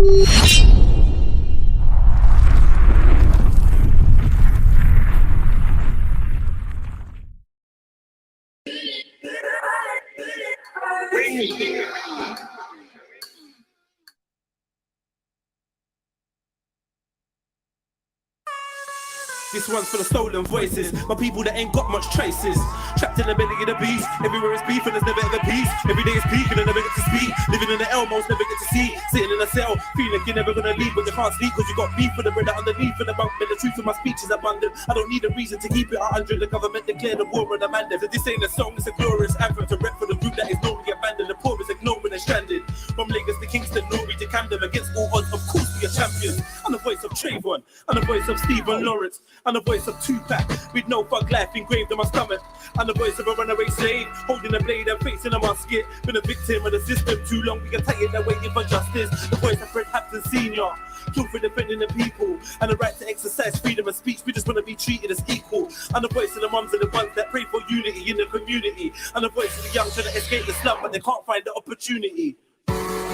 This one's for the stolen voices, my people that ain't got much traces. Trapped in the belly of the beast, everywhere is beef and there's never ever peace. Every day is peak and I never get to speak. Living in the Elmos, never get to see. Sitting in a cell, feeling like you're never gonna leave, but you can't sleep because you got beef for the bread underneath of the bunk. And the truth of my speech is abundant. I don't need a reason to keep it 100. The government declared the war on the man. So this ain't a song, it's a glorious anthem to rep for the group that is normally abandoned. The poor is ignored and stranded. From Lagos to Kingston, Norway to Camden, against all odds, of course we are champions. I'm the voice of Trayvon, I'm the voice of Stephen Lawrence, I'm the voice of Tupac, with no fuck life engraved on my stomach. I'm the voice of a runaway slave, holding a blade and facing a musket. Been a victim of the system too long, we can take it that waiting for justice. The voice of Fred Hampton Sr., killed for defending the people and the right to exercise freedom of speech. We just want to be treated as equal. I'm the voice of the mums and the ones that pray for unity in the community. I'm the voice of the young trying to escape the slum, but they can't find the opportunity.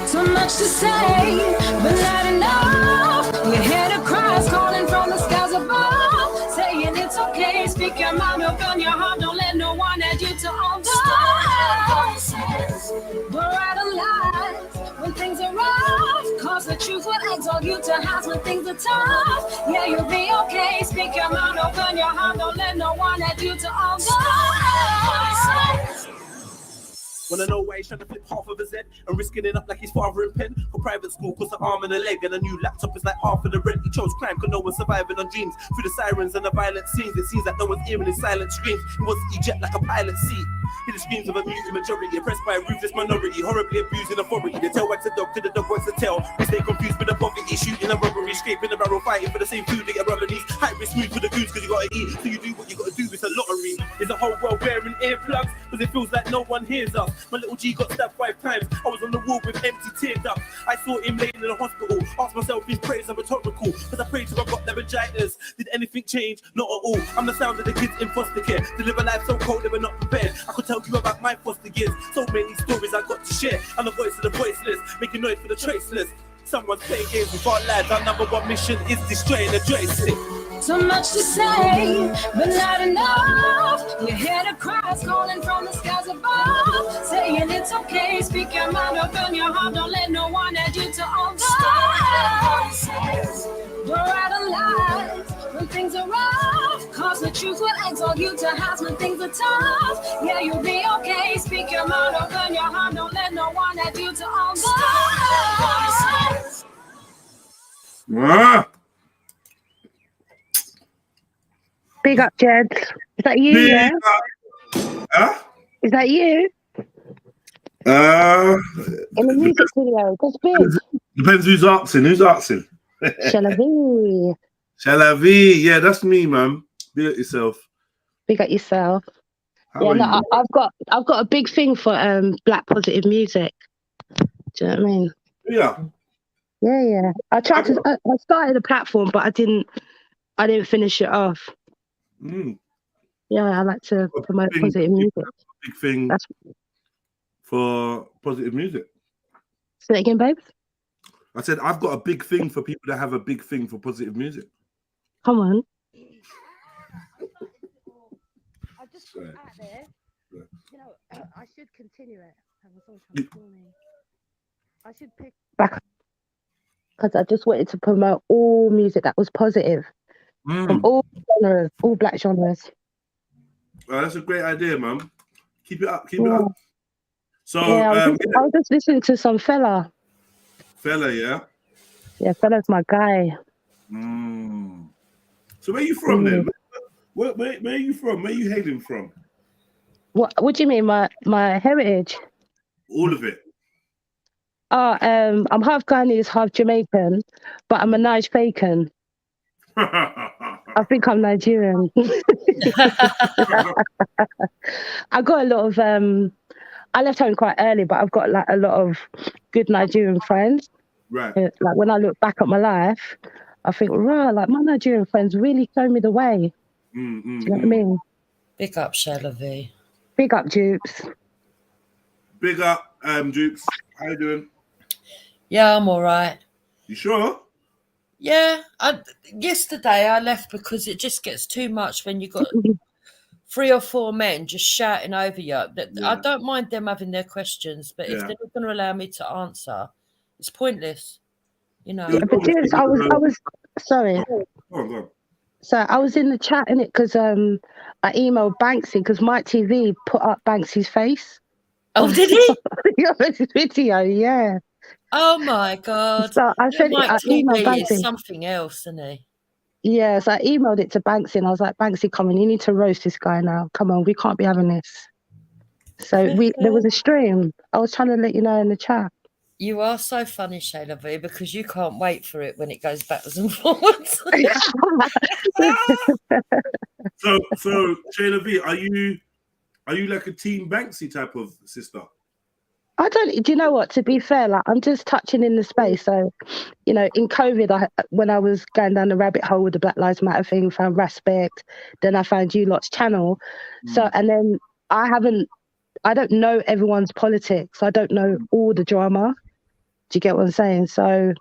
So much to say, but not enough. You hear the cries calling from the skies above, saying it's okay, speak your mind, open your heart, don't let no one add you to all the voices. We're out of lies when things are rough, cause the truth will exalt you to highs when things are tough. Yeah, you'll be okay, speak your mind, open your heart, don't let no one add you to all the voices. Wanna know why he's trying to flip half of his head and risking it up like his father in pen? For private school costs an arm and a leg, and a new laptop is like half of the rent. He chose crime cause no one's surviving on dreams. Through the sirens and the violent scenes, it seems like no one's hearing his silent screams. He wants to eject like a pilot seat. Hear the screams of a muted majority, oppressed by a ruthless minority, horribly abusing authority. They tell wags a dog to the dog wags a tail. We stay confused with the poverty, shooting a robbery, escaping the barrel, fighting for the same food they get rubber knees. High risk mood for the goons cause you gotta eat, so you do what you gotta do, it's a lottery. Is the whole world wearing earplugs? Cause it feels like no one hears us. My little G got stabbed 5 times, I was on the wall with empty tear ducts. I saw him laying in the hospital, asked myself his prayers are rhetorical, cause I prayed till I got laryngitis. Did anything change? Not at all. I'm the sound of the kids in foster care, to live a life so cold they were not prepared. I could tell you about my foster years, so many stories I got to share. I'm the voice of the voiceless, making noise for the traceless. Someone's playing games with our lives, our number one mission is destroying the joystick. So much to say, but not enough. You hear the cries calling from the skies above, saying it's okay, speak your mind, open your heart, don't let no one add you to all the voices. We're out of lies when things are rough, cause the truth will exalt you to highs when things are tough. Yeah, you'll be okay, speak your mind, open your heart, don't let no one add you to all the voices. Big up, Jed. Is that you? Yeah. Is that you? In the music video, that's big. Depends who's asking. Who's asking? Shalavi. Shalavi. Yeah, that's me, man. Big up yourself. Big up yourself. How yeah, are no, you? I've got a big thing for black positive music. Do you know what I mean? Yeah. Yeah. I started a platform, but I didn't finish it off. Yeah, I like to promote positive music. Big thing for positive music. Say that again, babe. I said I've got a big thing for people that have a big thing for positive music. Come on. I just put out there. You know, I should continue it. I should pick back because I just wanted to promote all music that was positive from all genres, all black genres. That's a great idea, man. Keep it up. Keep it up. So I was just listening to some fella. Fella, yeah. Yeah, fella's my guy. So where are you from then? Where are you from? Where are you hailing from? What do you mean, my heritage? All of it. I'm half Guyanese, half Jamaican, but I'm a Nige Faken. I think I'm Nigerian. I got a lot of I left home quite early, but I've got like a lot of good Nigerian friends. Right. Like when I look back at my life, I think, right, like my Nigerian friends really showed me the way. Do you know what I mean? Big up, Shalavi. Big up, Dupes. Big up, Dupes. How you doing? Yeah, I'm all right. You sure? Yeah. Yesterday I left because it just gets too much when you got 3 or 4 men just shouting over you. I don't mind them having their questions, but if they're not going to allow me to answer, it's pointless. You know. Yeah, but James, I was sorry. Go on. So I was in the chat in it because I emailed Banksy because Mike TV put up Banksy's face. Oh, did he? This video, yeah. Oh my God! So I said Mike I emailed TV Banksy. is something else, isn't he? Yeah, so I emailed it to Banksy and I was like, Banksy, come on, you need to roast this guy now. Come on, we can't be having this. So there was a stream. I was trying to let you know in the chat. You are so funny, Shayla V, because you can't wait for it when it goes backwards and forwards. So Shayla V, are you like a Team Banksy type of sister? Do you know what? To be fair, like I'm just touching in the space. So, you know, in COVID, when I was going down the rabbit hole with the Black Lives Matter thing, found Respect, then I found you lot's channel. So, and then I don't know everyone's politics. I don't know all the drama. Do you get what I'm saying? So,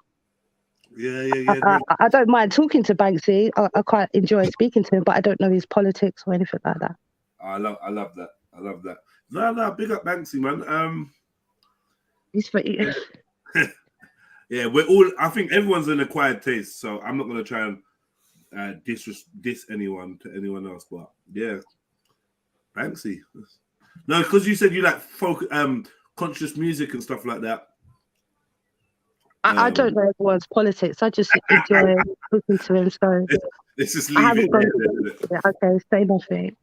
yeah. I don't mind talking to Banksy. I quite enjoy speaking to him, but I don't know his politics or anything like that. I love that. No, big up Banksy, man. He's pretty. Yeah, we're all. I think everyone's an acquired taste, so I'm not gonna try and diss anyone to anyone else. But yeah, Banksy. No, because you said you like folk, conscious music and stuff like that. I don't know everyone's politics. I just enjoy talking to him. So let's just leave it. Yeah, okay, say nothing.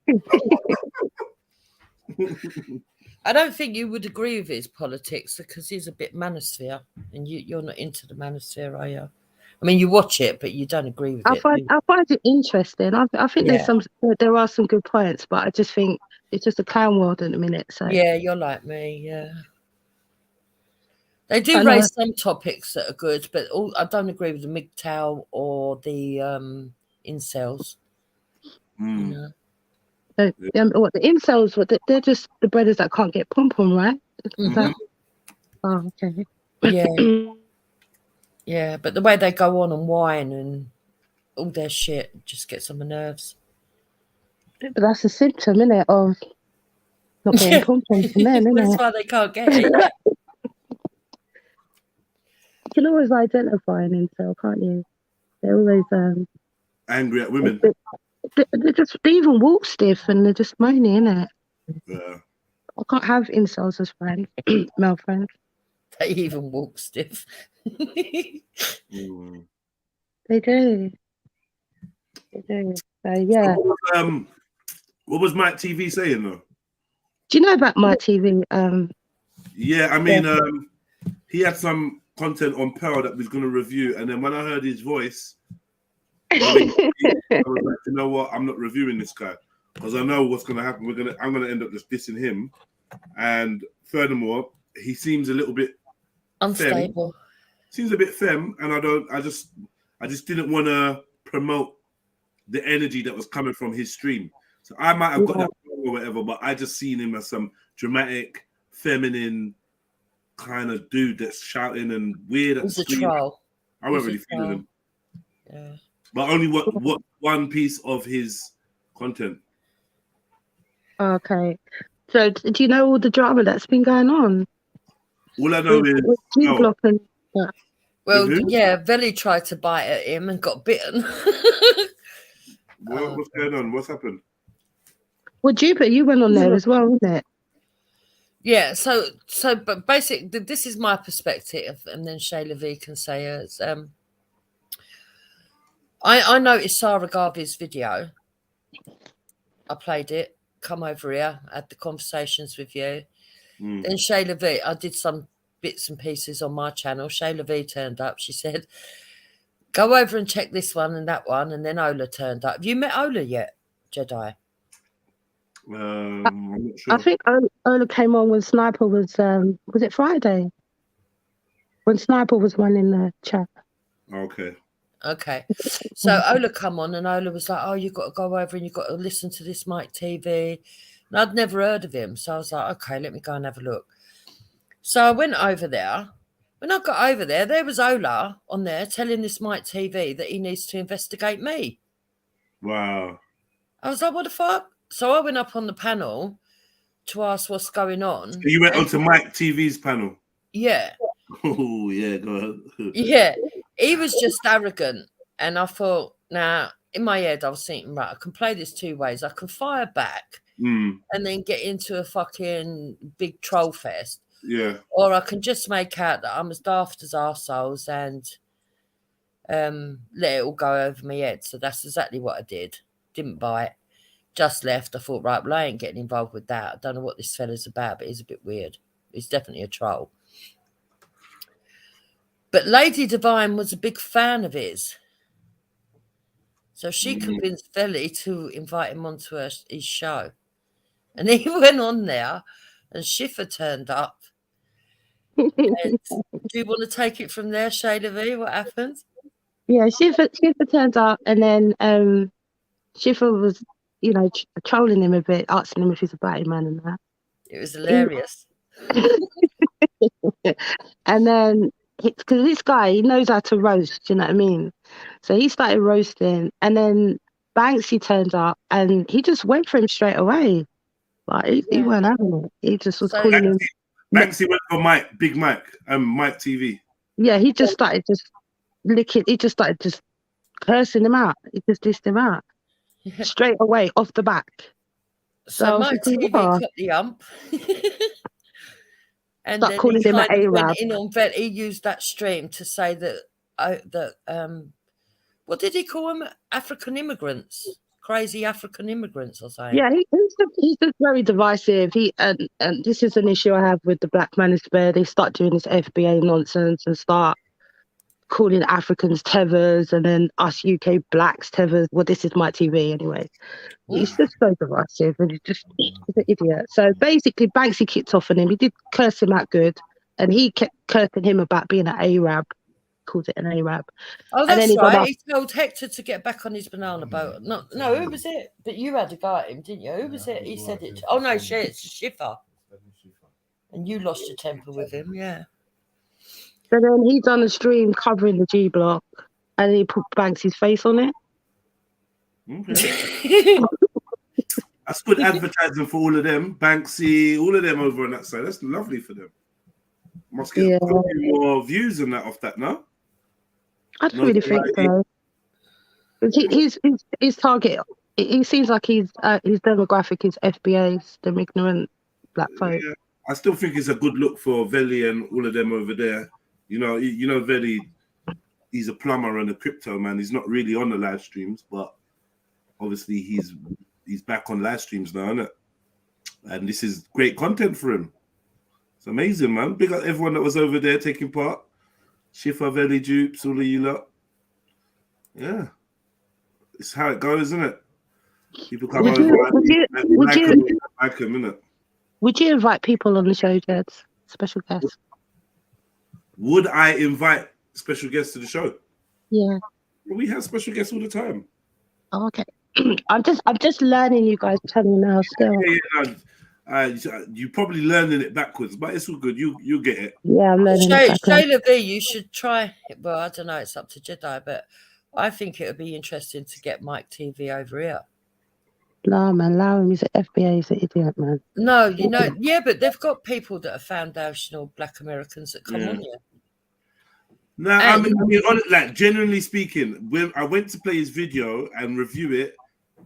I don't think you would agree with his politics because he's a bit manosphere, and you're not into the manosphere, are you? I mean, you watch it, but you don't agree with it. I find it interesting. I think there are some good points, but I just think it's just a clown world in a minute. So yeah, you're like me. Yeah, they do raise some topics that are good, but I don't agree with the MGTOW or the incels. You know? What the incels? They're just the brothers that can't get pom pom, right? Oh, okay. Yeah, yeah. But the way they go on and whine and all their shit just gets on my nerves. But that's a symptom, isn't it, of not getting pom pom from men, isn't That's it? why they can't get it. You can always identify an incel, can't you? They're always angry at women. They even walk stiff and they're just moaning, innit? Yeah. I can't have incels as friends, male friends. They even walk stiff. They do. They do. So yeah. So what was Mike TV saying though? Do you know about Mike TV? Yeah, I mean, he had some content on Pearl that we was going to review, and then when I heard his voice, I was like, you know what? I'm not reviewing this guy because I know what's going to happen. I'm going to end up just dissing him, and furthermore, he seems a little bit unstable. Seems a bit femme, and I just didn't want to promote the energy that was coming from his stream. So I might have got that or whatever, but I just seen him as some dramatic, feminine kind of dude that's shouting and weird. He's a troll. I wasn't really feeling him. Yeah. But only what one piece of his content. Okay. So do you know all the drama that's been going on? All I know is G-Block and well, yeah, Veli tried to bite at him and got bitten. What's going on? What's happened? Well, Jupiter, you went on there as well, wasn't it? Yeah, so but basically this is my perspective, and then Shayla V can say hers. I noticed Sarah Garvey's video. I played it, come over here, had the conversations with you. Then Shayla V, I did some bits and pieces on my channel. Shayla V turned up. She said, go over and check this one and that one. And then Ola turned up. Have you met Ola yet, Jedi? I'm not sure. I think Ola came on when Sniper was it Friday? When Sniper was running the chat. Okay. So Ola come on and Ola was like, oh, you've got to go over and you've got to listen to this Mike TV. And I'd never heard of him. So I was like, okay, let me go and have a look. So I went over there. When I got over there was Ola on there telling this Mike TV that he needs to investigate me. Wow. I was like, what the fuck? So I went up on the panel to ask what's going on. So you went onto Mike TV's panel? Yeah. Oh, yeah, go ahead. Yeah. He was just arrogant. And I thought, now, in my head, I was thinking, right, I can play this two ways. I can fire back and then get into a fucking big troll fest. Yeah. Or I can just make out that I'm as daft as arseholes and let it all go over my head. So that's exactly what I did. Didn't bite. Just left. I thought, right, well, I ain't getting involved with that. I don't know what this fella's about, but he's a bit weird. He's definitely a troll. But Lady Divine was a big fan of his. So she convinced Velly to invite him onto his show. And he went on there and Schiffer turned up. And do you want to take it from there, Shayla V? What happened? Yeah, Schiffer turned up, and then Schiffer was, you know, trolling him a bit, asking him if he's a black man and that. It was hilarious. And then, because this guy, he knows how to roast, you know what I mean? So he started roasting, and then Banksy turned up, and he just went for him straight away. Like, he weren't having it. He just was calling him. Banksy went for Mike, Big Mike, Mike TV. Yeah, he just started just licking. He just started just cursing him out. He just dissed him out straight away off the back. So Mike TV cut the ump. And then calling him an Arab. He used that stream to say that what did he call them? African immigrants, crazy African immigrants, or something. Yeah, he's just very divisive. And this is an issue I have with the Black Manosphere. They start doing this FBA nonsense and start calling Africans tethers, and then us UK blacks tethers. Well, this is my TV anyway. He's just so divisive, and he's an idiot. So basically, Banksy kicked off on him. He did curse him out good, and he kept cursing him about being an Arab. Called it an Arab. Oh, that's right. He told Hector to get back on his banana boat. No, who was it? But you had a go at him, didn't you? Who was it? He said it. Oh no, it's Schiffer. And you lost your temper with him, yeah. So then he done a stream covering the G Block, and he put Banksy's face on it. Okay. That's good advertising for all of them. Banksy, all of them over on that side. That's lovely for them. Must get more views and that off that now. I don't really think so. His target, he seems like his demographic is FBAs, them ignorant black folk. Yeah. I still think it's a good look for Velli and all of them over there. You know, Velli, he's a plumber and a crypto man. He's not really on the live streams, but obviously he's back on live streams now, isn't it? And this is great content for him. It's amazing, man. Big up everyone that was over there taking part. Schiffer, Velli, Dupes, all of you lot. Yeah. It's how it goes, isn't it? People come over and like him, innit? Would you invite people on the show, Jeds? Special guests? Would I invite special guests to the show? Yeah. We have special guests all the time. Oh, okay. I'm just learning you guys telling me now still. You're probably learning it backwards, but it's all good. You get it. Yeah, I'm learning it Shayla V, you should try it. Well, I don't know, it's up to Jedi, but I think it would be interesting to get Mike TV over here. No, man, Lauren, he's an FBA, he's an idiot, man. No, but they've got people that are foundational Black Americans that come on here. No, I mean, like, generally speaking, when I went to play his video and review it,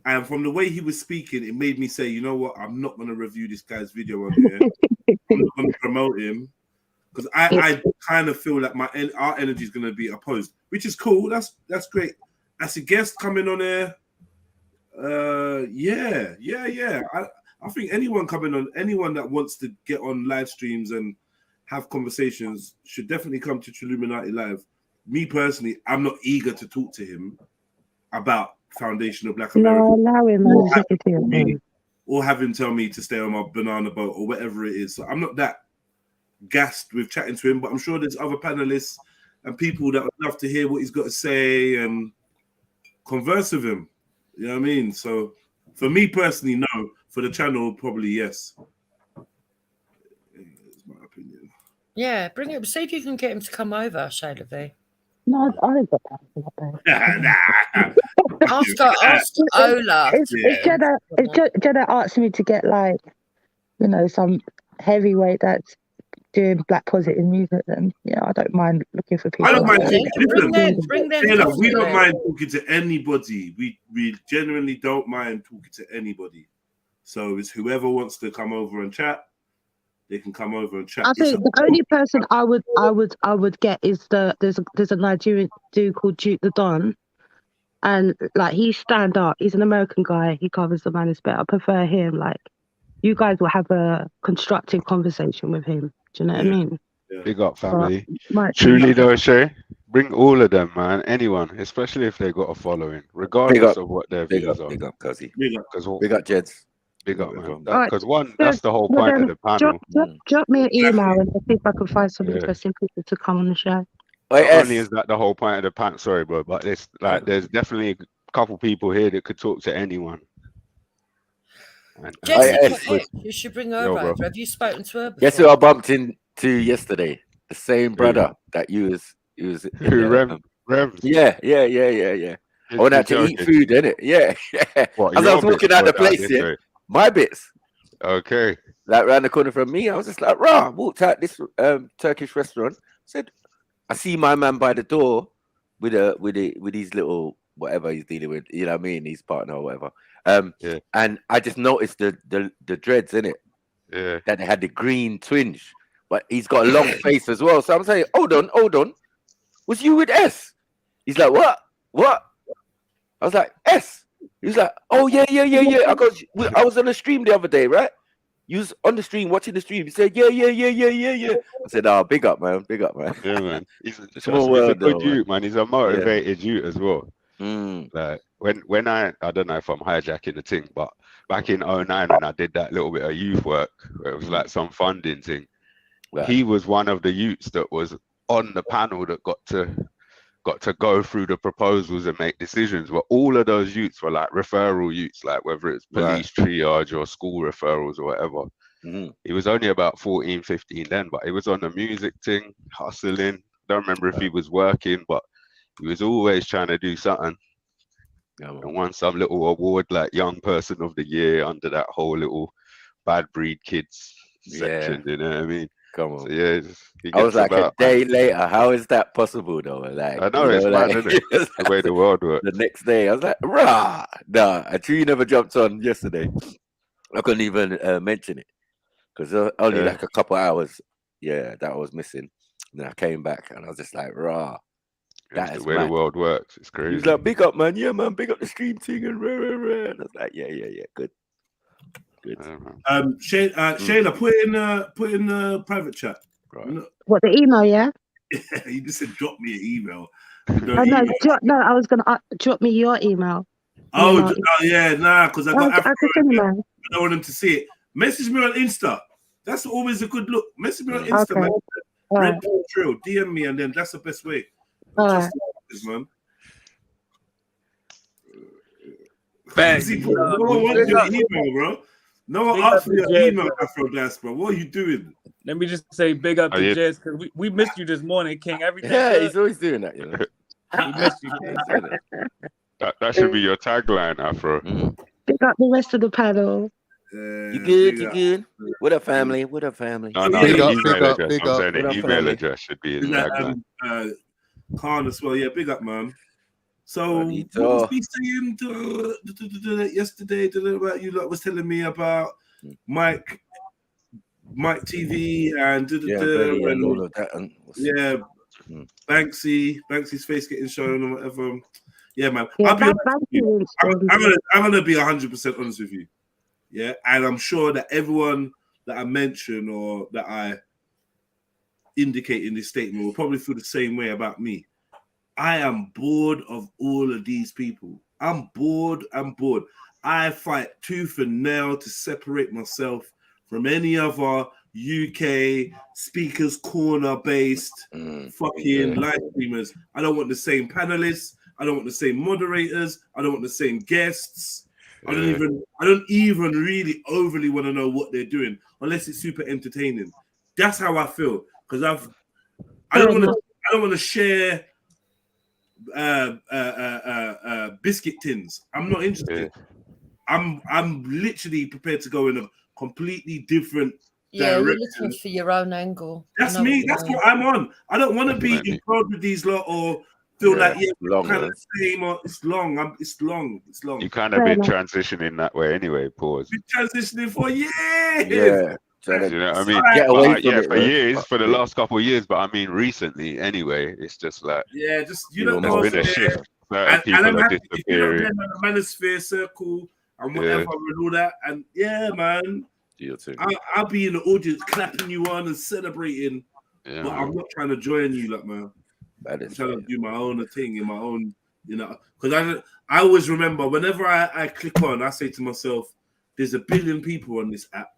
and from the way he was speaking, it made me say, you know what, I'm not going to review this guy's video on here. I'm not going to promote him, because I kind of feel like our energy is going to be opposed, which is cool. That's great. As a guest coming on there, yeah. I think anyone that wants to get on live streams and have conversations should definitely come to Trilluminati Live. Me personally, I'm not eager to talk to him about foundational Black America. No, allow him, man. Or have him tell me to stay on my banana boat or whatever it is. So I'm not that gassed with chatting to him, but I'm sure there's other panelists and people that would love to hear what he's got to say and converse with him. You know what I mean? So for me personally, no. For the channel, probably yes. It's my opinion. Yeah, bring him. See if you can get him to come over, Shayla V. No, I ain't got time for that, babe. Ask Ola. If Jenna asked me to get like, you know, some heavyweight that's doing black positive music, then yeah, I don't mind looking for people. I don't mind like talking. that. Bring them. Taylor, we don't mind talking to anybody. We genuinely don't mind talking to anybody. So it's whoever wants to come over and chat, they can come over and chat. I think the only person I would get is there's a Nigerian dude called Duke the Don, and like he's stand up. He's an American guy. He covers the manosphere. I prefer him. Like you guys will have a constructive conversation with him. Do you know what I mean? Yeah. Big up, family. But Truly though, Shay, bring all of them, man. Anyone, especially if they got a following, regardless of what their views are. Big up, Cuzzy. Big up. Big up, Jeds. Big up, man. Alright, Because that's the whole point of the panel. drop me an email and see if I can find some interesting people to come on the show. Not only is that the whole point of the panel, sorry, bro, but it's like there's definitely a couple people here that could talk to anyone. And, Jessica, you should bring her over. Have you spoken to her before? Guess who I bumped into yesterday? The same brother that you was Rev. Yeah. I went out to eat food, innit? Yeah. What, as I was walking out the place, yeah. My bits. Okay. Like around the corner from me, I was just like, rah, walked out this Turkish restaurant. Said, I see my man by the door with his little whatever he's dealing with, you know what I mean, his partner or whatever. And I just noticed the dreads in it. Yeah. That they had the green twinge, but he's got a long face as well. So I'm saying, hold on. Was you with S? He's like, what? I was like, S. He was like, oh yeah. I was on the stream the other day, right? You was on the stream, watching the stream. He said, yeah. I said, oh, big up, man. Yeah, man. He's a Small world, a good though, youth, man. He's a motivated youth as well. Mm. Like when I don't know if I'm hijacking the thing, but back in 2009 when I did that little bit of youth work, where it was like some funding thing, he was one of the youths that was on the panel that got to go through the proposals and make decisions. But all of those youths were like referral youths, like whether it's police triage or school referrals or whatever. Mm-hmm. He was only about 14, 15 then, but he was on the music thing, hustling. Don't remember if he was working, but he was always trying to do something. And won some little award like Young Person of the Year under that whole little bad breed kids section, you know what I mean? Come on. So, yeah, I was like a day later. How is that possible though? Like I know it's mad, isn't it? That's the way the world works. The next day, I was like, rah! Nah, I truly never jumped on yesterday. I couldn't even mention it because only like a couple hours. Yeah, that I was missing. And then I came back and I was just like, rah. That's the way the world works. It's crazy. He was like, big up, man. Yeah, man. Big up the stream thing and rah. And I was like, yeah. Good. Shayla, put in the private chat. Right. What, the email? Yeah. You just said drop me an email. I was gonna drop me your email. Oh yeah, nah, because I got Afro. I man. don't want them to see it. Message me on Insta. That's always a good look. Message me on Insta, man. REDPILLTRILL, DM me, and then that's the best way. Just man. Thanks. No one wants your email, bro. No one asked for your email, Afro Dance, bro. What are you doing? Let me just say big up to Jess because we missed you this morning, King. Everything. Yeah, he's always doing that, you know. We missed you, King. That should be your tagline, Afro. Pick up the rest of the panel. You good? What up, family? No, big up. The email address should be in the tagline. Khan as well. Yeah, big up, man. So, what was he saying yesterday about you? Like, was telling me about Mike TV and and all of that. Banksy's face getting shown or whatever. Yeah, man. Yeah, I'm gonna be 100% honest with you. Yeah, and I'm sure that everyone that I mention or that I indicate in this statement will probably feel the same way about me. I am bored of all of these people. I'm bored. I fight tooth and nail to separate myself from any other UK speakers corner based fucking live streamers. I don't want the same panelists. I don't want the same moderators. I don't want the same guests. I don't even really overly want to know what they're doing unless it's super entertaining. That's how I feel. because I don't want to share biscuit tins. I'm not interested. I'm literally prepared to go in a completely different Yeah, direction. you're looking for your own angle. That's me. That's what I'm on. I don't want to be involved with these lot or feel like kind of same. Or it's long. It's long. You kind of been transitioning that way anyway. Pause. Been transitioning for years. Yeah. You know what I mean? Get away from it, for years, for the last couple of years, but I mean recently anyway, it's just like just you know, there's been a shift. People are disappearing. In the manosphere circle and whatever and all that, and man, I'll be in the audience clapping you on and celebrating, but I'm not trying to join you, like man. I'm trying to do my own thing in my own, you know, because I always remember whenever I click on, I say to myself, "There's 1 billion people on this app."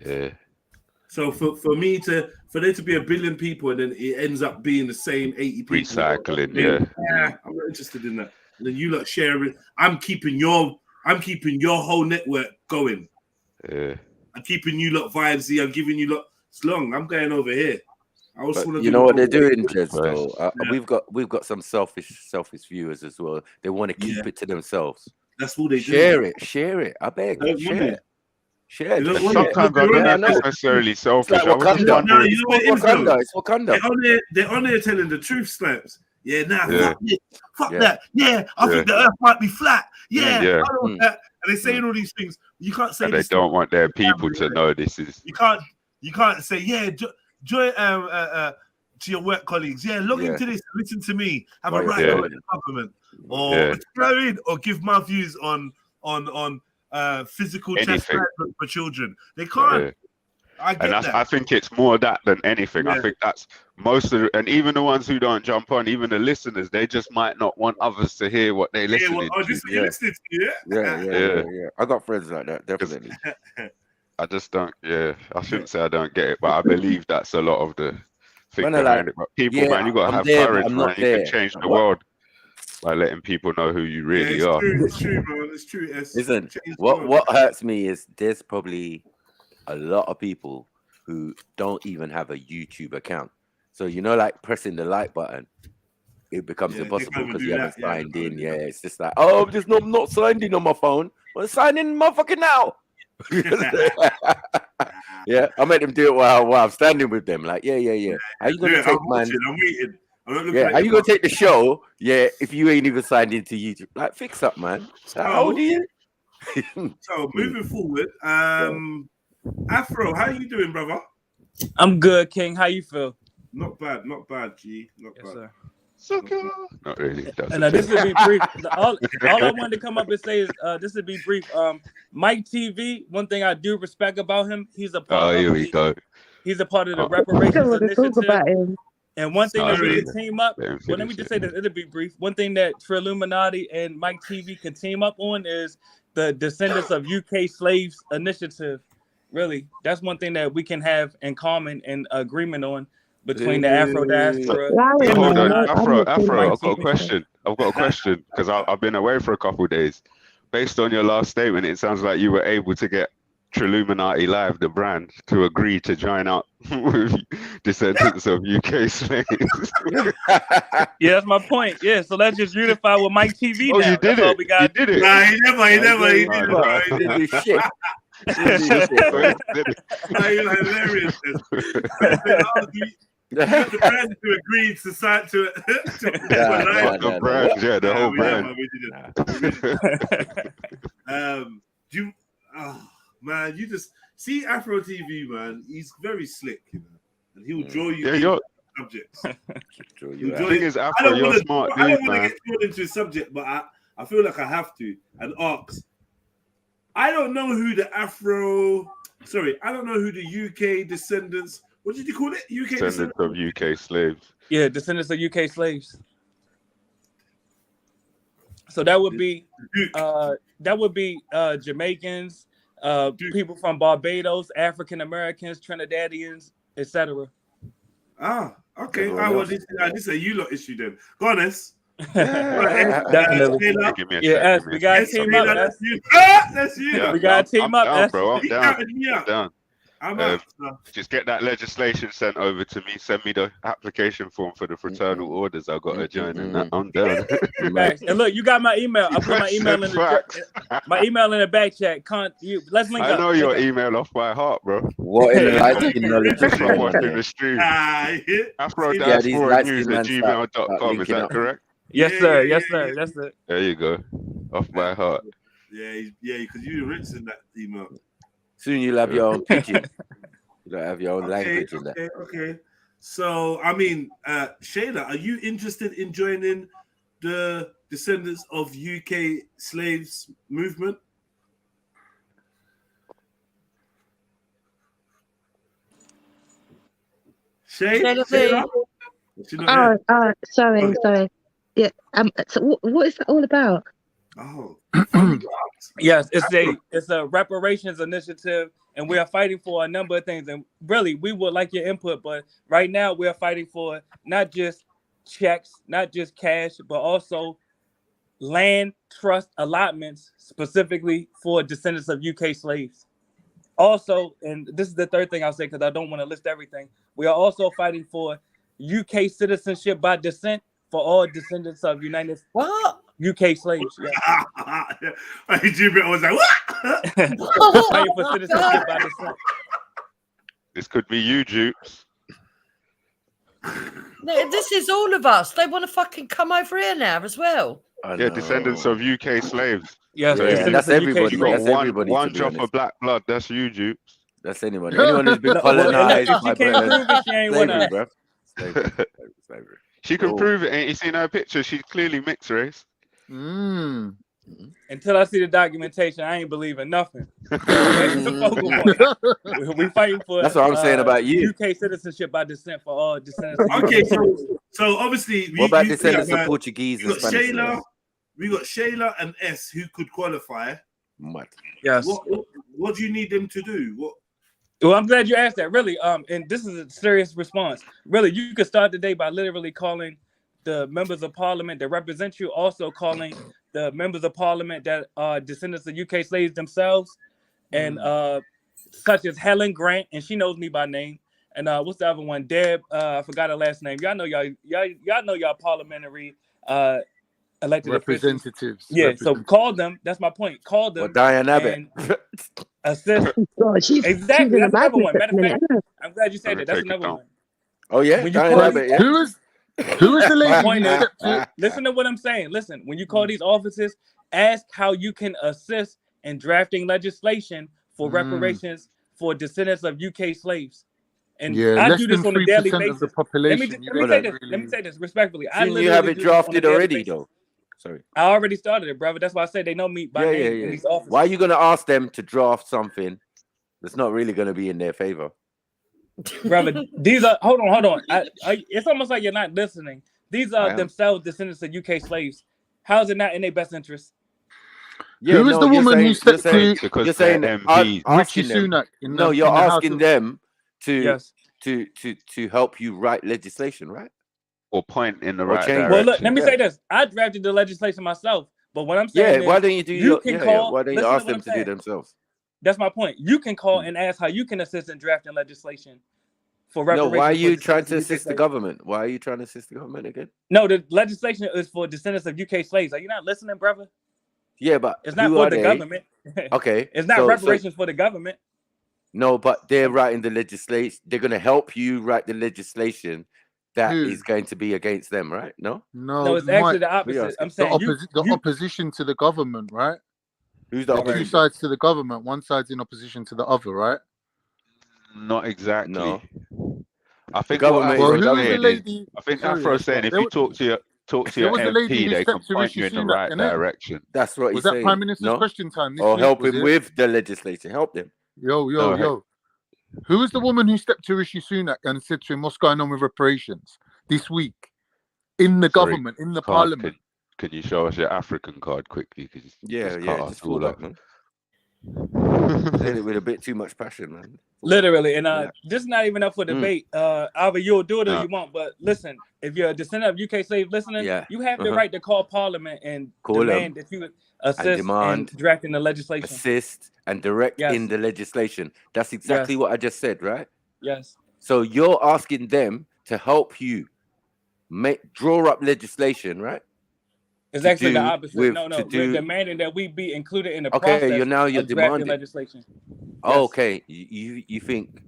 Yeah. So for there to be 1 billion people and then it ends up being the same 80 people. Recycling, I'm not interested in that. And then you lot share it. I'm keeping your whole network going. Yeah. I'm keeping you lot vibesy. I'm giving you lot. It's long. I'm going over here. I also want to. You know what they're doing, Jez? Though we've got some selfish viewers as well. They want to keep it to themselves. That's all they do. Share it. I beg. Share it. Sometimes I don't know if it's necessarily selfish. It's like Wakanda. It's Wakanda. They're on there telling the truth, Snaps. Fuck that. Yeah, I think the earth might be flat. I don't want that. And they're saying all these things. You can't say and they don't want their people to know this is. You can't say, join to your work colleagues. Log into this, listen to me, have a right to the government. Or explode or give my views on physical chastisement for children. They can't. I think it's more that than anything. I think that's most of and even the ones who don't jump on, even the listeners, they just might not want others to hear what they listen to. I got friends like that, definitely. I just don't, I shouldn't say I don't get it, but I believe that's a lot of the thing behind it. But people, man, you got to have courage, man. You can change the world by letting people know who you really are. It's true, man. It's true. Listen, what hurts me is there's probably a lot of people who don't even have a YouTube account. So, you know, like pressing the like button, it becomes impossible because you haven't signed in. It's just like, I'm not signed in on my phone. Well, sign in, motherfucker, now. I made them do it while I'm standing with them. Like, How you gonna take, man? I'm waiting. How you gonna take the show? If you ain't even signed into YouTube, like, fix up, man. How old are you? So moving forward, Afro, how you doing, brother? I'm good, King. How you feel? Not bad, G. Not bad. Sir. Not really. And this will be brief. All I wanted to come up and say is this will be brief. Mike TV. One thing I do respect about him, he's a part. Here we go. He's a part of the Reparations initiative. And one thing that we can team up. Well, let me just say this. It'll be brief. One thing that Trilluminati and Mike TV can team up on is the Descendants of UK Slaves initiative. Really, that's one thing that we can have in common and agreement on between the Afro diaspora. Hold on, Afro. I've got a question because I've been away for a couple of days. Based on your last statement, it sounds like you were able to get Trilluminati Live, the brand, to agree to join up with Descendants of UK Slaves. Yeah, that's my point. Yeah, so let's just unify with Mike TV. Oh, you did it. You did it. Nah, he never. Shit. You're hilarious. You got the brand to agree to sign to it. The brand, the whole brand. Man, you just see Afro TV, man. He's very slick, you know, and he'll draw you into subjects. The thing is, Afro, you're a smart dude, I don't want to man. get drawn into a subject, but I feel like I have to and ask. I don't know who the UK descendants. What did you call it? UK Descendants of UK slaves. Yeah, Descendants of UK slaves. So that would be Jamaicans, people from Barbados, African Americans, Trinidadians, etc. Ah, okay. This is a you lot issue then. Go on, S. Definitely. Yeah, we got to team up. That's you. We got to team up. Bro. I'm down. Just get that legislation sent over to me. Send me the application form for the fraternal orders. I've got to join in that. I'm done. And look, you got my email. I put my email in the back chat. Let's link up. I know your email off by heart, bro. What in the light-skin knowledge? From watching the stream. AfroDiasporaNews@gmail.com. Is that correct? Yes, sir. Yes, sir. That's it. There you go. Off by heart. Yeah, because you rich in that email. Soon you'll have your own pidgin. You'll have your own language in that. Okay. So, I mean, Shayla, are you interested in joining the descendants of UK slaves movement? Shayla? Sorry. Yeah. So what is that all about? Oh. Yes, it's a reparations initiative, and we are fighting for a number of things. And really, we would like your input, but right now we are fighting for not just checks, not just cash, but also land trust allotments specifically for descendants of UK slaves. Also, and this is the third thing I'll say because I don't want to list everything, we are also fighting for UK citizenship by descent for all descendants of UK slaves. Yeah. Jubit was like, what? Fighting for citizenship by descent. This could be you, Jupes. No, this is all of us. They want to fucking come over here now as well. Yeah, descendants of UK slaves. Yes, that's everybody. You got that's one drop of black blood. That's you, Jupes. That's anyone. Anyone who's been colonized. She can't prove it. She ain't one of us. Slavery. She can prove it. Ain't you seen her picture? She's clearly mixed race. Until I see the documentation, I ain't believing nothing. We fighting for. That's what I'm saying about you. UK citizenship by descent for all descendants. Okay, so obviously, what about descendants of Portuguese and Spanish? We got Shayla and S who could qualify. Yes. What do you need them to do? Well, I'm glad you asked that. Really, and this is a serious response. Really, you could start the day by literally calling the members of parliament that represent you, also calling the members of parliament that are descendants of UK slaves themselves, and such as Helen Grant, and she knows me by name. And what's the other one? Deb, I forgot her last name. Y'all know y'all parliamentary elected representatives. Yeah, so call them. That's my point. Call them. Or Diane Abbott. Assist. Exactly. That's another one. Matter of fact, I'm glad you said that. That's another one. Oh yeah, Diane Abbott. Yeah. Who is the lady? Listen to what I'm saying. Listen, when you call these offices, ask how you can assist in drafting legislation for reparations for descendants of UK slaves. And I do this on a daily basis. Of the population. Let me say this respectfully. You have it drafted already, though. Sorry, I already started it, brother. That's why I said they know me by name in these offices. Why are you going to ask them to draft something that's not really going to be in their favor? Brother, these are hold on. It's almost like you're not listening. These are themselves descendants of UK slaves. How is it not in their best interest? Yeah, who is the woman who stepped to? You're saying Rishi Sunak. No, you're asking them to help you write legislation, right? Or point in the right direction. Well, look, let me say this. I drafted the legislation myself, but what I'm saying is, why don't you do why don't you ask them to do themselves? That's my point. You can call and ask how you can assist in drafting legislation for reparations. No, why are you trying to assist the government? Why are you trying to assist the government again? No, the legislation is for descendants of UK slaves. Are you not listening, brother? Yeah, but it's not for the government. Okay. It's not reparations for the government. No, but they're writing the legislation. They're going to help you write the legislation that is going to be against them, right? No, it's actually the opposite. I'm saying the opposition to the government, right? Who's the opposition? Two sides to the government. One side's in opposition to the other, right? Not exactly. No. I think I think Afro's saying if you talk to your MP, they can point you in the right direction. That's what was that Prime Minister's question time? Or help him with the legislation. Help them. Yo. Who is the woman who stepped to Rishi Sunak and said to him, "What's going on with reparations this week in the government, in the parliament?" Can you show us your African card quickly? Just pull that, man. Said it with a bit too much passion, man. Literally, and this is not even up for debate. Either you'll do it or No. you won't. But listen, if you're a descendant of UK slave listening, you have the right to call Parliament and demand that you assist in drafting the legislation. Assist and direct in the legislation. That's exactly what I just said, right? Yes. So you're asking them to help you draw up legislation, right? It's actually the opposite. We're demanding that we be included in the process you're of drafting demanding legislation. Okay, you think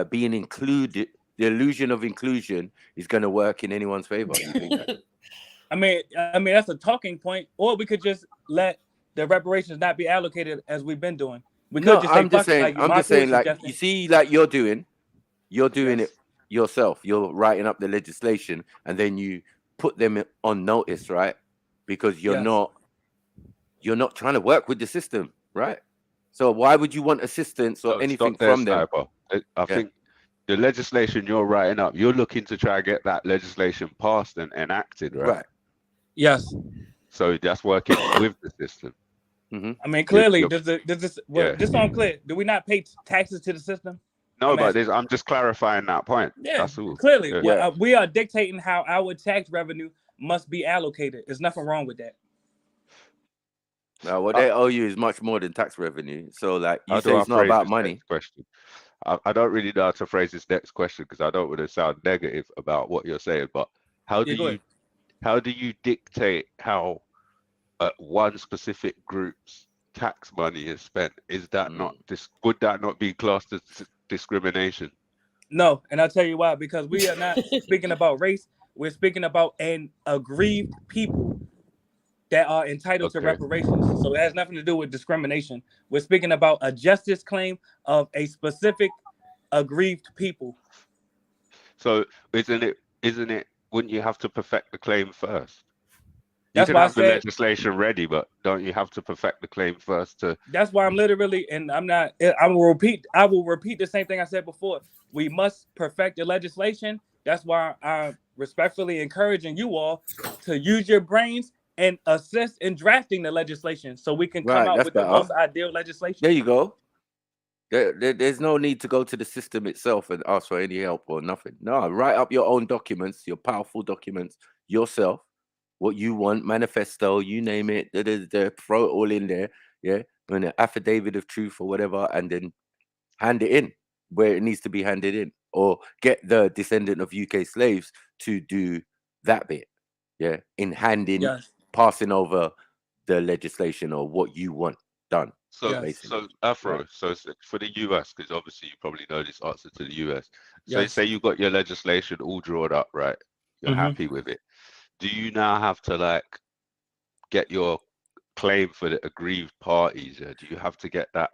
being included, the illusion of inclusion is going to work in anyone's favor? You think that? I mean that's a talking point, or we could just let the reparations not be allocated as we've been doing. We could just say, I'm just saying, like you see, like you're doing it yourself. You're writing up the legislation, and then you put them on notice, right? Because you're not trying to work with the system, right? So why would you want assistance or anything from them? I think the legislation you're writing up, you're looking to try and get that legislation passed and enacted, right? Right. Yes. So that's working with the system. I mean, clearly, does this unclear? Do we not pay taxes to the system? No, but I'm just clarifying that point. Yeah, that's all. Clearly, we are dictating how our tax revenue must be allocated. There's nothing wrong with that. Now, what they owe you is much more than tax revenue. So, like, you say it's not about money. Question. I don't really know how to phrase this next question because I don't want to sound negative about what you're saying. But how do you dictate how one specific group's tax money is spent? Is that would that not be classed as discrimination? No, and I'll tell you why. Because we are not speaking about race. We're speaking about an aggrieved people that are entitled to reparations. So it has nothing to do with discrimination. We're speaking about a justice claim of a specific aggrieved people. So isn't it? Wouldn't you have to perfect the claim first? That's you why can have the legislation ready, but don't you have to perfect the claim first to? That's why I'm literally, and I'm not. I will repeat the same thing I said before. We must perfect the legislation. That's why I'm respectfully encouraging you all to use your brains and assist in drafting the legislation so we can come out with the most ideal legislation. There you go. There's no need to go to the system itself and ask for any help or nothing. No, write up your own documents, your powerful documents yourself, what you want, manifesto, you name it, throw it all in there, and an affidavit of truth or whatever, and then hand it in where it needs to be handed in, or get the descendant of UK slaves to do that bit, in handing, passing over the legislation or what you want done. So Afro, so for the US, because obviously you probably know this answer to the US. So say you got your legislation all drawn up, right? You're happy with it. Do you now have to like get your claim for the aggrieved parties? Do you have to get that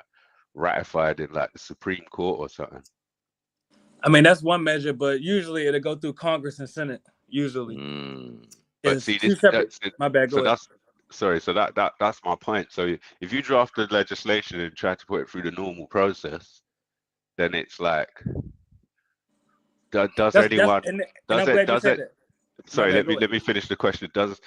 ratified in like the Supreme Court or something? I mean, that's one measure, but usually it'll go through Congress and Senate. Usually, but see, my bad. Go ahead. So that's my point. So if you draft the legislation and try to put it through the normal process, then it's like, Sorry, let me finish the question. Does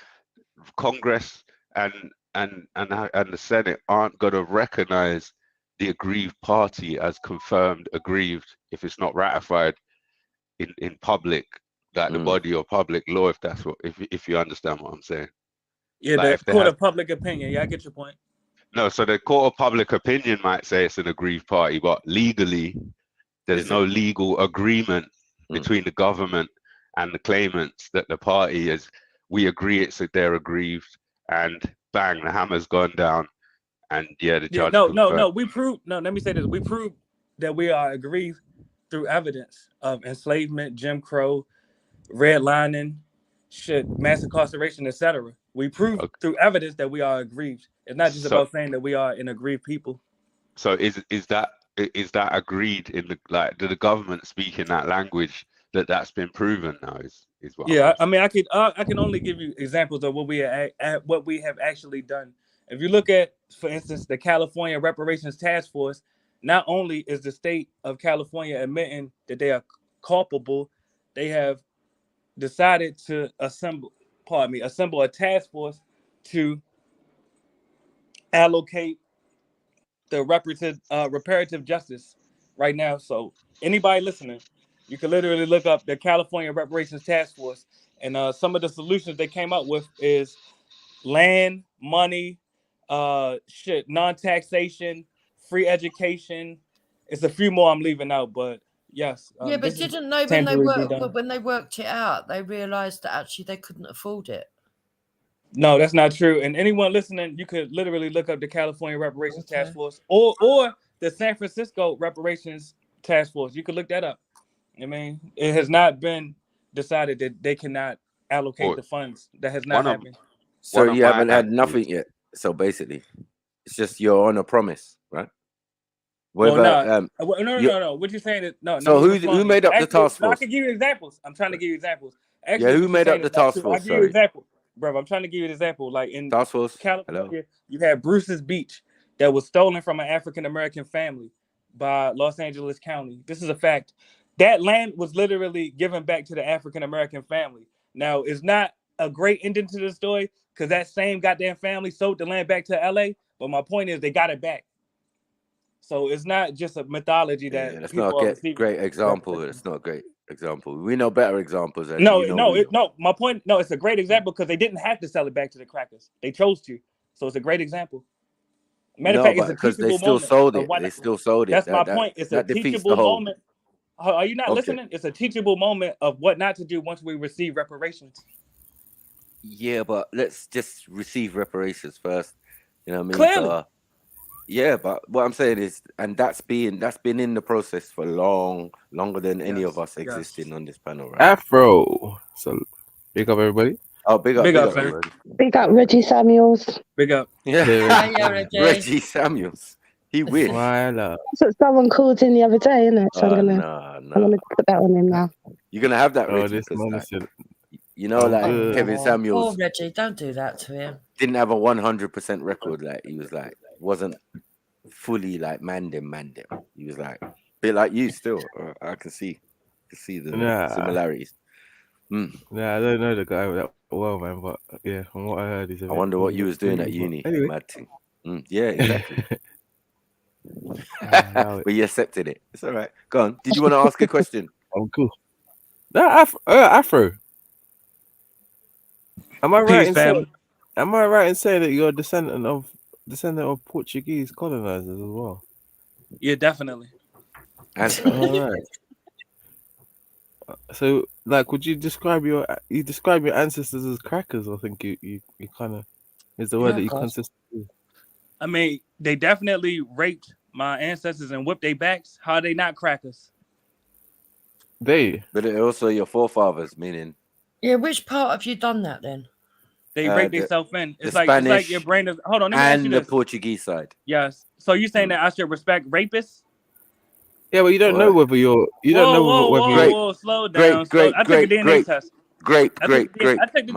Congress and the Senate aren't going to recognize the aggrieved party as confirmed aggrieved if it's not ratified in public, like the body of public law? If that's what, if you understand what I'm saying. Yeah, like the court of public opinion. Yeah, I get your point. No, so the court of public opinion might say it's an aggrieved party, but legally, there's no legal agreement between the government and the claimants that the party is. We agree it's that they're aggrieved, and bang, the hammer's gone down, and the judge. No. We proved. No, let me say this. We proved that we are aggrieved through evidence of enslavement, Jim Crow, redlining, mass incarceration, etc. We prove through evidence that we are aggrieved. It's not just about saying that we are an aggrieved people. So is that agreed in the, like, do the government speak in that language that's been proven now? Is what? Yeah, I mean, I can only give you examples of what we have actually done. If you look at, for instance, the California Reparations Task Force, not only is the state of California admitting that they are culpable, they have decided to assemble a task force to allocate the reparative justice right now. So anybody listening, you can literally look up the California Reparations Task Force, and some of the solutions they came up with is land, money, non-taxation, free education. It's a few more I'm leaving out, but yes. Yeah, but didn't know when they worked it out, they realized that actually they couldn't afford it. No, that's not true. And anyone listening, you could literally look up the California Reparations Task Force or the San Francisco Reparations Task Force. You could look that up. I mean, it has not been decided that they cannot allocate the funds. That has not happened. So you haven't had nothing yet. So basically, it's just you're on a promise, right? Whether, no. What you're saying is no. So who made up the task force? I can give you examples. I'm trying to give you examples. Actually, who made up the task force? I'll give you an example, bro. I'm trying to give you an example. Like in task force, California, you had Bruce's Beach that was stolen from an African American family by Los Angeles County. This is a fact. That land was literally given back to the African American family. Now, it's not a great ending to the story because that same goddamn family sold the land back to LA. But my point is, they got it back. So it's not just a mythology that that's not a great example. It's not a great example. We know better examples. No. My point. No, it's a great example because they didn't have to sell it back to the crackers. They chose to. So it's a great example. Matter of fact, it's a teachable moment. They still sold it. That's my point. It's a teachable moment. Are you not listening? It's a teachable moment of what not to do once we receive reparations. Yeah, but let's just receive reparations first. You know what I mean? Clearly. Yeah, but what I'm saying is, and that's been in the process for longer than any of us existing on this panel, right? Afro. So big up everybody. Oh, big up everybody. Big up Reggie Samuels. Big up. Yeah. Reggie Samuels. He wins. That's what someone called in the other day, isn't it? So I'm gonna put that on him now. You're gonna have that, Reggie. You know, like Kevin Samuels. Oh, Reggie, don't do that to him. Didn't have a 100% record. Like he was like, wasn't fully like man them. He was like a bit like you still. I can see the similarities. Yeah, I don't know the guy that well, man, but yeah, from what I heard, he's. I wonder what you was doing at uni. Anyway. Mad thing. Yeah, exactly. But you accepted it. It's all right. Go on. Did you want to ask a question? I'm cool. No, Afro. Am I right in saying that you're a descendant of Portuguese colonizers as well? Yeah, definitely. All right. So, like, would you describe your ancestors as crackers? I think you kind of is the word that you consist with. I mean, they definitely raped my ancestors and whipped their backs. How are they not crackers? But also your forefathers, meaning. Yeah, which part have you done that then? They rape themselves in. It's like Spanish, it's like your brain is. Hold on, let me ask you and this. the Portuguese side. Yes. So you saying that I should respect rapists? Yeah, but you don't know whether you're. You don't know whether. Whoa, slow down. I took a DNA test. Great. My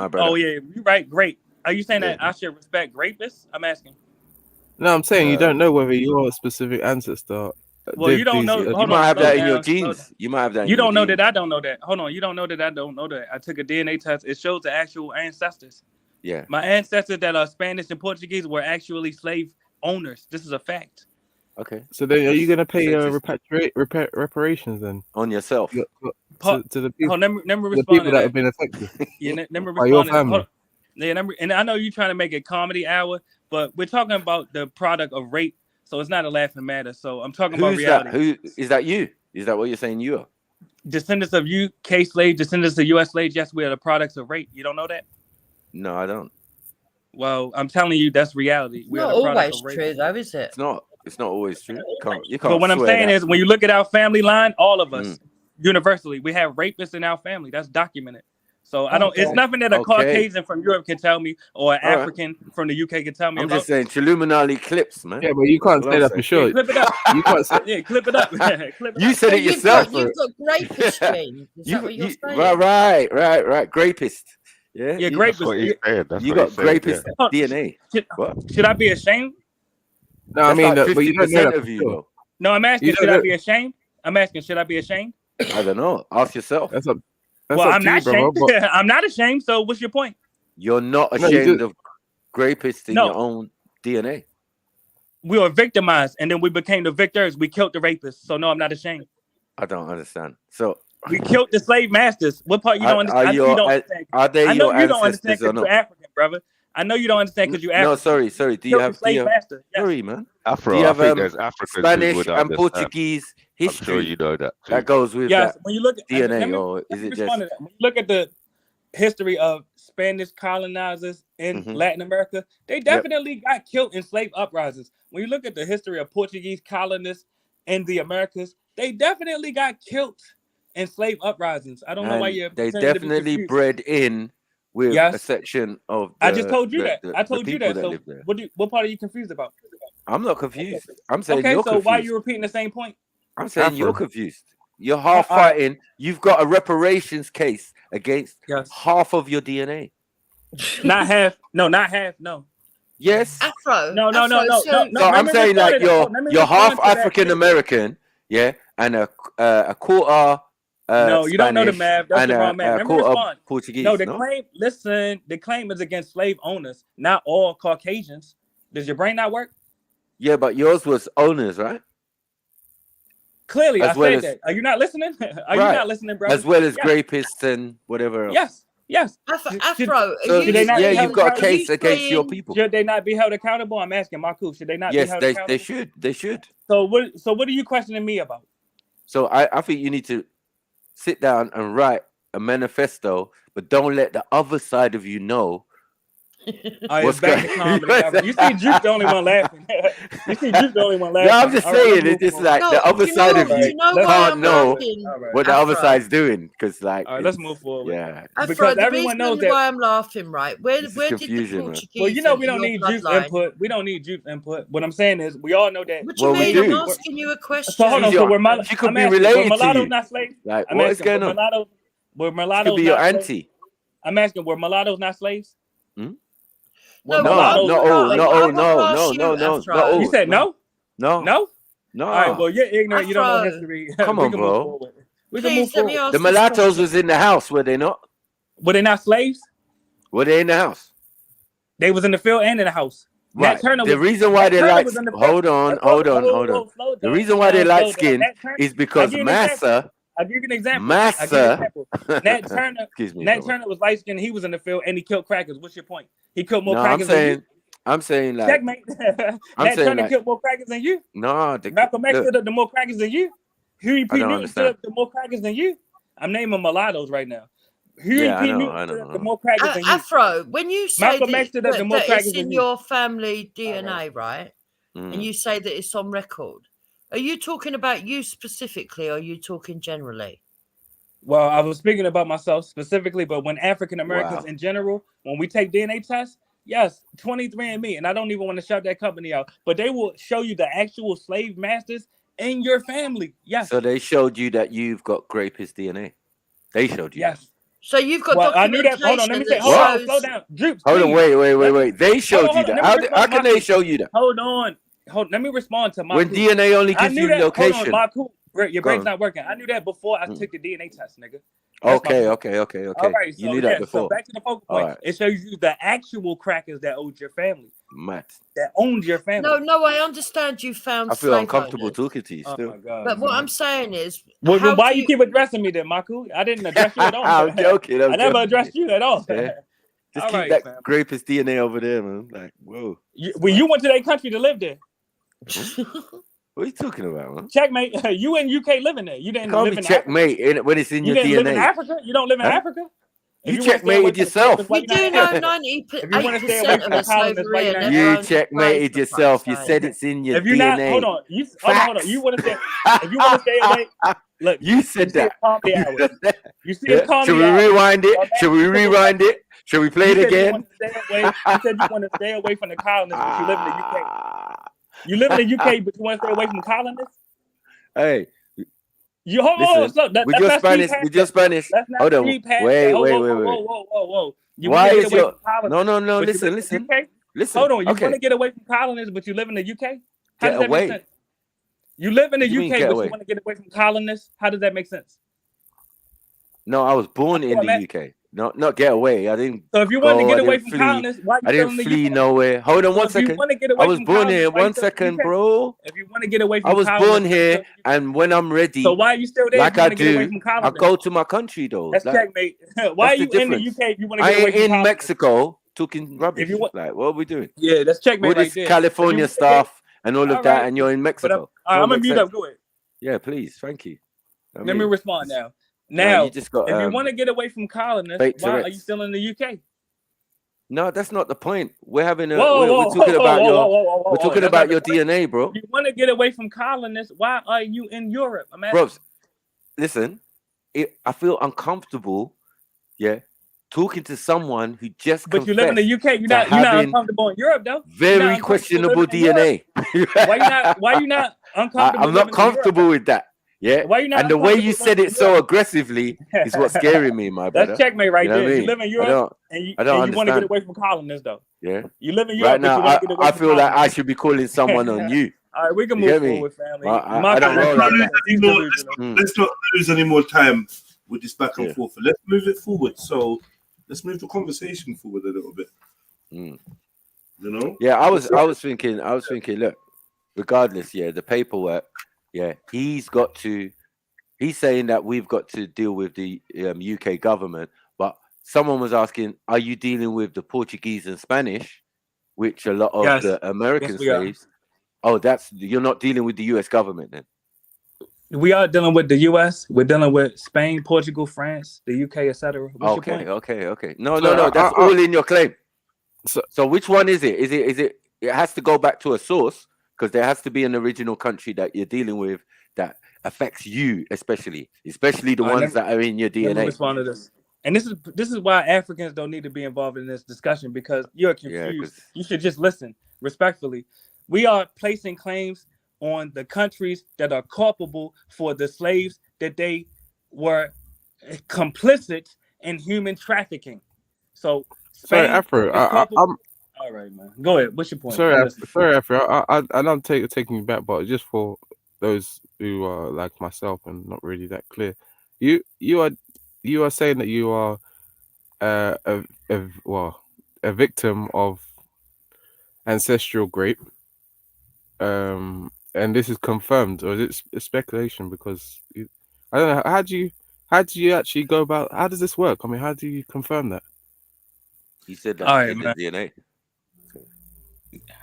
brother. Oh yeah, you're right. Great. Are you saying that I should respect rapists? I'm asking. No, I'm saying you don't know whether your specific ancestor. Well, you don't know. You might have that in your genes. You might have that. You don't know that I don't know that. Hold on. You don't know that I don't know that. I took a DNA test. It shows the actual ancestors. Yeah. My ancestors that are Spanish and Portuguese were actually slave owners. This is a fact. Okay. So then, are you going to pay reparations then on yourself to the people? Let me respond the people to that have been affected? Yeah, let me By your respond. family. Yeah, and I know you're trying to make it comedy hour, but we're talking about the product of rape, so it's not a laughing matter. So I'm talking about reality. Who is that? You? Is that what you're saying? You are descendants of UK slaves, descendants of US slaves. Yes, we are the products of rape. You don't know that? No, I don't. Well, I'm telling you, that's reality. We not always true, though, is it? It's not always true. You can't. But what I'm saying is, when you look at our family line, all of us, universally, we have rapists in our family. That's documented. So I don't. It's nothing that a Caucasian from Europe can tell me, or an African from the UK can tell me. I'm just saying, Trilluminati clips, man. Yeah, but you can't say that for sure. Clip it up. You can't say. Yeah, clip it up. You said it yourself. You've got grapist genes. Is that what you're saying? Right. Grapist. Yeah, grapist. You got grapist DNA. Should I be ashamed? No, I mean, but you don't know of you. No, I'm asking. Should I be ashamed? I'm asking. Should I be ashamed? I don't know. Ask yourself. I'm not ashamed. I'm not ashamed. So, what's your point? You're not ashamed of grapists in your own DNA. we were victimized, and then we became the victors. We killed the rapists. So no, I'm not ashamed. I don't understand. So we killed the slave masters. What part you don't understand? I know you don't understand. Are they I know your you don't understand ancestors or because not? you're African, brother. I know you don't understand because you're African. No, sorry. Do you have master? Yes. Sorry, man. Afro, do you have, I think there's Africans Spanish who would and understand. Portuguese history? I'm sure you know that. Too. That goes with yes. that When you look at DNA, or is it just? When you look at the history of Spanish colonizers in Latin America, they definitely got killed in slave uprisings. When you look at the history of Portuguese colonists in the Americas, they definitely got killed in slave uprisings. I don't know why you're. They definitely bred in with a section of. I just told you that. I told you that. So what part are you confused about? I'm not confused. I'm saying you're confused. Why are you repeating the same point? I'm saying you're confused. You're half fighting. You've got a reparations case against half of your DNA. Not half. No, not half. No. Yes. Afro. No. So I'm saying like you're half African American, and a quarter. No, you don't know the math. That's the wrong math. Let me respond. Portuguese. No, claim. Listen, the claim is against slave owners, not all Caucasians. Does your brain not work? Yeah, but yours was owners, right? Clearly, I said that. Are you not listening? Are you not listening, bro? As well as rapists and whatever else. Yes. Afro. So you've got a case against your people. Should they not be held accountable? I'm asking Marku. Should they not be held accountable? Yes, they should. So what are you questioning me about? So I think you need to sit down and write a manifesto, but don't let the other side of you know. What's going on? You see Juke the only one laughing. No, I'm just saying it's just like the other side of you can't know what the other side's doing, because like let's move forward. Yeah, because everyone knows that. Why I'm laughing, right? Where did the Portuguese? Well, you know we don't need Juke's input. We don't need Juke's input. What I'm saying is we all know that. What you mean? I'm asking you a question. So hold on. So you could be related to mulattoes not slaves? Like what is going on? Were mulattoes could be your auntie. I'm asking, were mulattoes not slaves? No. You said no? No. All right, well, you're ignorant. You don't know history. Come on, bro. We can move forward. The mulattoes was in the house, were they not? Were they not slaves? Were they in the house? They was in the field and in the house. Right. The reason why they like hold on. The reason why they light skin is because Massa. I'll give you an example. Nat Turner. Excuse me. Nat Turner was light skinned. He was in the field and he killed crackers. What's your point? He killed more crackers than you. I'm saying like. Checkmate. Nat Turner killed more crackers than you. No. Malcolm X stood up the more crackers than you. Huey P. Newton stood up the more crackers than you. I'm naming mulattoes right now. Huey P. Newton stood up the more crackers than you. Afro, when you say Malcolm X stood up the more crackers than you. It's in your family DNA, right? And you say that it's on record. Are you talking about you specifically, or are you talking generally? Well, I was speaking about myself specifically, but when African Americans in general, when we take DNA tests, yes, 23andMe, and I don't even want to shout that company out, but they will show you the actual slave masters in your family. Yes. So they showed you that you've got rapist DNA. They showed you. Yes. So you've got I knew that. Hold on, let me say. Hold on, slow down. Jukes, hold on, wait. They showed you that. How can they show you that? Hold on. Let me respond to my. When DNA only gives you location. Hold on, your brain's not working. I knew that before I took the DNA test, nigga. Okay. All right, you knew that before. So back to the focal point. Right. It shows you the actual crackers that owned your family. Matt. That owned your family. No, I understand you found. I feel uncomfortable talking to you still. Oh my God, but what I'm saying is, why you keep addressing me then, Maku? I didn't address you at all. I'm joking. I never addressed you at all. Yeah. Just keep that rapist DNA over there, man. Like, whoa. When you went to that country to live there. What are you talking about, man? Checkmate. You in UK living there. You didn't live in checkmate Africa. When it's in your DNA. You didn't live in Africa? You don't live in Africa? You checkmated yourself. You do know 98% of us over here. You checkmated yourself. You said it's in your DNA. Hold on. Hold on. You want to stay away? Look, you said that. You see it calm. Should we rewind it? Should we rewind it? Should we play it again? You said you want to stay away from the colonists, but you live in the UK. You live in the UK, but you want to stay away from colonists? Hey. You hold on. With your Spanish. Hold on. Wait. Whoa. Why is your no? Listen. Listen. Hold on. You want to get away from colonists, but you live in the UK? How does that make sense? You live in the UK, but you want to get away from colonists. How does that make sense? No, I was born in the UK. Not get away. I didn't. So if you want to get away from colonists, why I didn't flee nowhere. Hold on 1 second. I was born here. 1 second, bro. If you want to get away from I was born here, and when I'm ready, so why are you still there? Like I do, I go to my country though. That's checkmate. Why are you in the UK if you want to get away from I ain't in colonists? Mexico talking rubbish. Like, what are we doing? Yeah, that's checkmate. All this California stuff and all of that, and you're in Mexico. I'm gonna mute up. Go ahead. Yeah, please. Thank you. Let me respond now. Now, you just got, if you want to get away from colonists, why are you still in the UK? No, that's not the point. We're having a. We're talking about your. We're talking about your DNA, bro. If you want to get away from colonists, why are you in Europe? Bro, listen, I feel uncomfortable. Yeah, talking to someone who just. But you live in the UK. You're not uncomfortable in Europe, though. Very questionable DNA. Why you not uncomfortable? I'm not comfortable with that. Yeah, why you not? And the way you said it so aggressively is what's scaring me, my brother. That's checkmate right there. You live in Europe and you want to get away from colonists, though. Yeah, you live in Europe. Right now, I feel like I should be calling someone on you. All right, we can move forward, family. Let's not lose any more time with this back and forth. Let's move it forward. So let's move the conversation forward a little bit. You know? Yeah, I was thinking. Look, regardless, the paperwork. Yeah, he's saying that we've got to deal with the UK government, but someone was asking, are you dealing with the Portuguese and Spanish, which a lot of the American slaves? Oh, you're not dealing with the US government then? We are dealing with the US. We're dealing with Spain, Portugal, France, the UK, etc. Okay. No, that's all in your claim. So which one is it? Is it? It has to go back to a source. Because there has to be an original country that you're dealing with that affects you, especially the ones that are in your DNA. Let me respond to this. And this is why Africans don't need to be involved in this discussion, because you're confused. You should just listen respectfully. We are placing claims on the countries that are culpable for the slaves that they were complicit in human trafficking. So, sorry, Afro. All right, man. Go ahead. What's your point? Sorry, Afro. I don't taking you back, but just for those who are like myself and not really that clear, you are saying that you are a victim of ancestral rape, and this is confirmed, or is it speculation? Because I don't know. How do you actually go about? How does this work? I mean, how do you confirm that? He said that in the DNA.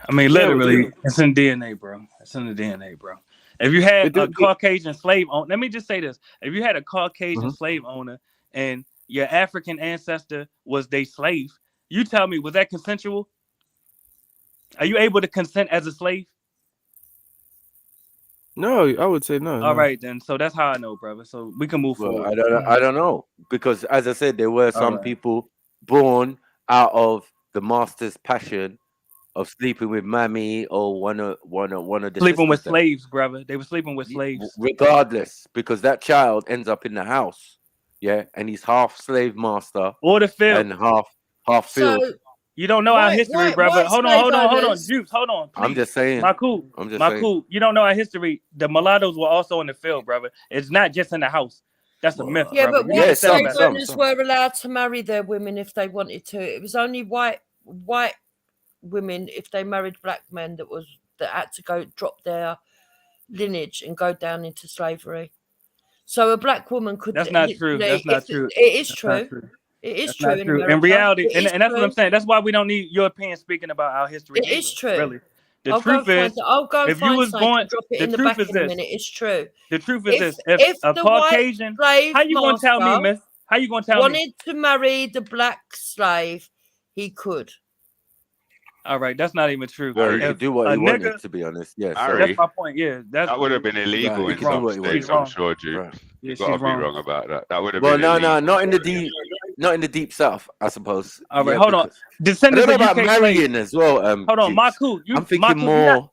I mean, literally, it's in DNA, bro. It's in the DNA, bro. If you had a Caucasian slave owner, let me just say this. If you had a Caucasian slave owner and your African ancestor was their slave, you tell me, was that consensual? Are you able to consent as a slave? No, I would say no. All right, then. So that's how I know, brother. So we can move forward. I don't know. Because as I said, there were some people born out of the master's passion of sleeping with mammy or one of the sleeping with slaves, brother. They were sleeping with slaves. Regardless, because that child ends up in the house, and he's half slave master or the field and half field. So, you don't know our history, brother. Hold on, Juice, hold on. Please. I'm just saying. My cool. You don't know our history. The mulattoes were also in the field, brother. It's not just in the house. That's a myth. Yeah, brother. but white slave owners were allowed to marry their women if they wanted to. It was only white women, if they married black men, that had to go drop their lineage and go down into slavery. So a black woman could. That's not true. That's not true. It is true. It is true. In reality, and that's what I'm saying. That's why we don't need your opinion speaking about our history. It is true. Really. The truth is, I'll go if you was born, drop it in the back in a minute. It's true. The truth is this: if a Caucasian, how you gonna tell me, Miss? How you gonna tell me? Wanted to marry the black slave, he could. All right, that's not even true. Well, he could do what he wanted, to be honest. Yeah, that's my point. Yeah, that would have been illegal in some states. I'm sure, Jude. You gotta be wrong about that. That would have been. Well, no, not in the deep south, I suppose. All right, hold on. Descendants of UK marrying as well. Hold on, Maku. I'm thinking more.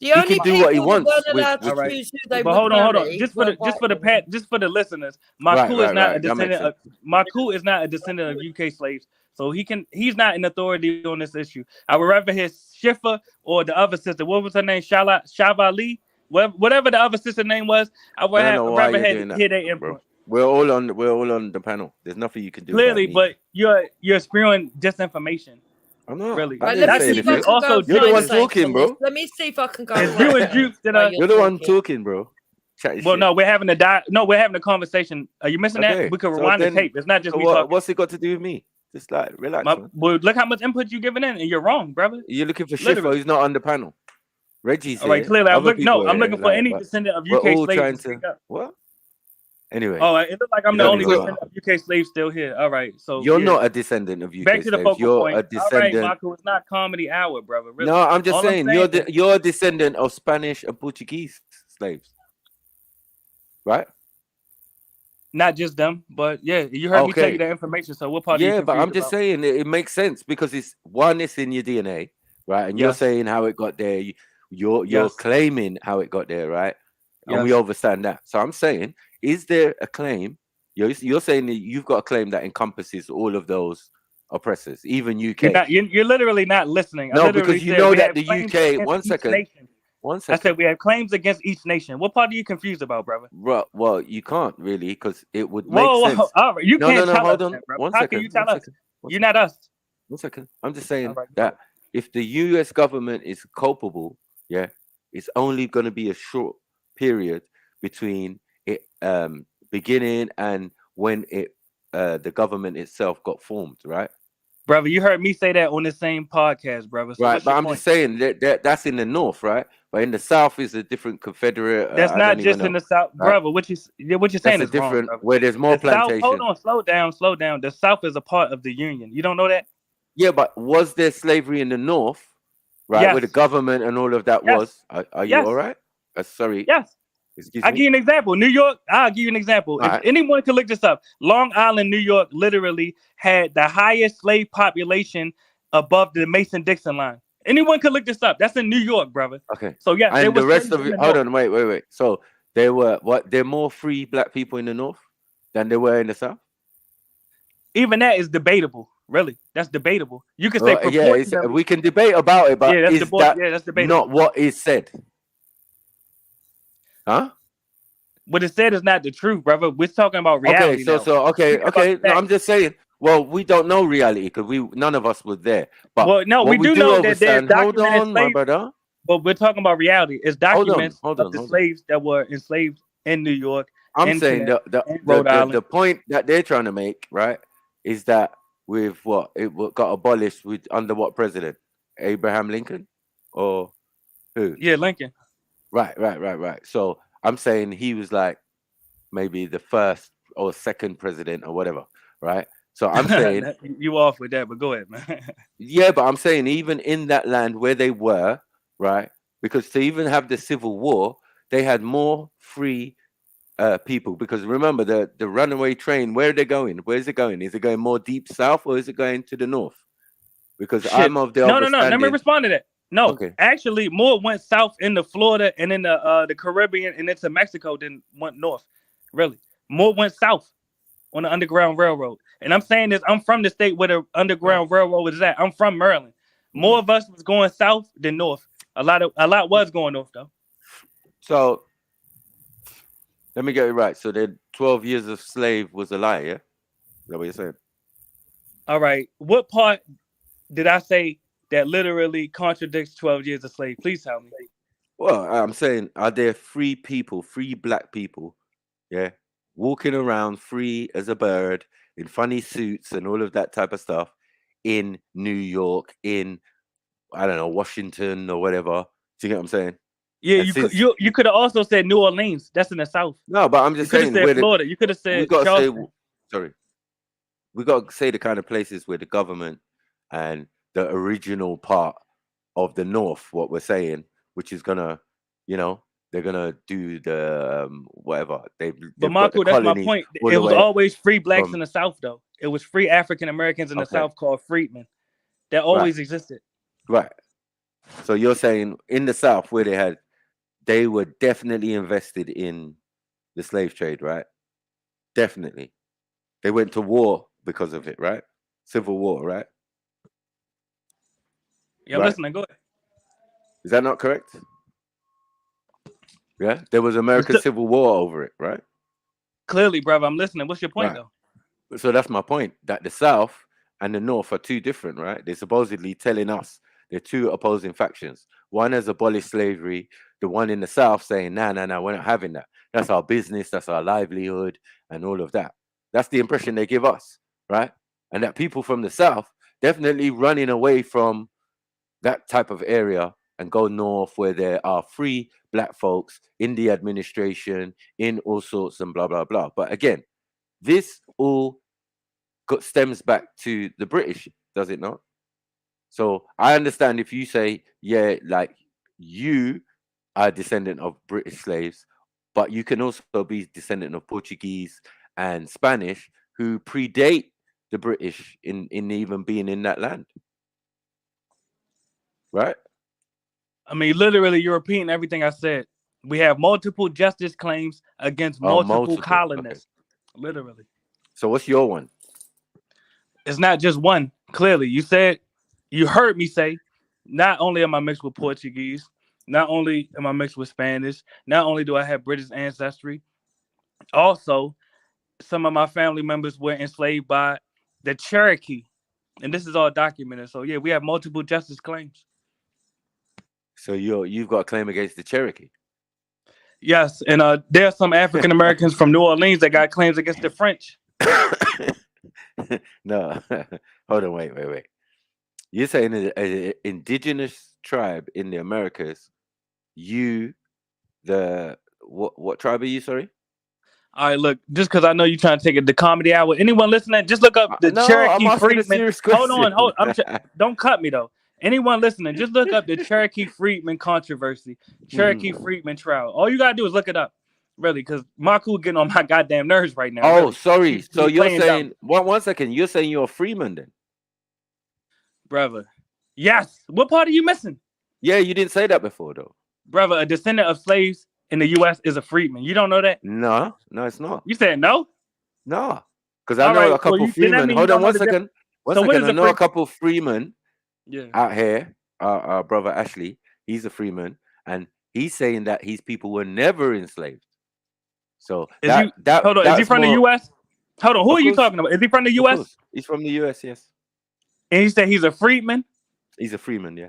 The only he can do what he wants. All right. But hold on. Just for the listeners, Maku is not a descendant. Maku is not a descendant of UK slaves. So he's not an authority on this issue. I would rather his Shifa or the other sister. What was her name? Shava Lee? Whatever the other sister name was. I would rather hear their input. We're all on the panel. There's nothing you can do. Clearly, about me. but you're spewing disinformation. I'm not. Really. I Right, didn't let me say see if I anything. can go Also, and You're the find one something talking, on bro. this. Let me see if I can go. It's and you find and Juke that while are. You're the one talking. talking, bro. Chatty Well, shit. no, we're having a conversation. Are you missing Okay, that? We could so rewind the then- tape. It's not just So me talking. what's it got to do with me? Just like relax, man. Well, look how much input you giving in, and you're wrong, brother. You're looking for Shifo. Literally. He's not on the panel. Reggie's All right, here. clearly, Other people I'm are looking here, for like, any but descendant of we're UK all slaves trying to speak to up. what? Anyway, Oh, it looks like I'm You the don't only even descendant of UK slaves still here. All right, so you're yeah. not a descendant of UK Back to the slaves. focal You're point. a All right, descendant. Marco, it's not comedy hour, brother. Really. No, I'm just All saying is- you're a descendant of Spanish and Portuguese slaves, right? Not just them, but yeah, you heard me tell Okay. you that information. So what part? Are you Yeah, but I'm confused just about? saying it makes sense because it's in your DNA, right? And you're Yes. saying how it got there. You're Yes. claiming how it got there, right? And we Yes. understand that. So I'm saying, is there a claim? You're saying that you've got a claim that encompasses all of those oppressors, even UK. You're literally not listening. No, I literally because you said know we that have the claims UK. against One each second. nation. One I second. said we have claims against each nation. What part are you confused about, brother? Well, you can't really because it would make Whoa, sense. all right. You No, can't no, tell hold us on. that, brother. One How second, can you tell one us? second, one You're not us. 1 second. I'm just saying right, that if the US government is culpable, yeah, it's only going to be a short period between it beginning and when the government itself got formed, right? Brother, you heard me say that on the same podcast, brother. So Right, what's but your I'm point? just saying that's in the north, right? But in the south is a different confederate. That's I not don't even just in know, the South, right? brother. What you're saying That's a is wrong, different brother. where there's more The South, plantation. hold on, slow down. The South is a part of the Union. You don't know that? Yeah, but was there slavery in the north, right? Where the Yes. government and all of that Yes. was? Are you Yes. all right? Sorry. Yes. Excuse I'll me. give you an example. New York, I'll give you an example. All If right. anyone could look this up, Long Island, New York, literally had the highest slave population above the Mason-Dixon line. Anyone could look this up. That's in New York, brother. Okay. So yes, there And was the rest slaves of in it. the Hold north. on. Wait. So there were what? There more free black people in the north than there were in the south. Even that is debatable. Really, that's debatable. You could say Yeah, proportionally. we can debate about it, but Yeah, that's is that that's debatable. not what is said? Huh? What it said is not the truth, brother. We're talking about reality. Okay. No, I'm just saying. Well, we don't know reality because none of us were there. But well, no, we do know that there's hold documented on, my slaves. brother. But we're talking about reality. It's documents hold of on, the hold on. slaves that were enslaved in New York. I'm in saying Connecticut, in Rhode Island. the point that they're trying to make, right, is that with what it got abolished with under what president? Abraham Lincoln or who? Yeah, Lincoln. Right. So I'm saying he was like maybe the first or second president or whatever, right? So I'm saying you off with that, but go ahead, man. yeah, but I'm saying even in that land where they were, right? Because to even have the Civil War, they had more free people. Because remember the runaway train, where are they going? Where's it going? Is it going more deep south or is it going to the north? Because I'm of the No. understanding. Let me respond to that. No, okay. Actually, more went south into Florida and in the Caribbean and into Mexico than went north. Really, more went south on the Underground Railroad. And I'm saying this, I'm from the state where the Underground Railroad is at. I'm from Maryland. More of us was going south than north. A lot was going north though. So let me get it right. So the 12 years of slave was a lie, yeah? Is that what you're saying? All right. What part did I say that literally contradicts 12 years of slave? Please tell me. Well, I'm saying, are there free people, free black people, yeah, walking around free as a bird in funny suits and all of that type of stuff in New York, in, I don't know, Washington or whatever? Do you get what I'm saying? Yeah, you could have also said New Orleans. That's in the south. No, but I'm just saying, said Florida. You could have said Charleston. We got to say the kind of places where the government and the original part of the North, what we're saying, which is gonna, they're gonna do the whatever. But Marco, that's my point. It was always free blacks in the South, though. It was free African Americans in the South called freedmen. That always existed. Right. So you're saying in the South where they were definitely invested in the slave trade, right? Definitely. They went to war because of it, right? Civil War, right? Yeah, right. Listen, go ahead. Is that not correct? Yeah, there was American Civil War over it, right? Clearly, brother, I'm listening. What's your point, Right. though? So that's my point, that the South and the North are two different, right? They're supposedly telling us they're two opposing factions. One has abolished slavery, the one in the South saying, nah, we're not having that. That's our business, that's our livelihood, and all of that. That's the impression they give us, right? And that people from the South definitely running away from that type of area and go north where there are free black folks in the administration, in all sorts and blah, blah, blah. But again, this all stems back to the British, does it not? So I understand if you say, yeah, like you are a descendant of British slaves, but you can also be descendant of Portuguese and Spanish who predate the British in even being in that land. Right? I mean, literally, you're repeating everything I said. We have multiple justice claims against multiple colonists. Okay. Literally. So what's your one? It's not just one. Clearly, you heard me say, not only am I mixed with Portuguese, not only am I mixed with Spanish, not only do I have British ancestry, also some of my family members were enslaved by the Cherokee, and this is all documented. So yeah, we have multiple justice claims. So you've got a claim against the Cherokee? Yes, and there are some African Americans from New Orleans that got claims against the French. No, hold on, wait. You're saying an indigenous tribe in the Americas, what tribe are you, sorry? All right, look, just because I know you're trying to take it the comedy hour. Anyone listening, just look up the Cherokee Freedmen. Hold on, don't cut me though. Anyone listening, just look up the Cherokee Freedmen controversy, Cherokee Freedmen trial. All you gotta do is look it up, really, because Marco's getting on my goddamn nerves right now. Oh, really. sorry. So you're saying one second. You're saying you're a freeman then, brother? Yes. What part are you missing? Yeah, you didn't say that before though, brother. A descendant of slaves in the U.S. is a freedman. You don't know that? No, it's not. You said no? No, because I know a couple freemen. Hold on one second. I know a couple freemen. Yeah. Out here, our brother Ashley, he's a freeman, and he's saying that his people were never enslaved. So is he from the U.S.? Hold on, who are you talking about? Is he from the U.S.? He's from the U.S. Yes. And he said he's a freedman. He's a freeman, yeah.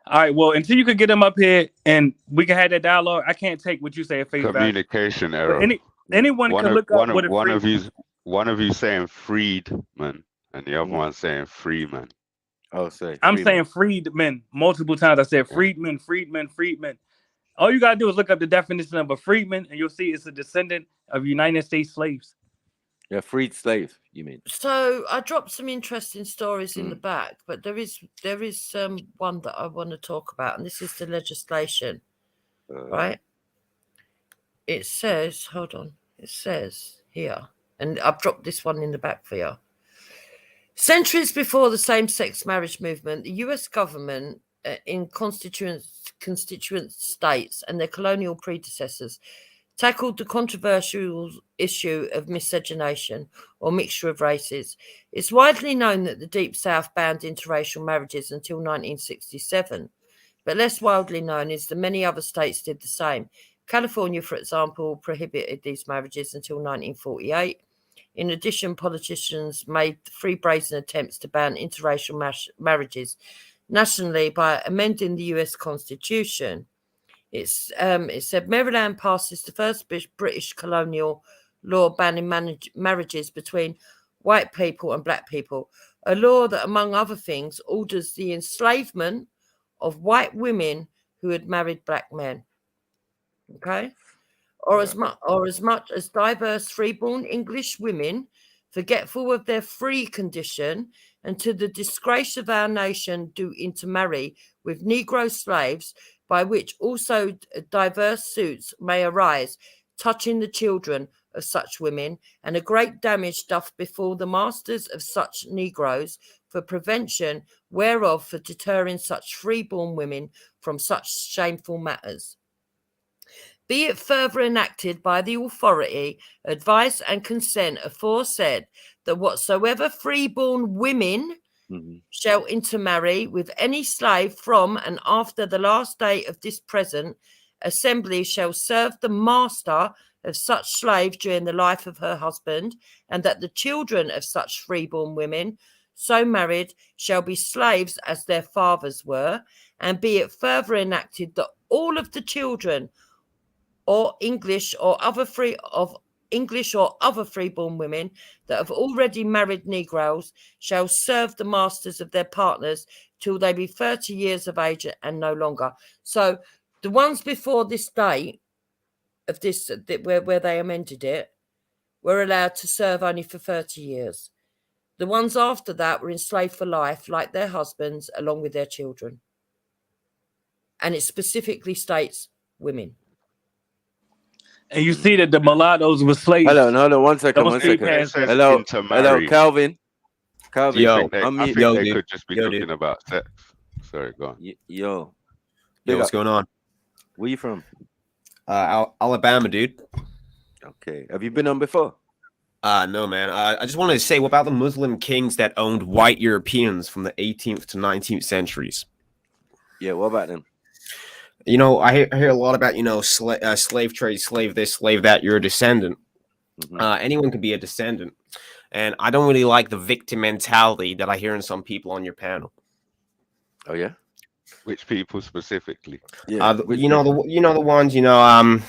All right. Well, until you can get him up here and we can have that dialogue, I can't take what you say at face value. Communication error. Anyone can look up what a one of you saying freedman, and the other one saying freeman. Oh, say I'm saying freedmen multiple times. I said freedmen. All you gotta do is look up the definition of a freedman, and you'll see it's a descendant of United States slaves. Yeah, freed slave. You mean? So I dropped some interesting stories in the back, but there is one that I want to talk about, and this is the legislation, right? It says, hold on, it says here, and I've dropped this one in the back for you. Centuries before the same-sex marriage movement, the U.S. government in constituent states and their colonial predecessors tackled the controversial issue of miscegenation or mixture of races. It's widely known that the Deep South banned interracial marriages until 1967, but less widely known is that many other states did the same. California, for example, prohibited these marriages until 1948. In addition, politicians made three brazen attempts to ban interracial marriages nationally by amending the U.S. Constitution. It said Maryland passes the first British colonial law banning marriages between white people and black people, a law that, among other things, orders the enslavement of white women who had married black men. Okay? Or as much as diverse freeborn English women, forgetful of their free condition, and to the disgrace of our nation, do intermarry with Negro slaves, by which also diverse suits may arise, touching the children of such women, and a great damage doth befall the masters of such Negroes, for prevention whereof, for deterring such freeborn women from such shameful matters. Be it further enacted by the authority, advice and consent aforesaid, that whatsoever freeborn women shall intermarry with any slave from and after the last day of this present assembly shall serve the master of such slave during the life of her husband, and that the children of such freeborn women so married shall be slaves as their fathers were, and be it further enacted that all of the children or English or other freeborn women that have already married Negroes shall serve the masters of their partners till they be 30 years of age and no longer. So the ones before this date of this, where they amended it, were allowed to serve only for 30 years. The ones after that were enslaved for life, like their husbands, along with their children. And it specifically states women. And you see that the mulattoes were slaves. Hold on, 1 second, 1 second. Hello, Calvin. Calvin, I think they could just be talking about sex. Sorry, go on. Yo, what's going on? Where you from? Alabama, dude. Okay. Have you been on before? No, man. I just wanted to say, what about the Muslim kings that owned white Europeans from the 18th to 19th centuries? Yeah, what about them? You know, I hear a lot about, you know, slave trade, slave this, slave that. You're a descendant. Anyone can be a descendant. And I don't really like the victim mentality that I hear in some people on your panel. Oh, yeah? Which people specifically? Yeah. The ones, you know,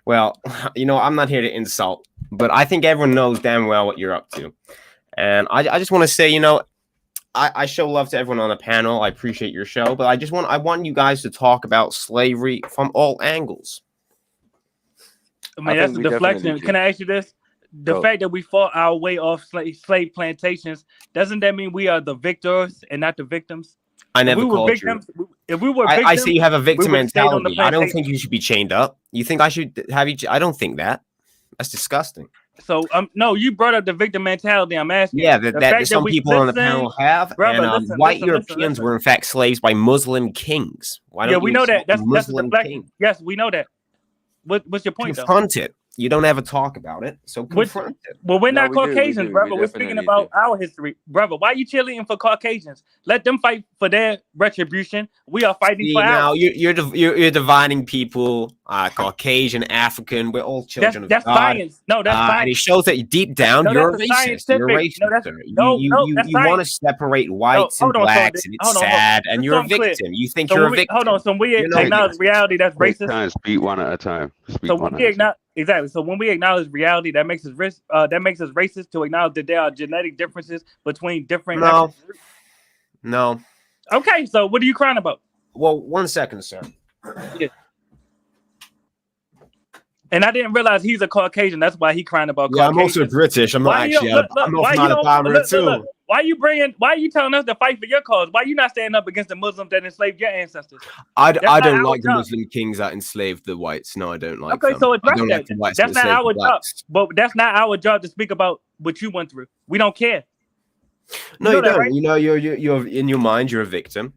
well, you know, I'm not here to insult, but I think everyone knows damn well what you're up to. And I just want to say, you know, I show love to everyone on the panel. I appreciate your show, but I want you guys to talk about slavery from all angles. I mean, that's a deflection. Can I ask you this? The fact that we fought our way off slave plantations, doesn't that mean we are the victors and not the victims? I never called victims. If we were victims, I say you have a victim mentality. I don't think you should be chained up. You think I should have you? I don't think that. That's disgusting. So no, you brought up the victim mentality. I'm asking. Yeah, that some people on the panel have. White Europeans were in fact slaves by Muslim kings. Why don't we know that. That's the deflection. Yes, we know that. What's your point? Confront it. You don't ever talk about it, so confront it. Well, we're not Caucasians, brother. We're speaking about our history, brother. Why are you cheerleading for Caucasians? Let them fight for their retribution. We are fighting for ours. Now you're dividing people, Caucasian, African. We're all children of God. That's science. No, that's science. And it shows that deep down you're a racist. You're a racist. You want to separate whites and blacks, and it's sad. And you're a victim. You think you're a victim. Hold on. So we acknowledge reality. That's racist. Speak one at a time. Exactly. So when we acknowledge reality, that makes us racist to acknowledge that there are genetic differences between different. No. Okay. So what are you crying about? Well, 1 second, sir. Yeah. And I didn't realize he's a Caucasian. That's why he crying about. Yeah, I'm also British. I'm not actually. I'm not a bomber too. Why are you telling us to fight for your cause? Why are you not standing up against the Muslims that enslaved your ancestors? I don't like the Muslim kings that enslaved the whites. No, I don't like them. Okay, so address that. That's not our job. But that's not our job to speak about what you went through. We don't care. No, you don't. Right? You know, you're in your mind, you're a victim.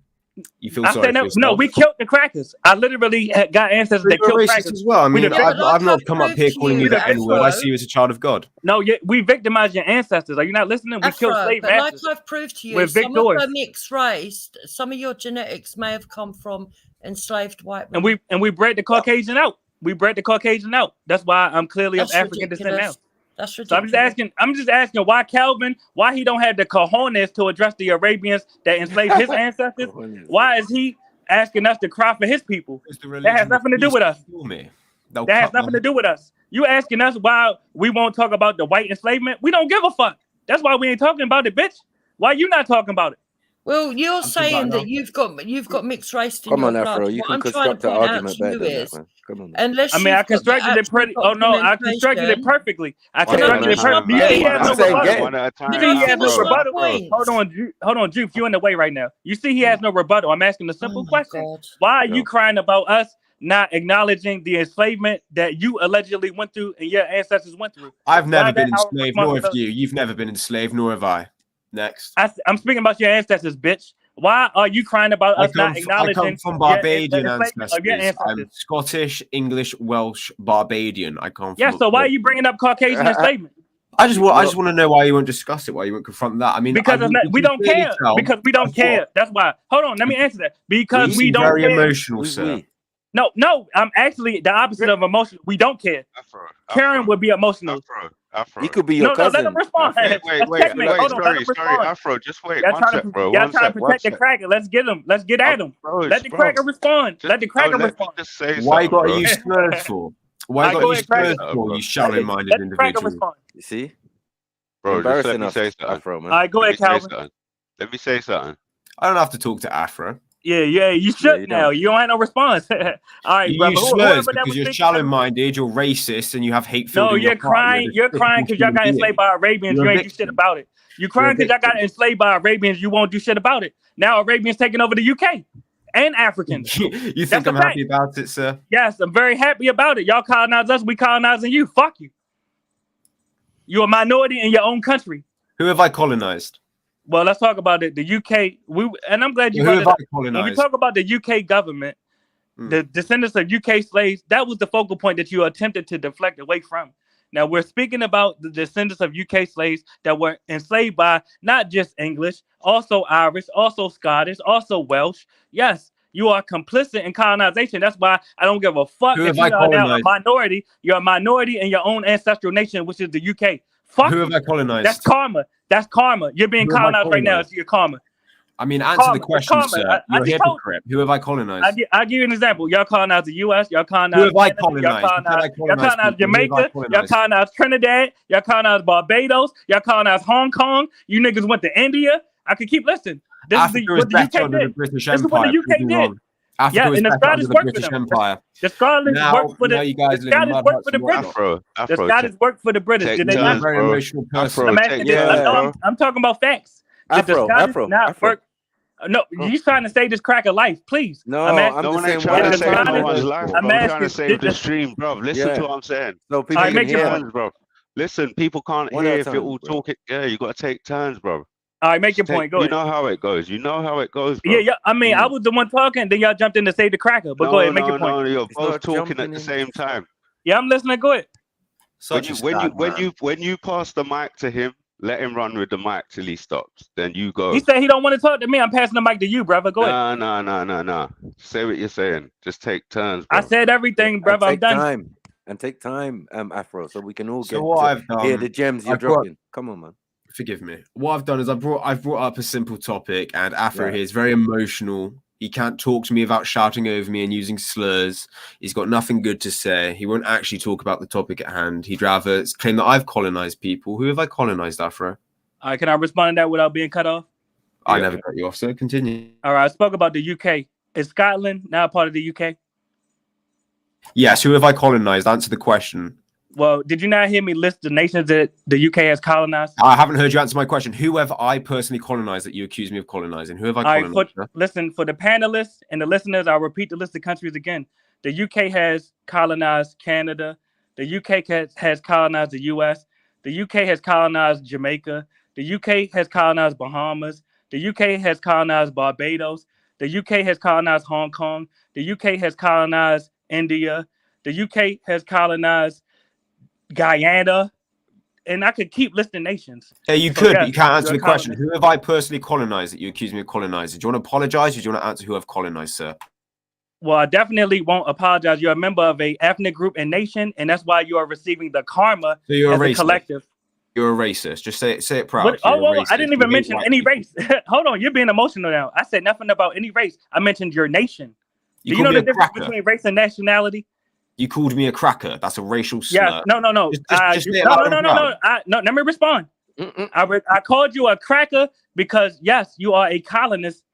You feel sorry for yourself. No, we killed the crackers. I literally got ancestors that killed crackers as well. I mean, I've not come up here calling you the N-word. I see you as a child of God. No, we victimized your ancestors. Are you not listening? We killed slave masters. Like I've proved to you, some of the mixed race, some of your genetics may have come from enslaved white men. And we bred the Caucasian out. That's why I'm clearly of African descent now. That's ridiculous. So I'm just asking why Calvin, why he don't have the cojones to address the Arabians that enslaved his ancestors? Why is he asking us to cry for his people? That has nothing to do with us. That has nothing to do with us. You asking us why we won't talk about the white enslavement? We don't give a fuck. That's why we ain't talking about it, bitch. Why you not talking about it? Well, you're saying that you've got mixed race in your blood. Afro, you can construct the argument better than that, man. Come on, man. I constructed it pretty. Oh no, I constructed it perfectly. I constructed it perfectly. He has no rebuttal. Hold on, Juke. You're in the way right now. You see, he has no rebuttal. I'm asking a simple question. Why are you crying about us not acknowledging the enslavement that you allegedly went through and your ancestors went through? I've never been enslaved, nor have you. You've never been enslaved, nor have I. Next. I'm speaking about your ancestors, bitch. Why are you crying about us not acknowledging? I come from Barbadian ancestors. I'm Scottish, English, Welsh, Barbadian. I come from. Yeah, so why are you bringing up Caucasian enslavement? I just want to know why you won't discuss it, why you won't confront that. I mean, because we don't care. Because we don't care. That's why. Hold on, let me answer that. Because we don't care. Very emotional, sir. No, I'm actually the opposite of emotional. We don't care. Karen would be emotional. Afro. He could be your cousin. Let him respond. Wait, sorry, Afro, just wait. One sec, bro. Y'all trying to protect the cracker. Let's get him. Let's get at him. Let the cracker respond. Let the cracker respond. Why you got to use slurs for? Why you got to use slurs for, you shallow-minded individual? You see? Bro, just let Embarrassing me us, say something. Afro, man. All right, go ahead, Calvin. Let me say something. I don't have to talk to Afro. Yeah, you should now. You don't have no response. All right, you brother. use slurs because you're shallow-minded, you're racist, and you have hate. No, you're crying. You're crying because y'all got enslaved by Arabians. You ain't do shit about it. You crying because y'all got enslaved by Arabians. You won't do shit about it. Now Arabians taking over the UK and Africans. You think I'm happy about it, sir? Yes, I'm very happy about it. Y'all colonize us, we colonizing you. Fuck you. You're a minority in your own country. Who have I colonized? Well, let's talk about it. The UK, and I'm glad you brought it up. When we talk about the UK government, the descendants of UK slaves, that was the focal point that you attempted to deflect away from. Now, we're speaking about the descendants of UK slaves that were enslaved by not just English, also Irish, also Scottish, also Welsh. Yes, you are complicit in colonization. That's why I don't give a fuck if you are now a minority. You're a minority in your own ancestral nation, which is the UK. Fuck Who have I colonized? That's karma. That's karma. You're being colonized right now. It's your karma. I mean, answer the question, sir. You're a hypocrite. Who have I colonized? I'll give you an example. Y'all colonized the US. Y'all colonized. Who have I colonized? Y'all colonized Jamaica. Y'all colonized Trinidad. Y'all colonized Barbados. Y'all colonized Hong Kong. You niggas went to India. I could keep listening. This Africa is what the UK did. British This is what the UK did. Africa was and the Scottish worked for them. Empire. The Scottish worked for the British. The Scottish worked for the British. Did they not? Very emotional person. I'm talking about facts. Afro. No, you trying to save this crack of life, please. No, I'm just trying to save no one's life, bro. I'm trying to save the stream, bro. Listen to what I'm saying. No, people can hear, bro. Listen, people can't hear if you're all talking. Yeah, you got to take turns, bro. All right, make your point. Go ahead. You know how it goes. Bro. Yeah. I mean, I was the one talking. Then y'all jumped in to save the cracker. But go ahead, make your point. No, you're both talking at the same time. Yeah, I'm listening. Go ahead. When you pass the mic to him, let him run with the mic till he stops. Then you go. He said he don't want to talk to me. I'm passing the mic to you, brother. Go ahead. No. Say what you're saying. Just take turns, bro. I said everything, brother. I'm done. Take time, Afro, so we can all get to hear the gems you're dropping. Come on, man. Forgive me. What I've done is I've brought up a simple topic, and Afro here is very emotional. He can't talk to me without shouting over me and using slurs. He's got nothing good to say. He won't actually talk about the topic at hand. He'd rather claim that I've colonized people. Who have I colonized, Afro? All right, can I respond to that without being cut off? I never cut you off, so continue. All right, I spoke about the UK. Is Scotland now part of the UK? Yes, who have I colonized? Answer the question. Well, did you not hear me list the nations that the UK has colonized? I haven't heard you answer my question. Who have I personally colonized that you accuse me of colonizing? Who have I colonized? Listen, for the panelists and the listeners, I'll repeat the list of countries again. The UK has colonized Canada. The UK has colonized the US. The UK has colonized Jamaica. The UK has colonized Bahamas. The UK has colonized Barbados. The UK has colonized Hong Kong. The UK has colonized India. The UK has colonized Guyana, and I could keep listing nations. Hey, you could, but you can't answer the question. Who have I personally colonized that you accuse me of colonizing? Do you want to apologize, or do you want to answer who I've colonized, sir? Well, I definitely won't apologize. You're a member of a ethnic group and nation, and that's why you are receiving the karma so you're as a collective. You're a racist. Just say it proud. I didn't even mention any race. Hold on, you're being emotional now. I said nothing about any race. I mentioned your nation. Do you know the difference between race and nationality? You called me a cracker. That's a racial slur. Yeah, no. No, let me respond. I called you a cracker because, yes, you are a colonist.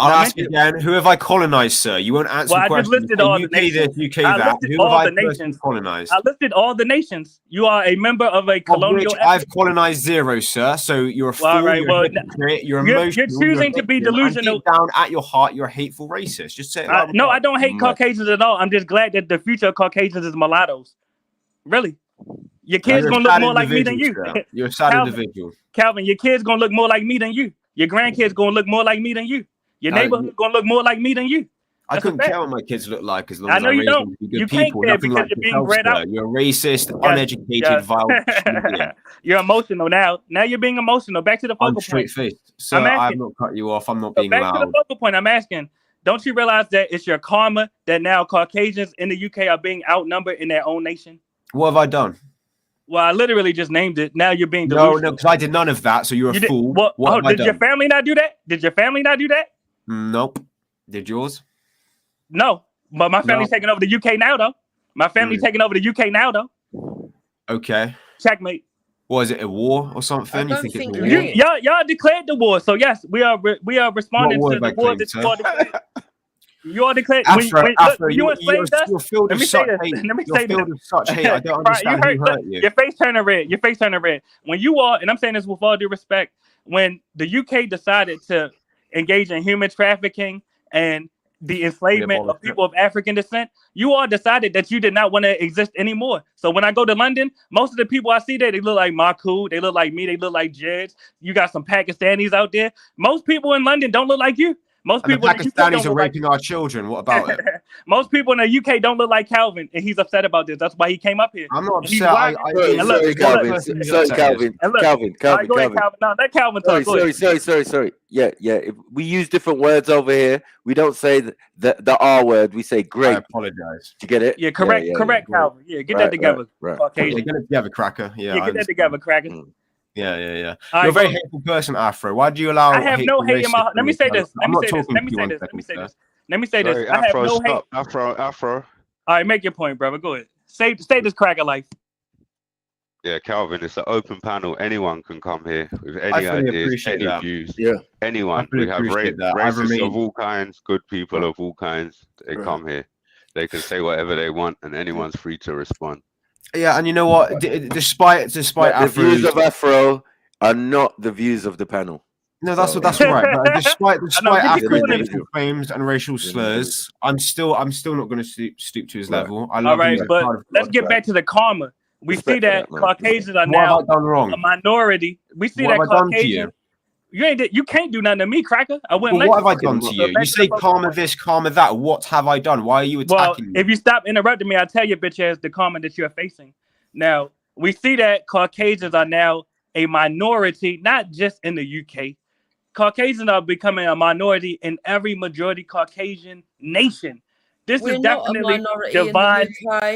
I'll ask again. Who have I colonized, sir? You won't answer the question. I just listed all the nations. I listed all the nations. Colonized? I listed all the nations. You are a member of a colonial. I've colonized 0, sir. So you're a fool. Right, you're emotional. You're choosing to be delusional. Down at your heart, you're a hateful racist. Just say it. No, I don't hate Caucasians at all. I'm just glad that the future of Caucasians is mulattoes. Really. Your kids gonna look more like me than you. You're a sad individual. Calvin, your kids gonna look more like me than you. Your grandkids gonna look more like me than you. Your neighborhood gonna look more like me than you. I couldn't care what my kids look like as long as I raise them to be good people. Nothing like yourself, you're a racist, uneducated, vile. You're emotional now. Now you're being emotional. Back to the focal point. Straight-faced. So I've not cut you off. I'm not being loud. Back to the focal point. I'm asking. Don't you realize that it's your karma that now Caucasians in the UK are being outnumbered in their own nation? What have I done? Well, I literally just named it. Now you're being delusional. No, because I did none of that. So you're a fool. What did your family not do that? Did your family not do that? Nope. Did yours? No, but my family's taking over the UK now, though. My family's taking over the UK now, though. Okay. Checkmate. Was it a war or something? I don't think y'all declared the war, so yes, we are responding to the war that you all declared. You all declared. You enslaved us. Let me say this. I don't understand who hurt you. Your face turning red. Your face turning red. When you all, and I'm saying this with all due respect, when the UK decided to engage in human trafficking and the enslavement of people of African descent, you all decided that you did not want to exist anymore. So when I go to London, most of the people I see there, they look like Maku, they look like me, they look like Jeds. You got some Pakistanis out there. Most people in London don't look like you. Most people in the Pakistanis are raping our children. What about it? Most people in the UK don't look like Calvin, and he's upset about this. That's why he came up here. I'm not upset. Sorry, Calvin. No, let Calvin talk. Sorry. Yeah. We use different words over here. We don't say the R word. We say great. I apologize. Did you get it? Yeah, correct, Calvin. Yeah, get that together. Caucasian. Get it together, cracker. Yeah, get that together, cracker. Yeah. You're a very hateful person, Afro. Why do you allow? I have no hate in my heart. Let me say this. Let me say this. I have no hate. Afro. All right, make your point, brother. Go ahead. Say this cracker life. Yeah, Calvin, it's an open panel. Anyone can come here with any ideas, any views. Yeah, anyone. We have racists of all kinds, good people of all kinds. They come here. They can say whatever they want, and anyone's free to respond. Yeah, and you know what? Despite the views of Afro are not the views of the panel. No, that's right. But despite Afro's racial claims and racial slurs, I'm still not going to stoop to his level. I love all right, but let's get back to the karma. We see that Caucasians are now a minority. We see that Caucasians. You can't do nothing to me, cracker. What have I done to you? You say karma this, karma that. What have I done? Why are you attacking me? If you stop interrupting me, I'll tell you, bitch ass, the karma that you're facing. Now, we see that Caucasians are now a minority, not just in the UK. Caucasians are becoming a minority in every majority Caucasian nation. This is definitely divine.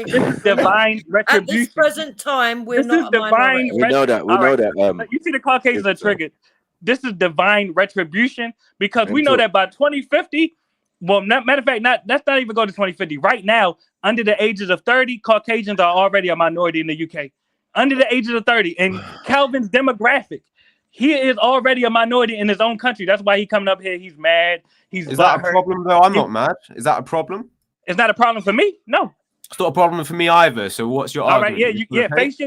This is divine retribution. At this present time, we're not a minority. We know that. You see, the Caucasians are triggered. This is divine retribution because we know that by 2050, matter of fact, let's not even go to 2050. Right now, under the ages of 30, Caucasians are already a minority in the UK. Under the ages of 30, and Calvin's demographic, he is already a minority in his own country. That's why he's coming up here. He's mad. Is that a problem, though? I'm not mad. Is that a problem? It's not a problem for me. No, it's not a problem for me either. So what's your argument? Face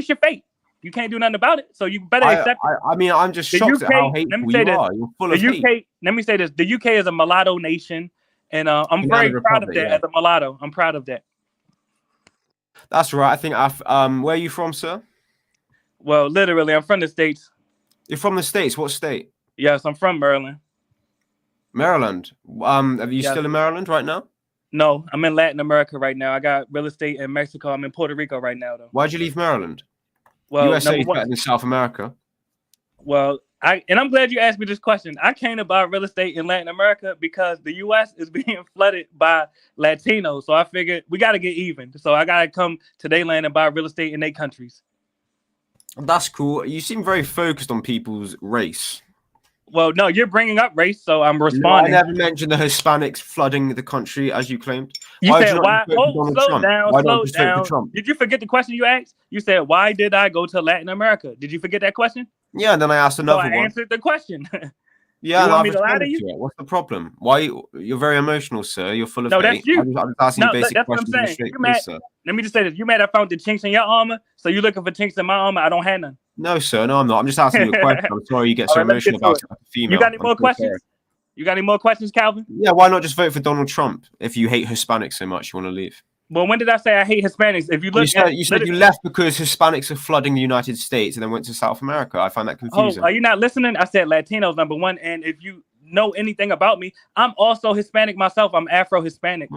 your fate. You can't do nothing about it, so you better accept it. I mean, I'm just shocked at how hateful you are. You're full of hate. Let me say this: the UK is a mulatto nation, and I'm very proud of that. As a mulatto, I'm proud of that. That's right. I think where are you from, sir? Well, literally, I'm from the States. You're from the States. What state? Yes, I'm from Maryland. Maryland. Are you still in Maryland right now? No, I'm in Latin America right now. I got real estate in Mexico. I'm in Puerto Rico right now, though. Why'd you leave Maryland? Well, USA is better than South America. Well, I'm glad you asked me this question. I came to buy real estate in Latin America because the US is being flooded by Latinos. So I figured we got to get even. So I got to come to their land and buy real estate in their countries. That's cool. You seem very focused on people's race. Well, no, you're bringing up race, so I'm responding. No, I never mentioned the Hispanics flooding the country, as you claimed. You said why? Oh, slow down. Did you forget the question you asked? You said, why did I go to Latin America? Did you forget that question? Yeah, and then I asked another one. I answered the question. Yeah, you want me to lie to you? What's the problem? Why you're very emotional, sir? You're full of hate. That's you. I'm just asking you basic questions. What I'm saying. Sir. Let me just say this: you mad I found the chinks in your armor, so you looking for chinks in my armor? I don't have none. No, sir. No, I'm not. I'm just asking you a question. I'm sorry you get so emotional about it. Female. You got any more questions? You got any more questions, Calvin? Yeah. Why not just vote for Donald Trump if you hate Hispanics so much? You want to leave? Well, when did I say I hate Hispanics? If you look, you said you left because Hispanics are flooding the United States and then went to South America. I find that confusing. Oh, are you not listening? I said Latinos number one, and if you know anything about me, I'm also Hispanic myself. I'm Afro-Hispanic.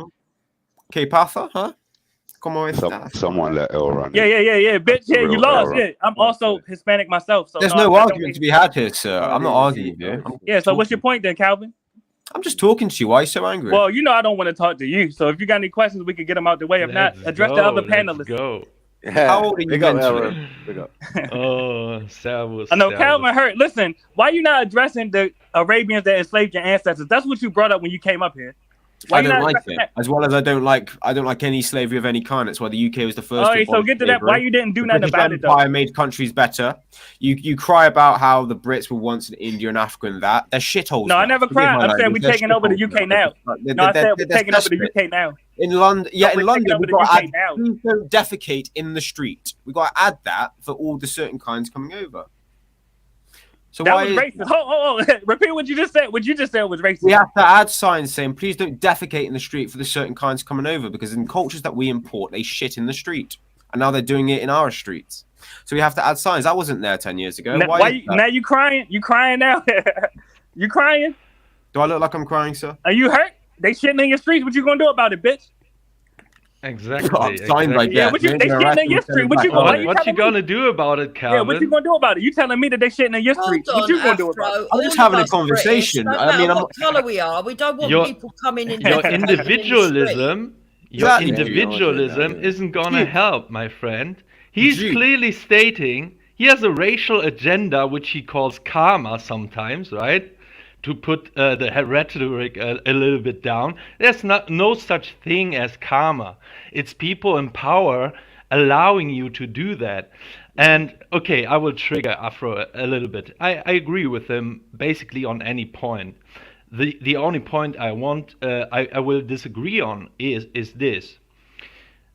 ¿Qué pasa? Huh? Someone let L run. Yeah, bitch. Yeah, you lost. Yeah, I'm also Hispanic myself. So there's no argument to be had here, sir. I'm not arguing with you. Yeah. So what's your point then, Calvin? I'm just talking to you. Why are you so angry? Well, you know I don't want to talk to you. So if you got any questions, we can get them out the way. If not, address the other panelists. Go. How old are you? Oh, servus. I know servus. Calvin hurt. Listen, why you not addressing the Arabians that enslaved your ancestors? That's what you brought up when you came up here. Why I don't like it. that? As well as I don't like any slavery of any kind. That's why the UK was the first. All right, so get to that. Why you didn't do nothing about it though? Empire made countries better. You cry about how the Brits were once in India and Africa and that. They're shitholes. No, now. I never cried. I'm saying we're taking over the UK now. No, I said we're taking over the UK now. In London, yeah, in London, we've got to add, now. please don't defecate in the street. We've got to add that for all the certain kinds coming over. So that why was racist. Oh, repeat what you just said. What you just said was racist. We have to add signs saying, please don't defecate in the street for the certain kinds coming over, because in cultures that we import, they shit in the street. And now they're doing it in our streets. So we have to add signs. That wasn't there 10 years ago. Now you crying? You crying now? You crying? Do I look like I'm crying, sir? Are you hurt? They shitting in your streets. What you gonna do about it, bitch? Exactly. Like yeah, they shitting in your street. What you gonna do about it, Calvin? Yeah, what you gonna do about it? You telling me that they shitting in your street? What you gonna do about it? I'm just having a conversation. I mean, what colour we are, we don't want people coming in. Your individualism, isn't gonna help, my friend. He's clearly stating he has a racial agenda, which he calls karma sometimes, right? To put the rhetoric a little bit down. There's no such thing as karma. It's people in power allowing you to do that. And okay, I will trigger Afro a little bit. I agree with him basically on any point. The only point I will disagree on is this.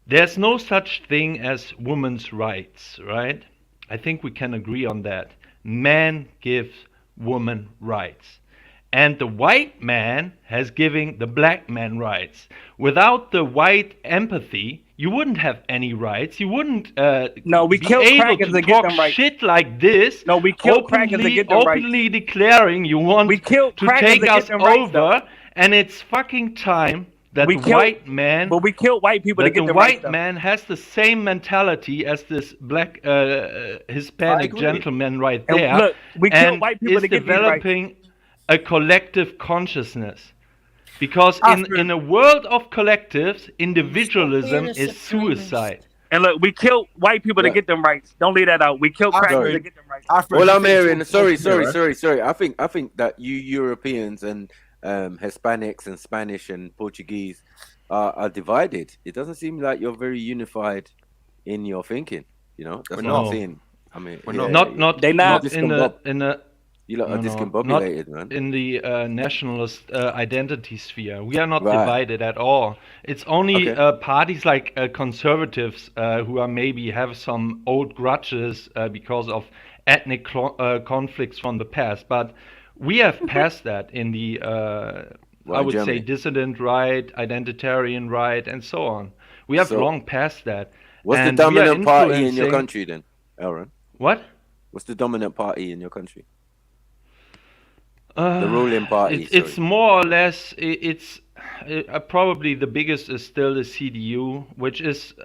There's no such thing as women's rights, right? I think we can agree on that. Man gives woman rights. And the white man has given the black man rights. Without the white empathy, you wouldn't have any rights. You wouldn't we be killed able crackers to to talk get them right. shit like this. No, we killed crackers to get them right. Openly declaring you want to take us over, and it's fucking time that white man. But we killed white people to get them right. The white man has the same mentality as this black Hispanic gentleman right there. And look, we killed white people to get them right. Developing a collective consciousness, because in a world of collectives, individualism is suicide. And look, we killed white people to get them rights. Don't leave that out. We killed crackers to get them rights. Well, I'm hearing. Sorry. I think that you Europeans and Hispanics and Spanish and Portuguese are divided. It doesn't seem like you're very unified in your thinking. You know, that's what I'm saying. I mean, you lot are discombobulated, man. In the nationalist identity sphere, we are not divided at all. It's only parties like conservatives who are maybe have some old grudges because of ethnic conflicts from the past. But we have passed that in the, I would say, dissident right, identitarian right, and so on. We have long passed that. What's the dominant party in your country then, Aaron? What? What's the dominant party in your country? The ruling party. It's more or less. It's probably the biggest is still the CDU, which is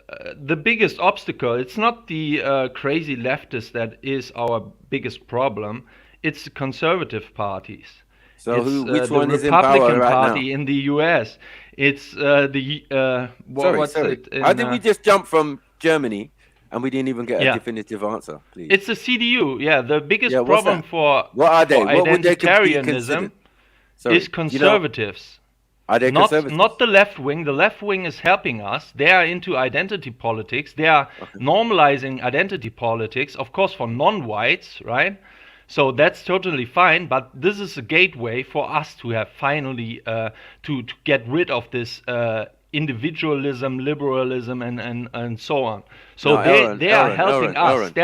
the biggest obstacle. It's not the crazy leftists that is our biggest problem. It's the conservative parties. So it's which one is in Republican power right Party now? in the US. It's sorry. How did we just jump from Germany? And we didn't even get a definitive answer, please. It's the CDU, the biggest problem for what are they? What identitarianism is conservatives. Are they conservatives? Not the left wing. The left wing is helping us. They are into identity politics. They are normalizing identity politics, of course, for non-whites, right? So that's totally fine, but this is a gateway for us to have finally to get rid of this individualism, liberalism, and so on. So they are helping us. They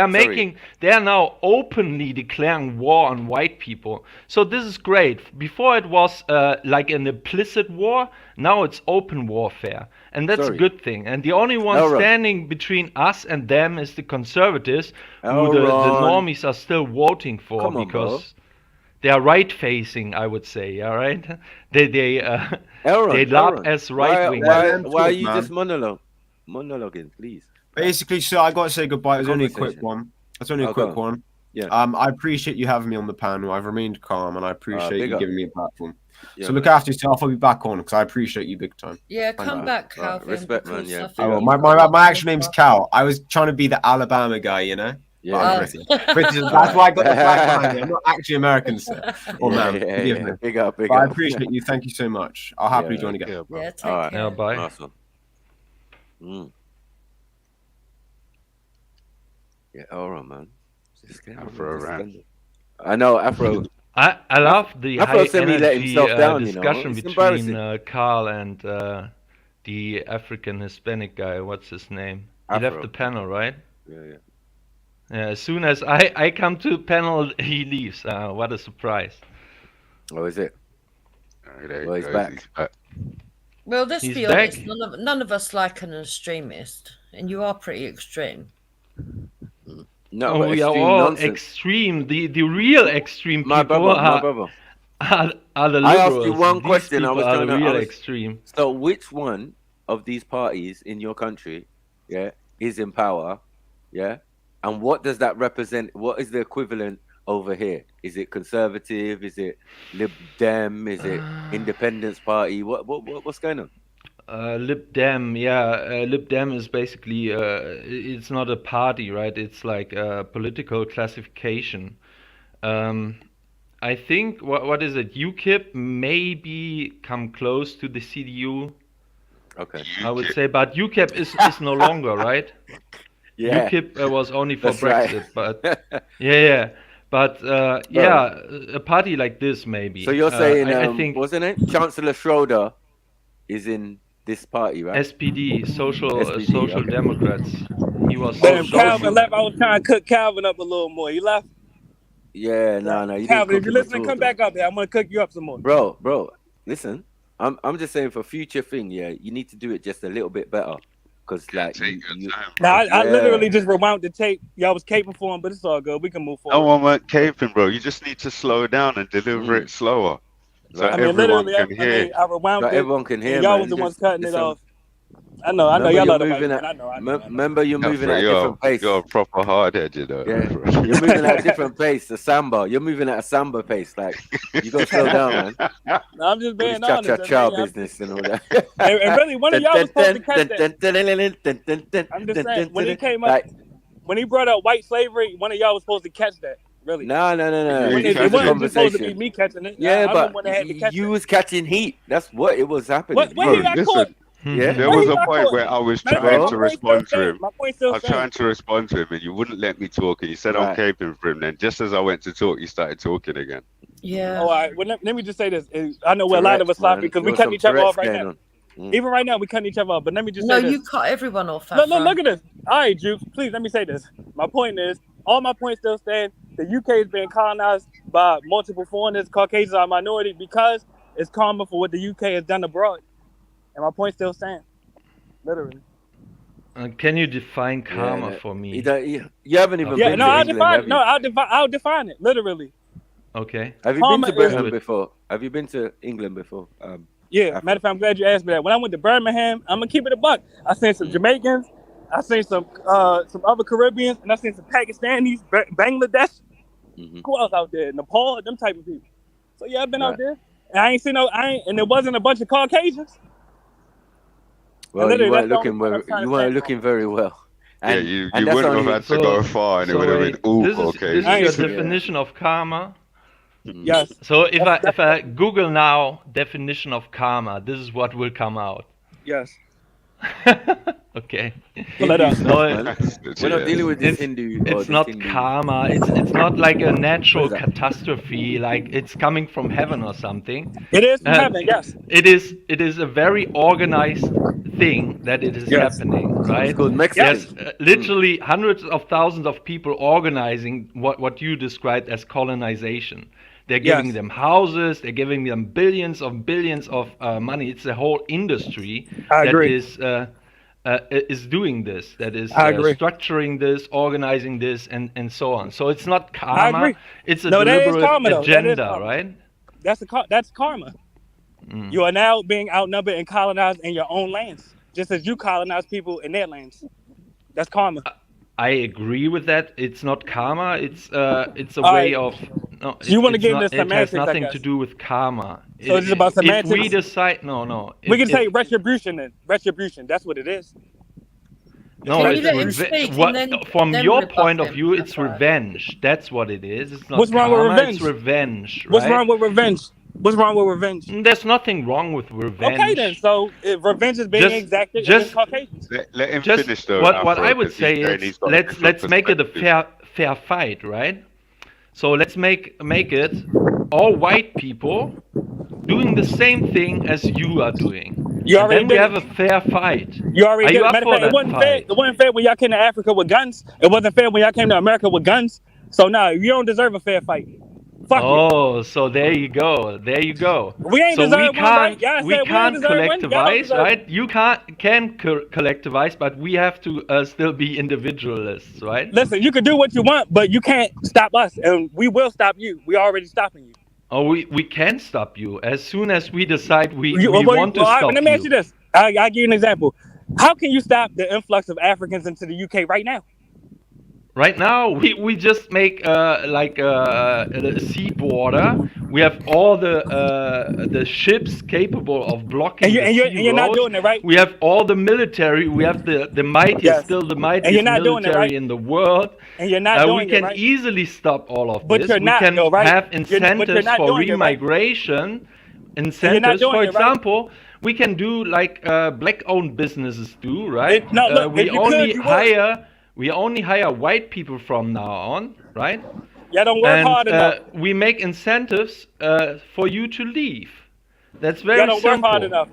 are now openly declaring war on white people. So this is great. Before it was like an implicit war. Now it's open warfare, and that's a good thing. And the only one standing between us and them is the conservatives, who the normies are still voting for because they are right-facing, I would say. All right, they love as right-wing. Why are you just monologuing, please? Basically, so I got to say goodbye. It was only a quick one. It's only a quick one. Yeah. I appreciate you having me on the panel. I've remained calm, and I appreciate you giving me a platform. Yeah, so look after yourself. I'll be back on because I appreciate you big time. Yeah, come back, Calvin. Respect, man. Yeah. My actual name's Cal. I was trying to be the Alabama guy, you know. Yeah. I'm British. That's why I got the flag behind me. I'm not actually American, sir. Oh man, forgive me. Big up. I appreciate you. Thank you so much. I'll happily join again. Yeah, take All right. care. Yeah, bye. Nice one. Yeah, all right, man. Afro rant. I know, Afro. I love the Afro high semi let energy himself down, discussion It's between Carl and the African Hispanic guy. What's his name? He left the panel, right? Yeah. As soon as I come to panel, he leaves. What a surprise! Oh, is it? Well, he's back. Well, let's He's be back. honest. None of us like an extremist, and you are pretty extreme. No, we are all extreme. The real extreme people my brother. are the liberals. I asked you one These question. I was people are trying the to. real extreme. So, which one of these parties in your country, is in power, and what does that represent? What is the equivalent over here? Is it conservative? Is it Lib Dem? Is it Independence Party? What's going on? Lib Dem, Lib Dem is basically it's not a party, right? It's like a political classification. I think what is it? UKIP maybe come close to the CDU. Okay, I would say, but UKIP is no longer, right? Yeah, UKIP was only for That's Brexit, right. but but a party like this maybe. So you're saying, I think wasn't it? Chancellor Schroeder is in this party, right? SPD, Social okay. Democrats. He was Damn, Calvin left. I was trying to cook Calvin up a little more. He left. Yeah, no. You Calvin, didn't if you're cook him at listening, all, come back up here. I'm gonna cook you up some more. bro. Listen, I'm just saying for future thing, you need to do it just a little bit better, because like I literally just rewound the tape. Y'all was caping for him, but it's all good. We can move forward. No one went caping, bro. You just need to slow down and deliver it slower, so everyone can hear. I rewound it. Everyone can hear. Y'all Man. was the You ones just- cutting it listen, off. I know. Y'all are the right man. I know. Remember, you're moving at a different pace. You're a proper hard head, you know. Yeah, you're moving at a different pace. A samba. You're moving at a samba pace. Like you got to slow down, man. No, I'm just being All honest. this cha-cha business and all that. And really, one of y'all was supposed to catch that. I'm just saying, when he came up, when he brought up white slavery, one of y'all was supposed to catch that. Really? No. It wasn't just supposed to be me catching it. Yeah, I'm the one that had to but catch you it. was catching heat. That's what it was happening. What he got caught? Yeah, There was a point where I was trying to respond to him. My point I still was trying to respond to him, and you wouldn't let me talk. And you said I'm caping for him. Then, just as I went to talk, you started talking again. Yeah. All right. Well, let me just say this. I know we're a lot of us laughing because we cutting each other off right now. Even right now, we cutting each other off. But let me just say this. No, you cut everyone off. Look at this. All right, Juke. Please let me say this. My point is, all my points still stand. The UK is being colonized by multiple foreigners. Caucasians are a minority because it's karma for what the UK has done abroad. And my point still stands. Literally. Can you define karma for me? You haven't even been to England, I'll define it. Literally. Okay. Have you been to Birmingham before? Have you been to England before? Yeah, matter of fact, I'm glad you asked me that. When I went to Birmingham, I'm gonna keep it a buck. I seen some Jamaicans, I seen some other Caribbeans, and I seen some Pakistanis, Bangladesh. Who else out there? Nepal, them type of people. So yeah, I've been out there, and and there wasn't a bunch of Caucasians. Well, you weren't looking very well. And, you wouldn't have had to go far, and it would have been all Caucasian. This is your definition of karma. Yes. So if I Google now definition of karma, this is what will come out. Yes. Okay. We're not dealing with this Hindu. It's not karma. It's not like a natural catastrophe, like it's coming from heaven or something. It is from heaven, yes. It is a very organized thing that it is happening, right? It's called Mexican. Yes, literally hundreds of thousands of people organizing what you described as colonization. They're giving them houses. They're giving them billions of money. It's a whole industry is doing this. That is structuring this, organizing this, and so on. So it's not karma. It's a deliberate agenda, right? That's karma. You are now being outnumbered and colonized in your own lands, just as you colonize people in their lands. That's karma. I agree with that. It's not karma. It's a All way right. of no. So you want to It's get not. into It has semantics, I nothing guess. to do with karma. So it's about If we semantics? decide, no. We can say If, retribution then. Retribution. That's what it is. no, Can you it's let him speak and what then from then your rebuff point of him? view, it's That's all right. revenge. That's what it is. It's not What's wrong with karma. revenge? It's revenge. What's right? wrong with revenge? What's wrong with revenge? There's nothing wrong with revenge. Okay then. So revenge is being exacted against Caucasians. Let him Just finish though. what I Afro, would 'cause say he's saying is he's got a let's different make it a perspective. fair fight, right? So let's make it all white people doing the same thing as you are doing. You And already then we did have it. a fair fight. You already Are did you it. up Matter for of fact, that fight? It wasn't fair when y'all came to Africa with guns. It wasn't fair when y'all came to America with guns. So now you don't deserve a fair fight. Fuck you. Oh, so there you go. There you go. We ain't So deserve one, right? Y'all we said we can't ain't deserve one. Y'all don't collectivize, deserve right? You can collectivize, but we have to still be individualists, right? Listen, you can do what you want, but you can't stop us, and we will stop you. We already stopping you. Oh, we can stop you as soon as we decide we Well, want to all right, stop let me ask you. you this. I'll give you an example. How can you stop the influx of Africans into the UK right now? Right now, we just make a sea border. We have all the ships capable of blocking the sea and you're not roads. doing it, right? We have all the military. We have the mightiest, Yes. still the And mightiest you're not doing it, military right? in the world. And you're not doing we can it, right? easily stop all of But this. you're We not, can though, right? have But you're incentives not for doing it, right? remigration. Incentives, doing for it, right? example, we can do like black-owned businesses do, right? No, look, we if you only could, you would. only hire white people from now on, right? Y'all don't work hard enough. We make incentives for you to leave. That's very Y'all don't simple. work hard enough.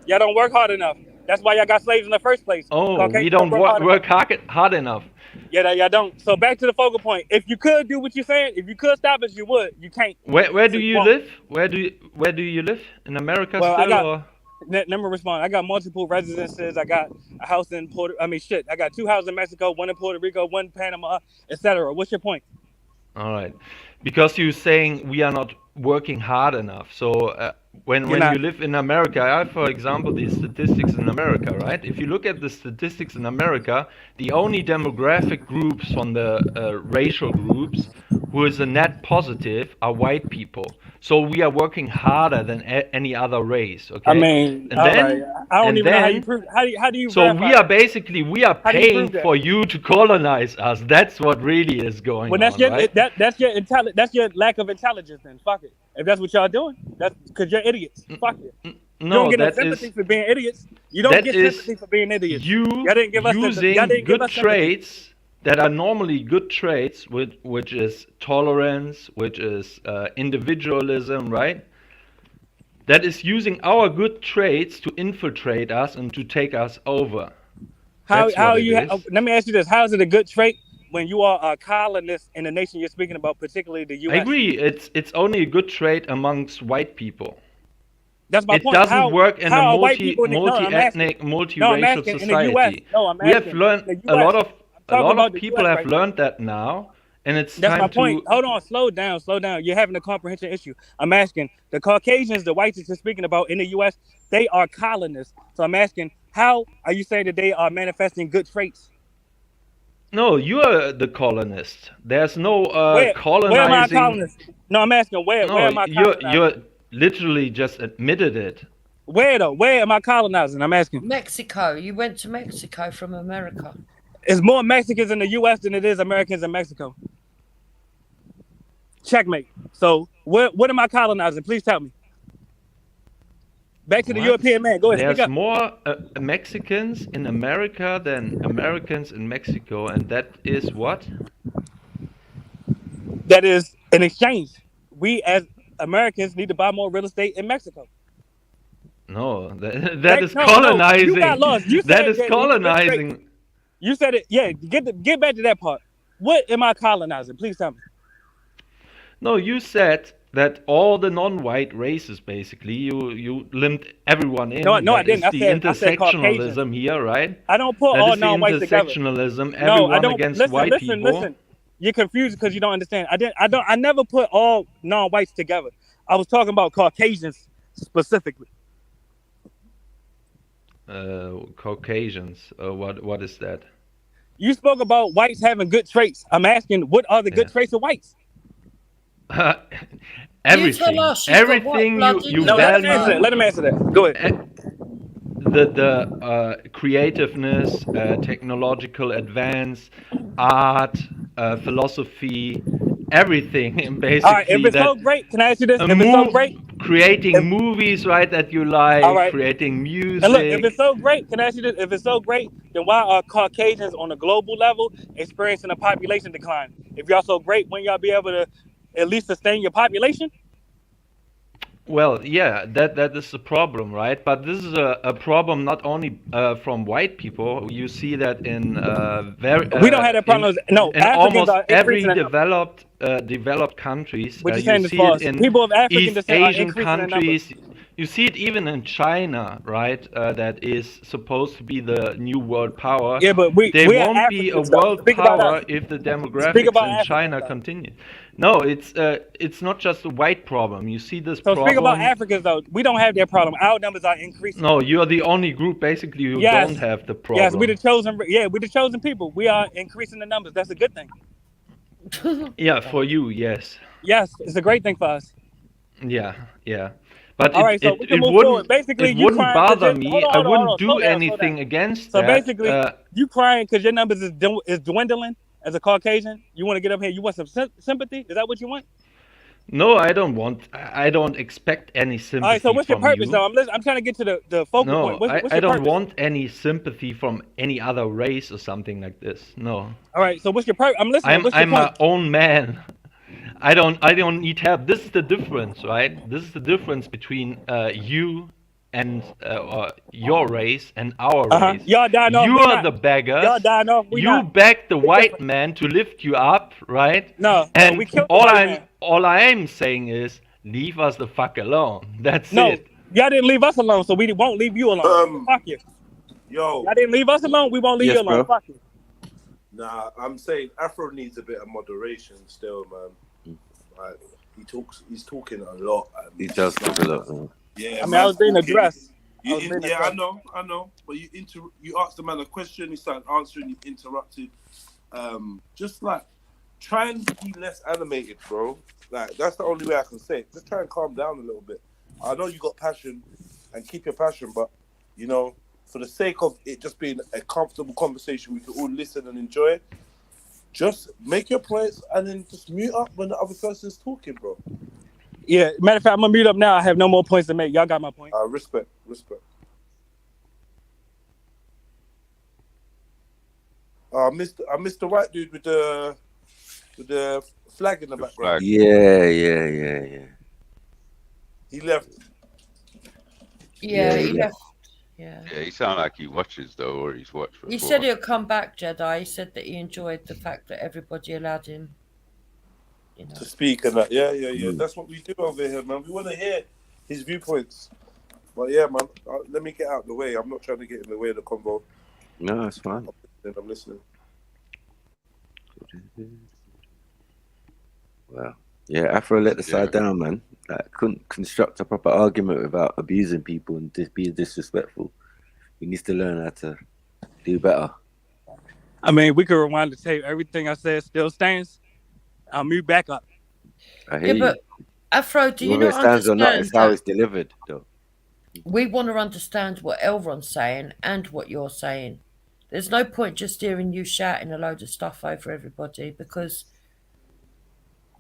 Y'all don't work hard enough. That's why y'all got slaves in the first place. Oh, Caucasians we don't hard work enough. hard enough. Yeah, y'all don't. So back to the focal point. If you could do what you're saying, if you could stop us, you would. You can't. Where do So you won't. live? Where do you live? In America Well, still? I got. Or? Let me respond. I got multiple residences. I got a house in I got 2 houses in Mexico, 1 in Puerto Rico, 1 in Panama, etc. What's your point? All right, because you're saying we are not working hard enough. So when you live in America, I have, for example, the statistics in America, right? If you look at the statistics in America, the only demographic groups from the racial groups who is a net positive are white people. So we are working harder than any other race. Okay. I mean, and then, I don't even know how you prove. How do you? So verify we are that? basically How do you paying prove that? for you to colonize us. That's what really is going Well, that's on, your right? that's your lack of intelligence. Then fuck it. If that's what y'all doing, that's because you're idiots. Fuck it. You No, don't get no that sympathy is for being idiots. You don't that get is sympathy for being idiots. you Y'all didn't give us using y'all didn't give good us sympathy. traits that are normally good traits, which is tolerance, which is individualism, right? That is using our good traits to infiltrate us and to take us over. That's How what it you? is. Let me ask you this: how is it a good trait when you are a colonist in the nation you're speaking about, particularly the U.S.? I agree. It's only a good trait amongst white people. That's my It point. doesn't work in a how are white people in the- no, I'm asking. multi-ethnic, No, I'm multiracial asking in the society. US. No, I'm We have asking learned in the a US. lot of I'm talking about the people US have right now. learned that now, and it's That's time my point. to. Hold on, slow down. You're having a comprehension issue. I'm asking the Caucasians, the whites that you're speaking about in the U.S., they are colonists. So I'm asking, how are you saying that they are manifesting good traits? No, you are the colonist. There's no Where am I a colonizing. colonist? No, I'm asking where No, am I colonizing? you're literally just admitted it. Where though? Where am I colonizing? I'm asking. Mexico. You went to Mexico from America. It's more Mexicans in the U.S. than it is Americans in Mexico. Checkmate. So what am I colonizing? Please tell me. Back to the What? European man. Go ahead, There's speak up. more Mexicans in America than Americans in Mexico, and that is what? That is an exchange. We as Americans need to buy more real estate in Mexico. No, that is No, colonizing. you got lost. You That said is that- colonizing. You said it. Yeah, get back to that part. What am I colonizing? Please tell me. No, you said that all the non-white races, basically, you limped everyone in. No, I That didn't. is the I said Caucasian. intersectionalism here, right? I don't put That all is the non-whites together. intersectionalism. No, I Everyone don't. against Listen, white listen, people. listen. You're confused because you don't understand. I never put all non-whites together. I was talking about Caucasians specifically. Caucasians. What is that? You spoke about whites having good traits. I'm asking, what are the good traits of whites? Everything, everything you no, value. let him answer that. Go ahead. The creativeness, technological advance, art, philosophy, everything basically. All right, if it's so great, can I ask you this? If it's so great, creating movies, right, that you like, all right, creating music. And look, if it's so great, can I ask you this? If it's so great, then why are Caucasians on a global level experiencing a population decline? If y'all so great, wouldn't y'all be able to at least sustain your population? Well, yeah, that is the problem, right? But this is a problem not only from white people. You see that in we don't have that problem. No, in almost every developed countries. What you see it in people of African East descent Asian countries. You see it even in China, right? That is supposed to be the new world power. Yeah, but they won't be a world power if the demographics in China continue. No, it's not just a white problem. You see this problem. So speak about Africans though. We don't have that problem. Our numbers are increasing. No, you are the only group basically who don't have the problem. Yes, we're the chosen. Yeah, we're the chosen people. We are increasing the numbers. That's a good thing. Yeah, for you, yes. Yes, it's a great thing for us. Yeah, yeah. But all right, so we can move forward. Basically, it wouldn't bother me. I wouldn't do anything against that. So basically, you crying because your numbers is dwindling as a Caucasian. You want to get up here. You want some sympathy. Is that what you want? No, I don't want. I don't expect any sympathy. All right, so what's your purpose, you. though? I'm trying to get to the focal point. What's I don't purpose? want any sympathy from any other race or something like this. No. All right, so what's your purpose? I'm listening. I'm my own man. I don't need help. This is the difference, right? This is the difference between you and your race and our race. Y'all dying off. You are the beggars. Y'all dying off. You beg the white man to lift you up, right? No. And we killed all I'm saying is leave us the fuck alone. That's it. Y'all didn't leave us alone, so we won't leave you alone. Fuck you. Yo. Y'all didn't leave us alone. We won't leave you alone. Fuck you. Nah, I'm saying Afro needs a bit of moderation still, man. Like, he's talking a lot. He does talk a lot. Yeah, I mean, I was being addressed. I know. But you asked the man a question, he started answering, you interrupted. Just like try and be less animated, bro. Like that's the only way I can say it. Just try and calm down a little bit. I know you got passion and keep your passion, but you know, for the sake of it just being a comfortable conversation we can all listen and enjoy, just make your points and then just mute up when the other person's talking, bro. Yeah, matter of fact, I'm gonna mute up now. I have no more points to make. Y'all got my point. Respect. Mr. White dude with the flag in the background. Yeah. He left. Yeah, he left. Yeah. Yeah, he sounded like he watches though, or he's watched before. He said he'll come back, Jedi. He said that he enjoyed the fact that everybody allowed him, to speak and that. Yeah. That's what we do over here, man. We want to hear his viewpoints. But yeah, man, let me get out of the way. I'm not trying to get in the way of the convo. No, it's fine. I'm listening. Wow. Yeah, Afro let the side down, man. Like, couldn't construct a proper argument without abusing people and being disrespectful. He needs to learn how to do better. I mean, we could rewind the tape. Everything I said still stands. I'll mute back up. I hear you. But Afro, do you Whether not it stands or not, understand it's how it's delivered, though. We want to understand what Elron's saying and what you're saying. There's no point just hearing you shouting a load of stuff over everybody because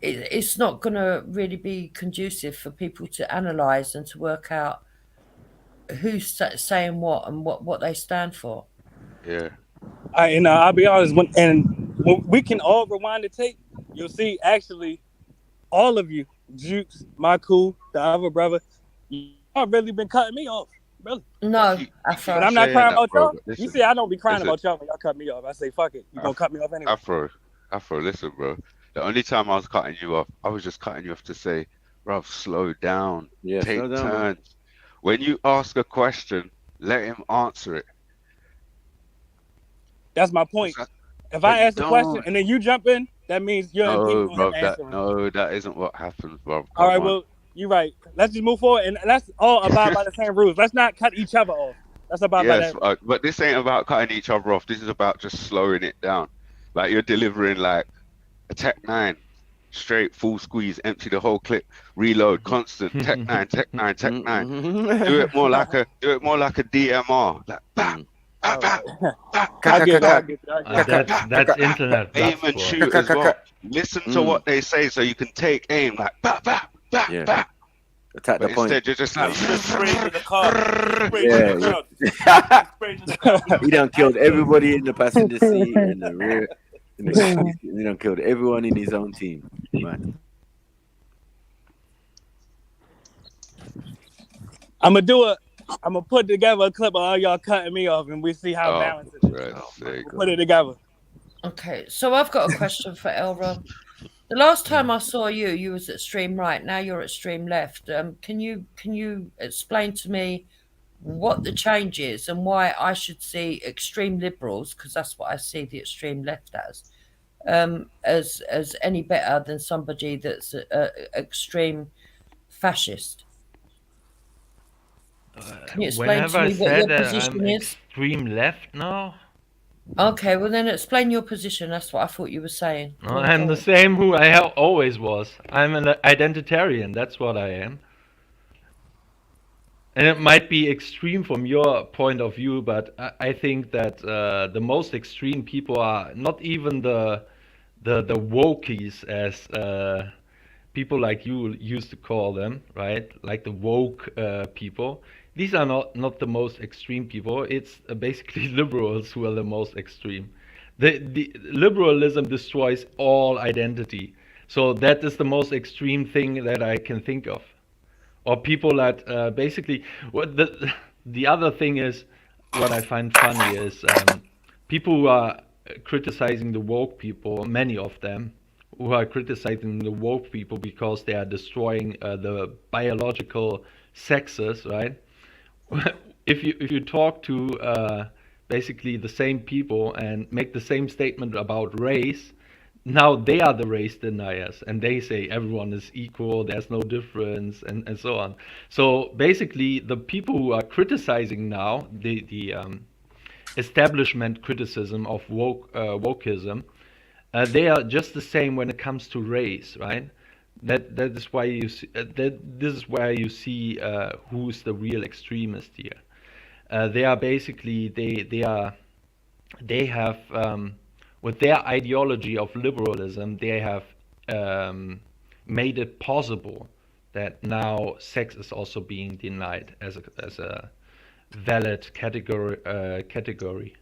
it's not going to really be conducive for people to analyse and to work out who's saying what and what they stand for. Yeah. I'll be honest, when we can all rewind the tape, you'll see actually all of you, Jukes, Maku, the other brother, y'all really been cutting me off. Really. No, but I'm not crying about y'all. You see, I don't be crying about y'all when y'all cut me off. I say, fuck it. You gonna cut me off anyway. Afro, listen, bro. The only time I was cutting you off, I was just cutting you off to say, bro, slow down. Yeah, take slow down, turns. man. When you ask a question, let him answer it. That's my point. If I ask a question and then you jump in, that means you're no, bro, that isn't what happens, bro. All right, well, you're right. Let's just move forward and let's all abide by the same rules. Let's not cut each other off. That's about yes, that. but this ain't about cutting each other off. This is about just slowing it down. Like you're delivering like a Tech 9, straight full squeeze, empty the whole clip, reload, constant Tech 9, Tech 9, Tech 9. Do it more like a DMR, like bam, bam, bam, That's internet. Aim and shoot as well. Listen to what they say so you can take aim, like bam, bam, bam, bam. Attack the point. Instead, you're just like he done killed everybody in the passenger seat and the rear. He done killed everyone in his own team. Man. I'm gonna put together a clip of all y'all cutting me off, and we see how balanced it is. We'll put it together. Okay, so I've got a question for Elron. The last time I saw you, you was at extreme right. Now you're at extreme left. Can you explain to me what the change is and why I should see extreme liberals, because that's what I see the extreme left as any better than somebody that's extreme fascist? Can you explain to me what your position is? Extreme left now. Okay, well then explain your position. That's what I thought you were saying. I'm the same who I always was. I'm an identitarian. That's what I am. And it might be extreme from your point of view, but I think that the most extreme people are not even the wokies, as people like you used to call them, right? Like the woke people. These are not the most extreme people. It's basically liberals who are the most extreme. The liberalism destroys all identity. So that is the most extreme thing that I can think of. Or people that basically, what the other thing is, what I find funny is people who are criticizing the woke people, many of them, who are criticizing the woke people because they are destroying the biological sexes, right? If you talk to basically the same people and make the same statement about race, now they are the race deniers and they say everyone is equal, there's no difference, and so on. So basically the people who are criticizing now the establishment criticism of wokeism, they are just the same when it comes to race, right? That is why you see, this is where you see who's the real extremist here. They are basically they have with their ideology of liberalism, they have made it possible that now sex is also being denied as a valid category,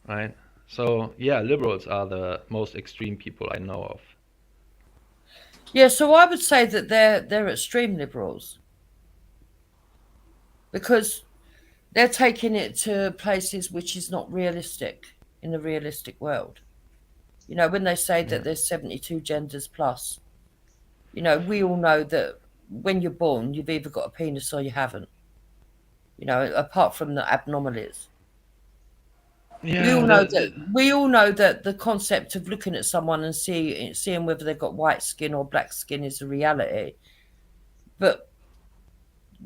right? So yeah, liberals are the most extreme people I know of. Yeah, so I would say that they're extreme liberals because they're taking it to places which is not realistic in the realistic world. You know, when they say that there's 72 genders plus, you know, we all know that when you're born, you've either got a penis or you haven't. You know, apart from the abnormalities. Yeah, we all know that the concept of looking at someone and seeing whether they've got white skin or black skin is a reality. But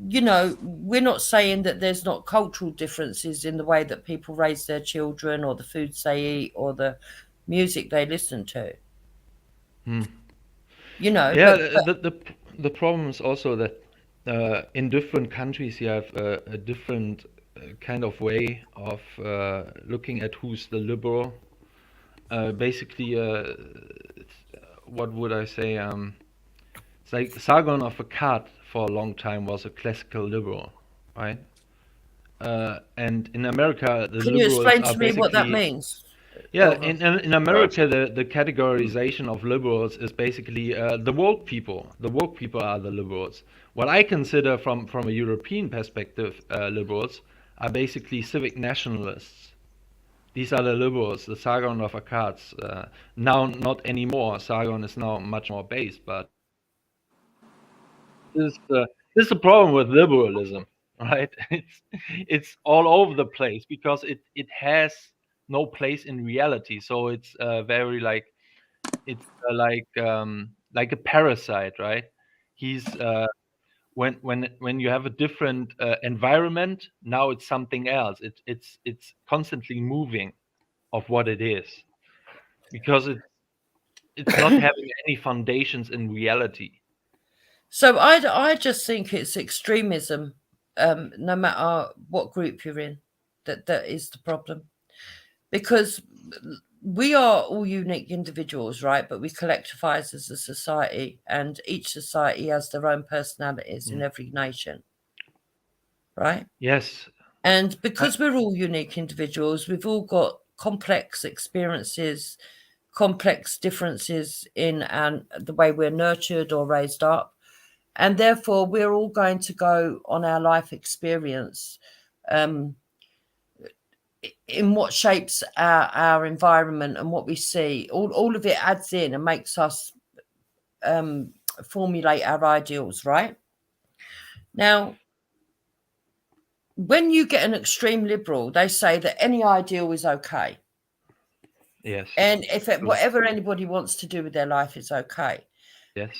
you know, we're not saying that there's not cultural differences in the way that people raise their children or the foods they eat or the music they listen to. You know, yeah. The problem is also that in different countries you have a different kind of way of looking at who's the liberal. Basically, what would I say? It's like Sargon of Akkad for a long time was a classical liberal, right? And in America, the Can you liberals explain are to me what that means? Yeah, in America, the categorization of liberals is basically the woke people. The woke people are the liberals. What I consider from a European perspective, liberals are basically civic nationalists. These are the liberals, the Sargon of Akkad. Now, not anymore. Sargon is now much more based, but this is the problem with liberalism, right? It's all over the place because it has no place in reality. So it's very like it's like a parasite, right? He's when you have a different environment, now it's something else. It's constantly moving of what it is, because it's not having any foundations in reality. So I just think it's extremism, no matter what group you're in, that is the problem. Because we are all unique individuals, right? But we collectivize as a society, and each society has their own personalities in every nation, right? Yes. And because we're all unique individuals, we've all got complex experiences, complex differences in the way we're nurtured or raised up. And therefore, we're all going to go on our life experience in what shapes our environment and what we see. All of it adds in and makes us formulate our ideals, right? Now, when you get an extreme liberal, they say that any ideal is okay. Yes. And if whatever anybody wants to do with their life is okay. Yes.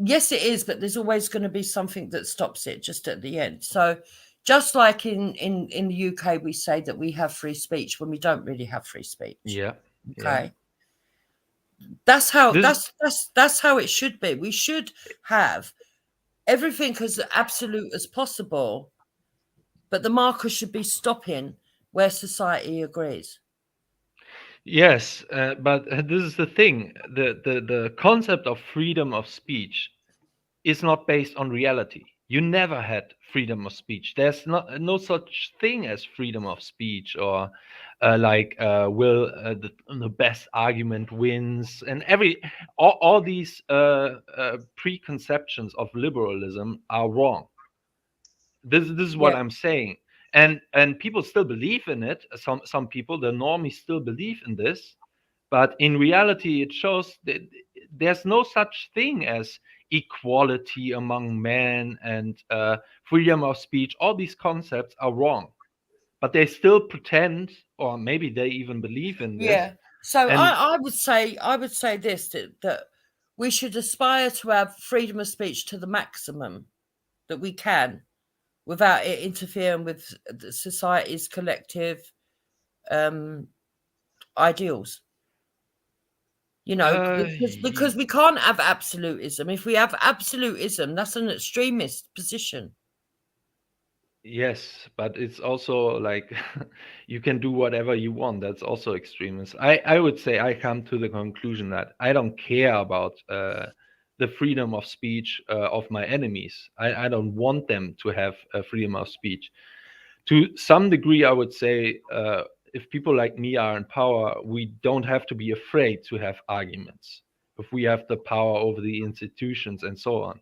Yes, it is, but there's always going to be something that stops it just at the end. So just like in the UK, we say that we have free speech when we don't really have free speech. Yeah. Okay. Yeah. That's how that's how it should be. We should have everything as absolute as possible, but the marker should be stopping where society agrees. Yes, but this is the thing. The concept of freedom of speech is not based on reality. You never had freedom of speech. There's no such thing as freedom of speech, or the best argument wins, and all these preconceptions of liberalism are wrong. This is what I'm saying. And people still believe in it. Some people, the normies, still believe in this, but in reality, it shows that there's no such thing as equality among men and freedom of speech. All these concepts are wrong, but they still pretend, or maybe they even believe in this. Yeah. So I would say this, that we should aspire to have freedom of speech to the maximum that we can, without it interfering with the society's collective ideals. You know, because we can't have absolutism. If we have absolutism, that's an extremist position. Yes, but it's also like you can do whatever you want. That's also extremist. I would say I come to the conclusion that I don't care about the freedom of speech of my enemies. I don't want them to have freedom of speech. To some degree, I would say if people like me are in power, we don't have to be afraid to have arguments. If we have the power over the institutions and so on,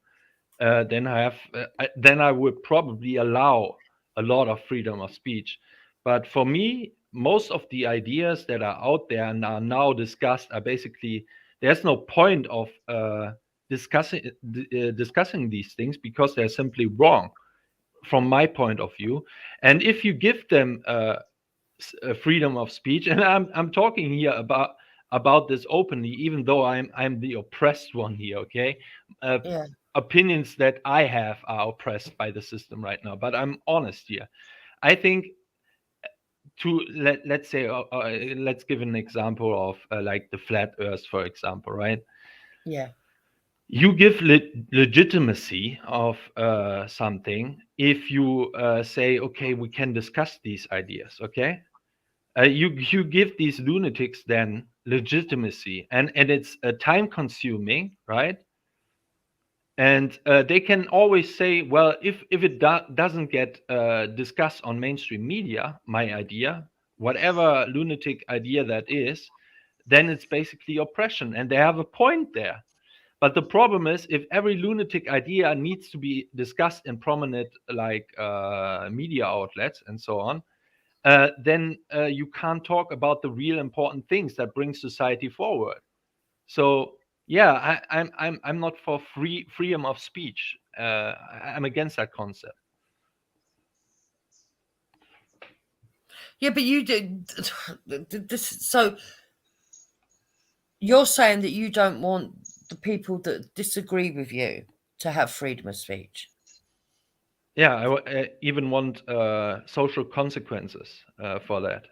then I would probably allow a lot of freedom of speech. But for me, most of the ideas that are out there and are now discussed are basically, there's no point of discussing these things, because they're simply wrong from my point of view. And if you give them freedom of speech, and I'm talking here about this openly, even though I'm the oppressed one here, okay? Opinions that I have are oppressed by the system right now, but I'm honest here. I think let's say let's give an example of like the flat earth, for example, right? Yeah. You give legitimacy of something if you say, okay, we can discuss these ideas, okay? You give these lunatics then legitimacy, and it's time consuming, right? And they can always say, well, if it doesn't get discussed on mainstream media, my idea, whatever lunatic idea that is, then it's basically oppression, and they have a point there. But the problem is, if every lunatic idea needs to be discussed in prominent media outlets and so on, then you can't talk about the real important things that bring society forward. So yeah, I'm not for freedom of speech. I'm against that concept. Yeah, but you did this. So you're saying that you don't want the people that disagree with you to have freedom of speech. Yeah, I even want social consequences for that.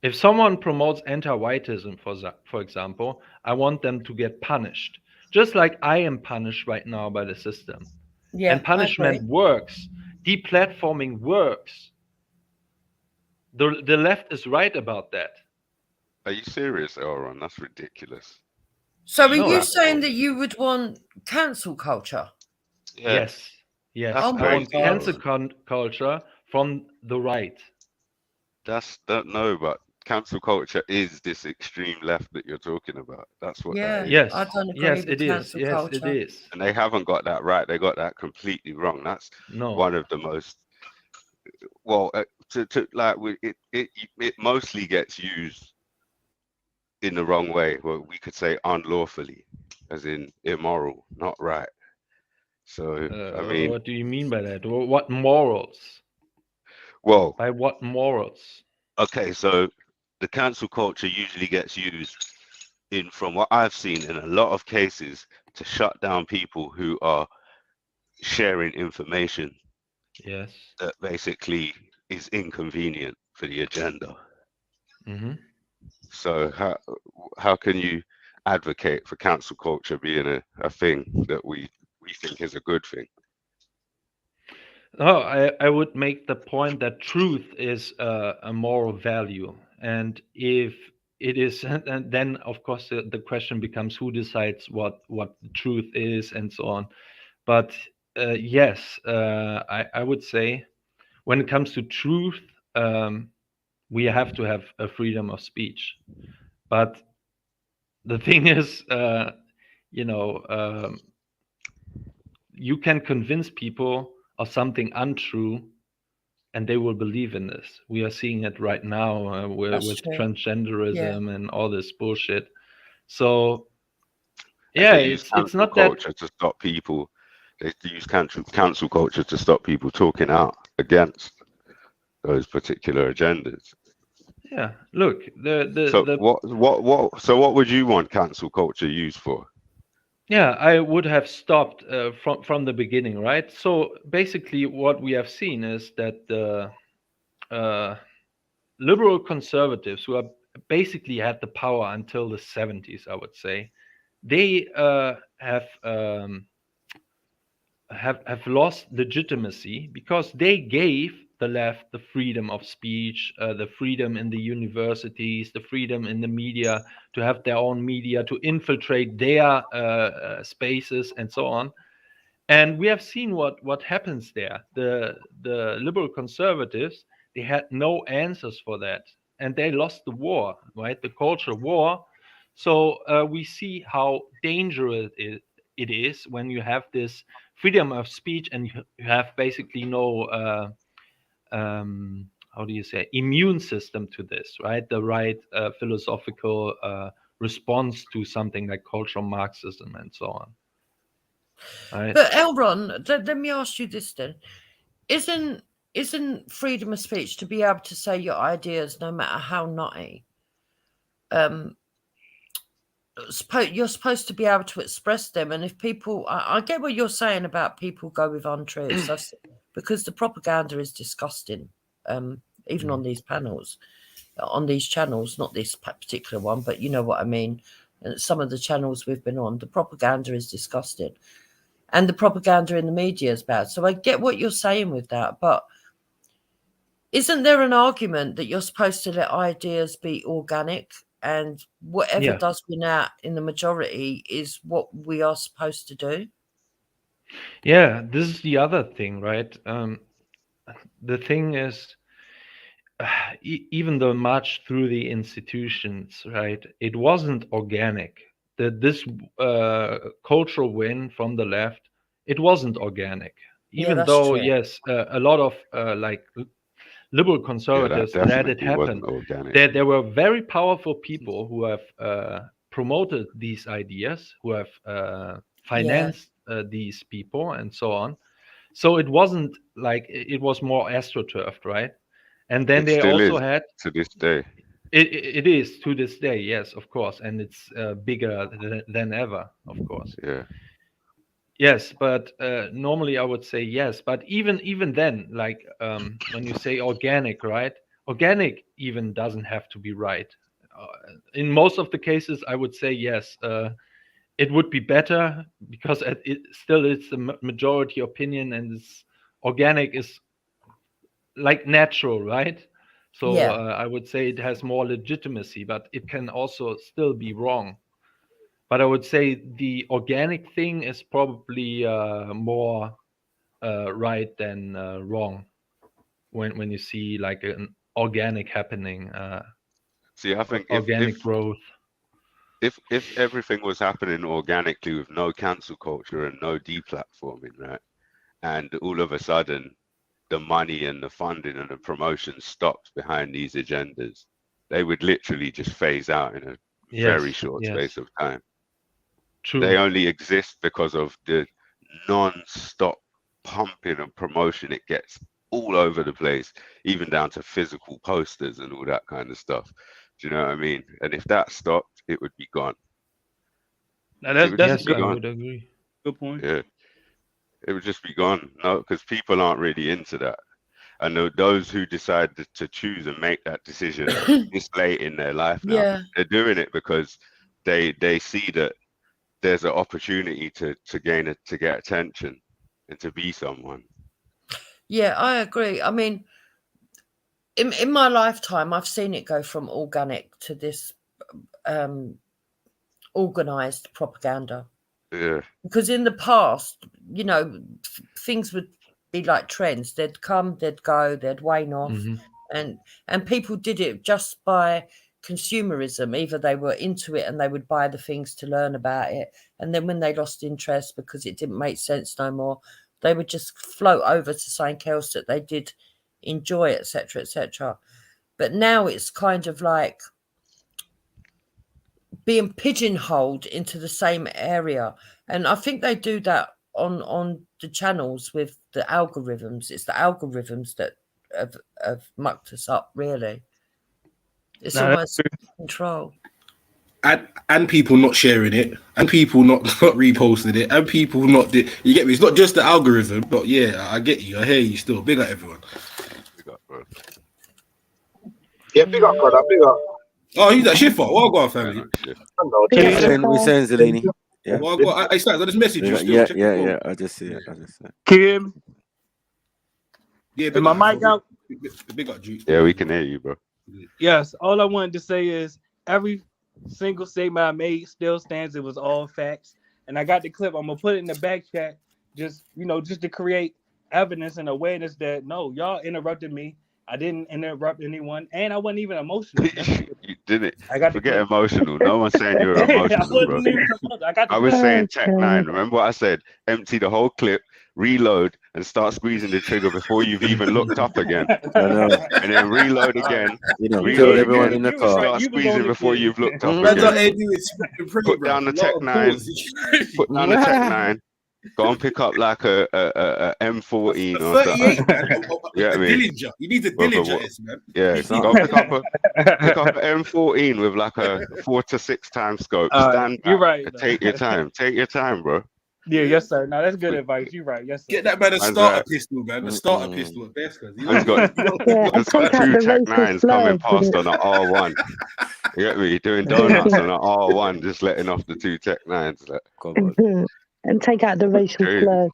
If someone promotes anti-whiteism, for example, I want them to get punished, just like I am punished right now by the system. Yeah, and punishment works. Deplatforming works. The left is right about that. Are you serious, Elron? That's ridiculous. So are you saying that you would want cancel culture? Yeah. Yes. I want cancel culture from the right. No, but cancel culture is this extreme left that you're talking about. That's what that is. Yes, I don't agree yes, with cancel culture. Yes, it is. And they haven't got that right. They got that completely wrong. That's one of the most it mostly gets used in the wrong way. Well, we could say unlawfully, as in immoral, not right. So I mean, what do you mean by that? What morals? Well, by what morals? Okay, so the cancel culture usually gets used from what I've seen in a lot of cases to shut down people who are sharing information. Yes. That basically is inconvenient for the agenda. Mm-hmm. So how can you advocate for cancel culture being a thing that we think is a good thing? Oh, I would make the point that truth is a moral value, and if it is, and then of course the question becomes who decides what the truth is and so on. But yes, I would say when it comes to truth, we have to have a freedom of speech. But the thing is, you can convince people of something untrue and they will believe in this. We are seeing it right now with transgenderism and all this bullshit. So yeah, it's not culture that to stop people. They use cancel culture to stop people talking out against those particular agendas. Yeah, look, what would you want cancel culture used for? Yeah, I would have stopped from the beginning, right? So basically, what we have seen is that the liberal conservatives, who are basically had the power until the 70s, I would say, they have lost legitimacy because they gave the left the freedom of speech, the freedom in the universities, the freedom in the media to have their own media, to infiltrate their spaces and so on. And we have seen what happens there. The liberal conservatives, they had no answers for that, and they lost the war, right? The culture war. So we see how dangerous it is when you have this freedom of speech and you have basically no how do you say, immune system to this, right? The right philosophical response to something like cultural Marxism and so on. Right. But Elron, let me ask you this then: isn't freedom of speech to be able to say your ideas no matter how naughty? You're supposed to be able to express them, and if people, I get what you're saying about people go with untruths, because the propaganda is disgusting. Even on these panels, on these channels, not this particular one, but you know what I mean. And some of the channels we've been on, the propaganda is disgusting. And the propaganda in the media is bad. So I get what you're saying with that. But isn't there an argument that you're supposed to let ideas be organic and whatever does win out in the majority is what we are supposed to do? Yeah, this is the other thing, right? The thing is, even the march through the institutions, right? It wasn't organic. This cultural win from the left, it wasn't organic. Even though, yes, a lot of like liberal conservatives let it happen. There were very powerful people who have promoted these ideas, who have financed these people and so on. So it wasn't like it was more astroturfed, right? And then they also had to this day. It is to this day, yes, of course, and it's bigger than ever, of course. Yeah. Yes, but normally I would say yes. But even then, like when you say organic, right? Organic even doesn't have to be right. In most of the cases, I would say yes. It would be better because it still it's the majority opinion, and it's organic is like natural, right? So Yeah. I would say it has more legitimacy, but it can also still be wrong. But I would say the organic thing is probably more right than wrong when you see like an organic happening. See, I think organic growth. If everything was happening organically with no cancel culture and no deplatforming, right, and all of a sudden the money and the funding and the promotion stopped behind these agendas, they would literally just phase out in a very short space of time. True. They only exist because of the non-stop pumping and promotion it gets all over the place, even down to physical posters and all that kind of stuff. Do you know what I mean? And if that stopped, it would be gone. Now that's I would agree. Good point. Yeah, it would just be gone. No, because people aren't really into that. And those who decide to choose and make that decision this late in their life now, they're doing it because they see that there's an opportunity to get attention and to be someone. Yeah, I agree. I mean, in my lifetime, I've seen it go from organic to this organized propaganda. Yeah. Because in the past, you know, things would be like trends. They'd come, they'd go, they'd wane off, and people did it just by consumerism. Either they were into it and they would buy the things to learn about it, and then when they lost interest because it didn't make sense no more, they would just float over to something else that they did enjoy, etc., etc. But now it's kind of like being pigeonholed into the same area, and I think they do that on the channels with the algorithms. It's the algorithms that have mucked us up, really. It's almost control. And people not sharing it, and people not reposting it, and people not you get me? It's not just the algorithm, but yeah, I get you. I hear you still. Big up everyone. Big up, bro. Yeah, big up, brother. Big up. Oh, he's that shit for. Well, go on, family. We're saying Zelini. Yeah. Well, go on. I started this message. Yeah. I just see it. Can you hear me? Yeah, is my mic out? Big up, Juice. Yeah, we can hear you, bro. Yes. All I wanted to say is every single statement I made still stands. It was all facts, and I got the clip. I'm gonna put it in the back chat. Just to create evidence and awareness that no, y'all interrupted me. I didn't interrupt anyone, and I wasn't even emotional. You didn't. Forget emotional. No one's saying you're emotional, bro. I was saying Tech 9. Remember what I said? Empty the whole clip, reload, and start squeezing the trigger before you've even looked up again. And then reload again. Reload everyone again. in the car. Start squeezing before you've looked up again. Put down the Tech 9. Put down the Tech 9. Go and pick up like a M14 or something. Yeah, Dillinger. You need a Dillinger, man. Yeah, go pick up an M14 with like a 4 to 6 times scope. Stand back. You're right. Take your time. Take your time, bro. Yeah, yes, sir. No, that's good advice. You're right. Yes, sir. Get that man a starter pistol, man. A starter pistol at best. He's got 2 Tech 9s coming past on an R1. You get me? Doing donuts on an R1, just letting off the 2 Tech 9s. Like, and take out the racial slur.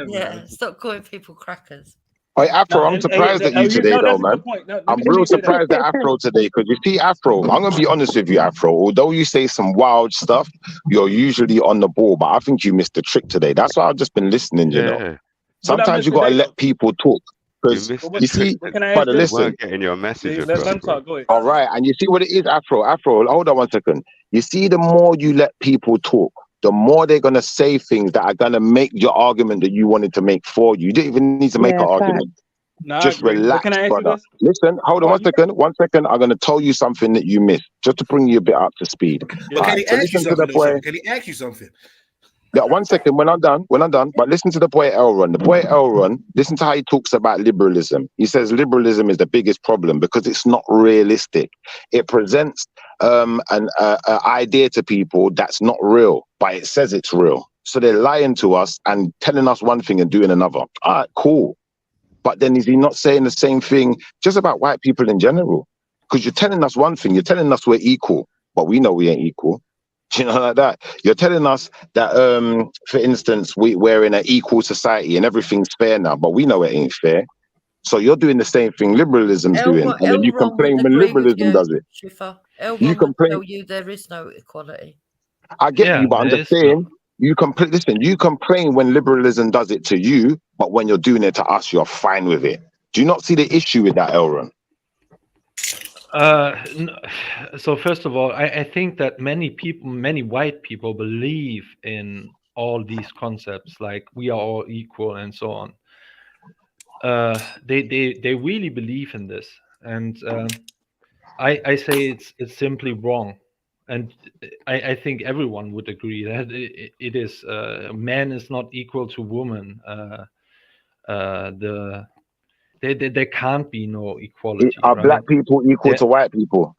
Yeah, stop calling people crackers. Hey, Afro, I'm surprised at you today, though, man. I'm real surprised at Afro today because you see, Afro, I'm going to be honest with you, Afro. Although you say some wild stuff, you're usually on the ball, but I think you missed the trick today. That's why I've just been listening, you know. Sometimes you got to let people talk. Because you see, but listen. Getting your message all right, and you see what it is, Afro. Afro, hold on 1 second. You see, the more you let people talk, the more they're going to say things that are going to make your argument that you wanted to make for you. You don't even need to make an argument. Just relax, brother. Listen, hold on 1 second. 1 second. I'm going to tell you something that you missed, just to bring you a bit up to speed. But can he ask you something? Can he ask you something? Yeah, 1 second. When I'm done. But listen to the boy Elron. The boy Elron, listen to how he talks about liberalism. He says liberalism is the biggest problem because it's not realistic. It presents an idea to people that's not real, but it says it's real. So they're lying to us and telling us one thing and doing another. All right, cool. But then is he not saying the same thing just about white people in general? Because you're telling us one thing, you're telling us we're equal, but we know we ain't equal. You know, like that. You're telling us that, for instance, we're in an equal society and everything's fair now, but we know it ain't fair. So you're doing the same thing liberalism's doing, and then you complain when liberalism does it. You complain. Tell you there is no equality. I get you, but I'm just saying, you complain when liberalism does it to you, but when you're doing it to us, you're fine with it. Do you not see the issue with that, Elron? So first of all, I think that many white people believe in all these concepts, like we are all equal and so on. They really believe in this, and I say it's simply wrong. And I think everyone would agree that it is man is not equal to woman. There can't be no equality. Are right? black people equal to white people?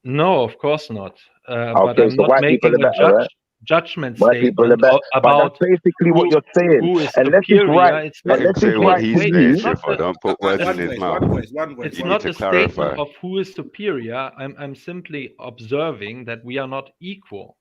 No, of course not. Okay, but I'm so not making a judgment statement about that's basically what you're saying. Who is Unless superior. it's right, It's not unless it's right to you. Don't put words in his mouth. It's not a statement of who is superior. I'm simply observing that we are not equal.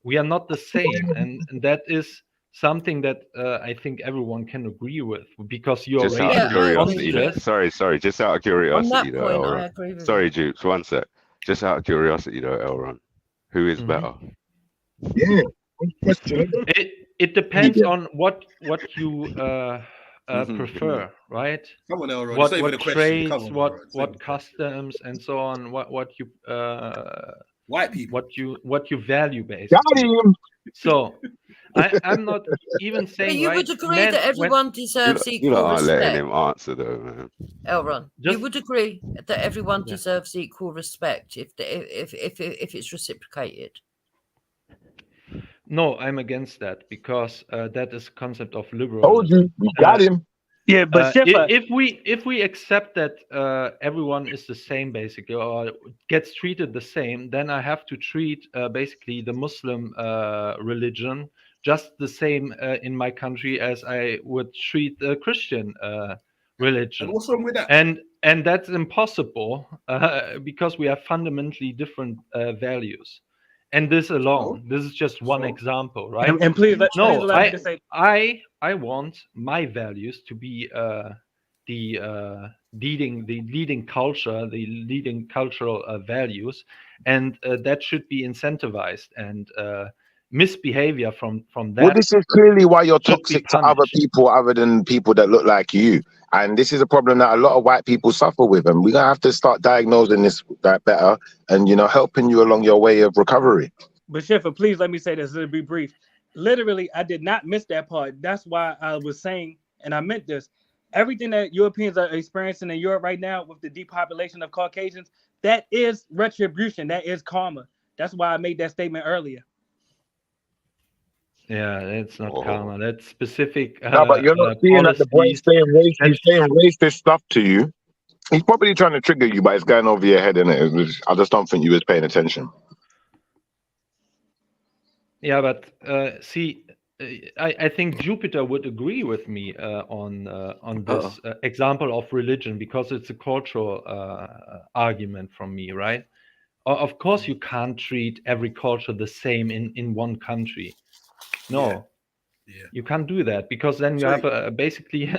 We are not the same, and that is something that I think everyone can agree with, because you're just out of curiosity. Sorry, just out of curiosity, though, Elron. Sorry, Jukes, one sec. Just out of curiosity, though, Elron, who is better? Yeah, question. It depends on what you prefer, right? Come on, Elron. What trades, what customs, and so on. What you white people. What you value basically. So I'm not even saying. But you would agree that everyone deserves equal respect. You're not letting him answer, though, man. Elron, you would agree that everyone deserves equal respect if it's reciprocated. No, I'm against that, because that is a concept of liberalism. Told you got him. Yeah, but if we accept that everyone is the same basically, or gets treated the same, then I have to treat basically the Muslim religion just the same in my country as I would treat the Christian religion. And what's wrong with that? And that's impossible because we have fundamentally different values. And this alone, this is just one example, right? And please allow me to say, I want my values to be the leading culture, the leading cultural values, and that should be incentivized. And misbehavior from that. Well, this is clearly why you're toxic to other people other than people that look like you. And this is a problem that a lot of white people suffer with. And we're going to have to start diagnosing that better and, helping you along your way of recovery. But Sheffer, please let me say this. It'll be brief. Literally, I did not miss that part. That's why I was saying, and I meant this, everything that Europeans are experiencing in Europe right now with the depopulation of Caucasians, that is retribution. That is karma. That's why I made that statement earlier. Yeah, it's not karma. That's specific. No, but you're not seeing that the boy's saying racist stuff to you. He's probably trying to trigger you, but it's going over your head, innit? I just don't think you was paying attention. Yeah, but see, I think Jupiter would agree with me on this example of religion, because it's a cultural argument from me, right? Of course, you can't treat every culture the same in one country. No, you can't do that, because then you have basically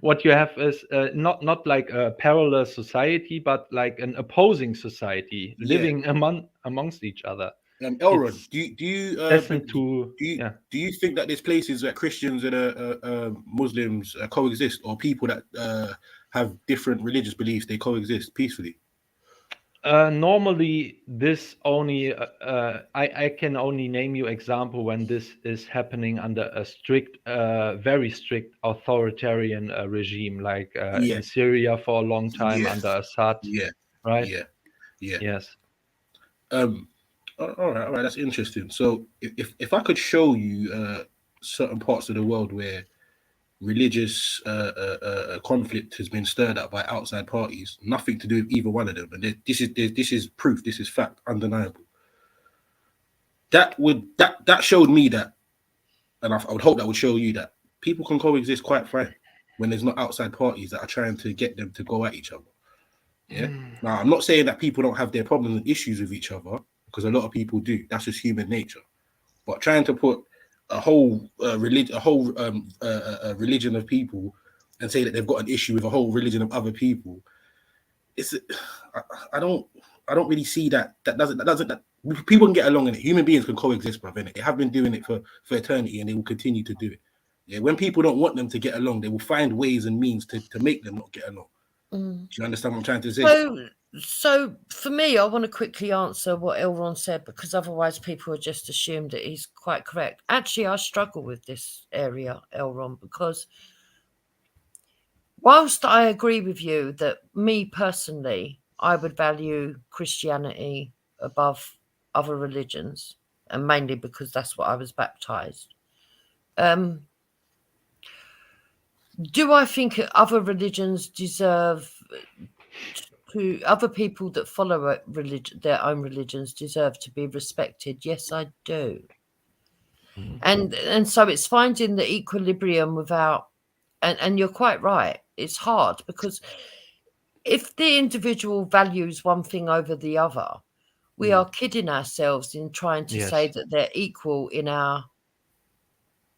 what you have is not like a parallel society, but like an opposing society living amongst each other. Elron, do you think that there's places that Christians and Muslims coexist, or people that have different religious beliefs, they coexist peacefully? Normally, this only I can only name you example when this is happening under a strict, very strict authoritarian regime, like in Syria for a long time under Assad. Right. Yes. All right, that's interesting. So, if I could show you certain parts of the world where religious conflict has been stirred up by outside parties, nothing to do with either one of them, and this is proof, this is fact, undeniable. That showed me that and I would hope that would show you that people can coexist quite fine when there's not outside parties that are trying to get them to go at each other. Yeah. Now, I'm not saying that people don't have their problems and issues with each other, because a lot of people do. That's just human nature. But trying to put a whole religion of people and say that they've got an issue with a whole religion of other people, I don't really see that. That people can get along in it. Human beings can coexist, bruv, innit? They have been doing it for eternity, and they will continue to do it. Yeah, when people don't want them to get along, they will find ways and means to make them not get along. Do you understand what I'm trying to say? So for me, I want to quickly answer what Elron said, because otherwise people would just assume that he's quite correct. Actually, I struggle with this area, Elron, because whilst I agree with you that me personally, I would value Christianity above other religions, and mainly because that's what I was baptized. Do I think other religions deserve to, other people that follow their own religions deserve to be respected? Yes, I do. And so it's finding the equilibrium without, and you're quite right, it's hard, because if the individual values one thing over the other, we are kidding ourselves in trying to say that they're equal in our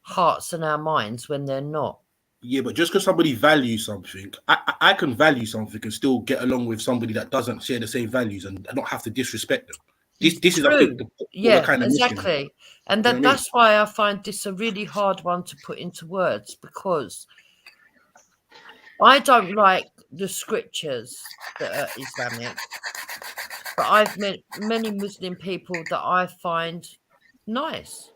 hearts and our minds when they're not. Yeah, but just because somebody values something, I can value something and still get along with somebody that doesn't share the same values and not have to disrespect them. This is, I think, yeah, kind of exactly. missing. And that's why I find this a really hard one to put into words, because I don't like the scriptures that are Islamic, but I've met many Muslim people that I find nice.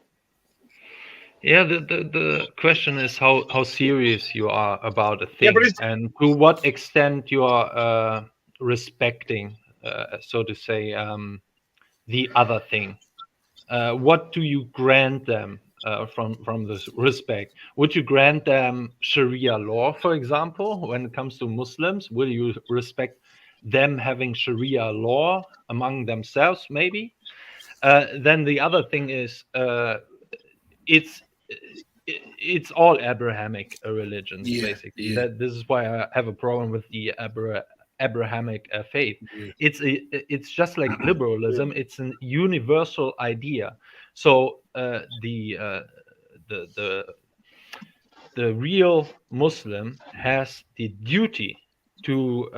Yeah, the question is how serious you are about a thing, and to what extent you are respecting, so to say, the other thing. What do you grant them from this respect? Would you grant them Sharia law, for example, when it comes to Muslims? Will you respect them having Sharia law among themselves, maybe? Then the other thing is, it's all Abrahamic religions, basically. That this is why I have a problem with the Abrahamic faith. It's just like liberalism. It's an universal idea. So the real Muslim has the duty to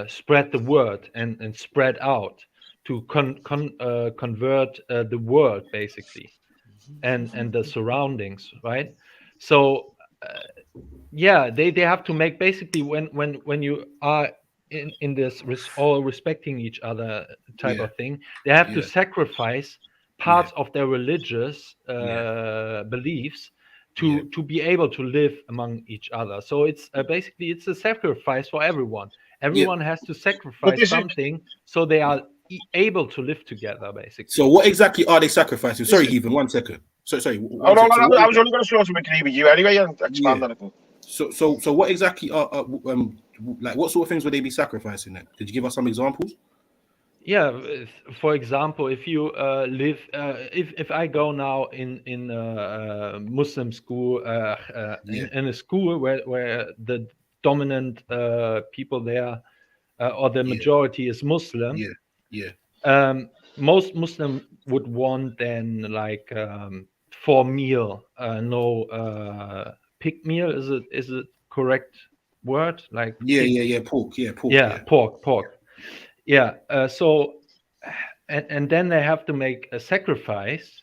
spread the word and spread out, to convert the world, basically, and the surroundings, right? So yeah, they have to make, basically, when you are in this all respecting each other type of thing, they have to sacrifice parts of their religious beliefs to be able to live among each other. So it's basically, it's a sacrifice for everyone. Everyone has to sacrifice something so they are able to live together, basically. So what exactly are they sacrificing? Sorry, Ethan, 1 second. Sorry. Oh, no, I was only going to show something with you anyway and expand on it. So what exactly are like, what sort of things would they be sacrificing then? Could you give us some examples? Yeah, for example, if you live, if I go now in a Muslim school, in a school where the dominant people there, or the majority is Muslim, most Muslim would want then, like, for meal, no pig meal. Is it correct word? Like pork. Pork. Yeah. So, and then they have to make a sacrifice.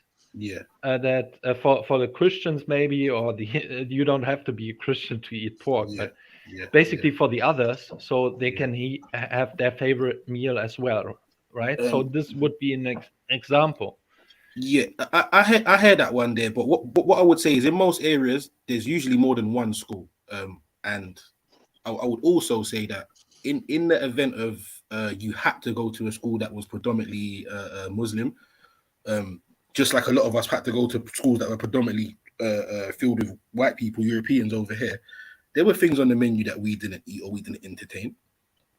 That for the Christians, maybe, or you don't have to be a Christian to eat pork, but basically for the others, so they can have their favorite meal as well, right? So this would be an example. Yeah, I heard that one there, but what I would say is, in most areas there's usually more than one school, and I would also say that in the event of you had to go to a school that was predominantly Muslim, just like a lot of us had to go to schools that were predominantly filled with white people, Europeans over here, there were things on the menu that we didn't eat or we didn't entertain,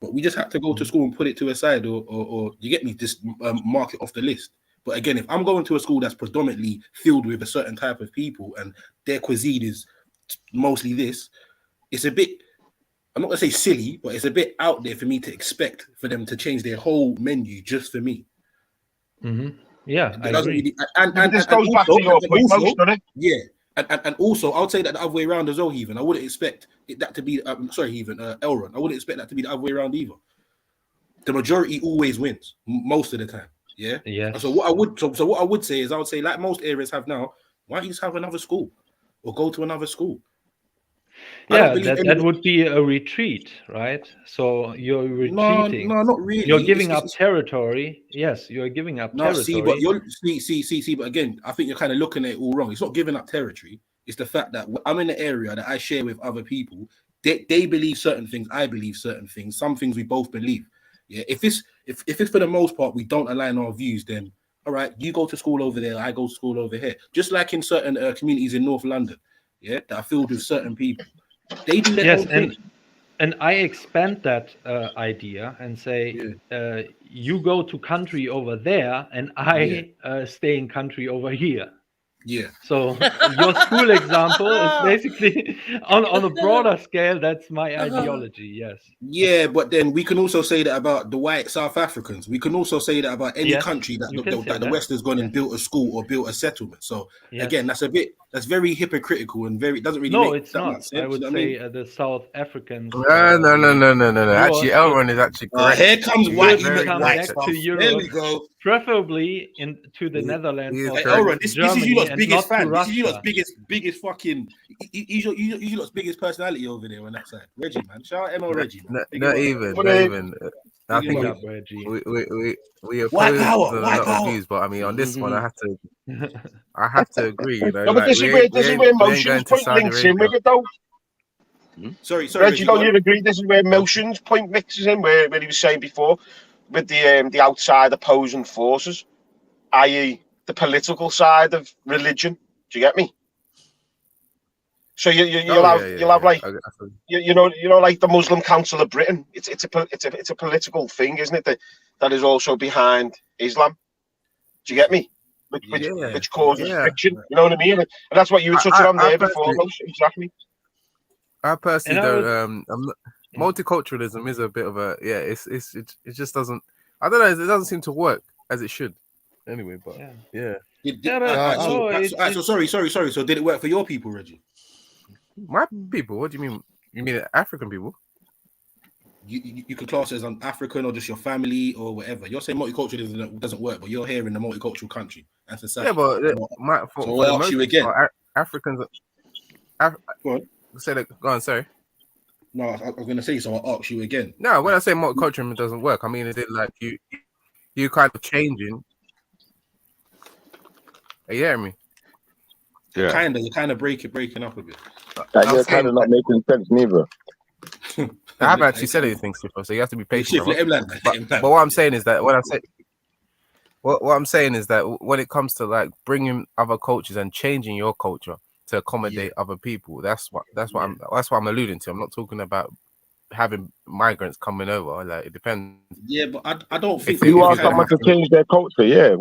but we just had to go to school and put it to a side, or you get me, just mark it off the list. But again, if I'm going to a school that's predominantly filled with a certain type of people and their cuisine is mostly this, it's a bit, I'm not gonna say silly, but it's a bit out there for me to expect for them to change their whole menu just for me. Yeah, I agree. And this goes back to your point, doesn't it? Yeah. And also, I would say that the other way around as well, Heathen. I wouldn't expect that to be, Heathen, Elron. I wouldn't expect that to be the other way around either. The majority always wins most of the time. Yeah. Yeah. So what I would say is, I would say, like most areas have now, why don't you just have another school or go to another school? Yeah, that would be a retreat, right? So you're retreating. No, not really. You're giving up territory. Yes, you're giving up territory. See, but but again, I think you're kind of looking at it all wrong. It's not giving up territory. It's the fact that I'm in an area that I share with other people. They believe certain things. I believe certain things. Some things we both believe. Yeah. If it's for the most part we don't align our views, then all right, you go to school over there, I go to school over here. Just like in certain communities in North London, yeah, that are filled with certain people. They do their own thing. And I expand that idea and say, you go to country over there, and I stay in country over here. Yeah. So your school example is basically on a broader scale. That's my ideology. Yes. Yeah, but then we can also say that about the white South Africans. We can also say that about any country that the West has gone and built a school or built a settlement. So again, that's very hypocritical and very doesn't really. No, make it's that not. much sense, I would say the South Africans. No. Actually, Elron is actually correct. Here comes white. To Europe, there we go. Preferably to the Netherlands. Elron, this is you lot's biggest fan. This is you Russia. lot's biggest fucking. He's your lot's biggest personality over there on that side. Reggie, man, shout out ML Reggie. Man. Not even. I think we oppose a lot of views, but I mean on this one I have to agree. You know, no, but this is where Motion's point links in with it though. Sorry, Reggie, don't you agree? This is where Motion's point mixes in, where he was saying before, with the outside opposing forces, i.e., the political side of religion. Do you get me? So you'll have like you know like the Muslim Council of Britain. It's a political thing, isn't it? That is also behind Islam. Do you get me? Which causes friction. You know what I mean? And that's what you were touching on there before. Exactly. I personally don't. Multiculturalism is a bit of a it just doesn't. I don't know. It doesn't seem to work as it should. Anyway, but sorry. So did it work for your people, Reggie? My people? What do you mean? You mean African people? You could class it as an African or just your family or whatever. You're saying multiculturalism doesn't work, but you're here in a multicultural country and society. Yeah, but so I'll ask you again. Africans. Go on. Say that. Go on. Sorry. No, I was going to say, so I'll ask you again. No, when I say multiculturalism doesn't work, I mean is it like you kind of changing. Are you hearing me? Yeah. You're kind of breaking up a bit. You're kind of not making sense neither. I haven't actually said anything, Sifo, so you have to be patient. But what I'm saying is that what I'm saying is that when it comes to like bringing other cultures and changing your culture to accommodate other people, that's what I'm alluding to. I'm not talking about having migrants coming over. Like it depends. Yeah, but I don't think you ask someone to change their culture. Yeah.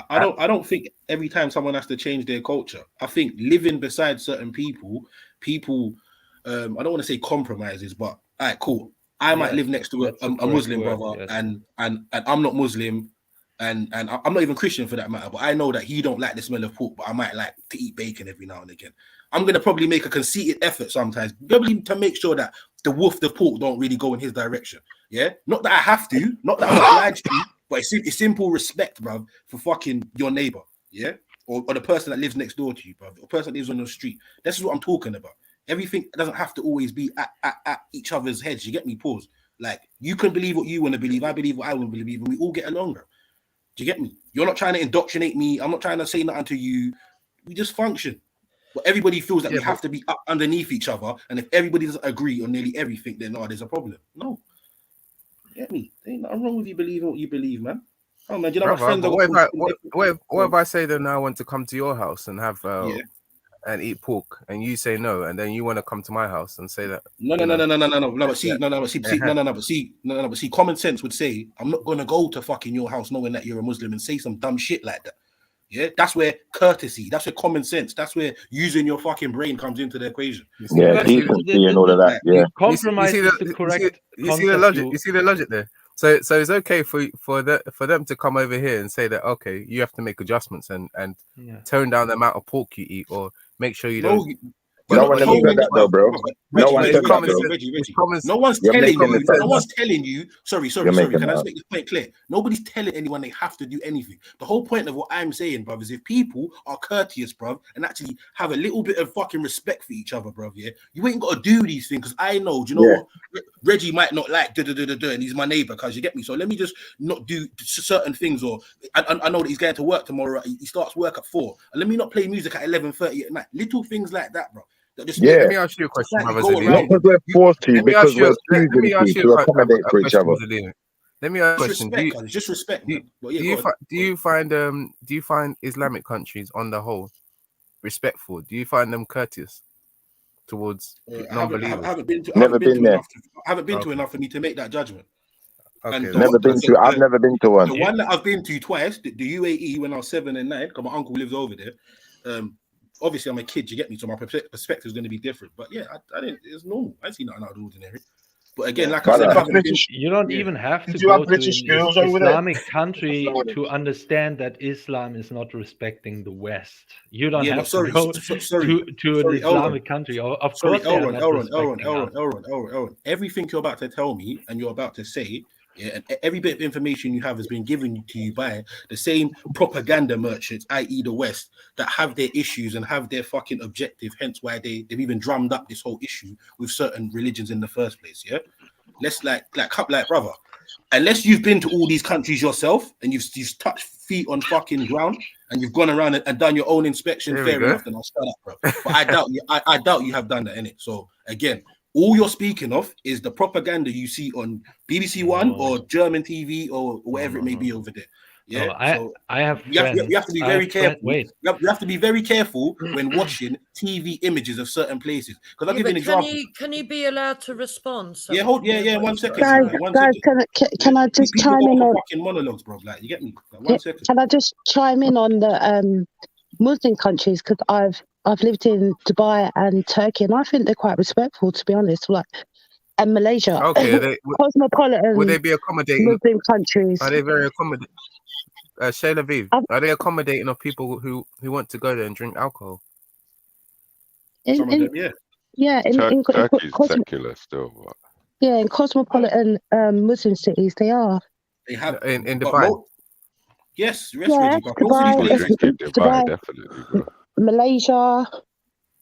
I don't think every time someone has to change their culture. I think living beside certain people, I don't want to say compromises, but all right, cool. I might live next to a Muslim brother, and I'm not Muslim, and I'm not even Christian for that matter. But I know that he don't like the smell of pork, but I might like to eat bacon every now and again. I'm gonna probably make a conceited effort sometimes, probably to make sure that the pork don't really go in his direction. Yeah, not that I have to, not that I'm obliged to. But it's simple respect, bro, for fucking your neighbor, yeah? Or the person that lives next door to you, bro, or the person that lives on the street. This is what I'm talking about. Everything doesn't have to always be at each other's heads. You get me? Pause. Like, you can believe what you want to believe. I believe what I want to believe, and we all get along. Do you get me? You're not trying to indoctrinate me. I'm not trying to say nothing to you. We just function. But everybody feels that we have to be up underneath each other, and if everybody doesn't agree on nearly everything, then there's a problem. No. Get me? There ain't nothing wrong with you believing what you believe, man. Oh man, you know my friends. What if I say that now I want to come to your house and have and eat pork, and you say no, and then you want to come to my house and say that No. But see, common sense would say I'm not gonna go to fucking your house knowing that you're a Muslim and say some dumb shit like that. Yeah, that's where courtesy, that's where common sense, that's where using your fucking brain comes into the equation. Yeah, decency and all of that. Yeah, compromise is the correct. You see the logic. You see the logic there. So it's okay for them to come over here and say that okay, you have to make adjustments and tone down the amount of pork you eat, or make sure you don't. No one ever said that though, bro. No one said that, bro. No one's telling you. No one's telling you. Sorry. Can I just make this point clear? Nobody's telling anyone they have to do anything. The whole point of what I'm saying, bruv, is if people are courteous, bruv, and actually have a little bit of fucking respect for each other, bruv, yeah, you ain't got to do these things. Because I know, do you know what? Reggie might not like and he's my neighbor, because you get me. So let me just not do certain things. Or I know that he's going to work tomorrow. He starts work at 4, and let me not play music at 11:30 at night. Little things like that, bro. Let me ask you a question, brothers. Not because we're forced to, because we're choosing to accommodate for each other. Let me ask you a question. Just respect. Do you find Islamic countries on the whole respectful? Do you find them courteous towards non-believers? I haven't been to enough for me to make that judgment. Okay. I've never been to one. The one that I've been to twice, the UAE, when I was 7 and 9, because my uncle lives over there. Obviously, I'm a kid, you get me, so my perspective is going to be different. But yeah, I didn't. It's normal. I see nothing out of the ordinary. But again, like I said, you don't even have to go to an Islamic country to understand that Islam is not respecting the West. You don't have to go to an Islamic country. Of course, Elron. Everything you're about to tell me and you're about to say, and every bit of information you have has been given to you by the same propaganda merchants, i.e. the West, that have their issues and have their fucking objective, hence why they've even drummed up this whole issue with certain religions in the first place, yeah? Let's like brother, unless you've been to all these countries yourself and you've touched feet on fucking ground and you've gone around and done your own inspection, fair enough, then I'll start up, bro. But I doubt you have done that, innit? So again, all you're speaking of is the propaganda you see on BBC One or German TV or whatever it may be over there. Yeah, I have. You have to be very careful. You have to be very careful when watching TV images of certain places. Because I'll give you an example. Can you be allowed to respond? Yeah, 1 second. Guys, can I just chime in on fucking monologues, bro? Like, you get me? Like, 1 second. Can I just chime in on the Muslim countries? Because I've lived in Dubai and Turkey, and I think they're quite respectful, to be honest. Like, and Malaysia, cosmopolitan. Would they be accommodating Muslim countries? Are they very accommodating? Shayla Viv, are they accommodating of people who want to go there and drink alcohol? Some of them, yeah. Yeah, Turkey's secular still. But... Yeah, in cosmopolitan Muslim cities, they are. They have in Dubai. Yes, Dubai, definitely, bro. Malaysia.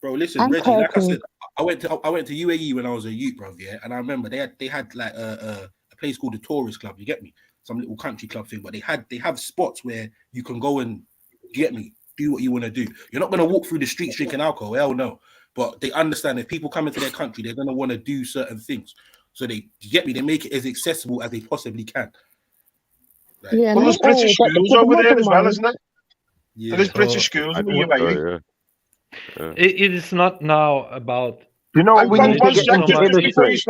Bro, listen, Reggie, like I said, I went to UAE when I was a youth, bro, yeah, and I remember they had like a place called the Tourist Club, you get me? Some little country club thing, but they have spots where you can go and, get me, do what you want to do. You're not going to walk through the streets drinking alcohol, hell no. But they understand if people come into their country, they're going to want to do certain things. So they make it as accessible as they possibly can. Like, yeah, well, there's British schools over there as well, isn't it? Yeah. There's British schools in the UAE. It is not now about. You know what we need to get him to illustrate?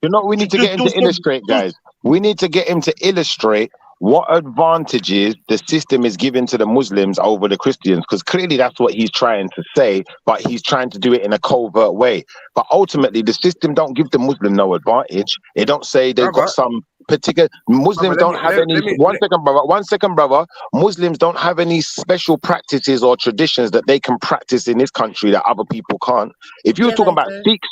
You know what we need to get him to illustrate, guys? We need to get him to illustrate what advantages the system is giving to the Muslims over the Christians, because clearly that's what he's trying to say, but he's trying to do it in a covert way. But ultimately, the system don't give the Muslim no advantage. It don't say they've got some particular Muslims don't have any. One second, brother. Muslims don't have any special practices or traditions that they can practice in this country that other people can't. If you're talking about Sikhs,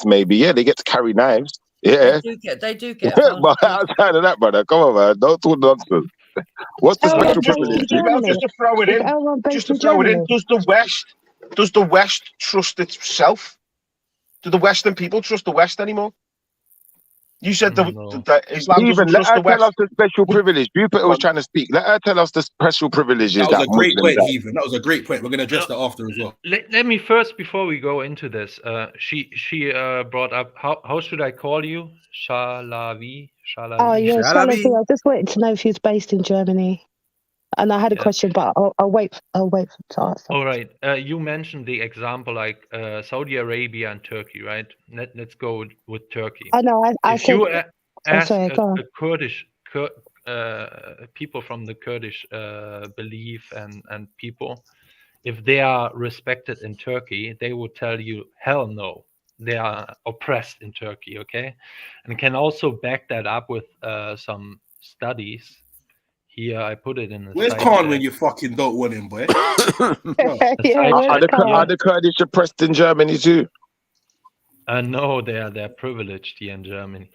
maybe yeah, they get to carry knives. Yeah, they do get. But outside of that, brother, come on, man, don't talk nonsense. What's the special privilege? Just to throw it in, does the West trust itself? Do the Western people trust the West anymore? You said the Islam even let her tell us the special privilege. Rupert was trying to speak. Let her tell us the special priprivileges. That was a great point, Heathen. That was a great point. We're going to address that after as well. Let me first, before we go into this, she brought up how should I call you? Shalavi. Oh, yeah, Shalavi. I just wanted to know if he's based in Germany. And I had a question, but I'll wait. I'll wait to ask. All right. You mentioned the example like Saudi Arabia and Turkey, right? Let's go with Turkey. I know. I If said. you ask sorry, go on. a Kurdish people from the Kurdish belief and people, if they are respected in Turkey, they will tell you, hell no, they are oppressed in Turkey, okay? And can also back that up with some studies. Here, I put it in the Where's side Khan chat. when you fucking don't want him, boy? Are the Kurdish oppressed in Germany too? No, they're privileged here in Germany.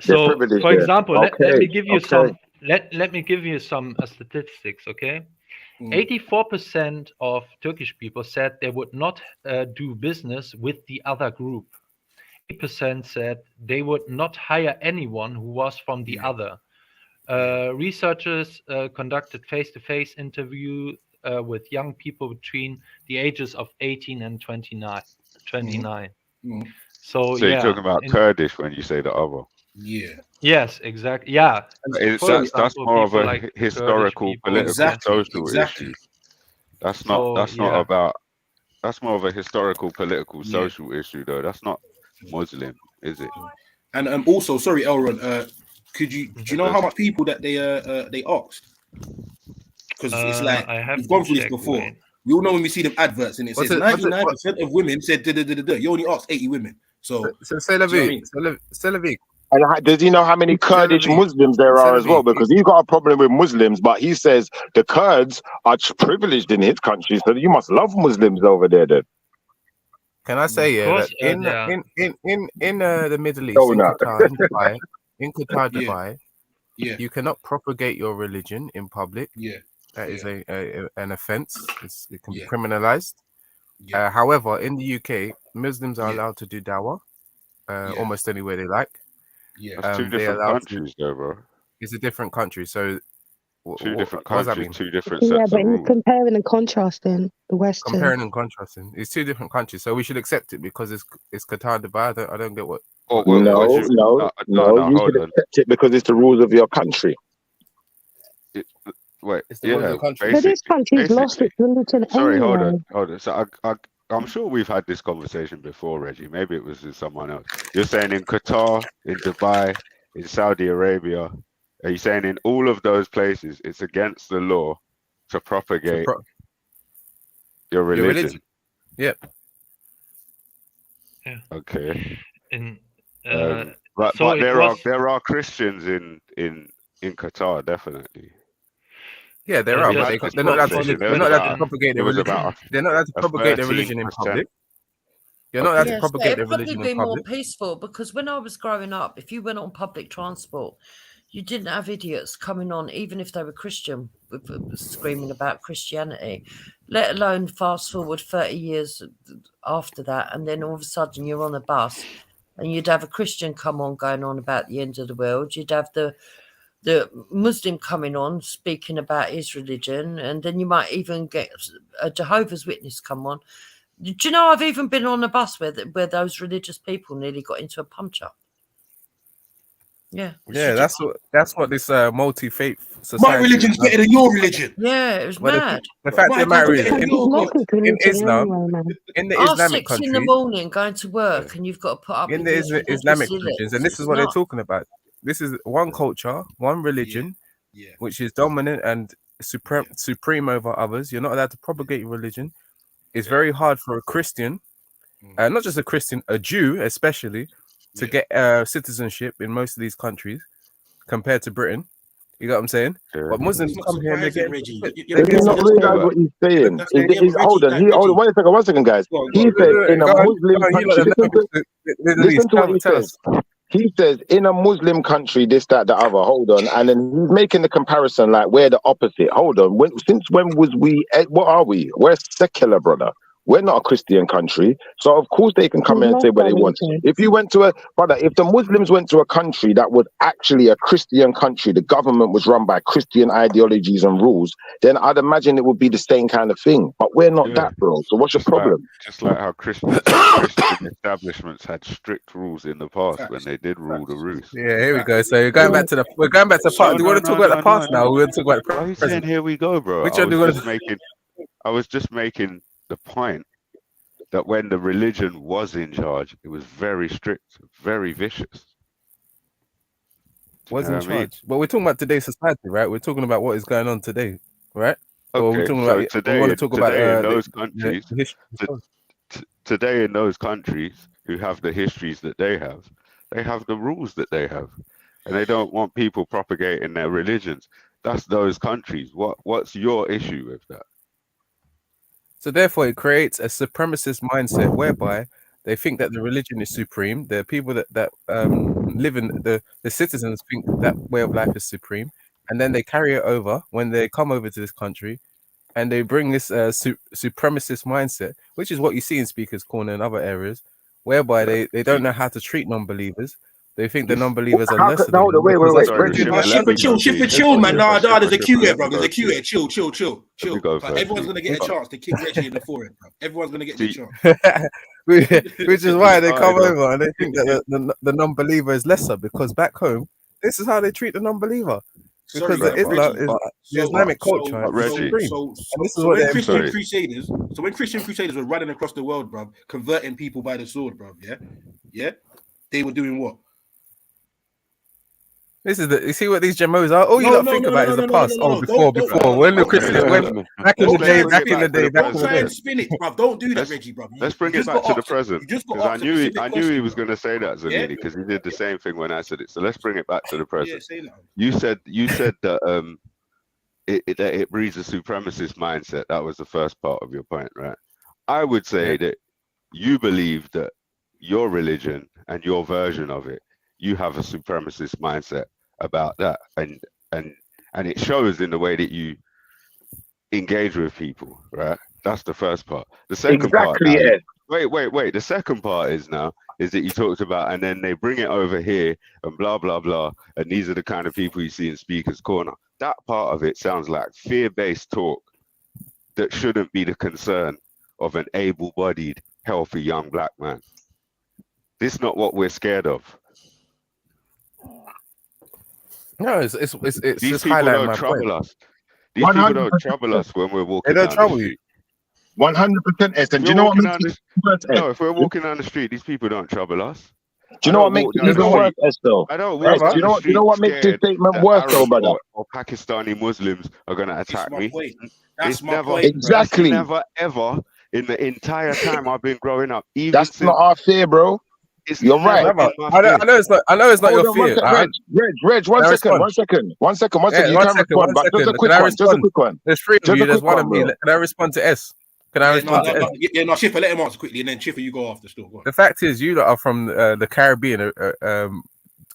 They're So, privileged for there. example, let Okay, me give you okay. some. Let me give you some statistics, okay? 84% of Turkish people said they would not do business with the other group. 8% said they would not hire anyone who was from the other. Researchers conducted face-to-face interview with young people between the ages of 18 and 29. So you're yeah, talking about Kurdish when you say the other. Yeah. Yes, exactly. Yeah. That's more of a historical, political, social issue. That's not. That's more of a historical, political, social issue, though. That's not Muslim, is it? And also, sorry, Elron. Do you know how much people that they asked? Because it's like we've gone through this before. We all know when we see them adverts and it says 99% of women said da. You only asked 80 women. So c'est la vie. C'est la vie. And does he know how many Kurdish Muslims there are as well? Because he's got a problem with Muslims, but he says the Kurds are privileged in his country, so you must love Muslims over there then. Can I say that in the Middle East, in Qatar, Dubai, you cannot propagate your religion in public. That is an offense. It can be criminalized. However, in the UK, Muslims are allowed to do dawah almost anywhere they like. That's two different countries, though, bro. It's a different country, so two different countries, two different Yeah, sets but of he's rules. comparing and contrasting the Western. Comparing and contrasting. It's two different countries, so we should accept it because it's Qatar, Dubai. I don't get what. No, you should accept it because it's the rules of your country. Wait, it's the rules of the country. But this country's lost its religion Sorry, anyway. hold on. So I'm sure we've had this conversation before, Reggie. Maybe it was with someone else. You're saying in Qatar, in Dubai, in Saudi Arabia, are you saying in all of those places it's against the law to propagate your religion? Yep. Yeah. Okay. But there are Christians in Qatar, definitely. Yeah, there are. But they're not allowed to propagate their religion. They're not allowed to propagate their religion in public. You're not allowed to propagate their religion in public. It'd probably be more public. peaceful because when I was growing up, if you went on public transport, you didn't have idiots coming on, even if they were Christian, screaming about Christianity, let alone fast forward 30 years after that. And then all of a sudden you're on a bus and you'd have a Christian come on going on about the end of the world. You'd have the Muslim coming on speaking about his religion, and then you might even get a Jehovah's Witness come on. Do you know I've even been on a bus where those religious people nearly got into a punch up? Yeah, that's what this multi-faith society. My religion's better than your religion. Yeah, it was mad. The fact of the matter is, in Islam, in the Islamic countries, 6 in the morning going to work, and you've got to put up in with the Islamic countries, and this is what they're talking about. This is one culture, one religion, which is dominant and supreme over others. You're not allowed to propagate your religion. It's very hard for a Christian, not just a Christian, a Jew especially, to get citizenship in most of these countries compared to Britain. You got what I'm saying? But Muslims come here and they get. Does he not realize what he's saying? Hold on, one second, guys. He said in a Muslim country. Listen to what he says. He says in a Muslim country, this, that, the other. Hold on, and then he's making the comparison like we're the opposite. Hold on, since when was we? What are we? We're secular, brother. We're not a Christian country, so of course they can come in and say what they want. If you went to if the Muslims went to a country that was actually a Christian country, the government was run by Christian ideologies and rules, then I'd imagine it would be the same kind of thing. But we're not that, bro. So what's your problem? Just like how Christian establishments had strict rules in the past when they did rule the roost. Yeah, here we go. So we're going back to the part. Do you want to talk about the past now? We're going to talk about the present. Why are you saying here we go, bro? I was just making the point that when the religion was in charge, it was very strict, very vicious. Was in charge. But we're talking about today's society, right? We're talking about what is going on today, right? Okay, or we're talking so about, today, we want to talk about in those countries, the history. Today in those countries who have the histories that they have the rules that they have, and they don't want people propagating their religions. That's those countries. What's your issue with that? So therefore, it creates a supremacist mindset whereby they think that the religion is supreme. The people that live in the citizens think that way of life is supreme, and then they carry it over when they come over to this country, and they bring this supremacist mindset, which is what you see in Speaker's Corner and other areas, whereby they don't know how to treat non-believers. They think the non-believers are less than them. Wait. Shit for chill, man. Nah, there's a queue here, bro. There's a queue here. Chill. Like, everyone's gonna get a chance to kick Reggie in the forehead, bro. Everyone's gonna get the chance. Which is why they come over and they think that the non-believer is lesser, because back home, this is how they treat the non-believer. Because the Islamic culture is supreme. So when Christian Crusaders were running across the world, bro, converting people by the sword, bro, yeah, they were doing what? This is you see what these Jemos are? All you don't think about is the past. Before. When the Christian, back in the day. Try and spin it, bro. Don't do that, Reggie, bro. Let's bring it back to the present. Because I knew he was going to say that, Zamini, because he did the same thing when I said it. So let's bring it back to the present. You said that it breeds a supremacist mindset. That was the first part of your point, right? I would say that you believe that your religion and your version of it, you have a supremacist mindset about that, and it shows in the way that you engage with people, right? That's the first part. The second part. Wait. The second part is that you talked about, and then they bring it over here and blah blah blah, and these are the kind of people you see in Speaker's Corner. That part of it sounds like fear-based talk that shouldn't be the concern of an able-bodied, healthy young black man. This is not what we're scared of. No, it's these people don't trouble us. These people don't trouble us when we're walking. They don't trouble you. 100%. And do you know what makes no, if we're walking down the street, these people don't trouble us. Do you know what makes it even worse, Estelle? I don't walk down the street. You know what makes this statement worse, though, brother? Or Pakistani Muslims are going to attack me. That's my point. Exactly. Never ever in the entire time I've been growing up. That's not our fear, bro. You're right. I know it's not your fear. Reg, one second. You can respond, but just a quick one. There's three of you. There's one of me. Can I respond to S? Can I respond to S? Yeah, no, Schiffer, let him answer quickly, and then Schiffer, you go after still. Go on. The fact is, you lot are from the Caribbean,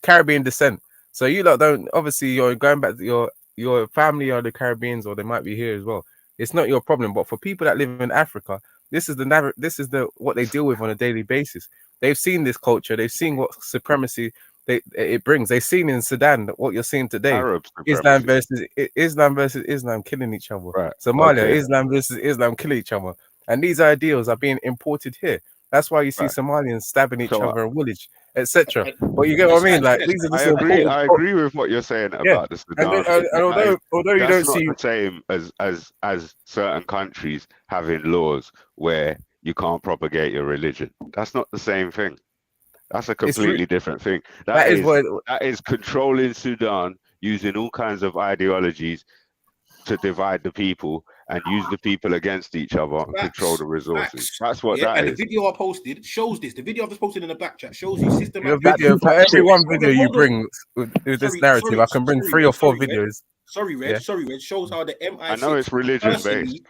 Caribbean descent. So you lot don't, obviously, you're going back to your family are the Caribbeans, or they might be here as well. It's not your problem. But for people that live in Africa, this is what they deal with on a daily basis. They've seen this culture. They've seen what supremacy it brings. They've seen in Sudan what you're seeing today. Islam versus Islam killing each other. Right. Somalia, Islam versus Islam killing each other. And these ideals are being imported here. That's why you see Somalians stabbing each other in Woolwich, etc. But you get what I mean? Like these are I agree with what you're saying about the Sudan. And although you don't see the same as certain countries having laws where you can't propagate your religion. That's not the same thing. That's a completely different thing. That is controlling Sudan using all kinds of ideologies to divide the people and use the people against each other and control the resources. That's what that is. And the video I posted shows this. The video I just posted in the back chat shows you systematic. Your video, for every one video you bring with this narrative, I can bring 3 or 4 videos. Sorry, Reg. Shows how the MI6 I know it's religion based.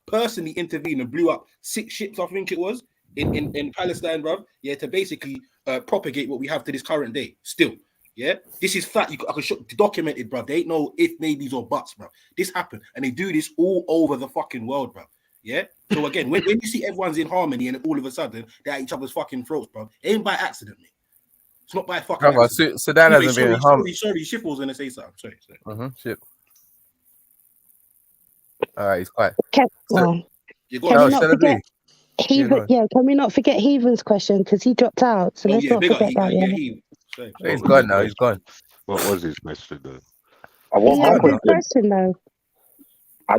Personally intervened and blew up 6 ships, I think it was, in Palestine, bruv. Yeah, to basically propagate what we have to this current day. Still, yeah, this is fact. I can show documented, bruv. They ain't no if, maybes, or buts, bruv. This happened, and they do this all over the fucking world, bruv. Yeah. So again, when you see everyone's in harmony and all of a sudden they're at each other's fucking throats, bro, it ain't by accident, mate. It's not by fucking accident. Sudan hasn't been in harmony. Sorry, Schiff was gonna say something. Sorry. Shit. All right, he's quiet. Can we not forget can we not forget Heathen's question because he dropped out? So let's not forget that. He's gone now. He's gone. What was his question though? I want my question though. I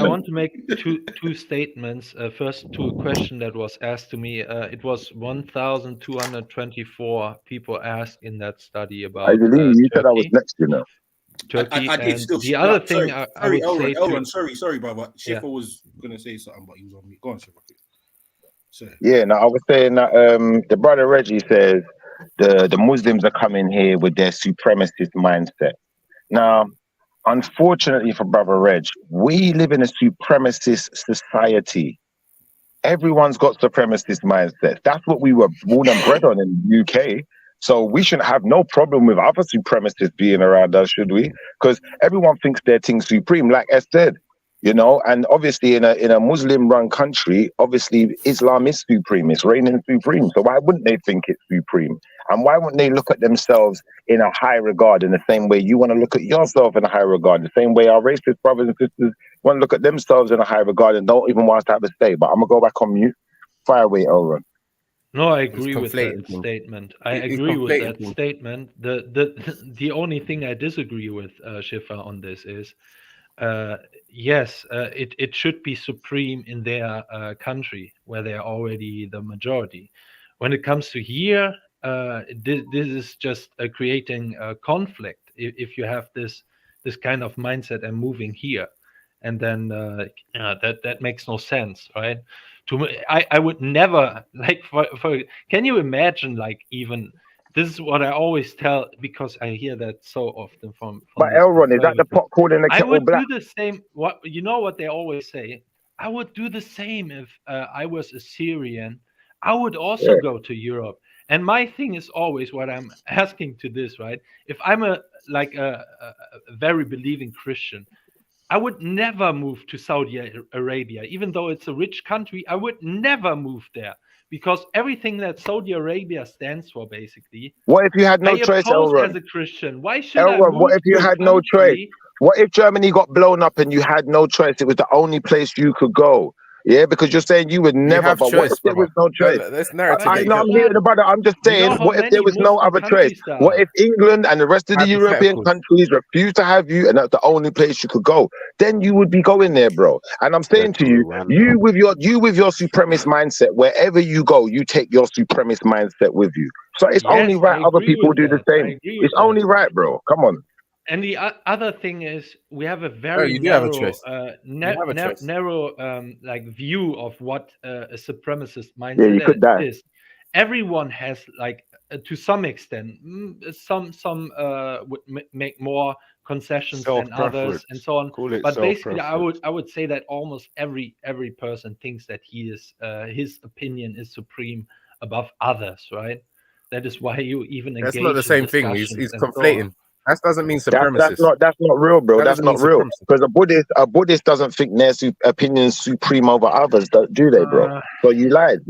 want to make two statements. First, to a question that was asked to me. It was 1,224 people asked in that study about. You said I was next, you know. Turkey. I did still. The other thing I would say. Elron, sorry, brother. Schiffer was gonna say something, but he was on me. Go on, Schiffer. Yeah, no, I was saying that the brother Reggie says the Muslims are coming here with their supremacist mindset. Now, unfortunately for brother Reg, we live in a supremacist society. Everyone's got supremacist mindset. That's what we were born and bred on in the UK. So we shouldn't have no problem with other supremacists being around us, should we? Because everyone thinks their thing's supreme, like I said, you know. And obviously, in a Muslim-run country, obviously Islam is supreme, it's reigning supreme. So why wouldn't they think it's supreme? And why wouldn't they look at themselves in a high regard in the same way you want to look at yourself in a high regard? The same way our racist brothers and sisters want to look at themselves in a high regard and don't even want us to have a say. But I'm gonna go back on mute. Fire away, Elron. No, I agree with that statement. I agree with that statement. The only thing I disagree with Schiffer on this is, yes, it should be supreme in their country where they are already the majority. When it comes to here, this is just creating a conflict if you have this kind of mindset and moving here, and then that makes no sense, right? I would never like for can you imagine, like, even this is what I always tell, because I hear that so often from but Elron, is that the pot called in the kettle black? I would do the same. What they always say, I would do the same if I was a Syrian. I would also go to Europe. And my thing is always what I'm asking to this, right? If I'm a very believing Christian, I would never move to Saudi Arabia, even though it's a rich country. I would never move there because everything that Saudi Arabia stands for, basically. What if you had no choice, Elron? As a Christian, why should I move what if you had no choice? What if Germany got blown up and you had no choice? It was the only place you could go. Yeah, because you're saying you would never, but what if there was no choice? I know, I'm hearing about it. I'm just saying, what if there was no other choice? What if England and the rest of the European countries refused to have you and that's the only place you could go? Then you would be going there, bro. And I'm saying to you, you with your supremacist mindset, wherever you go, you take your supremacist mindset with you. So it's only right other people do the same. It's only right, bro. Come on. And the other thing is, we have a very narrow like view of what a supremacist mindset is. Everyone has, like, to some extent, some would make more concessions than others, and so on. But basically, I would say that almost every person thinks that his opinion is supreme above others, right? That is why you even engage. That's not the same thing. He's conflating. That doesn't mean supremacist. That's not real, bro. That's not real. Because a Buddhist doesn't think their opinions supreme over others, do they, bro? So you lied.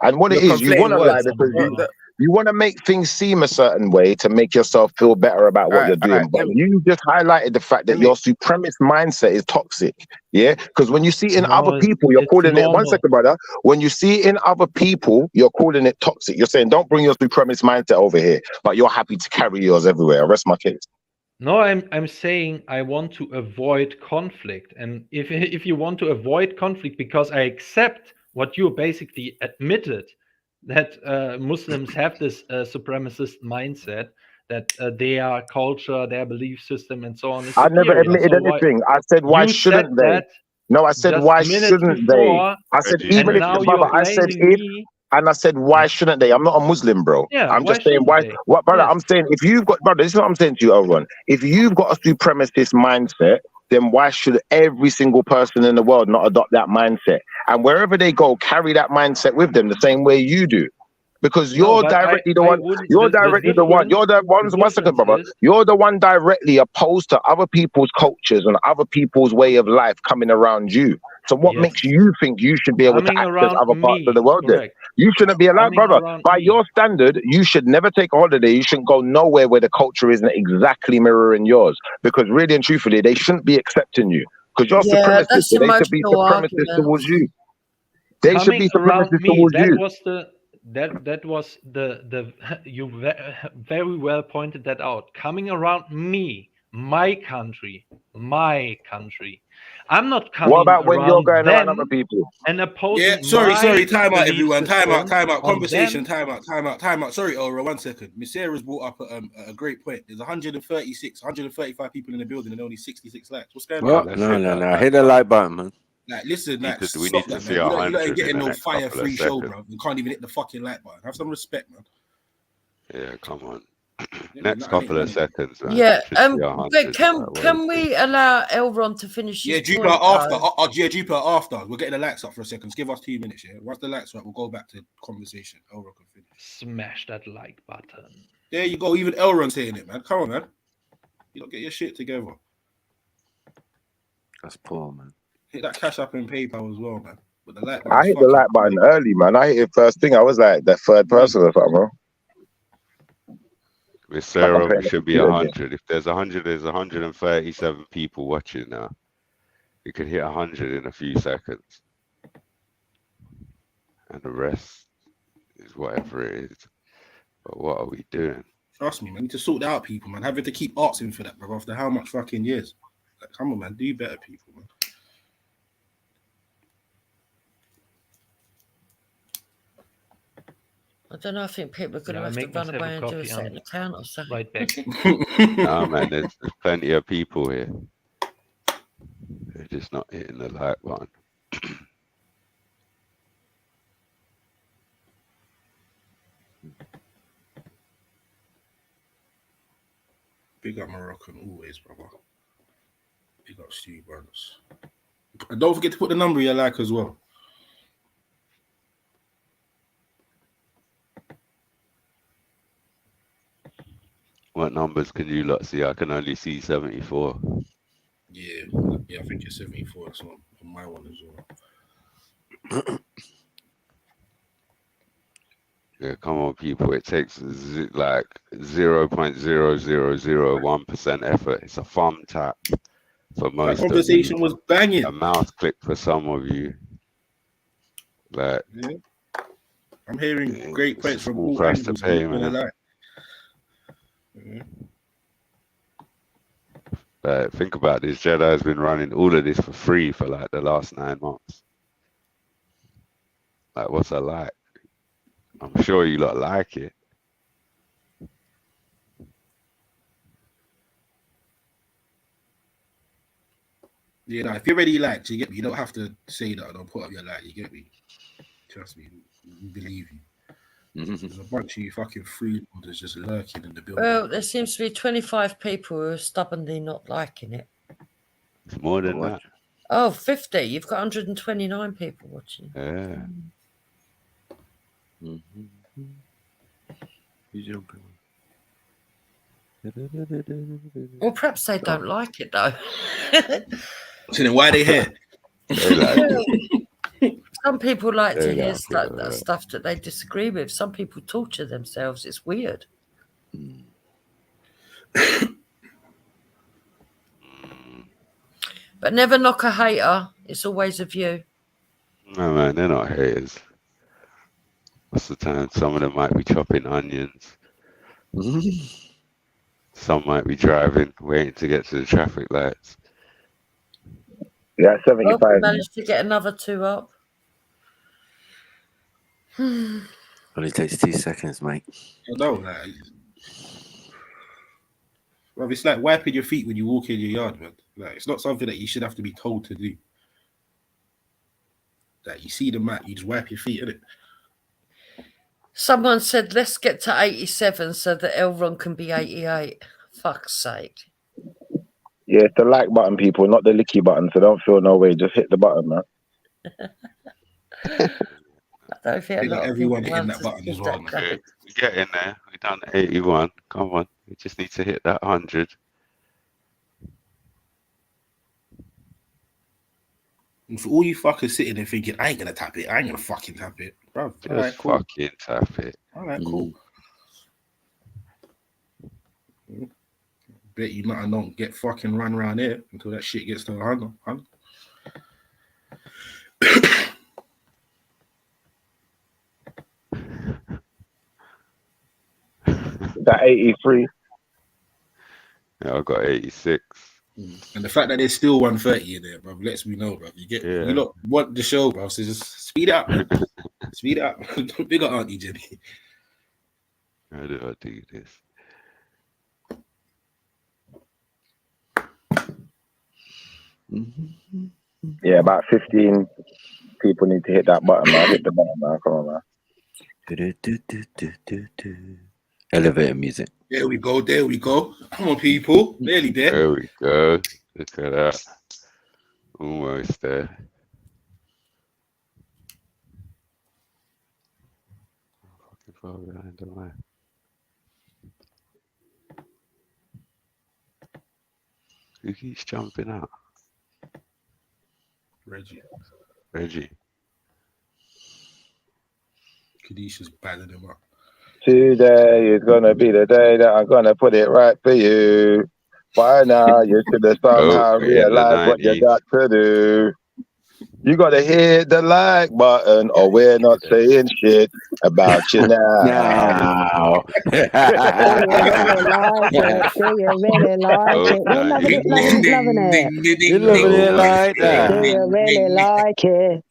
And what it is, you want to lie because you want to make things seem a certain way to make yourself feel better about what you're doing. But you just highlighted the fact that your supremacist mindset is toxic. Yeah, because when you see it in other people, you're calling it. One second, brother. When you see it in other people, you're calling it toxic. You're saying, don't bring your supremacist mindset over here, but you're happy to carry yours everywhere. I rest my case. No, I'm saying I want to avoid conflict, and if you want to avoid conflict, because I accept what you basically admitted, that Muslims have this supremacist mindset, that their culture, their belief system, and so on. I never admitted anything. I said, why shouldn't they? No, I said, why shouldn't they? I said, even if brother, I said if, and I said, why shouldn't they? I'm not a Muslim, bro. Yeah, I'm just saying, why? What, brother? Yes. I'm saying, if you've got, brother, this is what I'm saying to you, Elron. If you've got a supremacist mindset, then why should every single person in the world not adopt that mindset? And wherever they go, carry that mindset with them the same way you do. Because you're directly the one. You're directly the one. You're the one. 1 second, brother. You're the one directly opposed to other people's cultures and other people's way of life coming around you. So what makes you think you should be able to access other parts of the world? Then you shouldn't be allowed, brother. By your standard, you should never take a holiday. You shouldn't go nowhere where the culture isn't exactly mirroring yours. Because really and truthfully, they shouldn't be accepting you. Because you're supremacist. So they should be supremacist towards you. They should be supremacist towards you. That was the you very well pointed that out. Coming around me, my country. I'm not coming. What about when you're going around around other people? And opposing. Yeah, sorry. Time out, belief everyone. Time out. system Conversation. on Time out. Sorry, Aura. 1 second. Miss Sarah's brought up a great point. There's 135 people in the building and only 66 likes. What's going on? No. Hit the like button, man. Like, listen, like, we need to see you 100 ain't getting in the no next couple of fire-free show, seconds. bro. You can't even hit the fucking like button. Have some respect, man. Yeah, come on. Next couple of seconds. Man. Yeah, but can we allow Elron to finish his Jupiter point, Jupiter after. We're getting the likes up for a second. Give us 2 minutes, yeah? Once the likes are up, we'll go back to conversation. Elron can finish. Smash that like button. There you go. Even Elron saying it, man. Come on, man. You don't get your shit together. That's poor, man. Hit that cash up in PayPal as well, man. But the like I hit the like button early, man. I hit it first thing. I was like the third person or something, bro. With Sarah, we should be 100. If there's 100, there's 137 people watching now. You can hit 100 in a few seconds. And the rest is whatever it is. But what are we doing? Trust me, man. We need to sort that out, people, man. Having to keep asking for that, bro, after how much fucking years? Like, come on, man. Do better, people, man. I don't know. I think people are going to have to run away and do a second account or something. Right back. No, man, there's plenty of people here. They're just not hitting the like button. Big up Moroccan always, brother. Big up Steve Burns. And don't forget to put the number you like as well. What numbers can you lot see? I can only see 74. Yeah, I think it's 74. That's on my one as well. Yeah, come on, people. It takes like 0.0001% effort. It's a thumb tap for most. That conversation was banging. A mouse click for some of you. Like, yeah. I'm hearing great points from all price to angles. pay, man. Think about this. Jedi has been running all of this for free for like the last 9 months. Like, what's I like? I'm sure you lot like it. Yeah, no, if you're already liked, you get me. You don't have to say that. Don't put up your like. You get me. Trust me. We believe you. There's a bunch of you fucking freeloaders just lurking in the building. Well, there seems to be 25 people who are stubbornly not liking it. It's more than that. Oh, 50. You've got 129 people watching. Yeah. Well, perhaps they don't like it, though. So then why are they here? Some people like to hear stuff that they disagree with. Some people torture themselves. It's weird. But never knock a hater. It's always a view. No, man, they're not haters. Most of the time, some of them might be chopping onions. Some might be driving, waiting to get to the traffic lights. Yeah, 75. Well, we managed to get another 2 up. Only takes 2 seconds, mate. No, like, well, it's like wiping your feet when you walk in your yard, man. Like, it's not something that you should have to be told to do. Like, you see the mat, you just wipe your feet, innit? Someone said, let's get to 87 so that Elron can be 88. Fuck's sake. Yeah, it's the like button, people, not the licky button. So don't feel no way. Just hit the button, man. don't think a Big up lot of everyone people hitting that button as well, man. graphic. We get in there. We done 81. Come on. We just need to hit that 100. And for all you fuckers sitting there thinking, I ain't gonna tap it, I ain't gonna fucking tap it, bro. Just All right, cool. fucking tap it. All right, cool. Bet you might not get fucking run around here until that shit gets to 100. That 83. Yeah, I got 86. And the fact that there's still 130 in there, bro, lets me know, bro. You you lot want the show, bro. So just speed up, man. Speed up. Big up Auntie Jenny. How do I do this? Yeah, about 15 people need to hit that button, man. Hit the button, man. Come on, man. Elevator music. There we go. There we go. Come on, people. Nearly there. There we go. Look at that. Almost there. Fucking far behind the line. Who keeps jumping out? Reggie. Kadisha's battling him up. Today is gonna be the day that I'm gonna put it right for you. By now, you should have somehow realized what you got to do. You gotta hit the like button, or we're not saying shit about you now. Do you really like it? We're loving it like he's loving it. You're loving it like that. Do you really like it?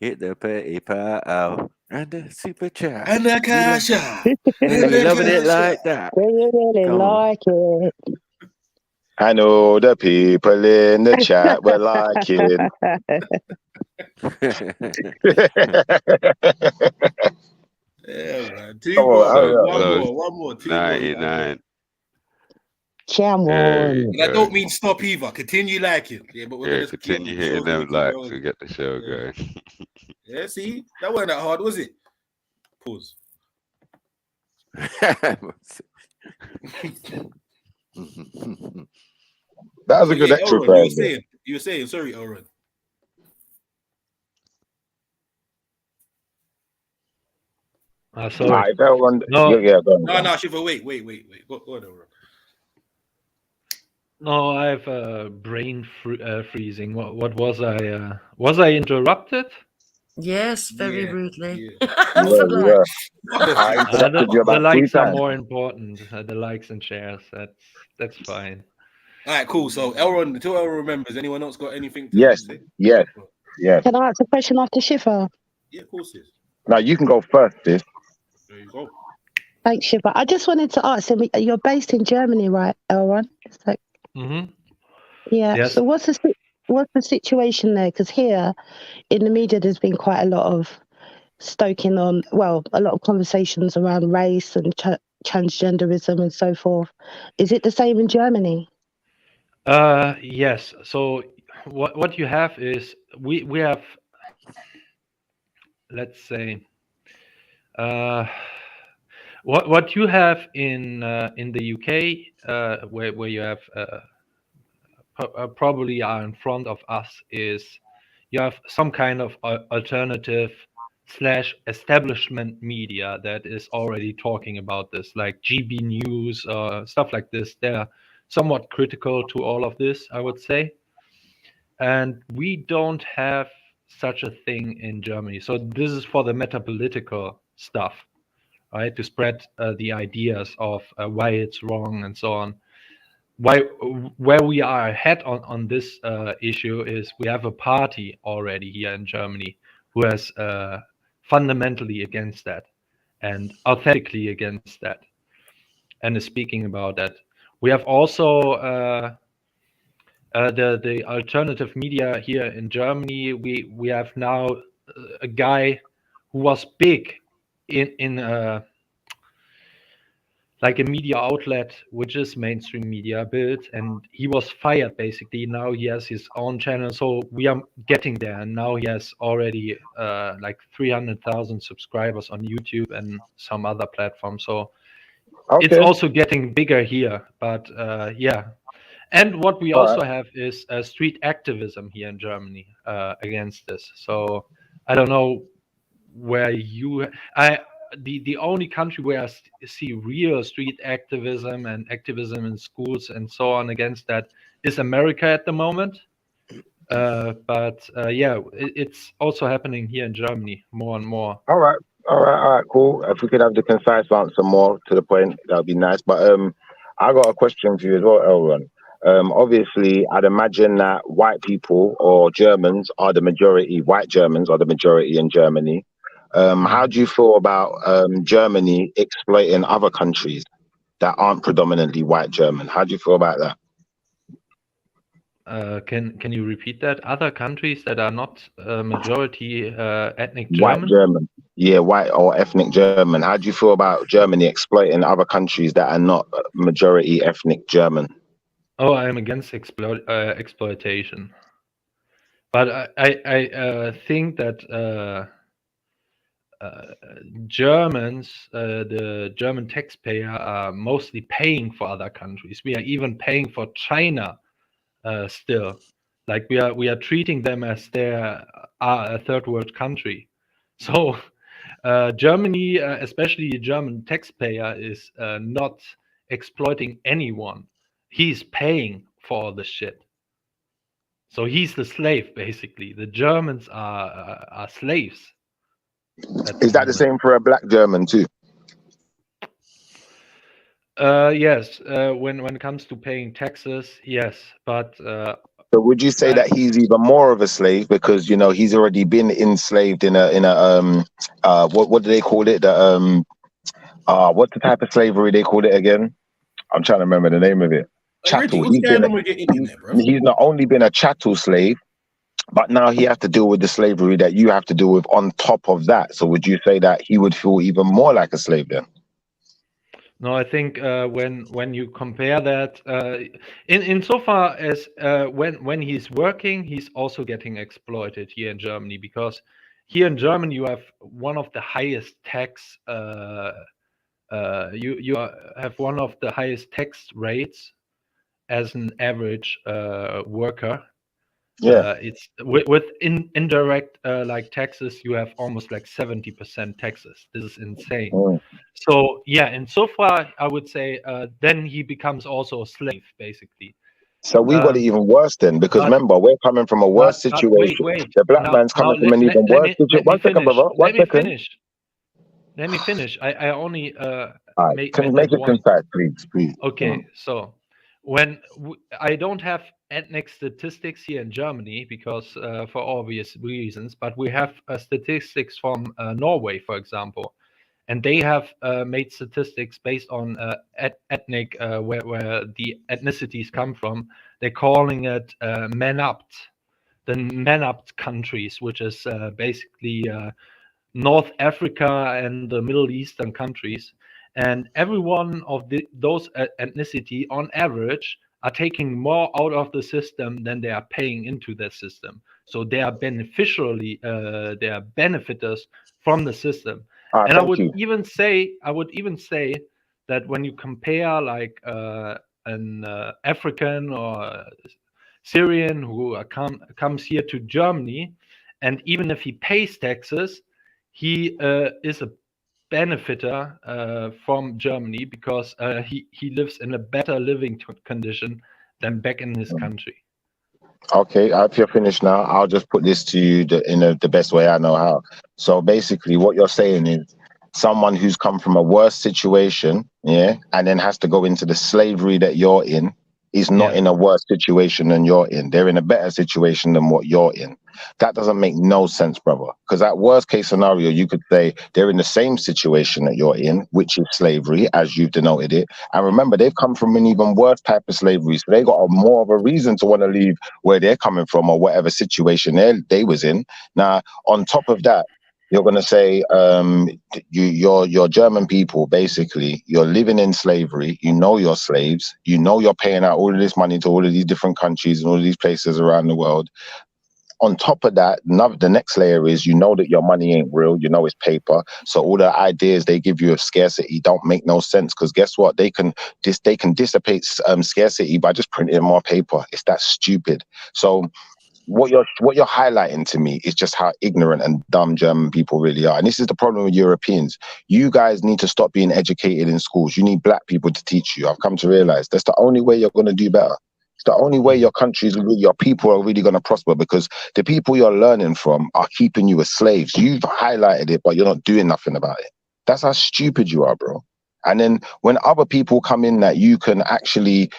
Hit the PayPal and the super chat and the cash out. You're loving it like that. Do you really like it? I know the people in the chat will like it. Yeah, man. One more. 99. Come on. And I don't mean stop either. Continue liking. Yeah, but we're gonna continue hitting them likes to get the show going. Yeah, see, that wasn't that hard, was it? Pause. That was a good extra. You were saying, sorry, Elron. Sorry. No, Shiva, wait. Go on, Elron. No, I have brain freezing. What was I? Was I interrupted? Yes, very rudely. The likes are more important. The likes and shares. That's fine. All right, cool. So Elron, until Elron remembers, anyone else got anything to say? Yes. Can I ask a question after Shiva? Yeah, of course, sis. Now you can go first, sis. There you go. Thanks, Shiva. I just wanted to ask him, you're based in Germany, right, Elron? Mm-hmm. Yeah. Yes. So what's the situation there? Because here in the media, there's been quite a lot of stoking on, well, a lot of conversations around race and transgenderism and so forth. Is it the same in Germany? Yes. So what you have is we have, let's say, what you have in the UK, where you have probably are in front of us, is you have some kind of alternative / establishment media that is already talking about this, like GB News or stuff like this. They're somewhat critical to all of this, I would say. And we don't have such a thing in Germany. So this is for the metapolitical stuff, right? To spread the ideas of why it's wrong and so on. Where we are ahead on this issue is we have a party already here in Germany who has fundamentally against that and authentically against that and is speaking about that. We have also the alternative media here in Germany. We have now a guy who was big in like a media outlet, which is mainstream media, built, and he was fired basically. Now he has his own channel, so we are getting there. And now he has already like 300,000 subscribers on YouTube and some other platforms. So it's also getting bigger here. But yeah, and what we also have is street activism here in Germany against this. So I don't know where the only country where I see real street activism and activism in schools and so on against that is America at the moment. But yeah, it's also happening here in Germany more and more. All right, cool. If we could have the concise answer more to the point, that would be nice. But I got a question for you as well, Elron. Obviously, I'd imagine that white people or Germans are the majority, white Germans are the majority in Germany. How do you feel about Germany exploiting other countries that aren't predominantly white German? How do you feel about that? Can you repeat that? Other countries that are not majority ethnic White German? German. Yeah, white or ethnic German. How do you feel about Germany exploiting other countries that are not majority ethnic German? Oh, I am against exploitation. But I think that Germans, the German taxpayer, are mostly paying for other countries. We are even paying for China still. Like we are treating them as their a third world country. So Germany, especially the German taxpayer, is not exploiting anyone. He's paying for all the shit. So he's the slave, basically. The Germans are slaves. Is that the same for a black German too? Yes. When it comes to paying taxes, yes. But so would you say that he's even more of a slave because you know he's already been enslaved in a what do they call it? The what's the type of slavery they call it again? I'm trying to remember the name of it. Chattel. He's not only been a chattel slave, but now he has to deal with the slavery that you have to deal with on top of that. So would you say that he would feel even more like a slave then? No, I think when you compare that, insofar as when he's working, he's also getting exploited here in Germany, because here in Germany you have one of the highest tax. You have one of the highest tax rates as an average worker. Yeah, it's with indirect like taxes, you have almost like 70% taxes. This is insane. So yeah, and so far I would say then he becomes also a slave, basically. So we got it even worse then, because remember, we're coming from a worse situation. Wait. The black man's coming from an even worse situation. One second, brother. One second. Let me finish. I only can make it concise, please. Okay, so when I don't have ethnic statistics here in Germany because for obvious reasons, but we have statistics from Norway, for example, and they have made statistics based on ethnic where the ethnicities come from. They're calling it Manapt, the Manapt countries, which is basically North Africa and the Middle Eastern countries. And every one of those ethnicity, on average, are taking more out of the system than they are paying into the system. So they are beneficially, they are benefiters from the system. And I would even say that when you compare like an African or Syrian who comes here to Germany, and even if he pays taxes, he is a benefiter from Germany because he lives in a better living condition than back in his country. Okay, if you're finished now, I'll just put this to you in the best way I know how. So basically what you're saying is someone who's come from a worse situation, yeah, and then has to go into the slavery that you're in, is not in a worse situation than you're in. They're in a better situation than what you're in. That doesn't make no sense, brother. Because that worst case scenario, you could say they're in the same situation that you're in, which is slavery, as you've denoted it. And remember, they've come from an even worse type of slavery. So they got more of a reason to want to leave where they're coming from or whatever situation they was in. Now, on top of that, you're going to say you're German people, basically. You're living in slavery. You know you're slaves. You know you're paying out all of this money to all of these different countries and all of these places around the world. On top of that, the next layer is you know that your money ain't real. You know it's paper. So all the ideas they give you of scarcity don't make no sense, because guess what? They can dissipate scarcity by just printing more paper. It's that stupid. So what you're highlighting to me is just how ignorant and dumb German people really are. And this is the problem with Europeans. You guys need to stop being educated in schools. You need black people to teach you. I've come to realize that's the only way you're going to do better. It's the only way your countries, your people are really going to prosper, because the people you're learning from are keeping you as slaves. You've highlighted it, but you're not doing nothing about it. That's how stupid you are, bro. And then when other people come in that you can actually,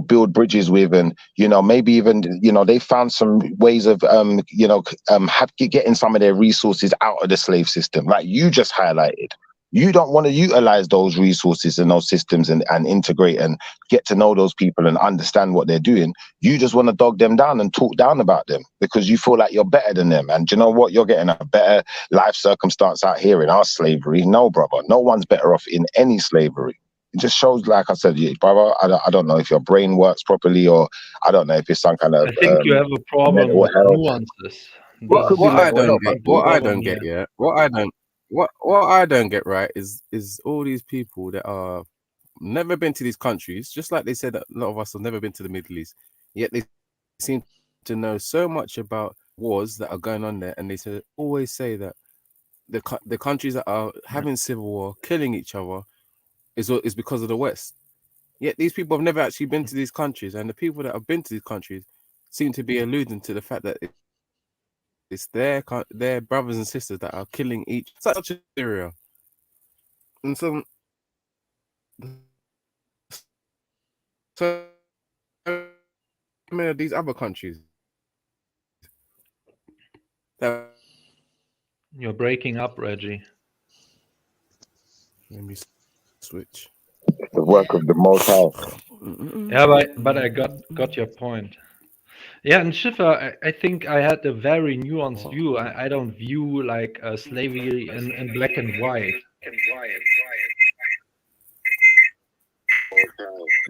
build bridges with, and, maybe even, they found some ways of, getting some of their resources out of the slave system, like you just highlighted. You don't want to utilize those resources and those systems and integrate and get to know those people and understand what they're doing. You just want to dog them down and talk down about them because you feel like you're better than them. And do you know what? You're getting a better life circumstance out here in our slavery. No, brother. No one's better off in any slavery. It just shows, like I said, brother, I don't know if your brain works properly, or I don't know if it's some kind of I think you have a problem with nuances. What I don't get, what I don't get, right, is all these people that are never been to these countries, just like they said that a lot of us have never been to the Middle East, yet they seem to know so much about wars that are going on there, and they always say that the countries that are having civil war, killing each other, is because of the West. Yet these people have never actually been to these countries, and the people that have been to these countries seem to be alluding to the fact that it's their brothers and sisters that are killing each, such a Syria, and so many of these other countries. You're breaking up, Reggie. Let me switch. The work of the Most High. Yeah, but I got your point. Yeah, and Schiffer, I think I had a very nuanced view. I don't view like slavery in black and white. Is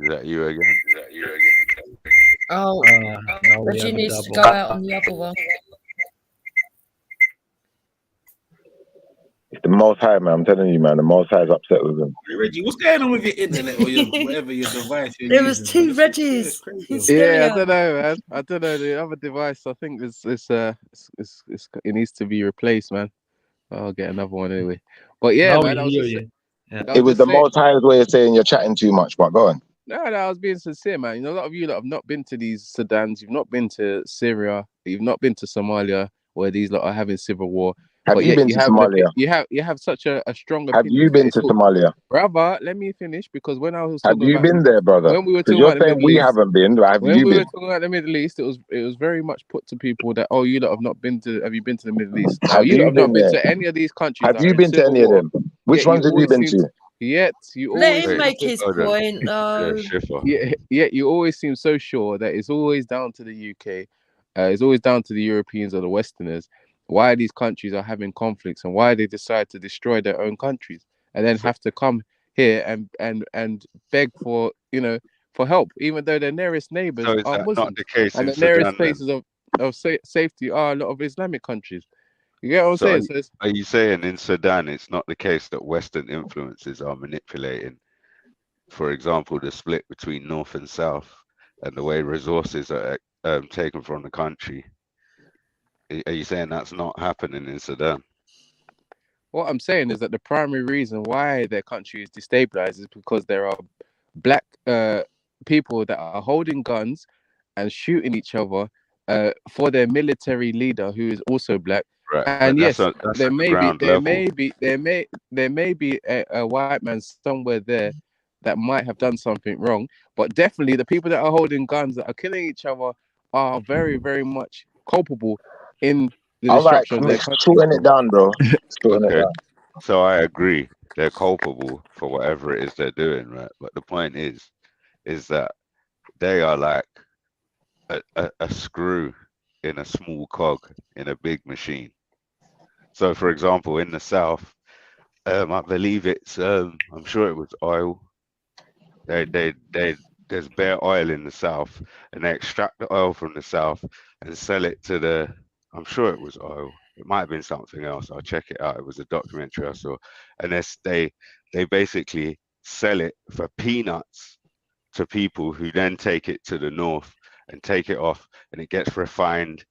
that you again? Oh, Reggie needs to go out on the other one. It's the Most High, man. I'm telling you, man. The Most High is upset with him. Reggie, what's going on with your internet or your whatever your device you're there using? was two Reggies. Yeah, I don't know, man. I don't know. The other device, I think it needs to be replaced, man. I'll get another one anyway. But yeah, man, it was the Most High's way of saying you're chatting too much. But go on. No, I was being sincere, man. A lot of you that have not been to these Sudans, you've not been to Syria, you've not been to Somalia, where these lot are having civil war. Have you been to Somalia? You have such a strong opinion. Have you been to Somalia? Brother, let me finish, because when I was have you been there, brother? When we were talking you're about the saying Middle we East, haven't been. Have when you we been? were talking about the Middle East, it was very much put to people that, oh, you lot have not been to. Have you been to the Middle East? Have you you lot have not been been there? to any of these countries. Have you been to any of them? Which ones have you been to? Yet you let always him make his point, though. Yet you always seem so sure that it's always down to the UK, it's always down to the Europeans or the Westerners. Why these countries are having conflicts and why they decide to destroy their own countries and then have to come here and beg for for help, even though their nearest neighbors are Muslims. Not the case and in the nearest Sudan, places of safety are a lot of Islamic countries. You get what I'm saying? Are you saying in Sudan it's not the case that Western influences are manipulating, for example, the split between North and South and the way resources are taken from the country? Are you saying that's not happening in Sudan? What I'm saying is that the primary reason why their country is destabilized is because there are black people that are holding guns and shooting each other for their military leader, who is also black. Right. And yes, there may be a white man somewhere there that might have done something wrong, but definitely the people that are holding guns that are killing each other are very, very much culpable in the destruction of their country. Shooting it down, bro. Okay. So I agree, they're culpable for whatever it is they're doing, right? But the point is that they are like a screw in a small cog in a big machine. So, for example, in the south, I believe it's I'm sure it was oil. There's bare oil in the south, and they extract the oil from the south and sell it to the. I'm sure it was oil. It might have been something else. I'll check it out. It was a documentary I saw, and they basically sell it for peanuts to people who then take it to the north and take it off, and it gets refined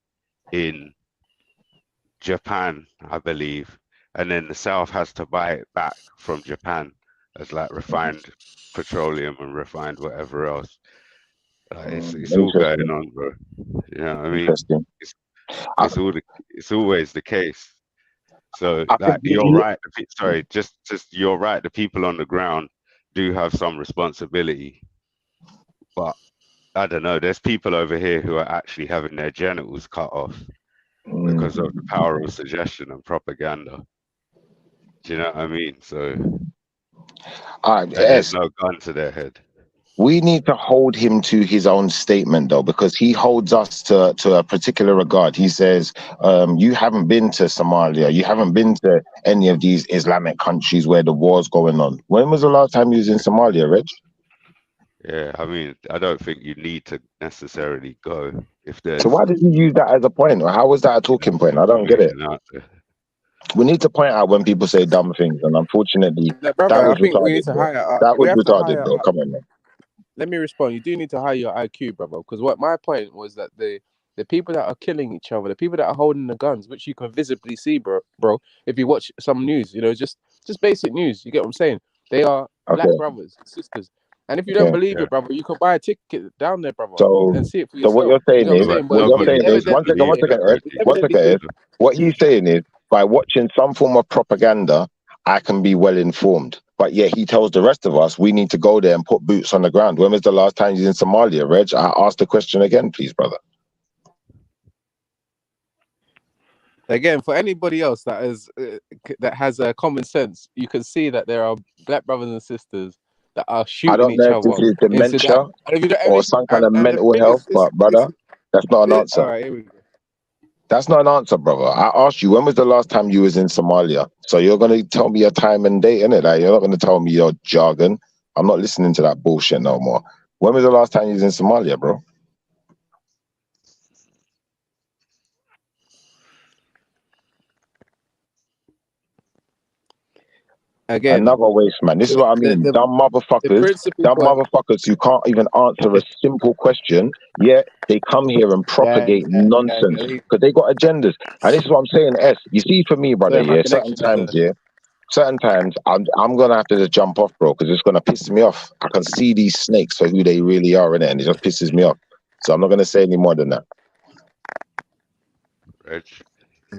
in Japan, I believe, and then the south has to buy it back from Japan as like refined petroleum and refined whatever else. It's all going on, bro. You know what I mean? It's always the case. So like, you're right. Sorry, just you're right. The people on the ground do have some responsibility, but I don't know. There's people over here who are actually having their genitals cut off because of the power of suggestion and propaganda. Do you know what I mean? So there's no gun to their head. We need to hold him to his own statement, though, because he holds us to a particular regard. He says, you haven't been to Somalia. You haven't been to any of these Islamic countries where the war's going on. When was the last time you was in Somalia, Reg? Yeah, I mean, I don't think you need to necessarily go if there's... So why did you use that as a point? Or how was that a talking point? I don't get it. We need to point out when people say dumb things, and unfortunately, brother, that was I think we need retarded, to bro. hire. That We was have to retarded, hire. bro. Come on, man. Let me respond. You do need to hire your IQ, brother, because what my point was that the people that are killing each other, the people that are holding the guns, which you can visibly see, bro, if you watch some news, just basic news. You get what I'm saying? They are black brothers, sisters. And if you don't believe it, brother, you can buy a ticket down there, brother, and see it for yourself. So what you're saying You know is, what I'm saying? one second, what he's saying is, by watching some form of propaganda, I can be well informed. But yet he tells the rest of us we need to go there and put boots on the ground. When was the last time he's in Somalia, Reg? I asked the question again, please, brother. Again, for anybody else that has common sense, you can see that there are black brothers and sisters that are shooting each other. I don't know if this is dementia or some kind of mental health, but brother, that's not an answer. All right, here we go. That's not an answer, brother. I asked you, when was the last time you was in Somalia? So you're going to tell me your time and date, innit? Like, you're not going to tell me your jargon. I'm not listening to that bullshit no more. When was the last time you was in Somalia, bro? Again, another waste, man. This is what I mean. Dumb motherfuckers who can't even answer a simple question, yet they come here and propagate nonsense because they got agendas. And this is what I'm saying, S. You see, for me, brother, certain times I'm gonna have to just jump off, bro, because it's gonna piss me off. I can see these snakes for who they really are, innit? And it just pisses me off. So I'm not gonna say any more than that. I'm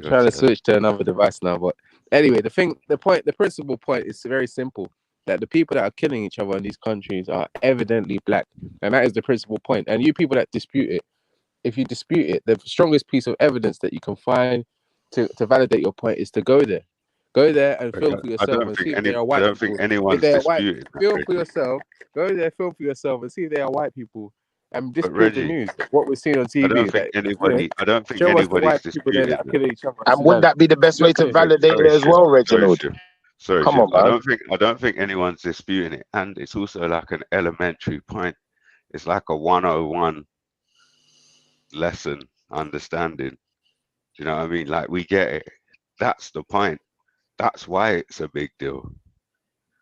trying to switch to another device now, but anyway, the principal point is very simple: that the people that are killing each other in these countries are evidently black, and that is the principal point. And you people that dispute it, if you dispute it, the strongest piece of evidence that you can find to validate your point is to go there and feel for yourself and see if they are white people. I don't think anyone's disputed. Feel for yourself. Go there, feel for yourself, and see if they are white people. And disprove the news. What we're seeing on TV. I don't think anybody's disputing that. And would that be the best way to validate it as well, Reginald? Sorry, come on, man. I don't think anyone's disputing it, and it's also like an elementary point. It's like a 101 lesson understanding. Do you know what I mean? Like, we get it. That's the point. That's why it's a big deal,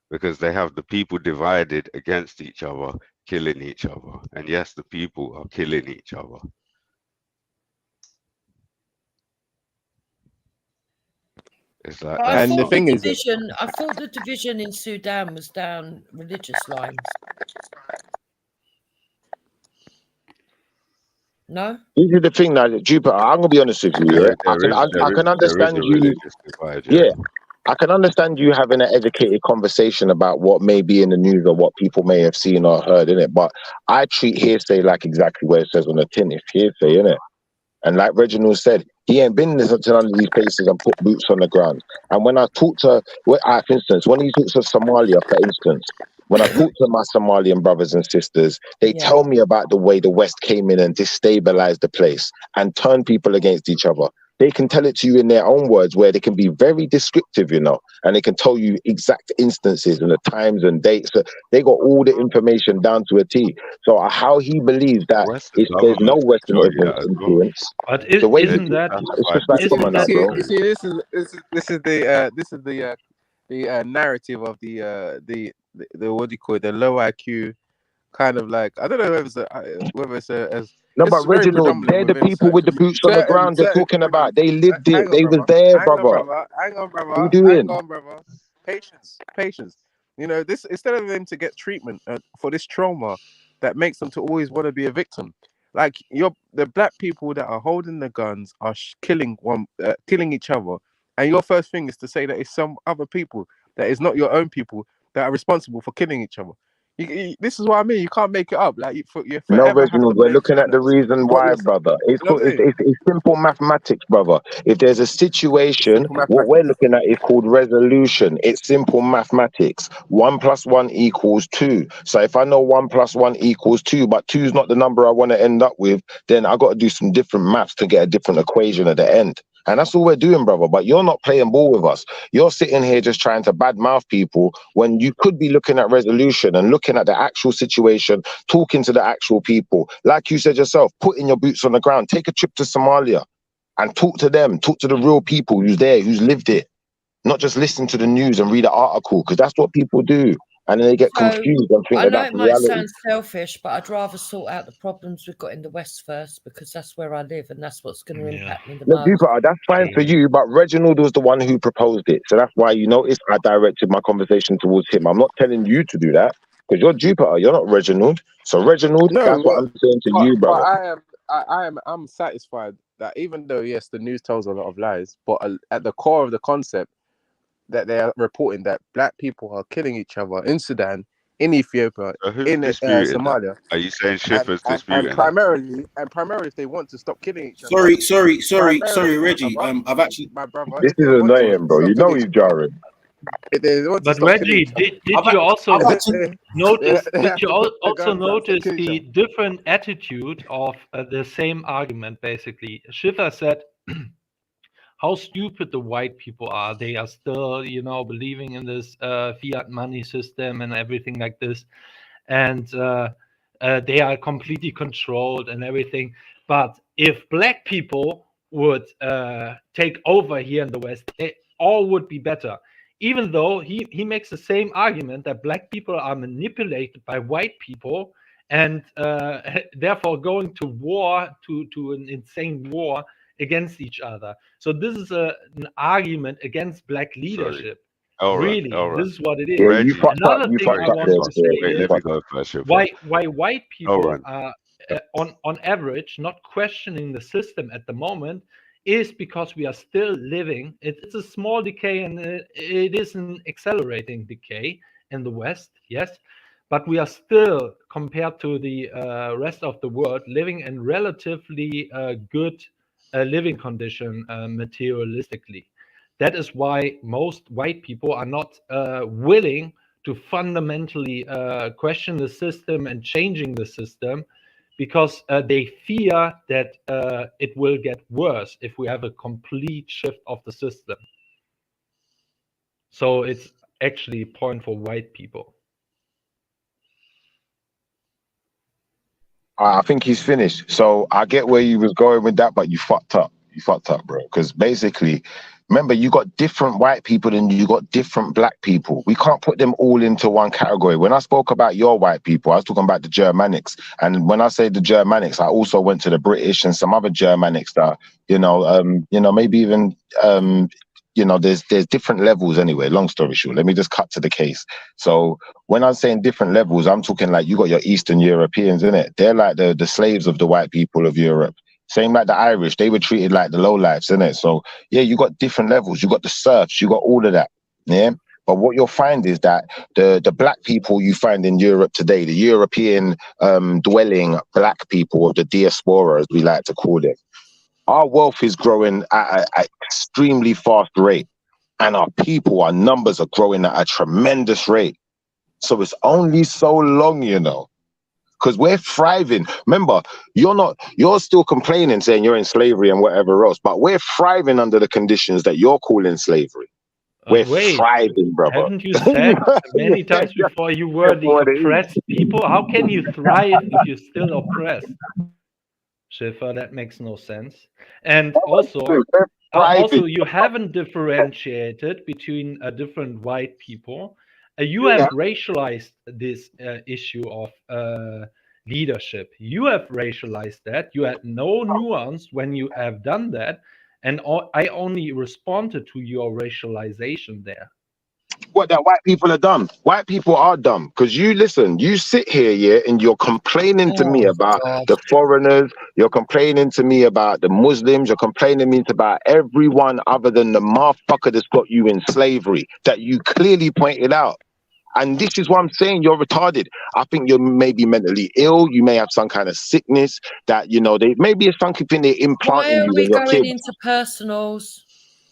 because they have the people divided against each other, killing each other. And yes, the people are killing each other. It's like, and the thing is, I thought the division in Sudan was down religious lines. No? This is the thing now, Jupiter. I'm gonna be honest with you. I can understand you. I can understand you having an educated conversation about what may be in the news or what people may have seen or heard in it. But I treat hearsay like exactly where it says on the tin. It's hearsay, innit? And like Reginald said, he ain't been to none of these places and put boots on the ground. And when I talk to, for instance, when he talks of Somalia, for instance, when I talk to my Somalian brothers and sisters, they tell me about the way the West came in and destabilized the place and turned people against each other. they can tell it to you in their own words, where they can be very descriptive, you know, and they can tell you exact instances and the times and dates. So they got all the information down to a T. So how he believes that Western there's no governments Western tell you that as well. influence, But the way isn't that it's just like, come on now, bro. You see, this is the narrative of the what do you call it, the low IQ kind of, like, I don't know whether it's as No, it's but very Reginald, predominant they're the within people with the boots on the ground you're certain talking about. communities. They lived it. Hang on, They was brother. there, Hang on, brother. brother. Hang on, brother. What you Hang doing? on, brother. Patience. You know, this, instead of them to get treatment for this trauma that makes them to always want to be a victim. Like, the black people that are holding the guns are killing each other, and your first thing is to say that it's some other people that is not your own people that are responsible for killing each other. This is what I mean. You can't make it up. Like, you No, forever have to Reginald, we're blame looking someone at the else. reason Not why, yourself. brother. You know what I'm saying? It's simple mathematics, brother. If there's a situation, Simple what we're mathematics. looking at is called resolution. It's simple mathematics. 1 + 1 = 2. So if I know 1 + 1 = 2, but 2 is not the number I want to end up with, then I got to do some different maths to get a different equation at the end. And that's all we're doing, brother. But you're not playing ball with us. You're sitting here just trying to badmouth people when you could be looking at resolution and looking at the actual situation, talking to the actual people. Like you said yourself, putting your boots on the ground. Take a trip to Somalia and talk to them. Talk to the real people who's there, who's lived it. Not just listen to the news and read an article, because that's what people do. And then they get confused and think I that know that's it might reality. sound selfish, but I'd rather sort out the problems we've got in the West first, because that's where I live and that's what's going to impact me the No, most. Jupiter, that's fine for you, but Reginald was the one who proposed it. So that's why you notice I directed my conversation towards him. I'm not telling you to do that, because you're Jupiter, you're not Reginald. So Reginald, No, that's what I'm saying to you, but brother. I'm satisfied that even though, yes, the news tells a lot of lies, but at the core of the concept that they are reporting that black people are killing each other in Sudan, in Ethiopia, Who's in disputing that? Somalia. Are you saying Schiffer's And disputing that? primarily, if they want to stop killing each other. Sorry, Reggie. I've actually. My brother, This if they is want to annoying, bro. stop You know killing he's each other, jarring. if they want to But stop killing Reggie, each other, did you also notice? they Did have you to put the also guns down, stop notice killing each the other. different attitude of the same argument? Basically, Schiffer said, "How stupid the white people are! They are still, believing in this fiat money system and everything like this, and they are completely controlled and everything. But if black people would take over here in the West, it all would be better." Even though he makes the same argument that black people are manipulated by white people and therefore going to war, to an insane war against each other. So this is an argument against black leadership. All right. This is what it is. Yeah, you fucked up. Another You thing fucked I up want there. to say Wait, is let me go first. Schiffer. why white people right. are on average not questioning the system at the moment is because we are still living. It's a small decay, and it is an accelerating decay in the West, yes, but we are still, compared to the rest of the world, living in relatively good living condition materialistically. That is why most white people are not willing to fundamentally question the system and changing the system, because they fear that it will get worse if we have a complete shift of the system. So it's actually a point for white people. I think he's finished. So I get where you was going with that, but you fucked up. You fucked up, bro. Because basically, remember, you got different white people and you got different black people. We can't put them all into one category. When I spoke about your white people, I was talking about the Germanics. And when I say the Germanics, I also went to the British and some other Germanics that, maybe even there's different levels anyway. Long story short, let me just cut to the case. So when I'm saying different levels, I'm talking like you got your Eastern Europeans, innit? They're like the slaves of the white people of Europe. Same like the Irish, they were treated like the lowlifes, innit? So yeah, you got different levels. You got the serfs, you got all of that. Yeah. But what you'll find is that the black people you find in Europe today, the European dwelling black people, or the diaspora, as we like to call them, our wealth is growing at an extremely fast rate, and our numbers are growing at a tremendous rate. So it's only so long, because we're thriving. Remember, you're still complaining, saying you're in slavery and whatever else, but we're thriving under the conditions that you're calling slavery. We're thriving, brother. Haven't you said many times before you were the oppressed people? How can you thrive if you're still oppressed? Schiffer, that makes no sense. And also you haven't differentiated between different white people. You have racialized this issue of leadership. You have racialized that. You had no nuance when you have done that. And I only responded to your racialization there. What, that white people are dumb? White people are dumb because you sit here, yeah, and you're complaining to me about the foreigners. You're complaining to me about the Muslims. You're complaining to me about everyone other than the motherfucker that's got you in slavery that you clearly pointed out. And this is what I'm saying. You're retarded. I think you're maybe mentally ill. You may have some kind of sickness that, they maybe it's something they're implanting you. Why are we going into personals?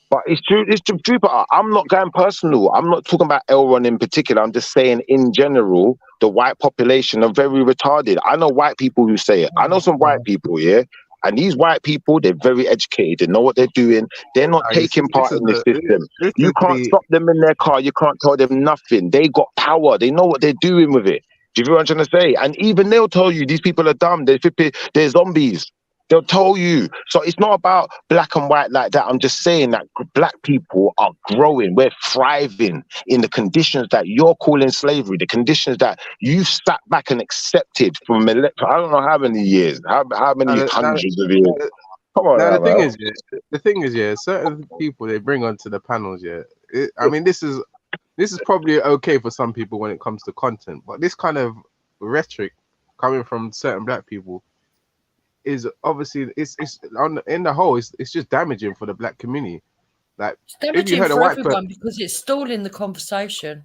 But it's true, but I'm not going personal. I'm not talking about Elron in particular. I'm just saying in general, the white population are very retarded. I know white people who say it. I know some white people, yeah? And these white people, they're very educated. They know what they're doing. They're not taking part in the system. You can't stop them in their car. You can't tell them nothing. They got power. They know what they're doing with it. Do you feel what I'm trying to say? And even they'll tell you these people are dumb. They're zombies. They'll tell you. So it's not about black and white like that. I'm just saying that black people are growing. We're thriving in the conditions that you're calling slavery, the conditions that you sat back and accepted from I don't know how many years, how many hundreds of years. Come on, now, now, the thing is, certain people they bring onto the panels, I mean, this is probably okay for some people when it comes to content, but this kind of rhetoric coming from certain black people is obviously in the whole it's just damaging for the black community. Like, it's damaging for everyone because it's stalling the conversation.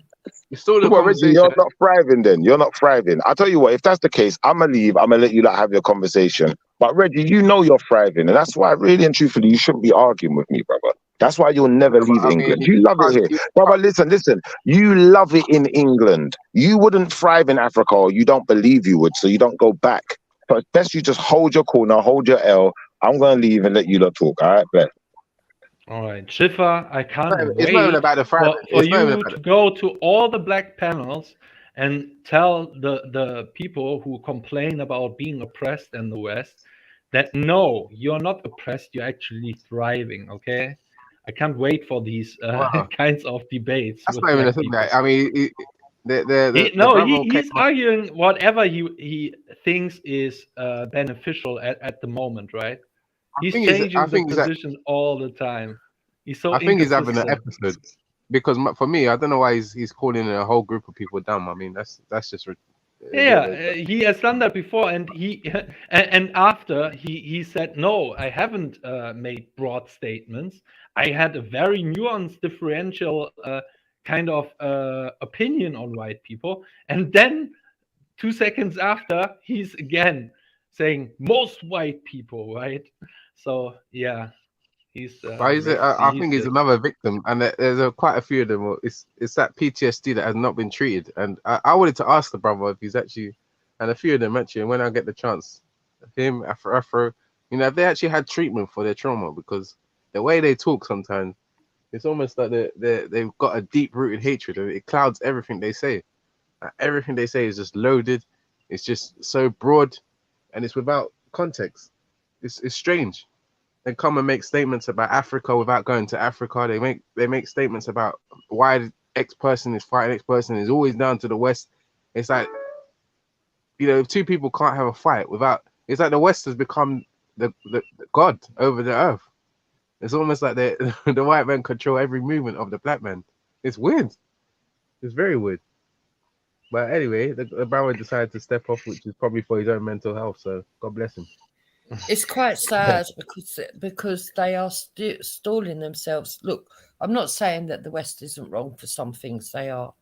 It's stalling the conversation. You're not thriving then. You're not thriving. I'll tell you what, if that's the case, I'm gonna leave. I'm gonna let you have your conversation. But Reggie, you're thriving, and that's why really and truthfully you shouldn't be arguing with me, brother. That's why you'll never leave England. You love it here. Brother, listen. You love it in England. You wouldn't thrive in Africa, or you don't believe you would, so you don't go back. So it's best you just hold your corner, hold your L. I'm going to leave and let you lot talk, all right? Bet. All right, Schiffer, I can't wait for you to go to all the black panels and tell the people who complain about being oppressed in the West that no, you're not oppressed, you're actually thriving, okay? I can't wait for these kinds of debates. That's not even a thing. I mean, he's arguing whatever he thinks is beneficial at the moment, right? He's changing the position all the time. I think he's having an episode because for me, I don't know why he's calling a whole group of people dumb. I mean, that's just he has done that before, and after he said no, I haven't made broad statements. I had a very nuanced, differential kind of opinion on white people, and then 2 seconds after he's again saying most white people, right? So yeah, he's I think he's another victim, and there's quite a few of them. It's that PTSD that has not been treated, and I wanted to ask the brother if he's actually, and a few of them actually, and when I get the chance, him, Afro, if they actually had treatment for their trauma, because the way they talk sometimes, it's almost like they've got a deep-rooted hatred, and it clouds everything they say. Everything they say is just loaded. It's just so broad, and it's without context. It's strange. They come and make statements about Africa without going to Africa. They make statements about why X person is fighting X person is always down to the West. It's like, if two people can't have a fight without, it's like the West has become the god over the earth. It's almost like the white men control every movement of the black man. It's weird. It's very weird. But anyway, the brother decided to step off, which is probably for his own mental health. So God bless him. It's quite sad because they are stalling themselves. Look, I'm not saying that the West isn't wrong for some things. They are.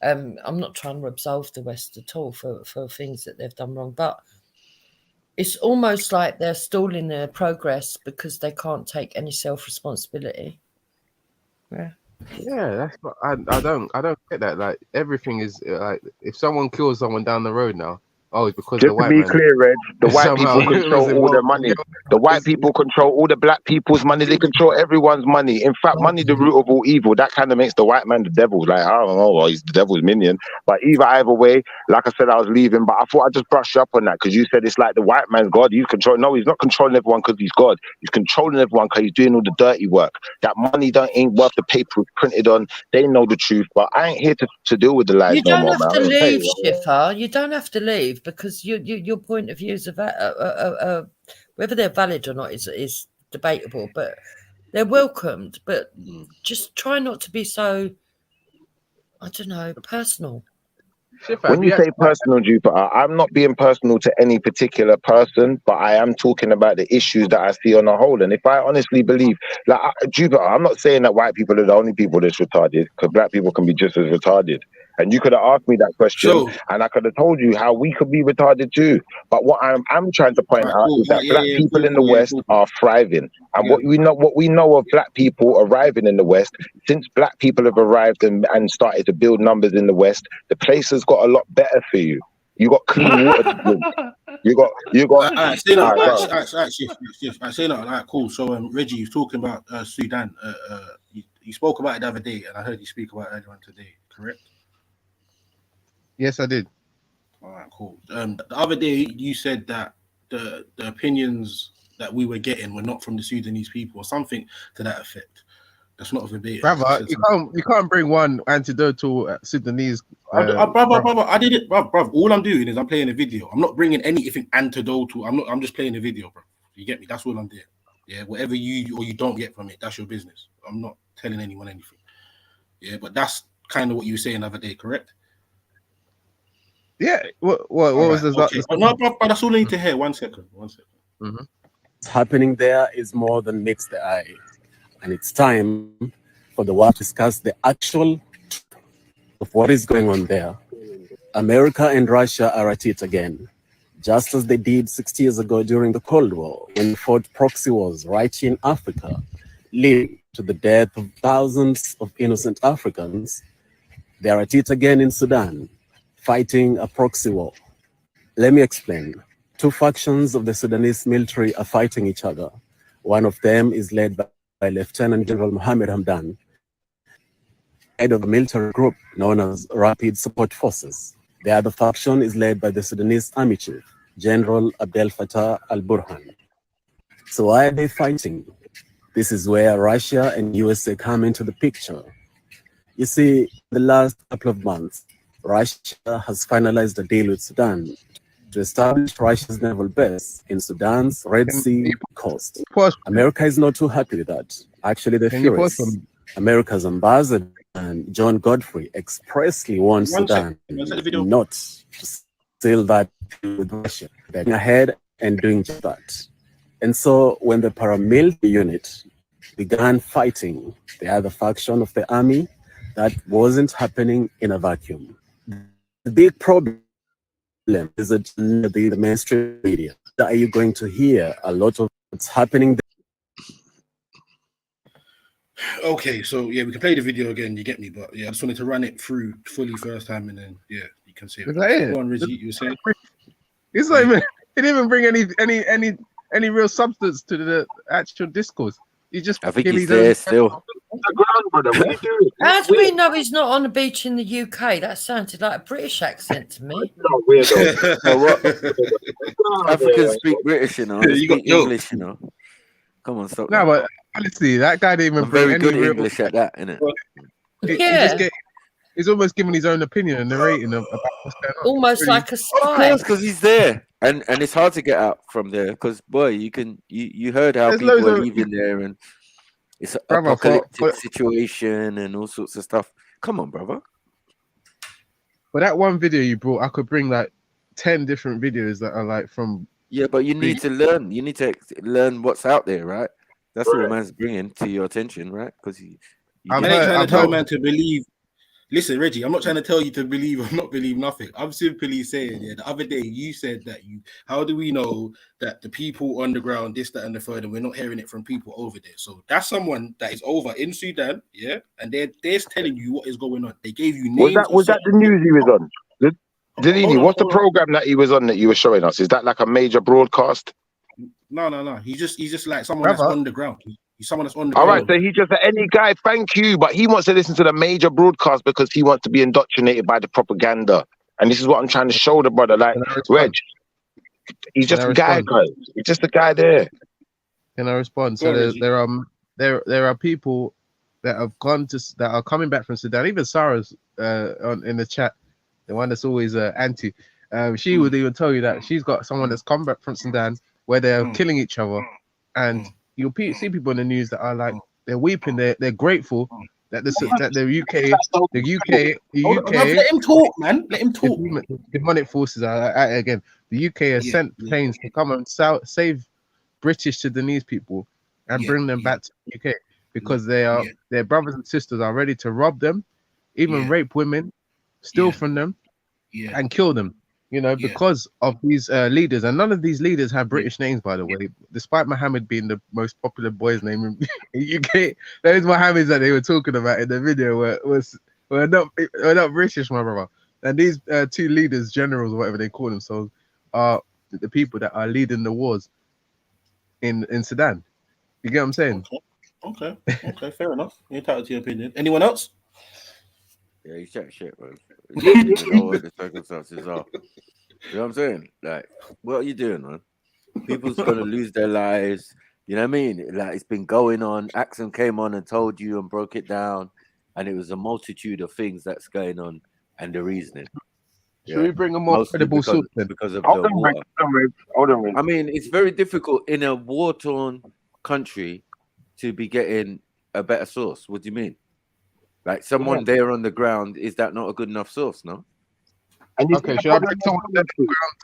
I'm not trying to absolve the West at all for things that they've done wrong, but it's almost like they're stalling their progress because they can't take any self-responsibility. Yeah, that's what I don't get that. Like, everything is like, if someone kills someone down the road now, Oh, it's because Just the to white be man clear, Reg, the white somehow people was control all the involved. money. The white people control all the black people's money. They control everyone's money. In fact, money the root of all evil. That kind of makes the white man the devil. Like, I don't know, he's the devil's minion. But either way, like I said, I was leaving, but I thought I'd just brush up on that because you said it's like the white man's God. He's controlling. No, he's not controlling everyone because he's God. He's controlling everyone because he's doing all the dirty work. That money ain't worth the paper it's printed on. They know the truth, but I ain't here to deal with the lies You no don't more, have man. to leave, Shiffer. You don't have to leave because your point of views are whether they're valid or not is debatable, but they're welcomed. But just try not to be so, I don't know, personal. When you say personal, Jupiter, I'm not being personal to any particular person, but I am talking about the issues that I see on a whole. And if I honestly believe, like Jupiter, I'm not saying that white people are the only people that's retarded, because black people can be just as retarded. And you could have asked me that question, and I could have told you how we could be retarded too. But what I'm trying to point out is that black people in the West are thriving. And what we know of black people arriving in the West, since black people have arrived and started to build numbers in the West, the place has got a lot better for you. You got clean water to drink. You got. Say that. Alright, cool. So Reggie, you're talking about Sudan. You spoke about it the other day, and I heard you speak about it earlier on today. Correct? Yes, I did. All right, cool. The other day you said that the opinions that we were getting were not from the Sudanese people, or something to that effect. That's not verbatim. Brother, you can't bring one antidotal Sudanese. Brother, I did it, brother. All I'm doing is I'm playing a video. I'm not bringing anything antidotal. I'm just playing a video, bro. You get me? That's all I'm doing. Yeah, whatever you or you don't get from it, that's your business. I'm not telling anyone anything. Yeah, but that's kind of what you were saying the other day, correct? Yeah. What was this? Okay. No, bro, that's all I need to hear. 1 second. Mm-hmm. What's happening there is more than meets the eye. And it's time for the world to discuss the actual truth of what is going on there. America and Russia are at it again, just as they did 60 years ago during the Cold War, when they fought proxy wars right in Africa, leading to the death of thousands of innocent Africans. They are at it again in Sudan, fighting a proxy war. Let me explain. Two factions of the Sudanese military are fighting each other. One of them is led by Lieutenant General Mohammed Hamdan, head of a military group known as Rapid Support Forces. The other faction is led by the Sudanese Army Chief, General Abdel Fattah al-Burhan. So why are they fighting? This is where Russia and USA come into the picture. You see, the last couple of months, Russia has finalized a deal with Sudan to establish Russia's naval base in Sudan's Red Sea coast. America is not too happy with that. Actually, they're furious. America's ambassador, John Godfrey, expressly warned Sudan not to seal that with Russia. They're going ahead and doing just that. And so when the paramilitary unit began fighting the other faction of the army, that wasn't happening in a vacuum. The big problem is that the mainstream media, are you going to hear a lot of what's happening there? Okay, so yeah, we can play the video again, you get me, but yeah, I just wanted to run it through fully first time, and then yeah, you can see it. Go on, Reggie, you were saying? It's not even, he didn't even bring any real substance to the actual discourse. He just I think he's there still. How do we know he's not on the beach in the UK? That sounded like a British accent to me. Africans speak British, you know. They speak English, you know. Come on, stop. No, but honestly, that guy didn't even bring very any good real English at that, innit? He's almost giving his own opinion and narrating about what's going on. Almost like a spy. Of course, because he's there, and it's hard to get out from there. Because boy, you heard how There's people loads are of- leaving there, and it's an Brother, apocalyptic situation and all sorts of stuff. Come on, brother. For that one video you brought, I could bring like 10 different videos that are like from. Yeah, but you need to learn. You need to learn what's out there, right? That's what man's bringing to your attention, right? Because I'm not trying to tell man to believe. Listen, Reggie, I'm not trying to tell you to believe or not believe nothing. I'm simply saying, yeah, the other day you said that how do we know that the people on the ground, this, that, and the third, and we're not hearing it from people over there? So that's someone that is over in Sudan, yeah, and they're telling you what is going on. They gave you names. Was that the news he was on? Delini, what's the program that he was on that you were showing us? Is that like a major broadcast? No. He's just like someone that's on the ground. He's someone that's on the All ground. right, so he just any guy, thank you, but he wants to listen to the major broadcast because he wants to be indoctrinated by the propaganda. And this is what I'm trying to show the brother. Like, Reg, he's just a guy, guys. He's just a guy there. Can I respond? So there are people that have that are coming back from Sudan. Even Sarah's in the chat, the one that's always anti. She would even tell you that she's got someone that's come back from Sudan where they're killing each other, and you'll see people in the news that are like they're weeping, they're grateful that the UK, let him talk, man. Let him talk. The demonic forces are at it again. The UK has sent planes to come and save British Sudanese people and bring them back to the UK because their brothers and sisters are ready to rob them, even rape women, steal from them, and kill them. You know, because of these leaders, and none of these leaders have British names, by the way. Despite Mohammed being the most popular boy's name in the UK, those Mohammeds that they were talking about in the video were not British, my brother. And these two leaders, generals, or whatever they call themselves, are the people that are leading the wars in Sudan. You get what I'm saying? Okay, fair enough. You're entitled to your opinion. Anyone else? Yeah, you chat shit, bro. You don't even know what the circumstances are. You know what I'm saying? Like, what are you doing, man? People's gonna lose their lives. You know what I mean? Like, it's been going on. Axum came on and told you and broke it down, and it was a multitude of things that's going on and the reasoning. Should we bring a more credible source then? Because of the water. I mean, it's very difficult in a war-torn country to be getting a better source. What do you mean? Like someone there on the ground, is that not a good enough source? No. And okay, should I bring someone on the ground?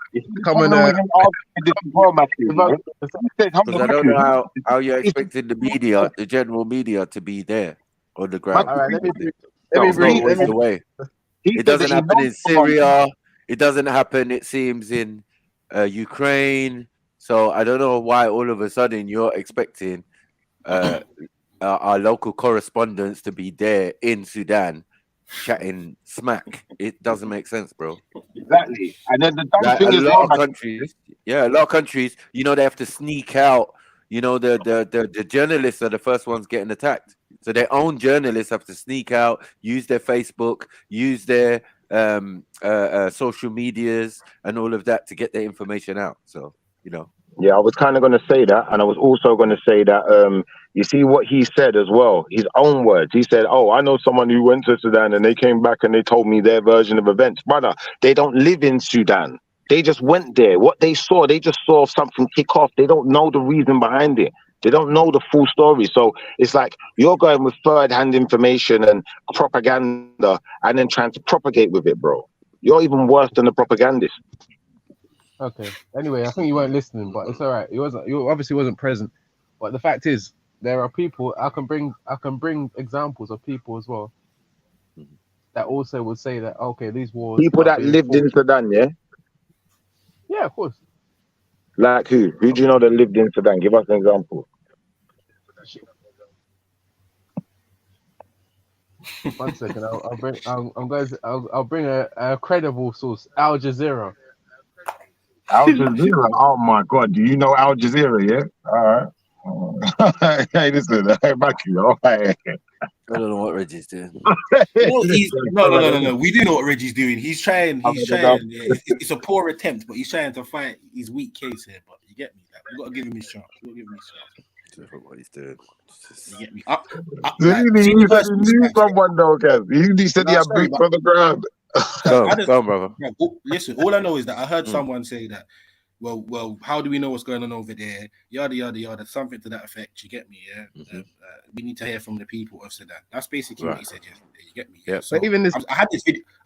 Come on, because I don't know how you're expecting the media, the general media, to be there on the ground. All right, let me bring the way. It doesn't happen in Syria. It doesn't happen, it seems, in Ukraine. So I don't know why all of a sudden you're expecting our local correspondents to be there in Sudan chatting smack. It doesn't make sense, bro. Exactly. And then the dumb thing a is lot of countries, you know, they have to sneak out. You know, the journalists are the first ones getting attacked. So their own journalists have to sneak out, use their Facebook, use their social medias and all of that to get their information out. So, you know. Yeah, I was kind of going to say that. And I was also going to say that, you see what he said as well, his own words. He said, oh, I know someone who went to Sudan and they came back and they told me their version of events. Brother, they don't live in Sudan. They just went there. What they saw, they just saw something kick off. They don't know the reason behind it. They don't know the full story. So it's like you're going with third-hand information and propaganda and then trying to propagate with it, bro. You're even worse than the propagandist. Okay. Anyway, I think you weren't listening, but it's all right. You obviously wasn't present. But the fact is, there are people. I can bring examples of people as well that also would say that okay, these wars. People that lived in Sudan, yeah. Yeah, of course. Like who? Who do you know that lived in Sudan? Give us an example. 1 second. I'll bring a credible source. Al Jazeera. Al Jazeera. Oh my God! Do you know Al Jazeera? Yeah. All right. Hey, listen. Back you. All right. I don't know what Reggie's doing. No. We do know what Reggie's doing. He's trying. It's a poor attempt, but he's trying to fight his weak case here. But you get me? Like, we got to give him his chance. What he's doing. You get me? He knew someone though, Kev. He said he had boots on the ground. Go on, brother. Listen, all I know is that I heard someone say that. Well, how do we know what's going on over there? Yada yada yada. Something to that effect. You get me? Yeah. We need to hear from the people of Sudan. That's basically what he said yesterday. You get me? Yeah. So but even this, I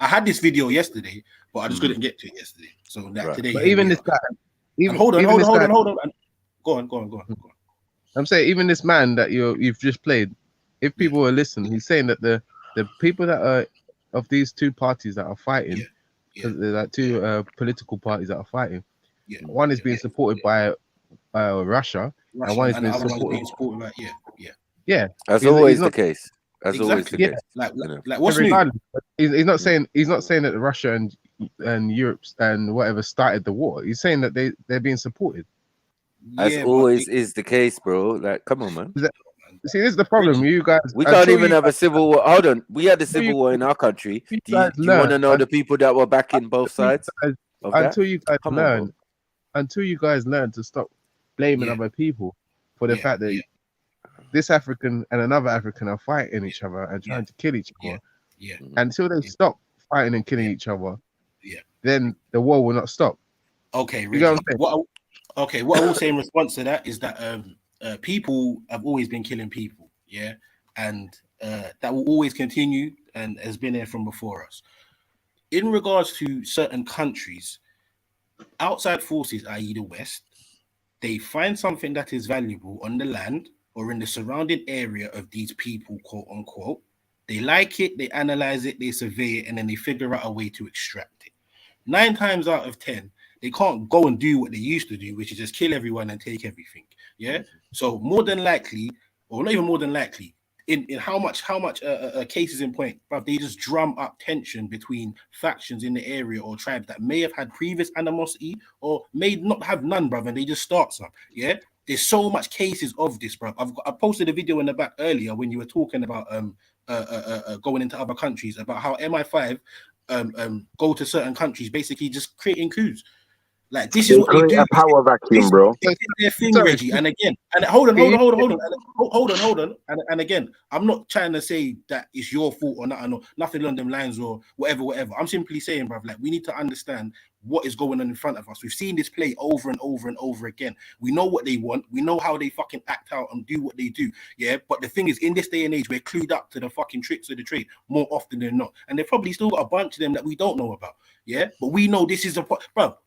had this video yesterday, but I just couldn't get to it yesterday. So today. But even this guy. Hold on. Go on. I'm saying even this man that you've just played. If people were listening, he's saying that the people that are of these two parties that are fighting, because there's like two political parties that are fighting. Yeah. One is being supported by Russia, and one is being supported by Yeah, that's always the case. As always the Yeah, case. like You know. what's new? Regardless, he's not saying that Russia and Europe and whatever started the war. He's saying that they're being supported. As Yeah, always is the case, bro. Like, come on, man. See, this is the problem. You guys, We can't even have a civil war. Hold on, we had a civil war in our country. Do you want to know the people that were backing both sides of that? Until you guys Come on, learn, bro. until you guys learn to stop blaming other people for the fact that this African and another African are fighting each other and trying to kill each other. Yeah. Until they stop fighting and killing each other, then the war will not stop. Okay, You know what I will say in response to that is that people have always been killing people, yeah, and that will always continue and has been there from before us. In regards to certain countries, outside forces, i.e. the West, they find something that is valuable on the land or in the surrounding area of these people, quote unquote. They like it, they analyze it, they survey it, and then they figure out a way to extract it. 9 times out of 10, they can't go and do what they used to do, which is just kill everyone and take everything. Yeah. So more than likely, or not even more than likely, in how much cases in point, but they just drum up tension between factions in the area or tribes that may have had previous animosity or may not have none, brother, and they just start some. Yeah. There's so much cases of this, bro. I posted a video in the back earlier when you were talking about going into other countries, about how MI5 go to certain countries, basically just creating coups. Like, this is what they create do. a power vacuum, bro. They did their thing, Reggie. And again, and hold on. And again, I'm not trying to say that it's your fault or nothing along them lines or whatever. I'm simply saying, bruv, like, we need to understand what is going on in front of us. We've seen this play over and over and over again. We know what they want. We know how they fucking act out and do what they do. Yeah. But the thing is, in this day and age, we're clued up to the fucking tricks of the trade more often than not. And they've probably still got a bunch of them that we don't know about. Yeah. But we know this is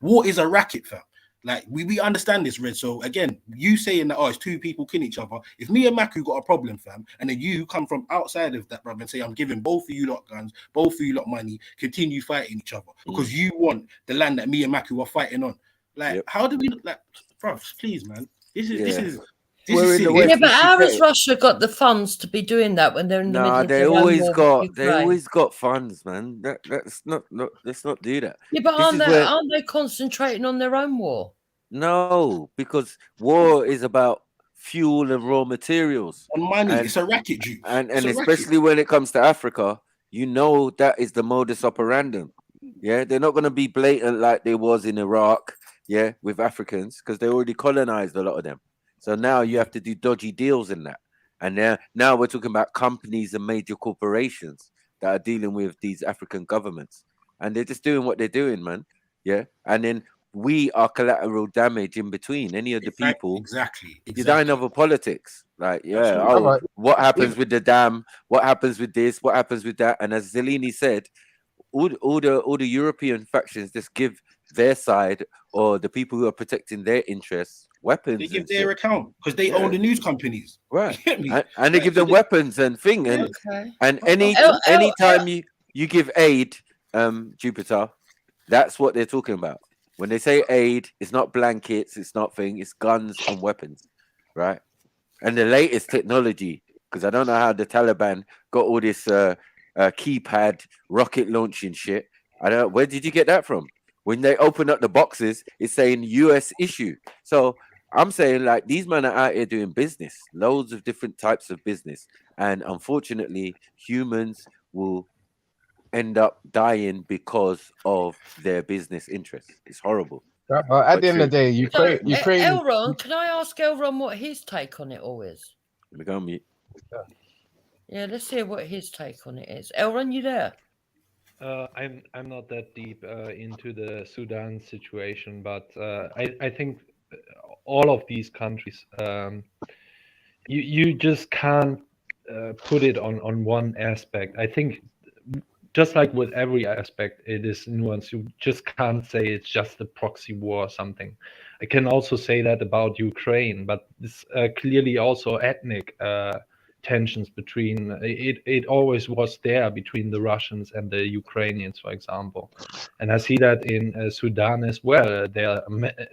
war is a racket, fam. Like, we understand this, Red. So again, you saying that, it's 2 people killing each other. If me and Maku got a problem, fam, and then you come from outside of that, brother, and say, I'm giving both of you lot guns, both of you lot money, continue fighting each other because you want the land that me and Maku are fighting on. Like, how do we, like, bro, please, man. This is yeah, but how has Russia got the funds to be doing that when they're in the middle of they their always own war got with they Ukraine? always got funds, man. Let's not do that. Yeah, but This aren't they concentrating on their own war? No, because war is about fuel and raw materials. On money, it's a racket, Jew. And especially when it comes to Africa, you know that is the modus operandum. Yeah, they're not going to be blatant like they was in Iraq, yeah, with Africans, because they already colonized a lot of them. So now you have to do dodgy deals in that. And now we're talking about companies and major corporations that are dealing with these African governments. And they're just doing what they're doing, man. Yeah. And then we are collateral damage in between. Any of the people. Exactly. You die in other politics. Like, what happens with the dam? What happens with this? What happens with that? And as Zelini said, all the European factions just give their side, or the people who are protecting their interests, weapons. They give their account because they own the news companies, right? And they give them weapons and thing, and anytime you give aid, Jupiter, that's what they're talking about. When they say aid, it's not blankets, it's not thing, it's guns and weapons, right? And the latest technology, because I don't know how the Taliban got all this keypad rocket launching shit. I don't know, where did you get that from? When they open up the boxes, it's saying US issue. So I'm saying, like, these men are out here doing business, loads of different types of business. And unfortunately, humans will end up dying because of their business interests. It's horrible. At the end of the day, Ukraine. Elron, can I ask Elron what his take on it all is? Let me go on mute. Yeah, let's hear what his take on it is. Elron, you there? I'm not that deep into the Sudan situation, but I think all of these countries, you just can't put it on one aspect. I think just like with every aspect, it is nuanced. You just can't say it's just a proxy war or something. I can also say that about Ukraine, but it's clearly also ethnic tensions between it always was there between the Russians and the Ukrainians, for example. And I see that in Sudan as well. There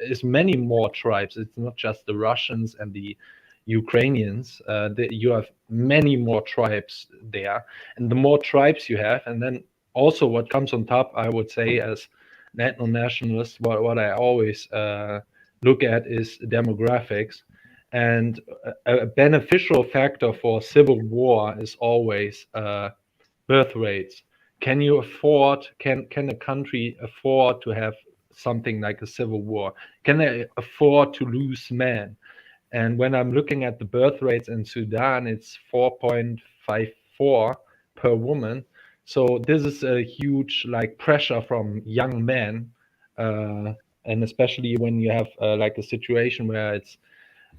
is many more tribes. It's not just the Russians and the Ukrainians. You have many more tribes there, and the more tribes you have, and then also what comes on top, I would say, as an ethno-nationalist, what I always look at is demographics. And a beneficial factor for civil war is always birth rates. Can you afford, can a country afford to have something like a civil war? Can they afford to lose men? And when I'm looking at the birth rates in Sudan, it's 4.54 per woman. So this is a huge like pressure from young men, and especially when you have like a situation where it's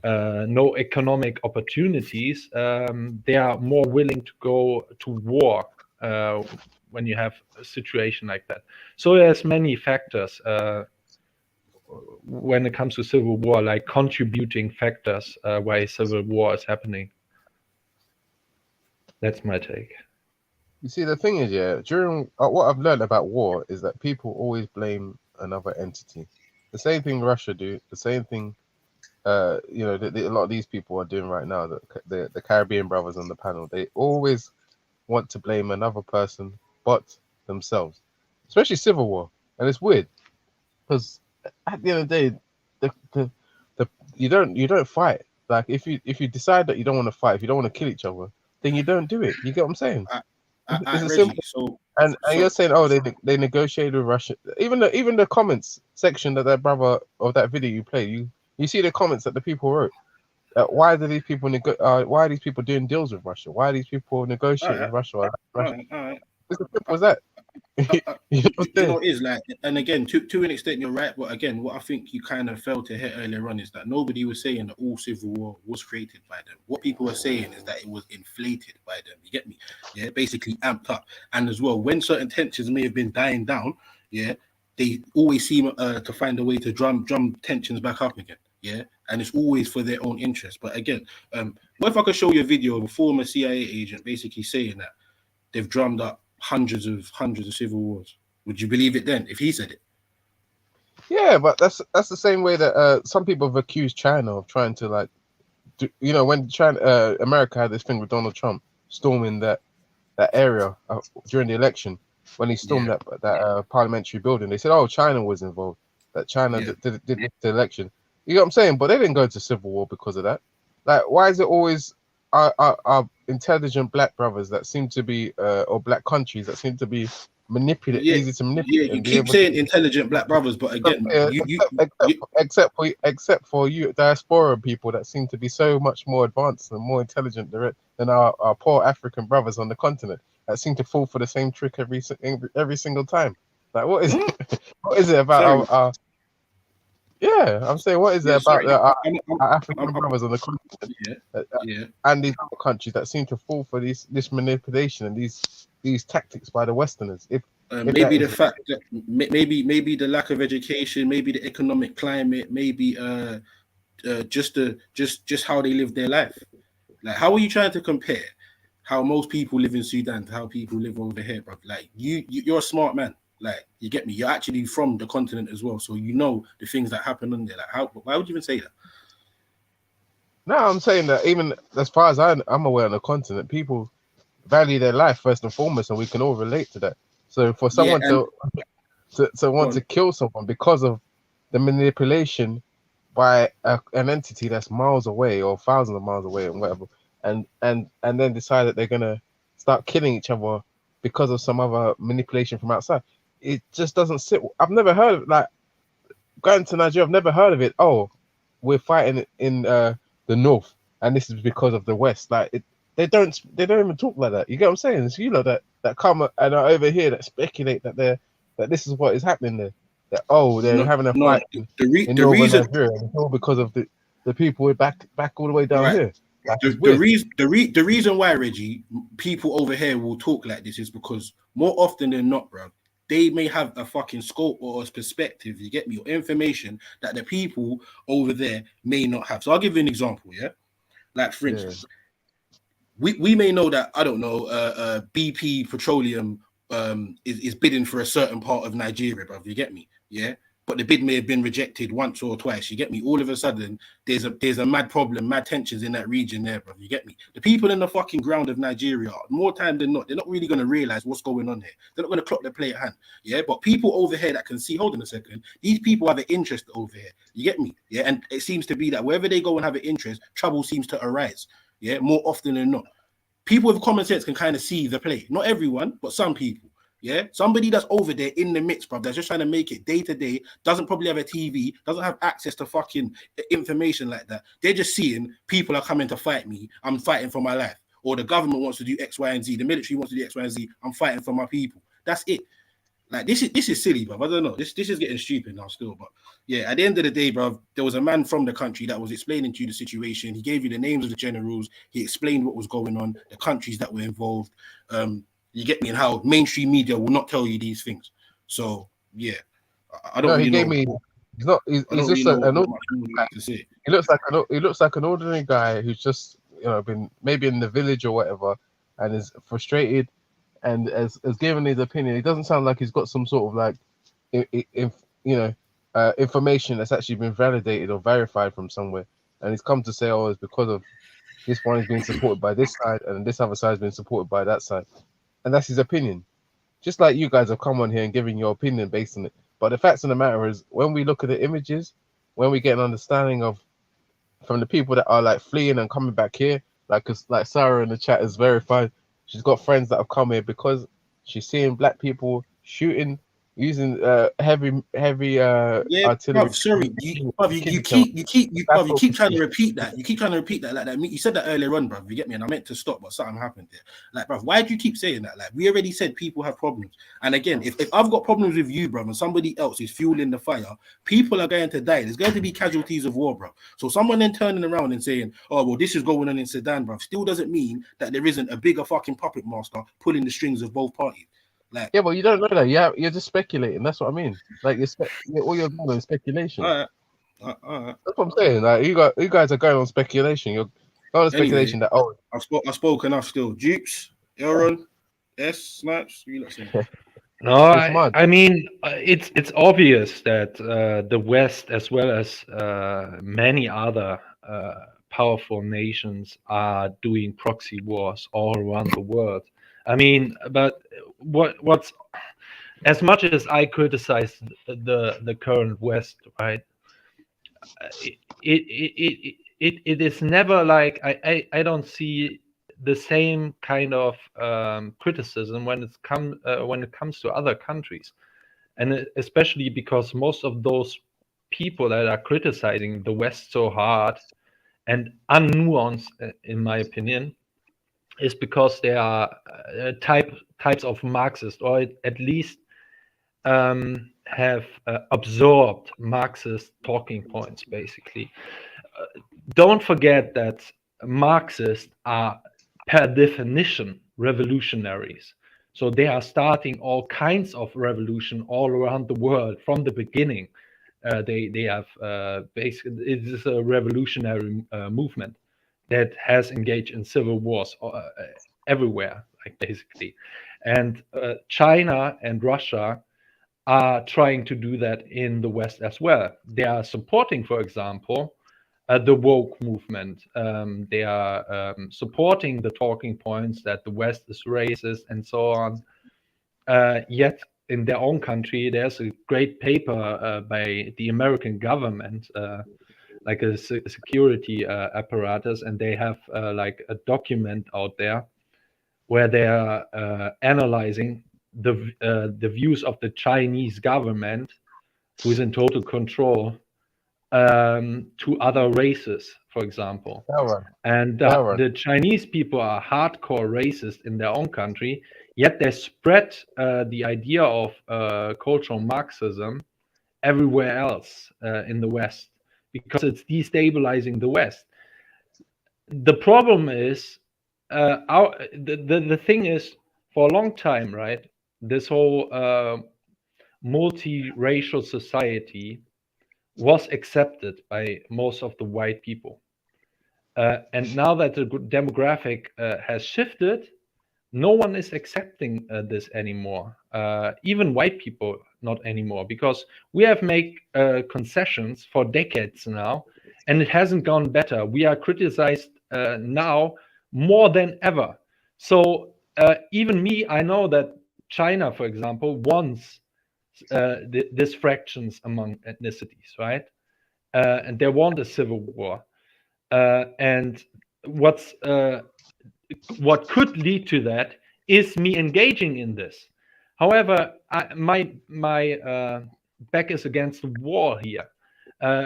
no economic opportunities, they are more willing to go to war when you have a situation like that. So there's many factors when it comes to civil war, like contributing factors why civil war is happening. That's my take. You see, the thing is, yeah, during what I've learned about war is that people always blame another entity. The same thing Russia do, the same thing, you know, a lot of these people are doing right now. The Caribbean brothers on the panel, they always want to blame another person but themselves, especially civil war. And it's weird because at the end of the day, you don't fight. Like if you decide that you don't want to fight, if you don't want to kill each other, then you don't do it. You get what I'm saying? It's a simple. And you're saying, oh, they negotiated with Russia. Even the comments section that brother of that video you played, you see the comments that the people wrote. Why do these people why are these people doing deals with Russia? Why are these people negotiating with Russia? All right. It's as simple as that. You know what it is like, and again, to an extent, you're right. But again, what I think you kind of failed to hit earlier on is that nobody was saying that all civil war was created by them. What people were saying is that it was inflated by them. You get me? Yeah, basically amped up. And as well, when certain tensions may have been dying down, yeah, they always seem to find a way to drum tensions back up again. Yeah, and it's always for their own interest. But again, what if I could show you a video of a former CIA agent basically saying that they've drummed up hundreds of civil wars? Would you believe it then if he said it? Yeah, but that's the same way that some people have accused China of trying to like, you know, when China, America had this thing with Donald Trump storming that area during the election when he stormed that parliamentary building. They said, oh, China was involved. That China did the election. You know what I'm saying? But they didn't go into civil war because of that. Like, why is it always our intelligent black brothers that seem to be, or black countries that seem to be easy to manipulate? Yeah, you keep saying intelligent black brothers, but again, except for you diaspora people that seem to be so much more advanced and more intelligent than our poor African brothers on the continent that seem to fall for the same trick every single time. Like, what is it? What is it about our yeah, I'm saying, what is it about our African brothers on the continent and these other countries that seem to fall for this manipulation and these tactics by the Westerners? Maybe the fact that maybe the lack of education, maybe the economic climate, maybe just how they live their life. Like, how are you trying to compare how most people live in Sudan to how people live over here, bro? Like, you're a smart man. Like, you get me? You're actually from the continent as well, so you know the things that happen on there. Like, why would you even say that? No, I'm saying that even as far as I'm aware on the continent, people value their life first and foremost, and we can all relate to that. So for someone to want to kill someone because of the manipulation by an entity that's miles away or thousands of miles away and whatever, and then decide that they're gonna start killing each other because of some other manipulation from outside. It just doesn't sit. I've never heard of, like, going to Nigeria. I've never heard of it. Oh, we're fighting in the north, and this is because of the west. Like, they don't even talk like that. You get what I'm saying? It's you know that come and are over here that speculate that this is what is happening there. That they're having a fight in northern Nigeria. It's all because of the people back all the way down here. The reason why, Reggie, people over here will talk like this is because more often than not, bro, they may have a fucking scope or a perspective, you get me, or information that the people over there may not have. So I'll give you an example, yeah? Like, for instance, we may know that, I don't know, BP Petroleum is bidding for a certain part of Nigeria, bro, you get me, yeah? but the bid may have been rejected once or twice. You get me? All of a sudden, there's a mad problem, mad tensions in that region there, bro. You get me? The people in the fucking ground of Nigeria, more time than not, they're not really going to realize what's going on here. They're not going to clock their play at hand. Yeah, but people over here that can see, hold on a second, these people have an interest over here. You get me? Yeah, and it seems to be that wherever they go and have an interest, trouble seems to arise. Yeah, more often than not. People with common sense can kind of see the play. Not everyone, but some people. Yeah, somebody that's over there in the midst, bro, that's just trying to make it day to day, doesn't probably have a TV, doesn't have access to fucking information like that. They're just seeing people are coming to fight me. I'm fighting for my life. Or the government wants to do X, Y, and Z. The military wants to do X, Y, and Z. I'm fighting for my people. That's it. Like this is silly, bro. I don't know. This is getting stupid now still. But yeah, at the end of the day, bro, there was a man from the country that was explaining to you the situation. He gave you the names of the generals. He explained what was going on, the countries that were involved. You get me, and how mainstream media will not tell you these things. So yeah, I don't. No, really he gave know. me. He's not. He's just he looks like an ordinary guy who's just been maybe in the village or whatever, and is frustrated, and has given his opinion. He doesn't sound like he's got some sort of like, information that's actually been validated or verified from somewhere, and he's come to say, oh, it's because of this one is being supported by this side, and this other side has been supported by that side. And that's his opinion. Just like you guys have come on here and given your opinion based on it. But the facts of the matter is, when we look at the images, when we get an understanding of from the people that are like fleeing and coming back here, like Sarah in the chat has verified, she's got friends that have come here because she's seeing black people shooting using heavy artillery. Bruv, sorry, you keep trying to repeat that. You keep trying to repeat that like that. You said that earlier on, bruv. You get me? And I meant to stop, but something happened there. Like, bruv, why do you keep saying that? Like, we already said people have problems. And again, if I've got problems with you, bruv, and somebody else is fueling the fire, people are going to die. There's going to be casualties of war, bruv. So someone then turning around and saying, oh, well, this is going on in Sudan, bruv, still doesn't mean that there isn't a bigger fucking puppet master pulling the strings of both parties. Like, yeah, but you don't know that. You're just speculating. That's what I mean. Like all you're doing is speculation. All right. That's what I'm saying. Like you guys are going on speculation. You're going on speculation that I spoke enough still. Dupes, Aaron, S, Snipes. You not saying? No, I mean it's obvious that the West, as well as many other powerful nations, are doing proxy wars all around the world. I mean, but what's as much as I criticize the current West, right? It is never like I don't see the same kind of criticism when it comes to other countries, and especially because most of those people that are criticizing the West so hard and unnuanced, in my opinion, is because they are types of Marxist, or at least have absorbed Marxist talking points, basically. Don't forget that Marxists are, per definition, revolutionaries. So they are starting all kinds of revolution all around the world from the beginning. They have basically, it is a revolutionary movement that has engaged in civil wars everywhere, like basically. And China and Russia are trying to do that in the West as well. They are supporting, for example, the woke movement. They are supporting the talking points that the West is racist and so on. Yet in their own country, there's a great paper by the American government, like a security apparatus, and they have like a document out there where they are analyzing the views of the Chinese government, who is in total control, to other races, for example. And the Chinese people are hardcore racist in their own country, yet they spread the idea of cultural Marxism everywhere else in the West, because it's destabilizing the West. The problem is, the thing is, for a long time, right, this whole multiracial society was accepted by most of the white people. And now that the demographic has shifted, no one is accepting this anymore. Even white people not anymore, because we have made concessions for decades now, and it hasn't gone better. We are criticized now more than ever. So even me, I know that China, for example, wants these fractions among ethnicities, right? And they want a civil war. And what could lead to that is me engaging in this. However, my back is against the wall here.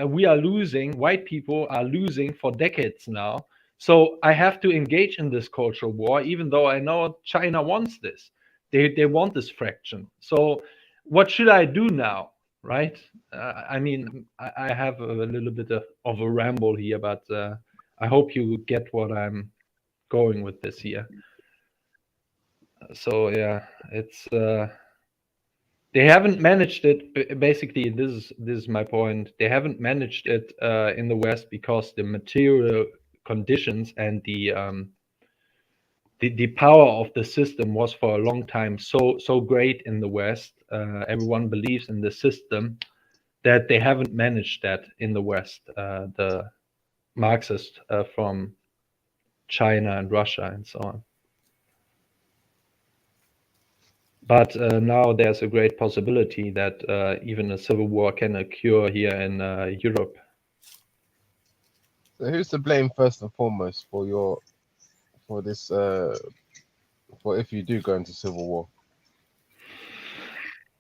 We are losing, white people are losing for decades now. So I have to engage in this cultural war, even though I know China wants this. They want this fraction. So what should I do now, right? I mean, I have a little bit of a ramble here, but I hope you get what I'm going with this here. So yeah, it's they haven't managed it. Basically, this is my point. They haven't managed it in the West because the material conditions and the power of the system was for a long time so great in the West. Everyone believes in the system, that they haven't managed that in the West. The Marxists from China and Russia and so on. But now there's a great possibility that even a civil war can occur here in Europe. So who's to blame first and foremost for this for if you do go into civil war?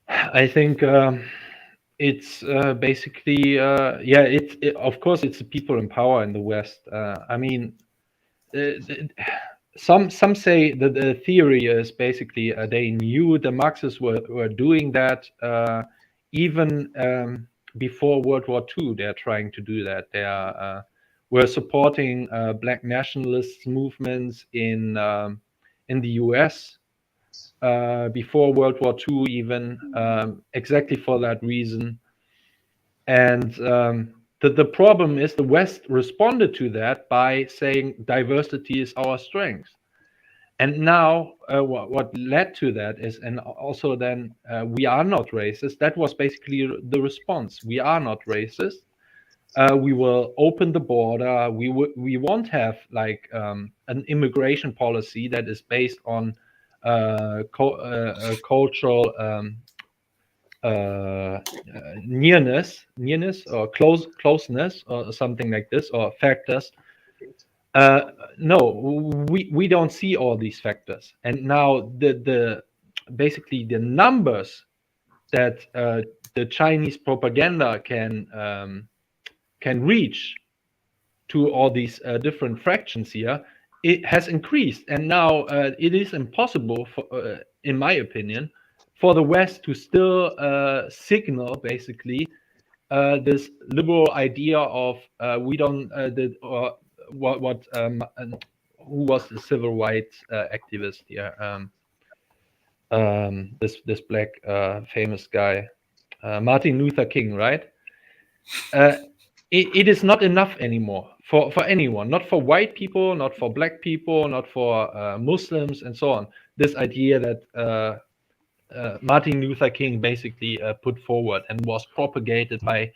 I think it's basically of course it's the people in power in the West. I mean, some say that the theory is basically they knew the Marxists were doing that even before World War II. They're trying to do that. They are were supporting black nationalist movements in the US before World War II, even exactly for that reason. And the problem is the West responded to that by saying diversity is our strength. And now what led to that is, and also then we are not racist. That was basically the response. We are not racist. We will open the border. We won't have like an immigration policy that is based on cultural nearness or closeness or something like this, or factors. No, we don't see all these factors. And now the basically the numbers that the Chinese propaganda can reach to all these different fractions here, it has increased. And now it is impossible, for, in my opinion, for the West to still signal basically this liberal idea of we don't who was the civil rights activist here? This black famous guy, Martin Luther King, right? It is not enough anymore for anyone, not for white people, not for black people, not for Muslims, and so on. This idea that Martin Luther King basically put forward and was propagated by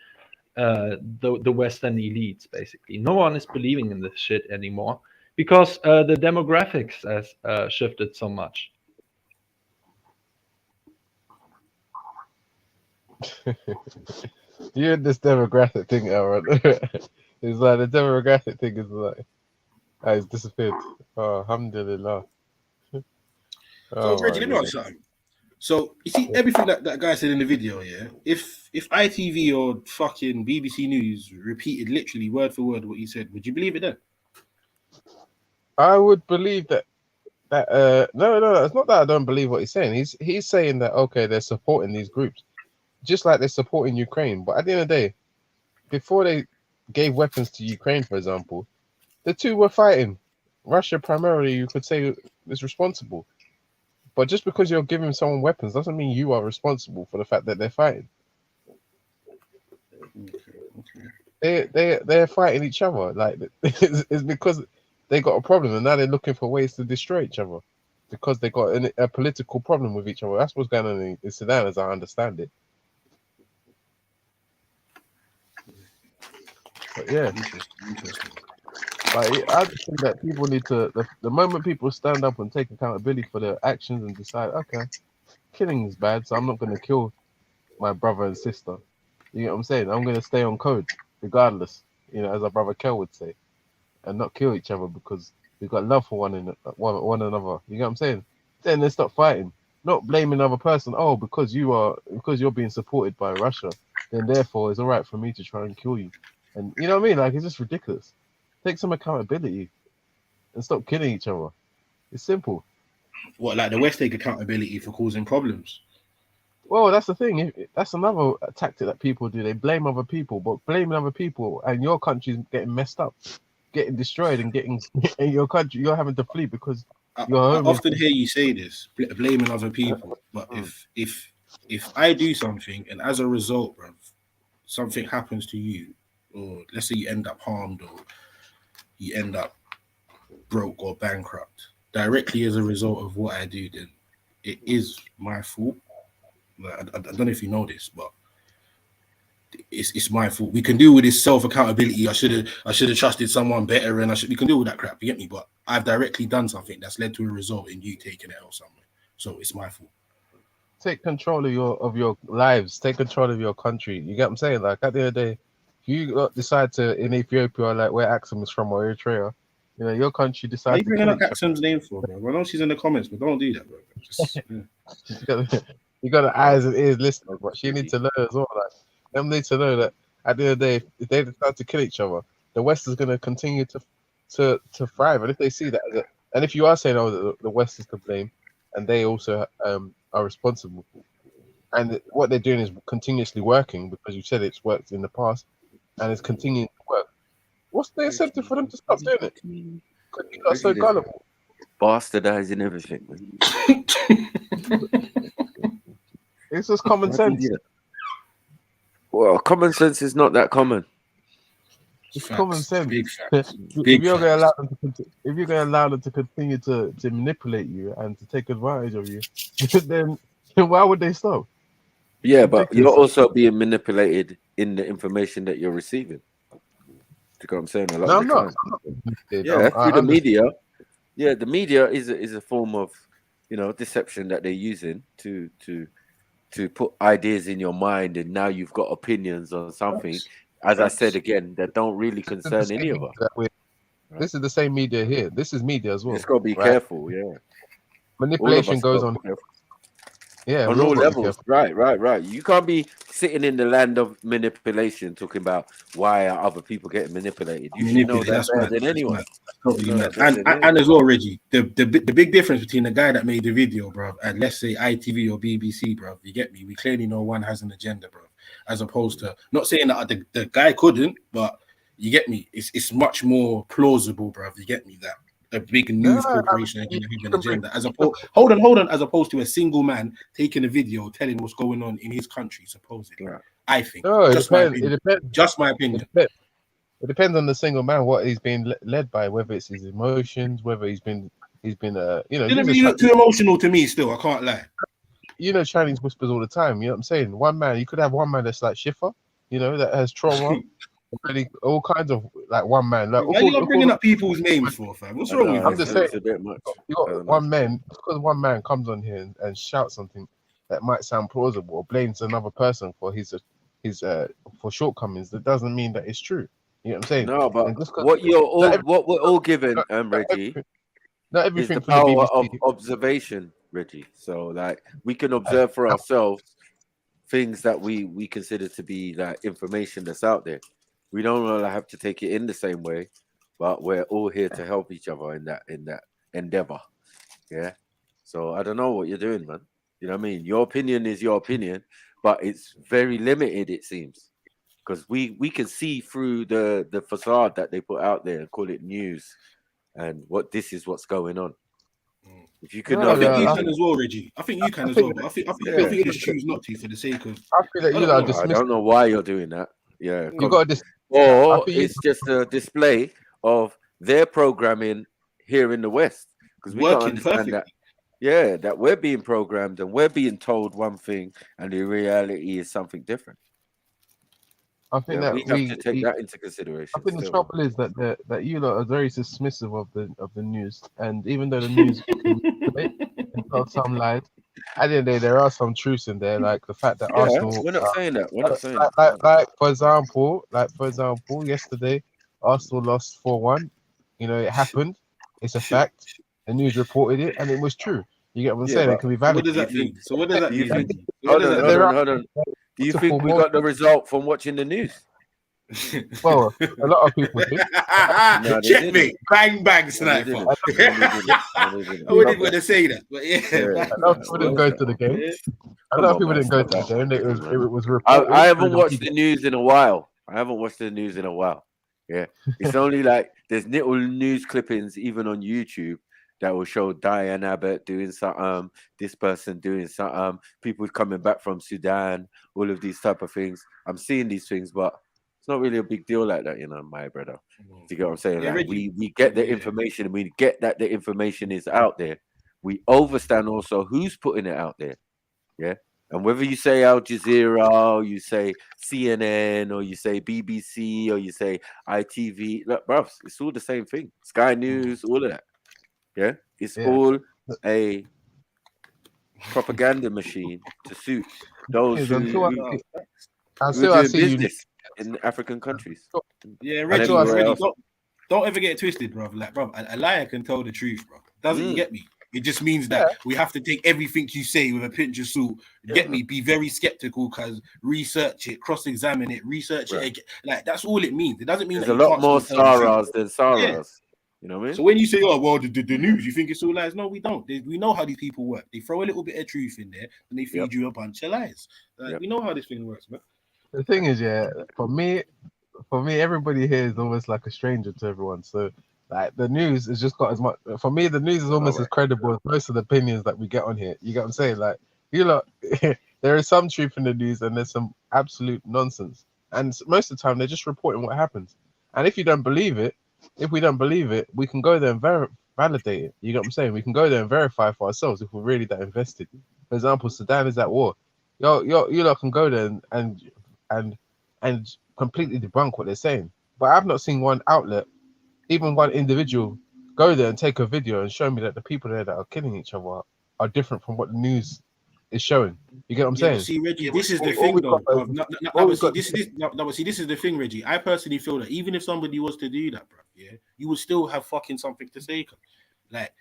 the Western elites, basically. No one is believing in this shit anymore because the demographics has shifted so much. You and this demographic thing, Aaron. It's like the demographic thing is like, it's disappeared. Oh, alhamdulillah. So, Reggie, let me ask you something. So, you see everything that guy said in the video, yeah? If ITV or fucking BBC News repeated literally word for word what he said, would you believe it then? I would believe that no, it's not that I don't believe what he's saying. He's saying that, okay, they're supporting these groups, just like they're supporting Ukraine. But at the end of the day, before they gave weapons to Ukraine, for example, the two were fighting. Russia primarily, you could say, is responsible. But just because you're giving someone weapons doesn't mean you are responsible for the fact that they're fighting. They're fighting each other. Like it's because they got a problem and now they're looking for ways to destroy each other. because they got a political problem with each other. That's what's going on in Sudan, as I understand it. But yeah, interesting. Like, I just think that people need to, the moment people stand up and take accountability for their actions and decide, okay, killing is bad, so I'm not going to kill my brother and sister. You know what I'm saying? I'm going to stay on code regardless, you know, as our brother Kel would say, and not kill each other because we've got love for one another. You know what I'm saying? Then they stop fighting, not blaming another person. Oh, because you're being supported by Russia, then therefore it's all right for me to try and kill you. And you know what I mean? Like, it's just ridiculous. Take some accountability and stop killing each other. It's simple. What, like the West take accountability for causing problems? Well, that's the thing. That's another tactic that people do. They blame other people, but blaming other people and your country's getting messed up, getting destroyed, and getting in your country, you're having to flee because you're home. I often hear you say this, blaming other people. But if I do something and as a result, bruv, something happens to you, or let's say you end up harmed or you end up broke or bankrupt directly as a result of what I do, then it is my fault. I don't know if you know this, but it's my fault. We can deal with this self accountability. I should have trusted someone better, and we can deal with that crap. You get me? But I've directly done something that's led to a result in you taking it out somewhere. So it's my fault. Take control of your lives. Take control of your country. You get what I'm saying? Like, at the end of the day, if you decide to in Ethiopia, like where Axum is from, or Eritrea, you know, your country decides. Are you bringing up Axum's name for, bro? I know she's in the comments, but don't do that, bro. Just, yeah. You got the eyes and ears listening, but she needs to know as well. Like, them need to know that at the end of the day, if they decide to kill each other, the West is going to continue to thrive. And if they see that, and if you are saying, oh, the West is to blame, and they also are responsible, and what they're doing is continuously working because you said it's worked in the past, and it's continuing to work. What's the incentive for them to stop doing it? Because you are so gullible. Bastardizing everything, man. It's just common sense. Well, common sense is not that common. It's common sense. If you're going to allow them to continue to manipulate you and to take advantage of you, then why would they stop? Yeah, but you're also being manipulated in the information that you're receiving. Do you know what I'm saying? A lot of the time. Yeah, through the media. Yeah, the media is a form of, you know, deception that they're using to put ideas in your mind, and now you've got opinions on something, as I said again, that don't really concern any of us. This is the same media here. This is media as well. Just got to be careful, yeah. Manipulation goes on. Yeah, on all levels. Right. You can't be sitting in the land of manipulation talking about why are other people getting manipulated. You should know that better than anyone. Totally mad. And as well, Reggie, the big difference between the guy that made the video, bro, and let's say ITV or BBC, bro, you get me? We clearly know one has an agenda, bro, as opposed to, not saying that the guy couldn't, but you get me? It's much more plausible, bro, you get me, that a big news corporation and an agenda, as opposed as opposed to a single man taking a video telling what's going on in his country, supposedly. I think. Just my opinion. It depends on the single man, what he's being led by, whether it's his emotions, whether he's been you know. Didn't really look too emotional to me. Still, I can't lie. You know, Chinese whispers all the time. You know what I'm saying? One man, you could have one man that's like Schiffer, you know, that has trauma. Really, all kinds of like one man. Like, why are you bringing up people's names for, fam? What's wrong with you? I'm just saying, you got one man, because one man comes on here and shouts something that might sound plausible or blames another person for his for shortcomings. That doesn't mean that it's true. You know what I'm saying? No, but what we're all given, Reggie, not everything is the power of observation, Reggie. So like we can observe for ourselves things that we consider to be like information that's out there. We don't really have to take it in the same way, but we're all here to help each other in that endeavor. Yeah. So I don't know what you're doing, man. You know what I mean? Your opinion is your opinion, but it's very limited, it seems. Because we can see through the facade that they put out there and call it news, and this is what's going on. If you could, I think you can as well, Reggie. I think you can as well. But I think you just choose not to for the sake of. I feel that I don't know why you're doing that. Yeah, you got this. Or it's just a display of their programming here in the West, because we don't understand that. Yeah, that we're being programmed and we're being told one thing, and the reality is something different. I think that we have to take that into consideration. I think the still. trouble is that you lot are very dismissive of the news, and even though the news can tell some lies, at the end of the day there are some truths in there, like the fact that Yeah, Arsenal. we're not saying that. We're not saying like for example, yesterday Arsenal lost 4-1. You know, it happened. It's a fact. The news reported it, and it was true. You get what I'm saying? It can be valid. What does that mean? So what does that mean? Hold on. Do you think we got the result from watching the news? Well, a lot of people did. No, Checkmate, bang bang sniper. I wouldn't want to say that, but yeah. A lot of people didn't go to the game. A lot of people didn't go to the game. It was reported. I haven't watched the news in a while. Yeah, it's only like there's little news clippings even on YouTube that will show Diane Abbott doing something, this person doing something, people coming back from Sudan, all of these type of things. I'm seeing these things, but it's not really a big deal like that, you know, my brother. Do you get what I'm saying? Yeah, like we get the information, we get that the information is out there. We understand also who's putting it out there. Yeah. And whether you say Al Jazeera, or you say CNN, or you say BBC, or you say ITV, look, bruv, it's all the same thing. Sky News, all of that. Yeah, it's all a propaganda machine to suit those who are doing business in African countries. Yeah, Reggie, don't ever get it twisted, bro. Like, bro, a liar can tell the truth, bro. Doesn't get me? It just means that we have to take everything you say with a pinch of salt. Get me? Be very skeptical, because research it, cross-examine it, research it again. Like, that's all it means. It doesn't mean there's that a lot more Saras than Saras. Yeah. You know what I mean? So when you say, "Oh, well, the news," you think it's all lies? No, we don't. We know how these people work. They throw a little bit of truth in there, and they feed you a bunch of lies. We know how this thing works, man. The thing is, for me, everybody here is almost like a stranger to everyone. So, like, the news has just got as much. For me, the news is almost as credible as most of the opinions that we get on here. You get what I'm saying? Like, you lot, there is some truth in the news, and there's some absolute nonsense. And most of the time, they're just reporting what happens. And if we don't believe it, we can go there and validate it. You get what I'm saying? We can go there and verify for ourselves if we're really that invested. For example, Sudan is at war. You lot can go there and completely debunk what they're saying. But I've not seen one outlet, even one individual, go there and take a video and show me that the people there that are killing each other are different from what the news is showing. You get what I'm saying? See, Reggie, this is the thing, though. This is the thing, Reggie. I personally feel that even if somebody was to do that, bro, you would still have fucking something to say. Like,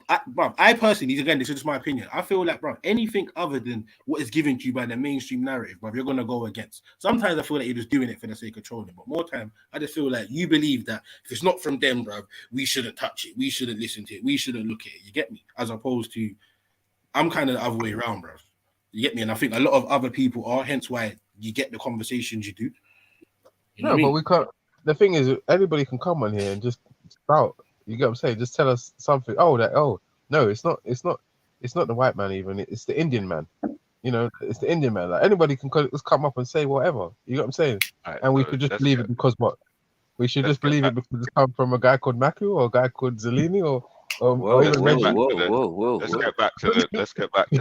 I personally, again, this is just my opinion. I feel like, bro, anything other than what is given to you by the mainstream narrative, bro, you're gonna go against. Sometimes I feel like you're just doing it for the sake of trolling, but more time, I just feel like you believe that if it's not from them, bro, we shouldn't touch it, we shouldn't listen to it, we shouldn't look at it. You get me? As opposed to, I'm kind of the other way around, bro. You get me? And I think a lot of other people are, hence why you get the conversations you do. You know but we can't. The thing is, anybody can come on here and just spout. You get what I'm saying? Just tell us something. No, it's not the white man even. It's the Indian man. You know, it's the Indian man. Like, anybody can just come up and say whatever. You get what I'm saying? Right, and we could just believe it because what? We should just believe it because it's come from a guy called Maku or a guy called Zelini or even Reggie. Let's get back to the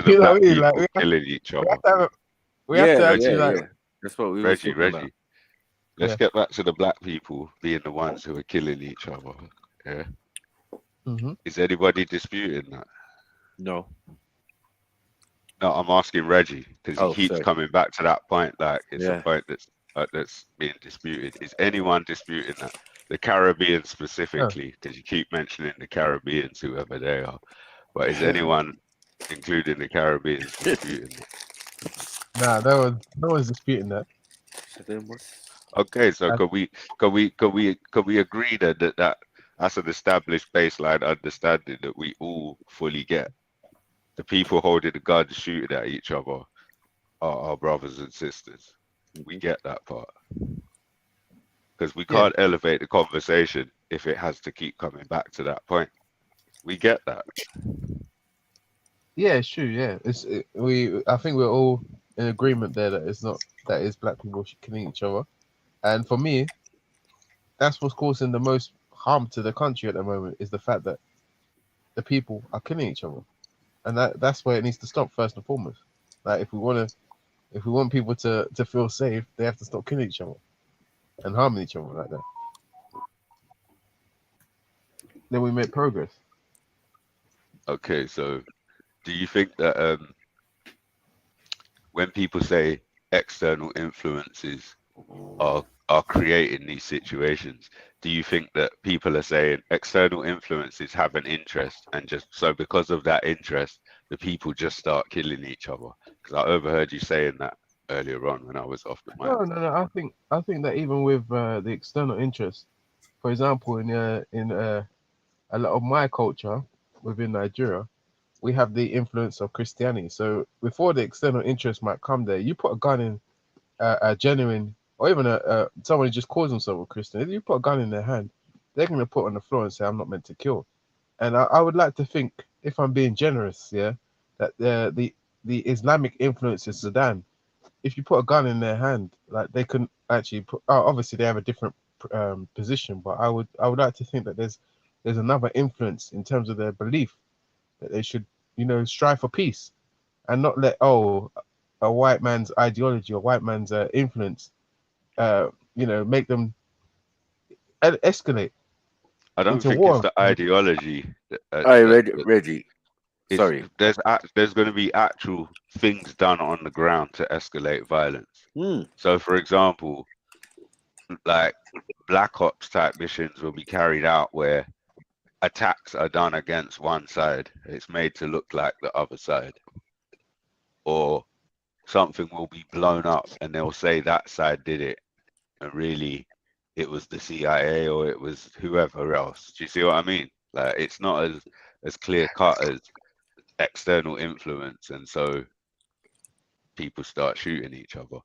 You know black what I mean? people Like, killing each other. We have to actually That's what we Reggie. Let's Yeah. get back to the black people being the ones who are killing each other. Yeah. Is anybody disputing that? No. No, I'm asking Reggie because he keeps coming back to that point. Like, it's a point that's being disputed. Is anyone disputing that? The Caribbean specifically, because you keep mentioning the Caribbeans, whoever they are. But is anyone, including the Caribbeans, disputing that? Nah, no one's disputing that. Okay, so could we agree that that's an established baseline understanding that we all fully get? The people holding the guns shooting at each other are our brothers and sisters. We get that part. Because we can't elevate the conversation if it has to keep coming back to that point. We get that. Yeah, it's true. Yeah, I think we're all in agreement there that it's black people killing each other, and for me, that's what's causing the most harm to the country at the moment is the fact that the people are killing each other, and that's where it needs to stop first and foremost. Like if we want people to feel safe, they have to stop killing each other and harming each other like that. Then we make progress. Okay, so do you think that when people say external influences are creating these situations, do you think that people are saying external influences have an interest, and just so because of that interest, the people just start killing each other? Because I overheard you saying that earlier on when I was off the mic. No. I think that even with the external interest, for example, in a lot of my culture within Nigeria, we have the influence of Christianity. So before the external interest might come there, you put a gun in a genuine, or even someone who just calls themselves a Christian. If you put a gun in their hand, they're going to put it on the floor and say, "I'm not meant to kill." And I would like to think, if I'm being generous, yeah, that the Islamic influence in Sudan, if you put a gun in their hand, like they can actually put. Obviously, they have a different position, but I would like to think that there's another influence in terms of their belief that they should, strive for peace, and not let a white man's ideology or white man's influence, make them escalate. I don't think war. it's the ideology. Reggie. Sorry. There's going to be actual things done on the ground to escalate violence. So, for example, like Black Ops type missions will be carried out where attacks are done against one side. It's made to look like the other side. Or something will be blown up and they'll say that side did it, and really it was the CIA or it was whoever else. Do you see what I mean? Like, it's not as clear cut as external influence, and so people start shooting each other.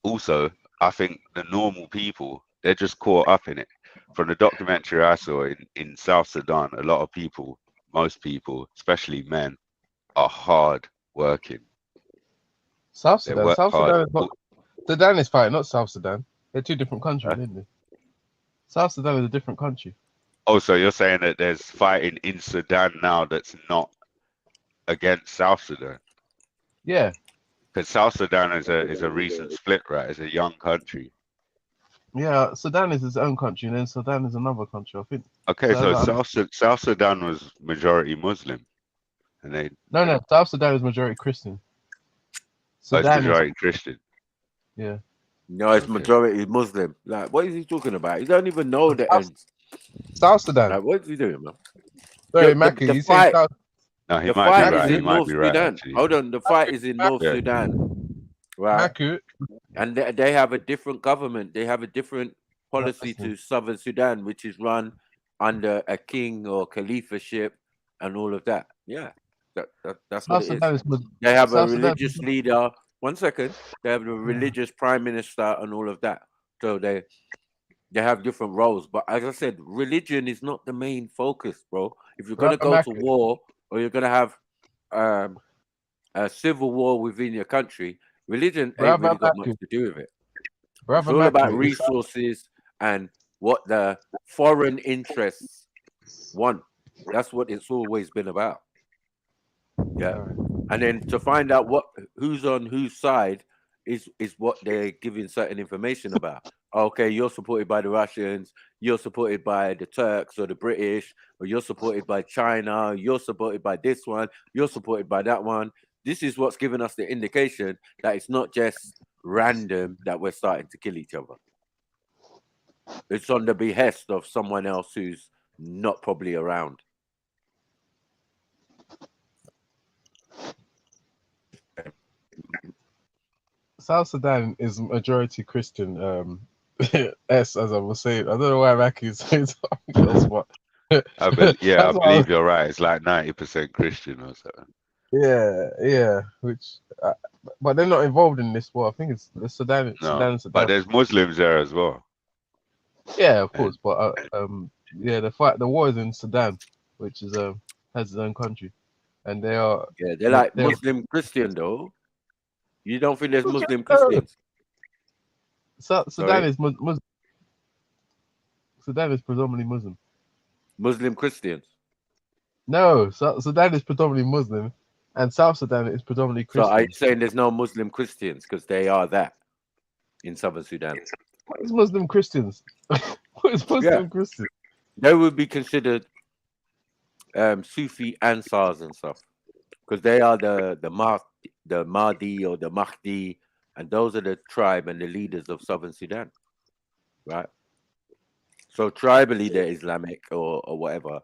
Also, I think the normal people, they're just caught up in it. From the documentary I saw in South Sudan, a lot of people, most people, especially men, are hard working. South Sudan is fighting, not South Sudan. They're two different countries, isn't they? South Sudan is a different country. Oh, so you're saying that there's fighting in Sudan now that's not against South Sudan? Yeah. Because South Sudan is a recent split, right? It's a young country. Yeah, Sudan is its own country, and then Sudan is another country, I think. Okay, so South Sudan was majority Muslim, and they no, South Sudan is majority Christian. Sudan it's majority Christian. Yeah. No, it's majority Muslim. Like, what is he talking about? He don't even know the ends. South Sudan. Like, what is he doing, man? Sorry, Mackie, you said South. No, he the might fight be right. is in North Sudan. Hold on, the fight is in North Yeah. Sudan, right? Mackie. And they have a different government. They have a different policy to Southern Sudan, which is run under a king or caliphship and all of that. Yeah, that's what it is. They have a religious leader. 1 second. They have a religious prime minister and all of that. So they have different roles. But as I said, religion is not the main focus, bro. If you're going to go to war or you're going to have a civil war within your country, religion ain't really got much to do with it. It's all about resources and what the foreign interests want. That's what it's always been about. Yeah. And then to find out who's on whose side is what they're giving certain information about. Okay, you're supported by the Russians, you're supported by the Turks or the British, or you're supported by China, you're supported by this one, you're supported by that one. This is what's giving us the indication that it's not just random that we're starting to kill each other. It's on the behest of someone else who's not probably around. South Sudan is majority Christian. As I was saying, I don't know why Mackie is saying something else, but I believe you're right. It's like 90% Christian or something. Yeah. But they're not involved in this war. I think it's Sudan. No, Sudan. but there's Muslims there as well. Yeah, of course. But the war is in Sudan, which is has its own country, and they are. Yeah, they're like Muslim Christian though. You don't think there's Muslim Christians? Sudan is Muslim. Sudan is predominantly Muslim. Muslim Christians? No, Sudan is predominantly Muslim, And South Sudan is predominantly So Christian. are you saying there's no Muslim Christians because they are that in Southern Sudan? What is Muslim Christians? What is Muslim Christians? They would be considered Sufi Ansars and stuff because they are the Mahdi or the Mahdi, and those are the tribe and the leaders of Southern Sudan, right? So tribally they're Islamic or whatever,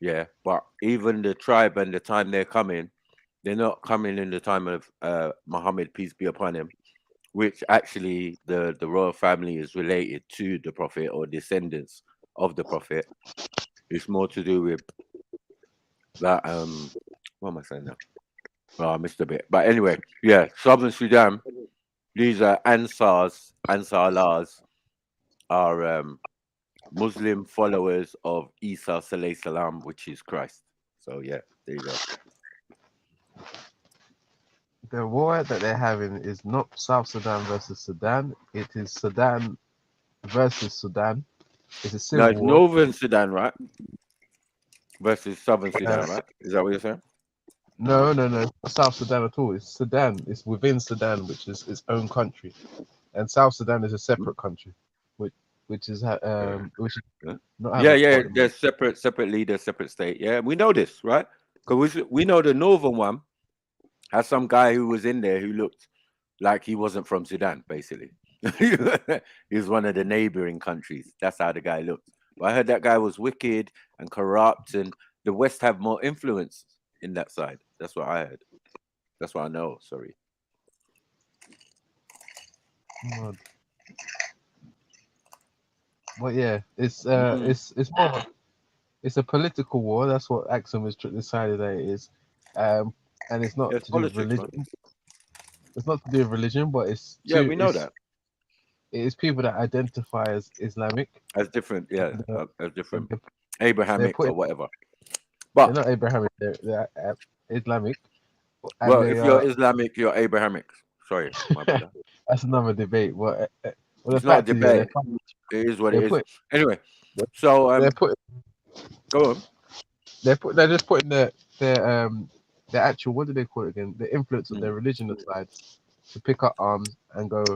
yeah. But even the tribe and the time they're coming, they're not coming in the time of Muhammad, peace be upon him, which actually the royal family is related to the Prophet or descendants of the Prophet. It's more to do with that. What am I saying now? Oh, I missed a bit. But anyway, yeah, Southern Sudan. These are Ansars, Ansarlars, are Muslim followers of Isa Saleh Salam, which is Christ. So yeah, there you go. The war that they're having is not South Sudan versus Sudan. It is Sudan versus Sudan. It's a civil No, it's war. Northern Sudan, right? Versus Southern Sudan, right? Is that what you're saying? No, not South Sudan at all. It's Sudan. It's within Sudan, which is its own country, and South Sudan is a separate country, which is not Yeah. There's separate leaders, separate state. Yeah, we know this, right? Because we know the northern one has some guy who was in there who looked like he wasn't from Sudan, basically. He was one of the neighboring countries. That's how the guy looked. But I heard that guy was wicked and corrupt, and the West have more influence in that side. That's what I heard. That's what I know. Sorry. But yeah, it's more. It's a political war. That's what Axum has decided that it is, and it's not to do with religion. Man. It's not to do with religion, but it's we know that it is people that identify as Islamic, as different, as different, Abrahamic or whatever. But they're not Abrahamic. They're Islamic. Well, if you're Islamic, you're Abrahamic. Sorry, my brother. That's another debate. But it's not a debate. It is what it is. Anyway, so go on. They're just putting their actual, what do they call it again? The influence of their religion aside to pick up arms and go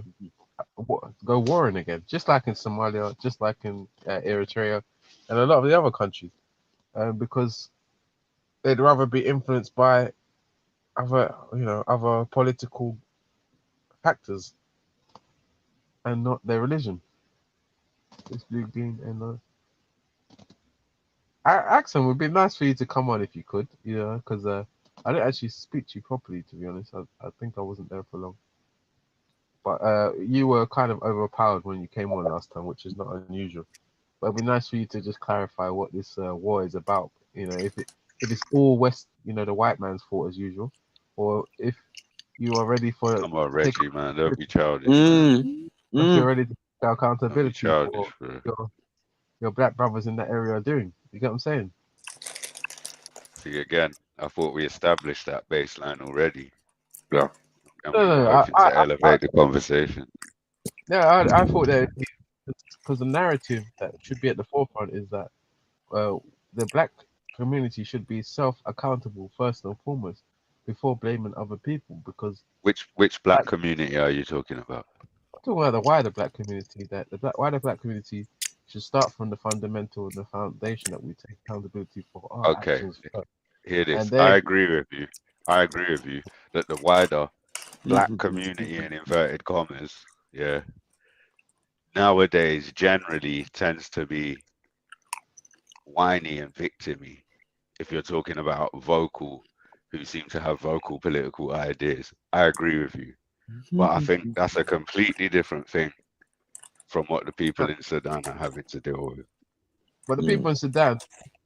warring again, just like in Somalia, just like in Eritrea, and a lot of the other countries, because they'd rather be influenced by other political factors and not their religion. This blue, green, and Axon, would be nice for you to come on if you could, because I didn't actually speak to you properly, to be honest. I think I wasn't there for long. But you were kind of overpowered when you came on last time, which is not unusual. But it'd be nice for you to just clarify what this war is about. If it's all West, the white man's fault as usual, or if you are ready for. Come on, Reggie, man, don't be childish. If you're ready to take accountability for your black brothers in that area are doing. You get what I'm saying? See, again, I thought we established that baseline already. Yeah. And we were hoping to elevate the conversation. Yeah, I thought that because the narrative that should be at the forefront is that the black community should be self-accountable first and foremost before blaming other people. Because which black community are you talking about? I'm talking about the wider black community. That the wider black community should start from the fundamental and the foundation that we take accountability for our actions first. Here it is. I agree with you. That the wider black community in inverted commas, nowadays generally tends to be whiny and victimy. If you're talking about vocal, who seem to have vocal political ideas, I agree with you. But I think that's a completely different thing from what the people in Sudan are having to deal with. But the people in Sudan,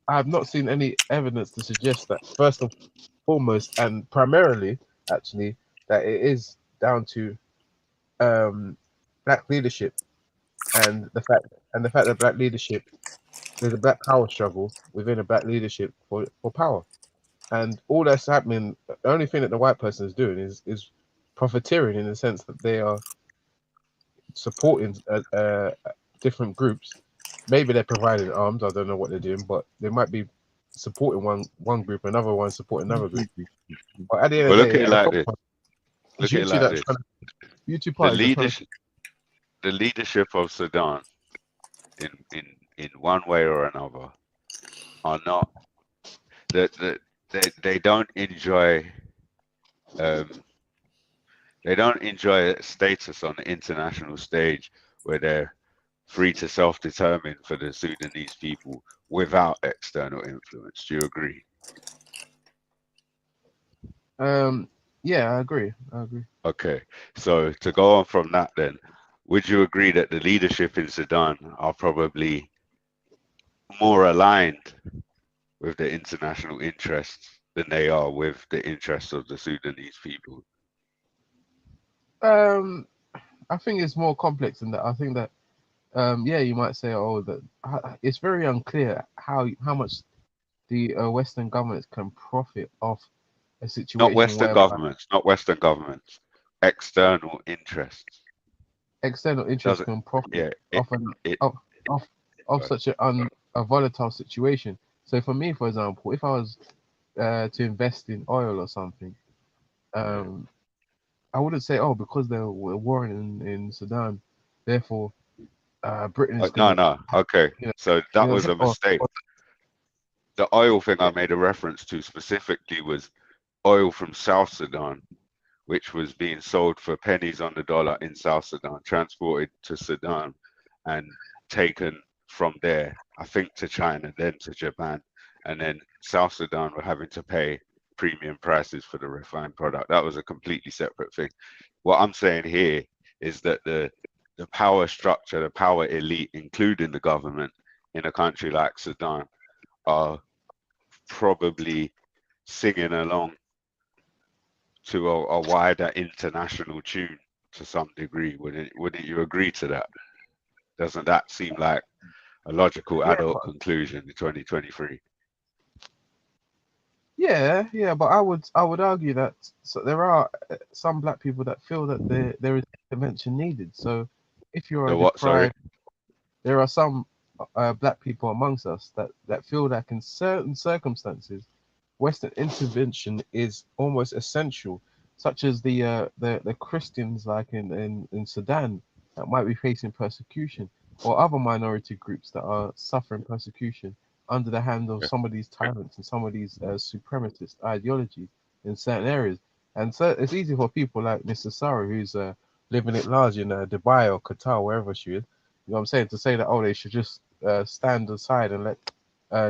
I have not seen any evidence to suggest that first and foremost, and primarily, actually, that it is down to black leadership and the fact that black leadership, there's a black power struggle within a black leadership for power, and all that's happening. The only thing that the white person is doing is profiteering in the sense that they are supporting different groups. Maybe they're providing arms. I don't know what they're doing, but they might be supporting one group, another one supporting another group. But at the end Well, of the look day, at it like this. Look at it like this. You two The parties leadership of Sudan, in one way or another, are not they don't enjoy status on the international stage where they're free to self-determine for the Sudanese people without external influence. Do you agree? Yeah, I agree. Okay, so to go on from that then, would you agree that the leadership in Sudan are probably more aligned with the international interests than they are with the interests of the Sudanese people? I think it's more complex than that. I think that yeah, you might say, oh, that it's very unclear how much the Western governments can profit off a situation. Not Western governments, external interests. External interests can profit off such a volatile situation. So for me, for example, if I was to invest in oil or something, I wouldn't say, oh, because there were warring in Sudan, therefore Britain is going to... No. Okay, so that was a mistake. The oil thing I made a reference to specifically was oil from South Sudan, which was being sold for pennies on the dollar in South Sudan, transported to Sudan and taken from there, I think, to China, then to Japan, and then South Sudan were having to pay premium prices for the refined product. That was a completely separate thing. What I'm saying here is that the power structure, the power elite, including the government in a country like Sudan, are probably singing along to a wider international tune to some degree. Wouldn't you agree to that? Doesn't that seem like a logical adult conclusion in 2023? Yeah, but I would argue that there are some black people that feel that there is intervention needed. So if you're there are some black people amongst us that feel that in certain circumstances, Western intervention is almost essential, such as the Christians like in Sudan that might be facing persecution, or other minority groups that are suffering persecution under the hand of some of these tyrants and some of these supremacist ideologies in certain areas. And so it's easy for people like Mr. Sarah, who's living at large in Dubai or Qatar, wherever she is, you know what I'm saying, to say that, oh, they should just stand aside and let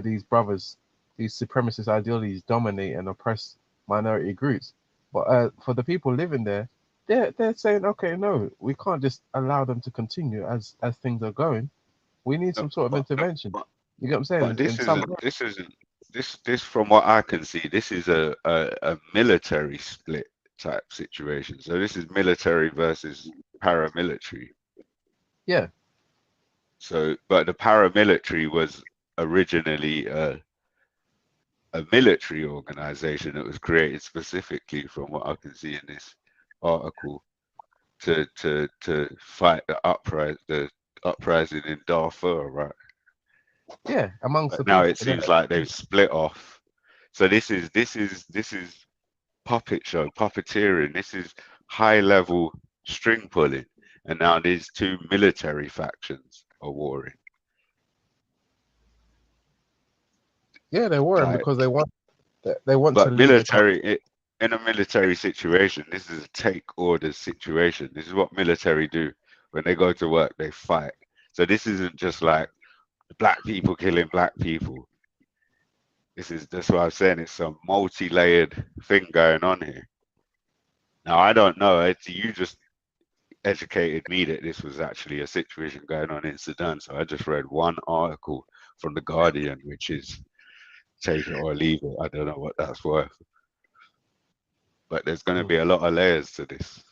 these brothers, these supremacist ideologies dominate and oppress minority groups. But for the people living there, they're saying, okay, no, we can't just allow them to continue as things are going. We need some sort of intervention. You get what I'm saying? But this from what I can see, this is a military split type situation. So this is military versus paramilitary. Yeah. So, but the paramilitary was originally a military organization that was created specifically, from what I can see in this article, to fight the uprising in Darfur, right? Yeah, amongst but now it seems like they've split off. So this is puppet show, puppeteering. This is high level string pulling, and now these two military factions are warring. Yeah, they're warring because they want to lead military in a military situation. This is a take orders situation. This is what military do when they go to work. They fight. So this isn't just like black people killing black people. That's what I'm saying. It's a multi-layered thing going on here. Now I don't know. You just educated me that this was actually a situation going on in Sudan. So I just read one article from The Guardian, which is take it or leave it. I don't know what that's worth. But there's going to be a lot of layers to this.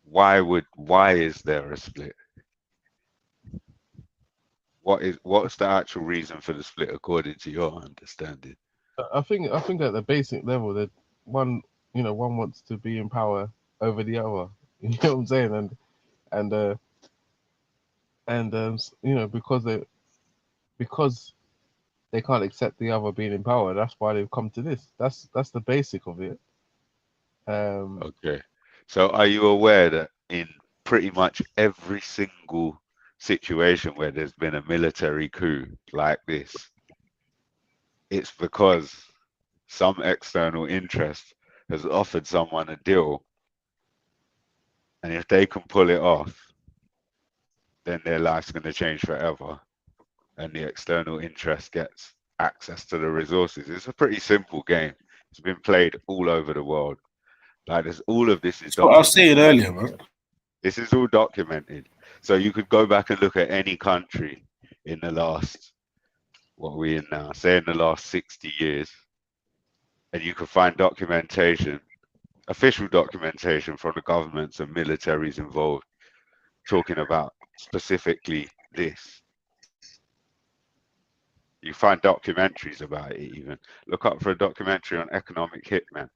Why is there a split? What's the actual reason for the split according to your understanding? I think at the basic level that one wants to be in power over the other. You know what I'm saying? And because they can't accept the other being in power. That's why they've come to this. That's the basic of it. Okay. So are you aware that in pretty much every single situation where there's been a military coup like this, it's because some external interest has offered someone a deal, and if they can pull it off, then their life's going to change forever, and the external interest gets access to the resources. It's a pretty simple game. It's been played all over the world. Like there's all of this is That's what I was saying documented. earlier, man. This is all documented. So you could go back and look at any country in the last, what are we in now, say in the last 60 years, and you could find documentation, official documentation from the governments and militaries involved, talking about specifically this. You find documentaries about it even. Look up for a documentary on economic hitmen.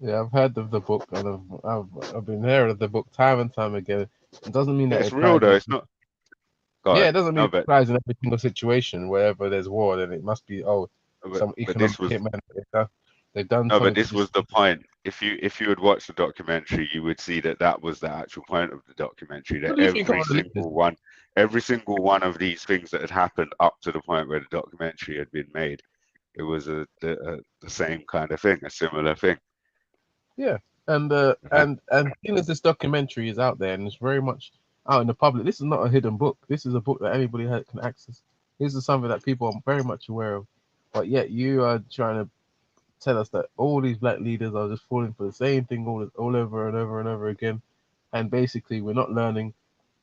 Yeah, I've heard of the book, and I've been hearing of the book time and time again. It doesn't mean that It's real though. It's not. Yeah, it doesn't mean it applies in every single situation. Wherever there's war, then it must be some economic hitman. They've done. No, but this was the point. If you had watched the documentary, you would see that that was the actual point of the documentary. That every single one of these things that had happened up to the point where the documentary had been made, it was the same kind of thing, a similar thing. Yeah, and seeing as this documentary is out there and it's very much out in the public, this is not a hidden book. This is a book that anybody can access. This is something that people are very much aware of, but yet you are trying to tell us that all these black leaders are just falling for the same thing all over and over and over again, and basically we're not learning,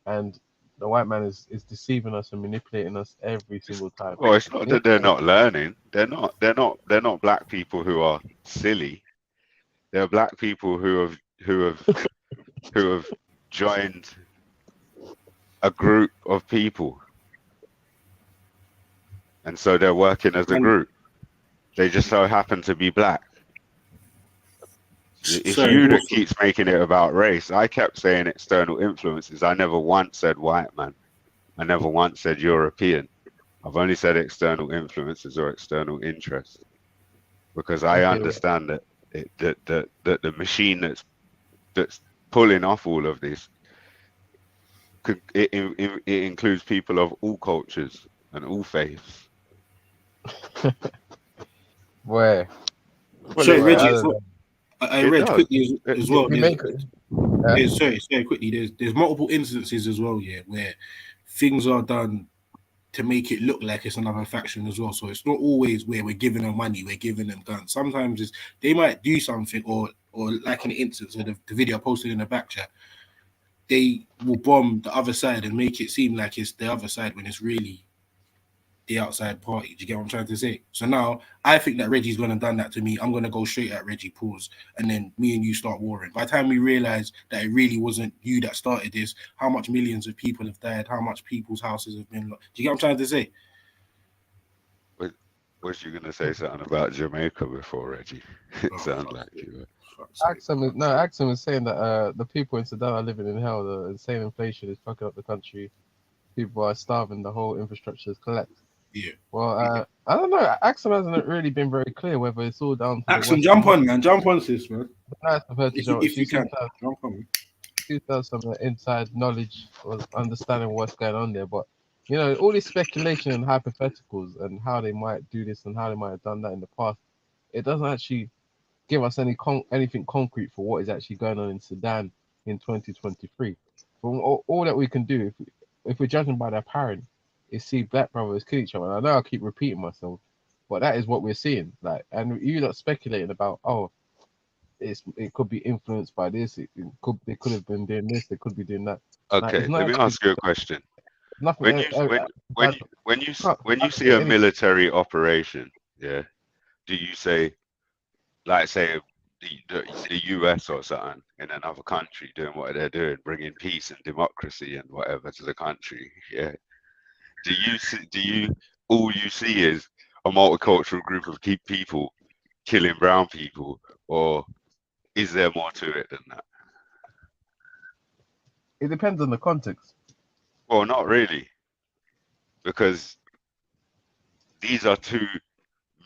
and the white man is deceiving us and manipulating us every single time. Well, it's not that they're not learning. They're not black people who are silly. They're black people who have joined a group of people, and so they're working as a group. They just so happen to be black. It's you that keeps making it about race. I kept saying external influences. I never once said white man. I never once said European. I've only said external influences or external interests, because I understand that the machine that's pulling off all of this, it includes people of all cultures and all faiths. Where? Sorry, Reggie. I read quickly as well. Sorry, quickly. There's multiple instances as well, yeah, where things are done to make it look like it's another faction as well. So it's not always where we're giving them money, we're giving them guns. Sometimes they might do something, or like in the instance of the video I posted in the back chat, they will bomb the other side and make it seem like it's the other side when it's really the outside party. Do you get what I'm trying to say? So now I think that Reggie's gonna done that to me. I'm gonna go straight at Reggie, pause, and then me and you start warring. By the time we realize that it really wasn't you that started this, how much millions of people have died, how much people's houses have been lost. Do you get what I'm trying to say? Was you gonna say something about Jamaica before, Reggie? It sounded like you were. Axum is saying that the people in Sudan are living in hell. The insane inflation is fucking up the country. People are starving. The whole infrastructure is collapsed. Yeah. Well, I don't know. Axum hasn't really been very clear whether it's all down to Axum, jump on, man. Jump on, sis, man. Nice of her to jump. If you can, jump on. She does some inside knowledge or understanding what's going on there, but you know, all this speculation and hypotheticals and how they might do this and how they might have done that in the past, it doesn't actually give us anything concrete for what is actually going on in Sudan in 2023. From all that we can do, if we're judging by their apparent, is see black brothers kill each other. And I know I keep repeating myself, but that is what we're seeing. Like, and you're not speculating about, it could be influenced by this. They could have been doing this. They could be doing that. Okay, let me ask you a question. When you see a military operation, yeah, do you say, like, say the US or something in another country doing what they're doing, bringing peace and democracy and whatever to the country, yeah? All you see is a multicultural group of people killing brown people, or is there more to it than that? It depends on the context. Well, not really, because these are two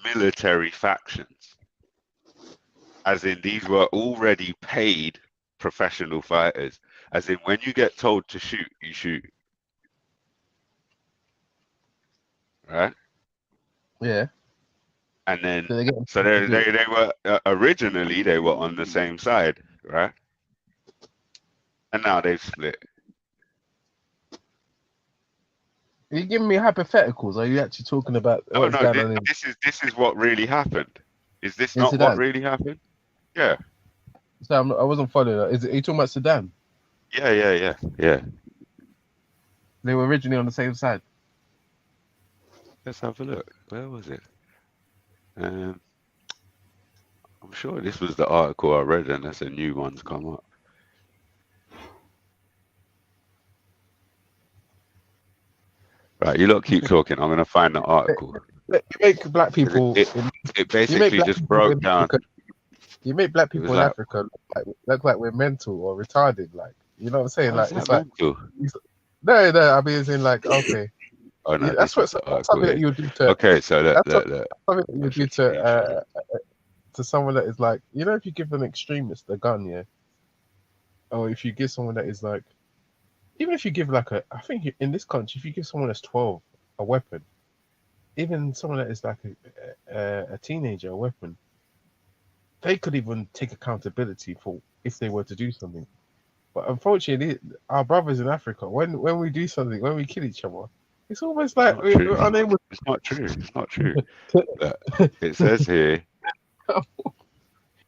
military factions. As in, these were already paid professional fighters. As in, when you get told to shoot, you shoot. Right? Yeah. And then, so they were originally they were on the same side, right? And now they've split. Are you giving me hypotheticals? Or are you actually talking about what's going on? This is what really happened. Is this not Sudan? what really happened? Yeah. So I wasn't following that. Are you talking about Sudan? Yeah. They were originally on the same side. Let's have a look. Where was it? I'm sure this was the article I read, unless a new one's come up. Right, you lot keep talking. I'm going to find the article. You make black people. It basically just broke down. You make black people in Africa look like we're mental or retarded. Like, you know what I'm saying? Like, it's like mental? No. I mean, it's in like, okay. Oh no, that's something that you do to. Okay, so that's something that you do to someone that is like, you know, if you give an extremist a gun, yeah, or if you give someone that is like, even if you give like I think in this country, if you give someone that's 12 a weapon, even someone that is like a teenager a weapon, they could even take accountability for if they were to do something. But unfortunately, our brothers in Africa, when we do something, when we kill each other, it's almost like we're unable. It's not true. It's not true. It says here.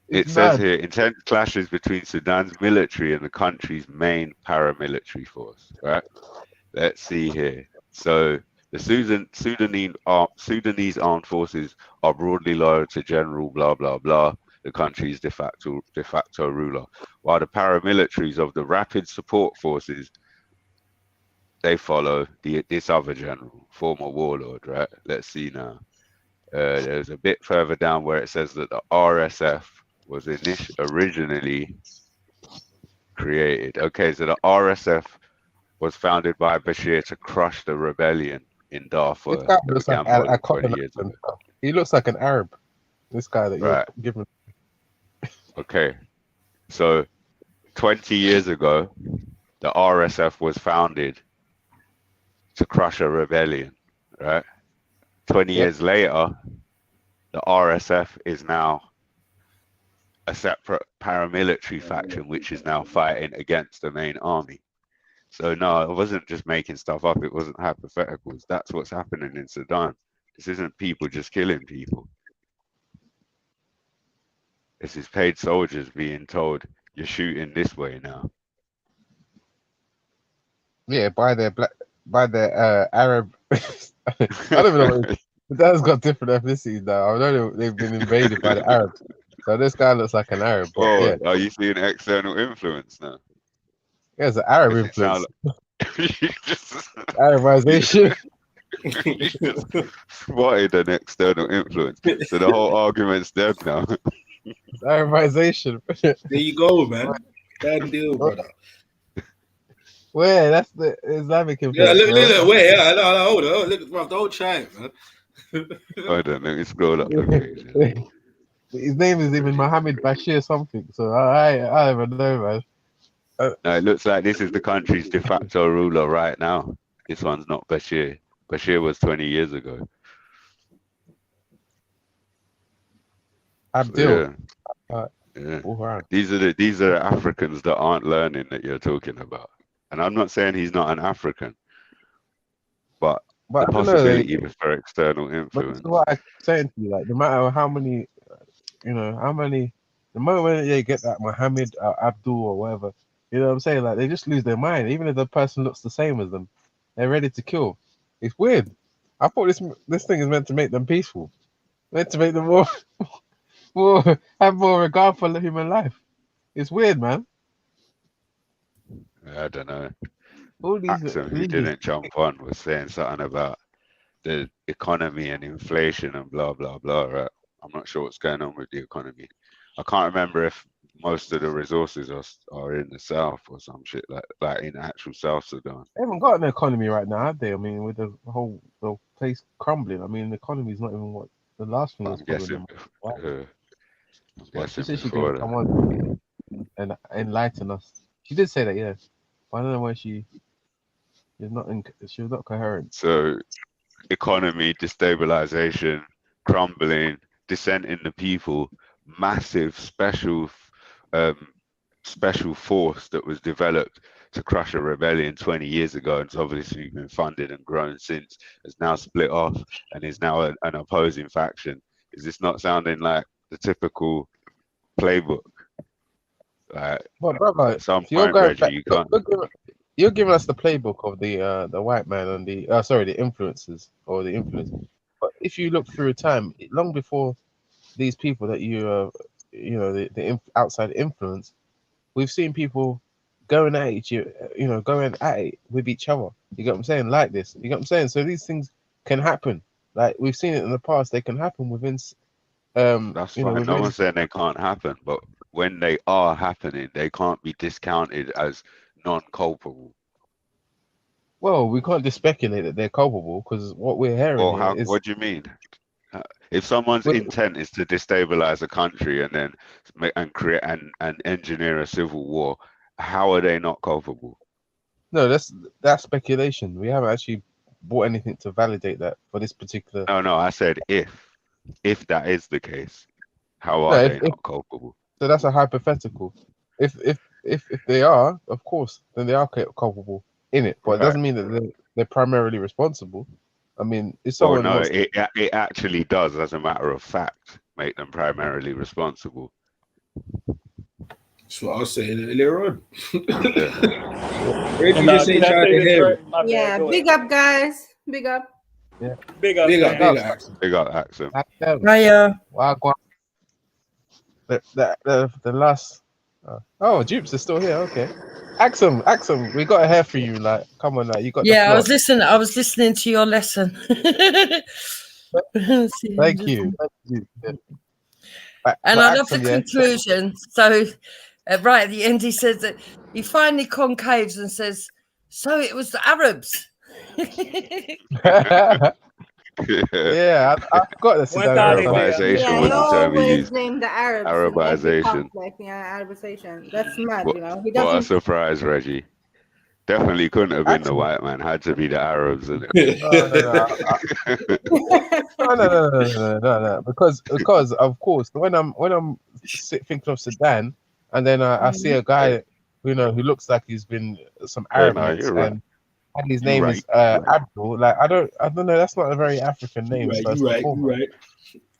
It says here, intense clashes between Sudan's military and the country's main paramilitary force. Right? Let's see here. So the Sudanese armed forces are broadly loyal to General blah blah blah, the country's de facto ruler, while the paramilitaries of the Rapid Support Forces, they follow this other general, former warlord. Right? Let's see now. There's a bit further down where it says that the RSF was originally created. Okay, so the RSF was founded by Bashir to crush the rebellion in Darfur. This guy looks like 20 years ago. He looks like an Arab. This guy that you're giving. Okay, so 20 years ago, the RSF was founded to crush a rebellion, right? 20 years later, the RSF is now a separate paramilitary faction, which is now fighting against the main army. So no, I wasn't just making stuff up. It wasn't hypotheticals. That's what's happening in Sudan. This isn't people just killing people. This is paid soldiers being told, you're shooting this way now. Yeah, by their Arab. I don't even know. That's got different ethnicities now. I know they've been invaded by the Arabs. So this guy looks like an Arab. Oh, are you seeing external influence now? Yeah, it's an Arab influence. Arabization. You just spotted an external influence. So the whole argument's dead now. Arabization. There you go, man. Bad deal, brother. Where? That's the Islamic influence. Yeah, look, wait, yeah, no, hold on. Look, bro, don't try it, man. Hold on, let me scroll up the page. His name is even Mohammed Bashir something, so I don't know, man. No, it looks like this is the country's de facto ruler right now. This one's not Bashir. Bashir was 20 years ago. Abdul. Yeah. These are the Africans that aren't learning that you're talking about. And I'm not saying he's not an African, but the possibility for external influence. But what I'm saying to you, like, no matter how many, the moment they get that Mohammed or Abdul or whatever, you know what I'm saying? Like, they just lose their mind. Even if the person looks the same as them, they're ready to kill. It's weird. I thought this thing is meant to make them peaceful, meant to make them have more regard for human life. It's weird, man. I don't know. Axum, who didn't jump on, was saying something about the economy and inflation and blah blah blah. Right? I'm not sure what's going on with the economy. I can't remember if most of the resources are in the south or some shit like in actual South Sudan. They haven't got an economy right now, have they? I mean, with the place crumbling. I mean, the economy is not even what the last thing I'm was following guessing. them. Wow. I'm Well, she guessing said she before could that. come on and enlighten us. She did say that, yeah. But I don't know why she was not coherent. So economy destabilization, crumbling, dissent in the people, massive special force that was developed to crush a rebellion 20 years ago, and it's obviously been funded and grown since, has now split off and is now an opposing faction. Is this not sounding like the typical playbook? Like, Well, brother, at some you're point, going Reggie, back. you can't. You're giving us the playbook of the white man and the influences or the influence. But if you look through time, long before these people that the outside influence, we've seen people going at it with each other. You get what I'm saying? Like this. You get what I'm saying? So these things can happen. Like we've seen it in the past. They can happen within. That's fine. No one's saying they can't happen, but when they are happening, they can't be discounted as non-culpable. Well, we can't just speculate that they're culpable because what we're hearing Well, here is. what do you mean? If someone's intent is to destabilize a country and then create and engineer a civil war, how are they not culpable? No, that's speculation. We haven't actually bought anything to validate that for this particular. No, I said if that is the case, how are they not culpable? So that's a hypothetical. If they are, of course, then they are culpable in it. But it doesn't mean that they're primarily responsible. I mean, if someone wants it actually does, as a matter of fact, make them primarily responsible. That's what I was saying earlier on. Yeah, big up, guys. Big up. Yeah. Big up. Big up, Axel. Hiya. The last. Oh, Dupes is still here. Okay. Axum, we got a hair for you. Like, come on, like you got. Yeah, I was listening to your lesson. Thank you. And I love the conclusion. So, right at the end, he says that he finally concaves and says, "So it was the Arabs." Yeah, I got this. Arabization was the term we always used. blame the Arabs. Arabization. Arabization. That's mad, you know. He What a doesn't. surprise, Reggie. Definitely couldn't have been the white man. Had to be the Arabs. Isn't No. Because of course, when I'm thinking of Sudan, and then I see a guy, who looks like he's been some Arab mix, and his name is Abdul. Like I don't know. That's not a very African name. You're right. Here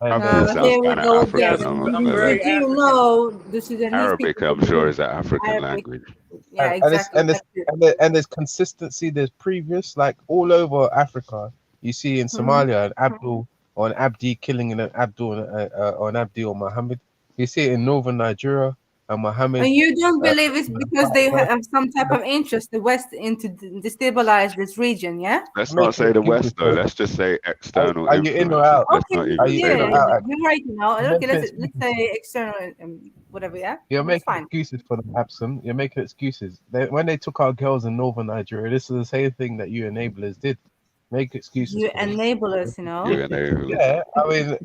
we go again. Did you know the Sudanese Arabic, people I'm sure, is an African language. Yeah, exactly. And there's consistency. There's previous, like all over Africa. You see in Somalia, an Abdul or an Abdi killing an Abdul or an Abdi or Muhammad. You see it in northern Nigeria. And Muhammad. And you don't believe it's because they have some type of interest, the West, into destabilize this region, yeah? Let's not say the West though. Let's just say external. Are you in or out? Okay, you're right. Okay, let's say external, whatever, yeah. You're making excuses for them, Absam. You're making excuses. When they took our girls in northern Nigeria, this is the same thing that you enablers did. Make excuses. You enablers, Yeah, I mean,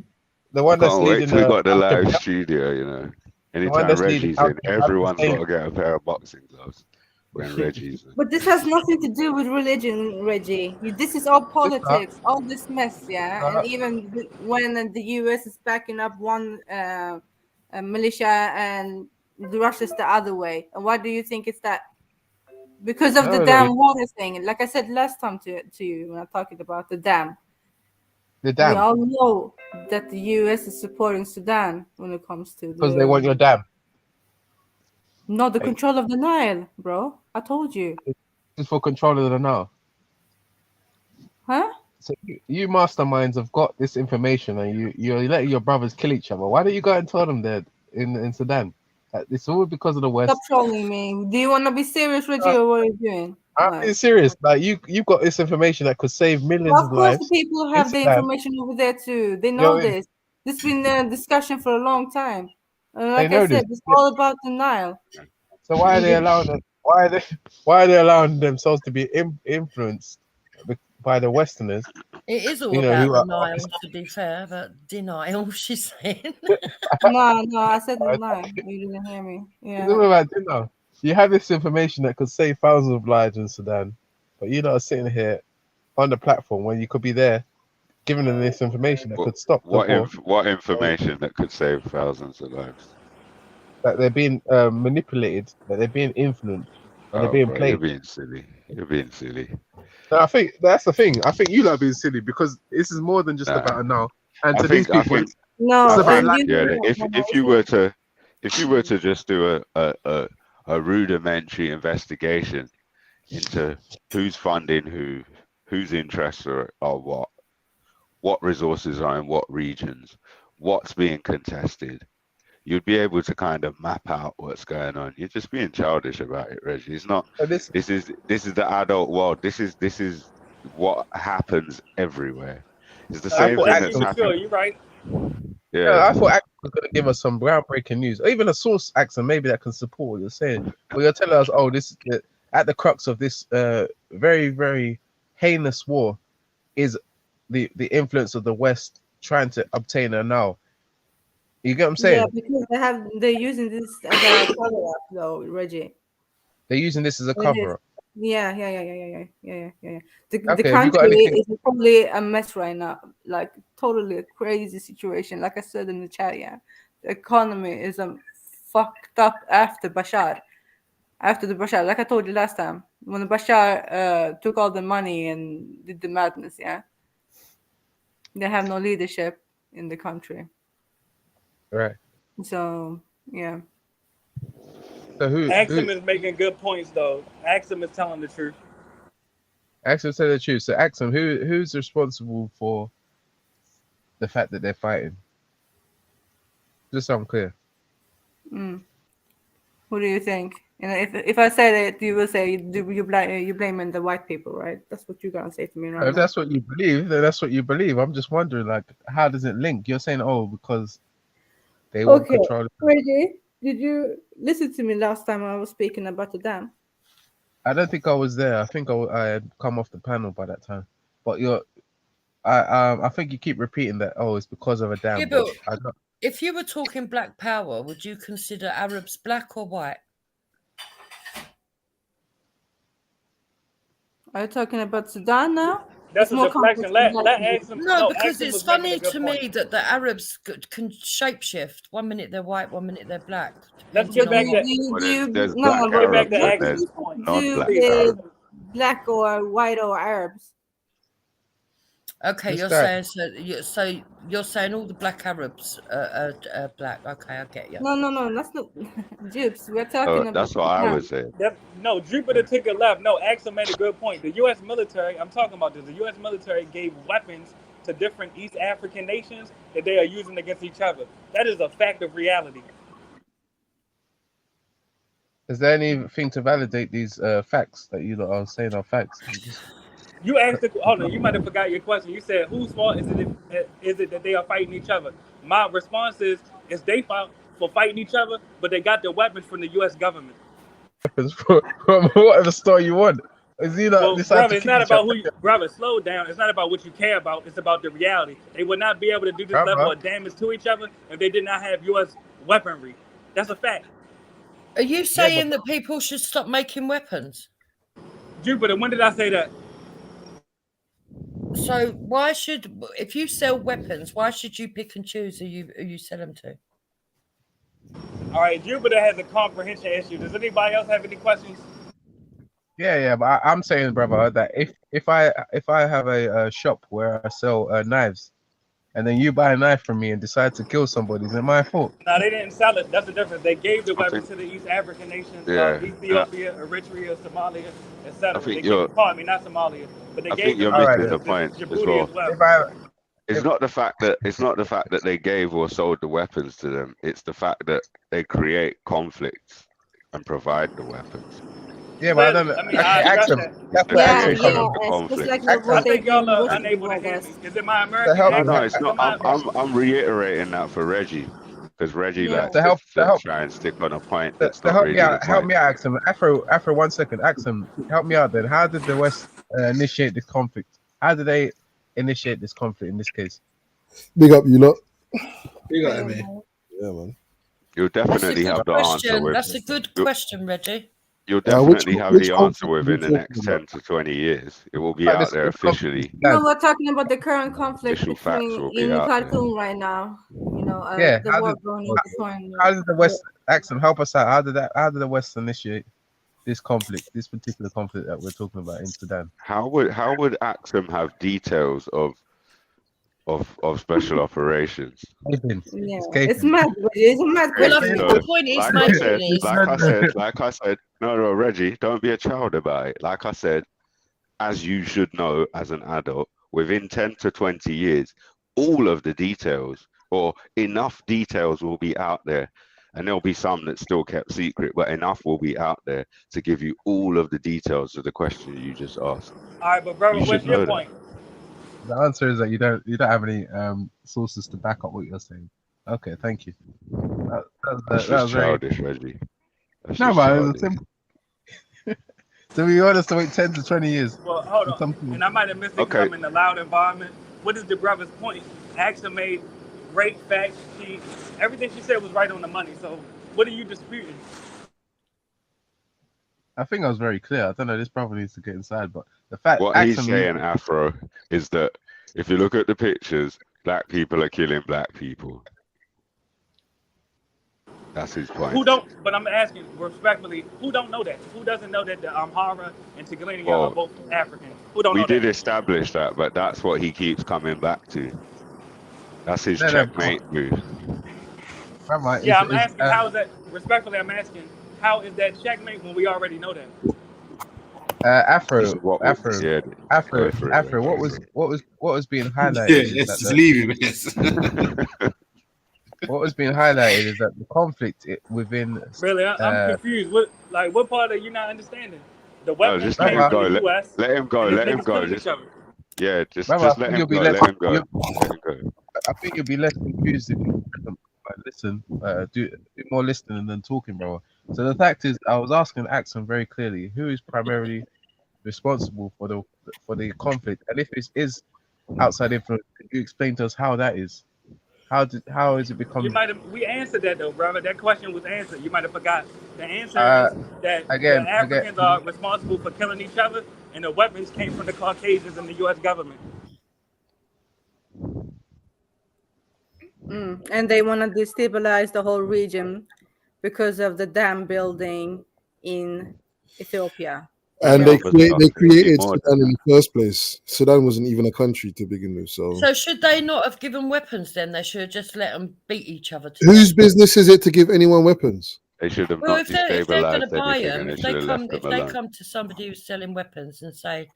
the one that's leading. We got the live studio, Anytime Reggie's in, everyone's got to get a pair of boxing gloves when Reggie's in. But this has nothing to do with religion, Reggie. This is all politics, all this mess, yeah? And even when the US is backing up one militia and Russia's the other way. And why do you think it's that? Because of the damn water thing. Like I said last time to you when I'm talking about the dam. The dam. We all know that the US is supporting Sudan when it comes to because they want your dam. Not the control of the Nile, bro. I told you. It's for control of the Nile. Huh? So you masterminds have got this information and you're letting your brothers kill each other. Why don't you go and tell them that in Sudan? It's all because of the West. Stop trolling me. Do you want to be serious, Reggie, or what are you doing? I'm being serious. Like you've got this information that could save millions of lives. Of course, the people have the information over there too. They know this. This has been a discussion for a long time. Like I said, it's all about denial. So why are they allowing them? Why are they allowing themselves to be influenced by the Westerners? It is all You know, about who are denial, to be fair, but denial, she's saying. No, I said denial. You didn't hear me. It's all Yeah. about denial. You have this information that could save thousands of lives in Sudan, but you're not sitting here on the platform when you could be there giving them this information that could stop the war. What information that could save thousands of lives? That they're being manipulated, that they're being influenced, and they're being Bro, played. you're being silly. You're being silly. No, I think that's the thing. I think you lot are being silly because this is more than just about a now. And to these people, it's about life. If you were to just do a rudimentary investigation into who's funding whose interests are what resources are in what regions, what's being contested, you'd be able to kind of map out what's going on. You're just being childish about it, Reggie. It's not. This is the adult world. This is what happens everywhere. It's the same thing that's happening. You're right. Yeah, I thought Axel was going to give us some groundbreaking news, or even a source, Axel, maybe that can support what you're saying. But you're telling us, oh, this at the crux of this very, very heinous war is the influence of the West trying to obtain a now. You get what I'm saying? Yeah, because they're using this as a cover-up, though, Reggie. They're using this as a cover-up. Yeah. The Okay, country is probably a mess right now, like totally a crazy situation. Like I said in the chat, the economy is fucked up after Bashar. After the Bashar, like I told you last time, when the Bashar took all the money and did the madness, they have no leadership in the country. Right. So yeah. So Axum is making good points, though. Axum is telling the truth. Axum said the truth. So Axum, who's responsible for the fact that they're fighting? Just so I'm clear. Who do you think? And if I say that, you will say you blaming the white people, right? That's what you're gonna say to me, right? If that's what you believe, then that's what you believe. I'm just wondering, like, how does it link? You're saying, oh, because they want control. Reggie, did you listen to me last time I was speaking about the dam? I don't think I was there. I think I had come off the panel by that time. But I think you keep repeating that. Oh, it's because of a dam. Yeah, but if you were talking black power, would you consider Arabs black or white? Are you talking about Sudan now? That's a deflection. No, because it's funny to me that the Arabs can shapeshift. One minute they're white, one minute they're black. Let's get back to black or white or Arabs. Okay, you're saying all the black Arabs are black. Okay, I get you. No, that's not Jews. We're talking about. That's what I was saying. No, Jupiter took a left. No, Axel made a good point. The U.S. military, I'm talking about this. The U.S. military gave weapons to different East African nations that they are using against each other. That is a fact of reality. Is there anything to validate these facts that you are saying are facts? You asked hold on, you might have forgot your question. You said, whose fault is it that they are fighting each other? My response is they fault for fighting each other, but they got their weapons from the U.S. government. Weapons from whatever store you want. Is he not brother, it's not about brother, slow down. It's not about what you care about. It's about the reality. They would not be able to do this level of damage to each other if they did not have U.S. weaponry. That's a fact. Are you saying that people should stop making weapons? Jupiter, when did I say that? So if you sell weapons, why should you pick and choose who you sell them to? All right, Jupiter has a comprehension issue. Does anybody else have any questions? Yeah, but I'm saying, brother, that if I have a shop where I sell knives, and then you buy a knife from me and decide to kill somebody, is it my fault? No, they didn't sell it. That's the difference. They gave the weapons to the East African nations, Ethiopia, Eritrea, Somalia, etc. Pardon me, not Somalia, but they gave. You're missing the point as well. It's not the fact that they gave or sold the weapons to them. It's the fact that they create conflicts and provide the weapons. Yeah, but I don't. Ask them. That's what I think y'all are unable to hear me. Is it my American accent? No, it's not. I'm reiterating that for Reggie. because Reggie likes To help try and stick on a point to that's not help really me the out. Help point. me out, Axum. Afro, 1 second. Axum, help me out. Then, how did the West initiate this conflict? How did they initiate this conflict in this case? Big up, you lot. Big up, man. Yeah, man. You'll definitely have the answer with. That's a good question, Reggie. You'll definitely have which the answer conflict within are the you next talking 10 to 20 years. It will be Like out this there officially. No, we're talking about the current conflict Official facts between will be in out there. Khartoum right now. You know, Yeah. the war going on between. How did the West, Axum, help us out? How did the West initiate this conflict, this particular conflict that we're talking about in Sudan? How would Axum have details of special operations? Yeah, it's mad. It's a mad Well, I question. think the point is, like I said, no, Reggie, don't be a child about it. Like I said, as you should know as an adult, within 10 to 20 years, all of the details or enough details will be out there. And there'll be some that's still kept secret, but enough will be out there to give you all of the details of the question you just asked. All right, but brother, what's your point? The answer is that you don't have any sources to back up what you're saying. Okay, thank you. That's just childish, Reggie. No, man, it's simple. So we want us to wait 10 to 20 years. Well, hold on. And I might have missed it because I'm in a loud environment. What is the brother's point? Axum made great facts. Everything she said was right on the money. So what are you disputing? I think I was very clear. I don't know. This brother needs to get inside, but the fact what he's saying, Afro, is that if you look at the pictures, black people are killing black people. That's his point. Who don't? But I'm asking respectfully, who don't know that? Who doesn't know that the Amhara and Tigrinya are both African? Who don't know that? We did establish that, but that's what he keeps coming back to. That's his checkmate move. Yeah, I'm asking how is that? Respectfully, I'm asking how is that checkmate when we already know that? Afro. What was being highlighted? Yeah, it's leaving. What was being highlighted is that the conflict within. Really, I'm confused. What part are you not understanding? The weapons just let him go. Let him go. Let him go. Just let him go. Let him go. I think you'll be less confused if you listen, do more listening than talking, bro. So the fact is, I was asking Axum very clearly, who is primarily responsible for the conflict, and if it is outside influence, could you explain to us how that is? How is it become? We answered that though, brother. That question was answered. You might have forgot. The answer is that the Africans are responsible for killing each other, and the weapons came from the Caucasians and the U.S. government. And they want to destabilize the whole region because of the dam building in Ethiopia. And they created Sudan in the first place. Sudan wasn't even a country to begin with. So should they not have given weapons then? They should have just let them beat each other. Whose business is it to give anyone weapons? They should have Well, not if they're going to buy anything, them, if they come to somebody who's selling weapons and say,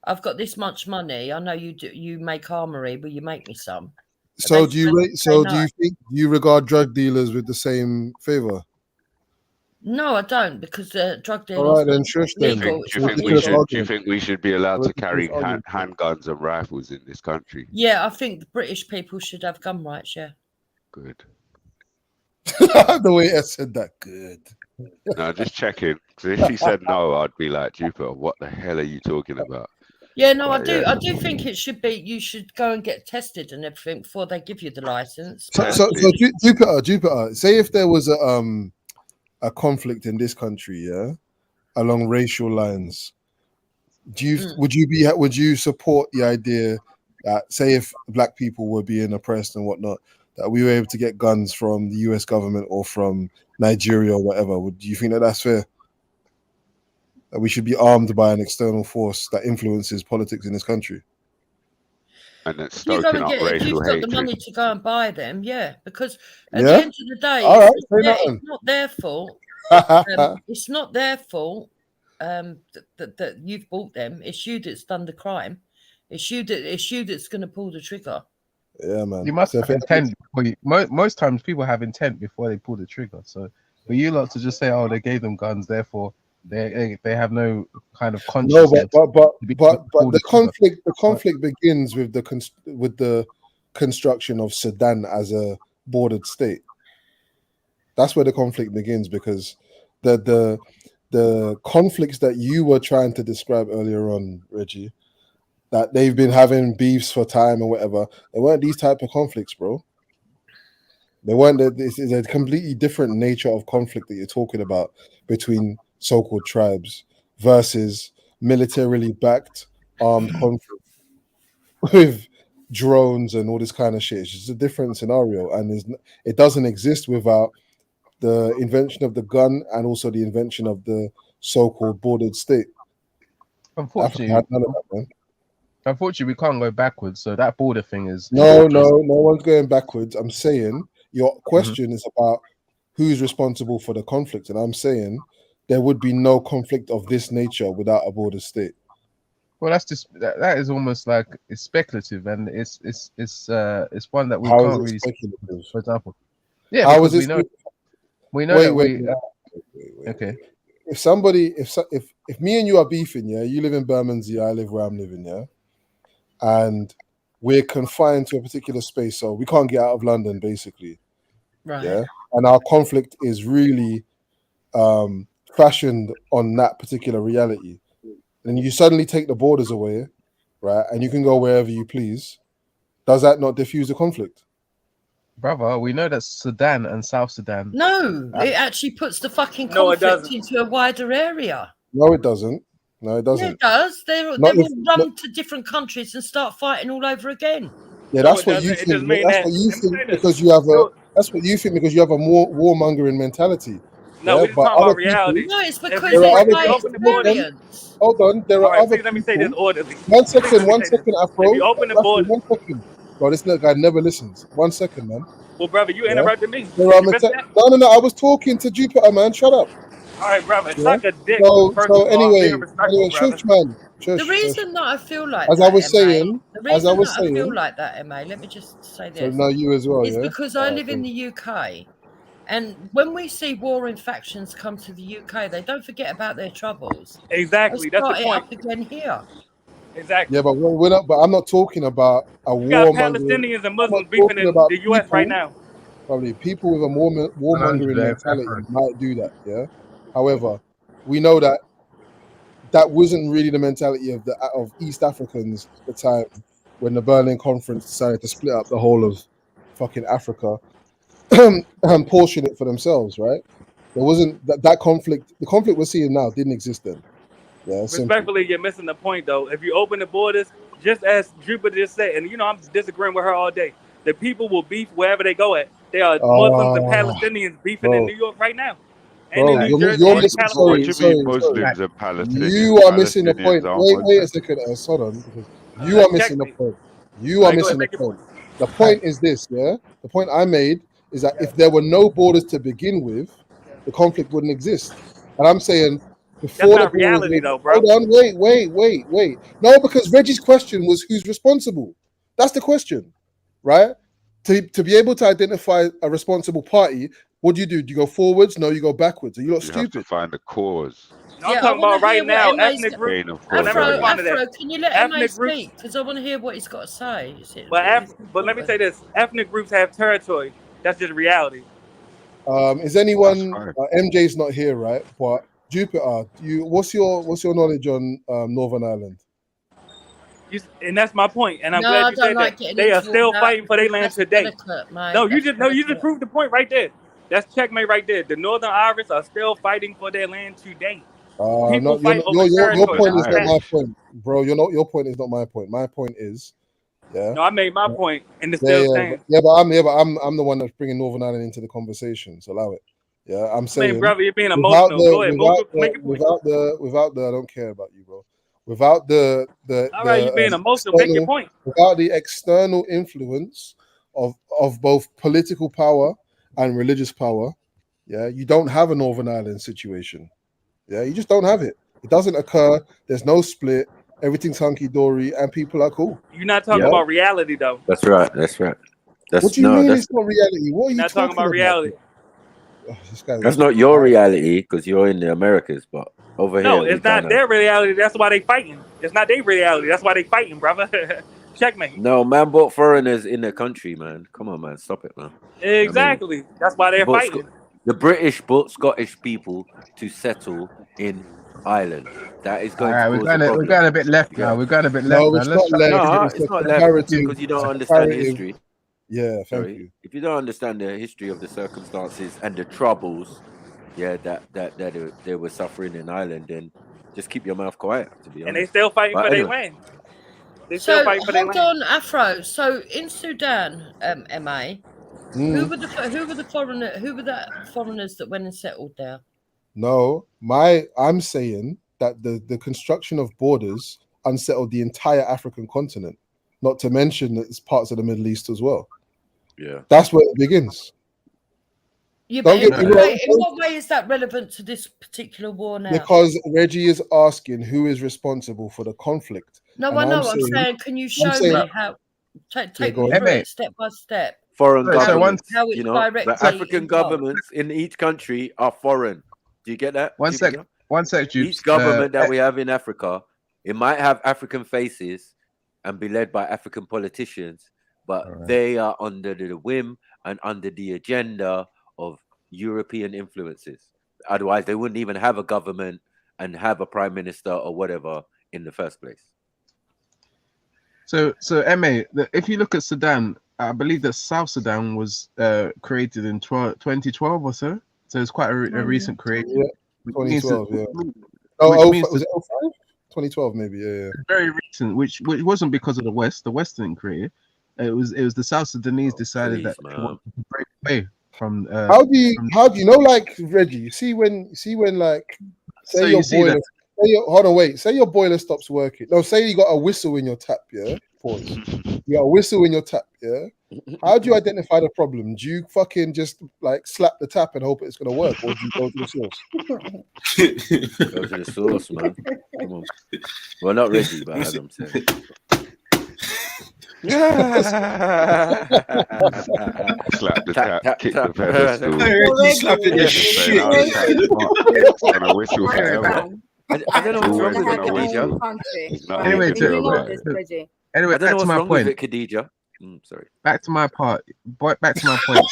"I've got this much money. I know you make armory. Will you make me some?" So do you regard drug dealers with the same favor? No, I don't, because drug dealers. All right, then, shush them. Do you think we should be allowed to carry handguns and rifles in this country? Yeah, I think the British people should have gun rights. Yeah. Good. The way I said that, good. No, just checking. Because if she said no, I'd be like, Jupiter, what the hell are you talking about? Yeah, no, I do think it should be. You should go and get tested and everything before they give you the license. So Jupiter. Say if there was a conflict in this country, yeah, along racial lines, would you support the idea that, say, if black people were being oppressed and whatnot, that we were able to get guns from the US government or from Nigeria or whatever? Do you think that that's fair? That we should be armed by an external force that influences politics in this country? And it's stoking up racial hatred. If you've got the money to go and buy them, yeah, because at Yeah? the end of the day, All right, it's not their fault. It's not their fault that you've bought them. It's you that's done the crime. It's you that's going to pull the trigger. Yeah, man. You must have intent. Most times people have intent before they pull the trigger. So for you lot to just say, "Oh, they gave them guns, therefore they have no kind of conscience." No, but the conflict begins with the construction of Sudan as a bordered state. That's where the conflict begins, because the conflicts that you were trying to describe earlier on, Reggie, that they've been having beefs for time or whatever, they weren't these type of conflicts, bro. They weren't. This is a completely different nature of conflict that you're talking about between so-called tribes versus militarily backed armed conflict with drones and all this kind of shit. It's just a different scenario, and it doesn't exist without the invention of the gun and also the invention of the so-called bordered state. Unfortunately, Africa had none of that, man. Unfortunately, we can't go backwards. So that border thing is No one's going backwards. I'm saying your question is about who's responsible for the conflict, and I'm saying there would be no conflict of this nature without a border state. Well, that's just that is almost like it's speculative, and it's one that we How can't is it really. speculative? For example, yeah, How because is it we know that we. Okay. If somebody, if me and you are beefing, yeah, you live in Bermondsey, I live where I'm living, yeah, and we're confined to a particular space, so we can't get out of London, basically, Right. yeah, and our conflict is really fashioned on that particular reality. And you suddenly take the borders away, right, and you can go wherever you please. Does that not diffuse the conflict? Brother, we know that Sudan and South Sudan. No, it actually puts the fucking No, it conflict doesn't. into a wider area. No, it doesn't. No, it doesn't. Yeah, it does. They Not will if- run to different countries and start fighting all over again. Yeah, No, that's it what you doesn't. It just think. mean That's that- what you let me think say this. because you have a. That's what you think because you have a more warmongering mentality. No, yeah? we're just But talking other about reality. people- No, it's because If there we are other my open the borders, experience. Hold on, there all are right, other please let me say this people. orderly. One Please second, let me one say this. second, Afro. If you open the Rafi, borders, 1 second. Bro, this little guy never listens. 1 second, man. well, brother, you Yeah? interrupted me. There are You missed that? no. I was talking to Jupiter, man. Shut up. All right, brother, Yeah. suck a dick. First So of all, I'm being anyway, respectful, brother. shush, man. The Shush. reason that I feel like As that, I was saying, the reason as I was that I feel saying. like that, MA, let me just say So this. now you as well, It's yeah. because I live in the UK, and when we see warring factions come to the UK, they don't forget about their troubles. Exactly, They that's the start it point. up again here. Exactly. Yeah, but we're not. But I'm not talking about a You got warmongering. Palestinians and I'm not Muslims beefing talking in about the US right people. now. Probably people with a warmongering Alhamdulillah, mentality Afro. might do that. Yeah. However, we know that wasn't really the mentality of East Africans at the time when the Berlin Conference decided to split up the whole of fucking Africa and portion it for themselves. Right? There wasn't that conflict. The conflict we're seeing now didn't exist then. Yeah. Simple. Respectfully, you're missing the point, though. If you open the borders, just as Jupiter just said, and you know I'm disagreeing with her all day, the people will beef wherever they go at. There are Muslims and Palestinians beefing in bro. New York right now, and Bro, in New Jersey, you're and in missing. California. What do you mean Muslims and Palestinians? You are missing the point. Palestinians aren't Wait a Muslims. second. Hold on, because you are missing the Checkmate. point. You are missing the point. The point is this, yeah. The point I made is that if there were no borders to begin with, the conflict wouldn't exist. And I'm saying before That's the not borders. reality, though, bro. Hold on, wait. No, because Reggie's question was who's responsible. That's the question, right? To be able to identify a responsible party, what do? Do you go forwards? No, you go backwards. Are you not You stupid? have to find the cause. No, I'm talking about right now, ethnic groups. Pain of cause. Afro, can you let MA Ethnic groups. speak? Because I want to hear what he's got to say. But let me say this: ethnic groups have territory. That's just reality. Is anyone? MJ's not here, right? But Jupiter, what's your knowledge on Northern Ireland? And that's my point. And I'm No, glad I you don't said like that. getting They are into still that. fighting for their land That's today. delicate, mate. No, you That's just delicate. proved the point right there. That's checkmate right there. The Northern Irish are still fighting for their land today. People fight over territory. Your point is That's not my fact. point, bro. Your point is not my point. My point is, yeah. No, I made my point, and it still stands. But I'm the one that's bringing Northern Ireland into the conversation. So allow it. Yeah, I'm saying. brother, you're being emotional. Go ahead, make it point. Without the, I don't care about you, bro. Without the All right, you're being emotional. Make your point. Without the external influence of both political power and religious power, yeah, you don't have a Northern Ireland situation. Yeah, you just don't have it. It doesn't occur. There's no split. Everything's hunky dory, and people are cool. You're not talking about reality, though. That's right. That's right. What do you mean it's not reality? What are you not talking about reality. Oh, this guy That's not your reality because you're in the Americas, but over here. No, it's not their reality. That's why they fighting. It's not their reality. That's why they fighting, brother. Checkmate. No, man bought foreigners in the country, man. Come on, man. Stop it, man. Exactly. That's why they're fighting. the British brought Scottish people to settle in Ireland. That is All going right, to cause a problem. we're going a bit left now. We're going a bit left No, now. it's Let's not left. No, It's it's a not left comparative. because you don't It's a understand the comparative. history. Yeah, thank Sorry, you. if you don't understand the history of the circumstances and the troubles, yeah, that they were suffering in Ireland, then just keep your mouth quiet. To be And honest, they still fighting but for their anyway. land. They still So fighting for their hold land. on, Afro. So in Sudan, MA, who were the foreigners that went and settled there? No, I'm saying that the construction of borders unsettled the entire African continent, not to mention that it's parts of the Middle East as well. Yeah, that's where it begins. Yeah, Don't but get me wrong. in what way is that relevant to this particular war now? Because Reggie is asking who is responsible for the conflict. No, and I know. I'm saying, can you show me how? Take me go through ahead. it step by step. Foreign governments, how it's you know, directly the African involved. governments in each country are foreign. Do you get that? One sec, Jupes. Each government that we have in Africa, it might have African faces and be led by African politicians, but they are under the whim and under the agenda of European influences. Otherwise, they wouldn't even have a government and have a prime minister or whatever in the first place. So MA, if you look at Sudan, I believe that South Sudan was created in 2012 or so. So it's quite a recent creation. Yeah, 2012. Yeah. Was it 05? 2012 maybe. Yeah. Very recent, which wasn't because of the West. The West didn't create it. It was the South Sudanese decided that they wanted to break away from. How do you know, like Reggie? You see when like say So your you see boiler. that- Hold on, wait. Say your boiler stops working. No, say you got a whistle in your tap. Yeah. Pause. You got a whistle in your tap. Yeah. How do you identify the problem? Do you fucking just like slap the tap and hope it's gonna work, or do you go to the source? Go to the source, man. Come on. Well, not Reggie, but as I'm saying. Slap the tap, kick the pedestal. Reggie slapping the shit. Gonna whistle forever. I don't know what's wrong with it, Khadija. Khadija. Anyway, I don't know back to what's my wrong point. with it, Khadija. Sorry. Back to my part. Back to my point.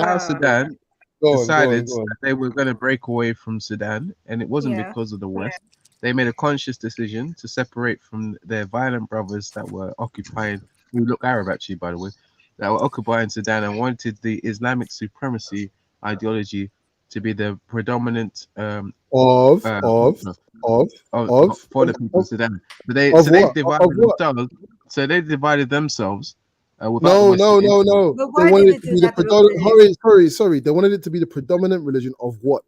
South Sudan decided that they were going to break away from Sudan, and it wasn't because of the West. They made a conscious decision to separate from their violent brothers that were occupying, who look Arab actually, by the way, that were occupying Sudan and wanted the Islamic supremacy ideology to be the predominant for the people of Sudan. But they divided themselves. No. They wanted it to be the predominant. Sorry. They wanted it to be the predominant religion of what?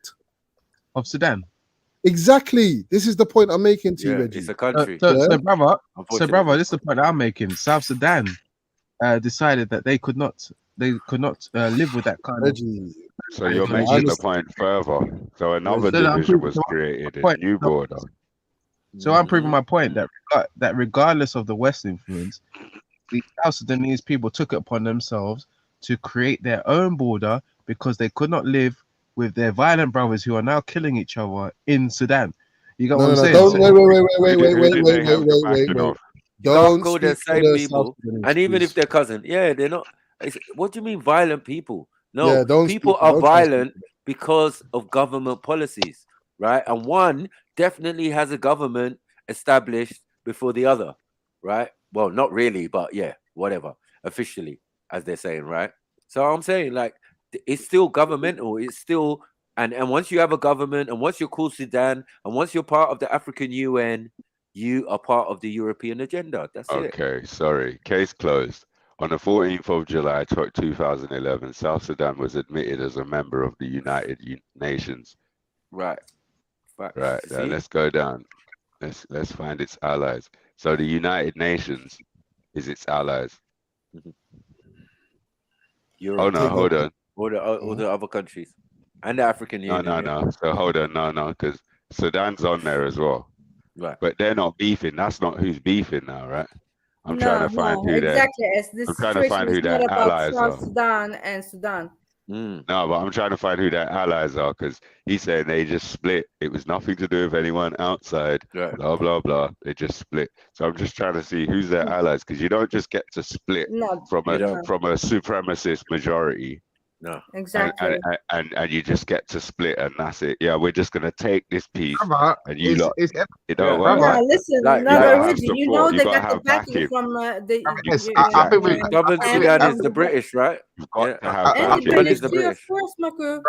Of Sudan. Exactly. This is the point I'm making to you, Reggie. It's a country. So brother, this is the point I'm making. South Sudan decided that they could not live with that kind of. So you're making the point further. So another division was created, a new border. So I'm proving my point that regardless of the West influence, the South Sudanese people took it upon themselves to create their own border because they could not live with their violent brothers who are now killing each other in Sudan. You got what I'm saying? Wait. Don't call the same people, and even if they're cousin, they're not. What do you mean violent people? No, people are violent because of government policies, right? And one definitely has a government established before the other, right? Well, not really, but yeah, whatever. Officially, as they're saying, right? So I'm saying, like, it's still governmental. It's still, and once you have a government, and once you're called Sudan, and once you're part of the African UN, you are part of the European agenda. That's it. Okay, sorry. Case closed. On the 14th of July, 2011, South Sudan was admitted as a member of the United Nations. Right. Right. Now let's go down. Let's find its allies. So the United Nations is its allies. Europe, hold on. All the other countries and the African Union. No. So hold on, because Sudan's on there as well. Right. But they're not beefing. That's not who's beefing now, right? I'm trying to find who This I'm trying to find who their allies are. South Sudan and Sudan. No, but I'm trying to find who their allies are because he's saying they just split. It was nothing to do with anyone outside. Right. Blah blah blah. They just split. So I'm just trying to see who's their allies because you don't just get to split from a supremacist majority No. Exactly. And you just get to split, and that's it. Yeah, we're just gonna take this piece, and you lot, it don't work Yeah, like that. listen, Like, You no, gotta but have Reggie, you support. know You they gotta got the have backing backing. from the I think Exactly. Southern Sudan is the British, right? You've got Yeah. to have and the backing. Sudan is British the too, of British. course, Maku.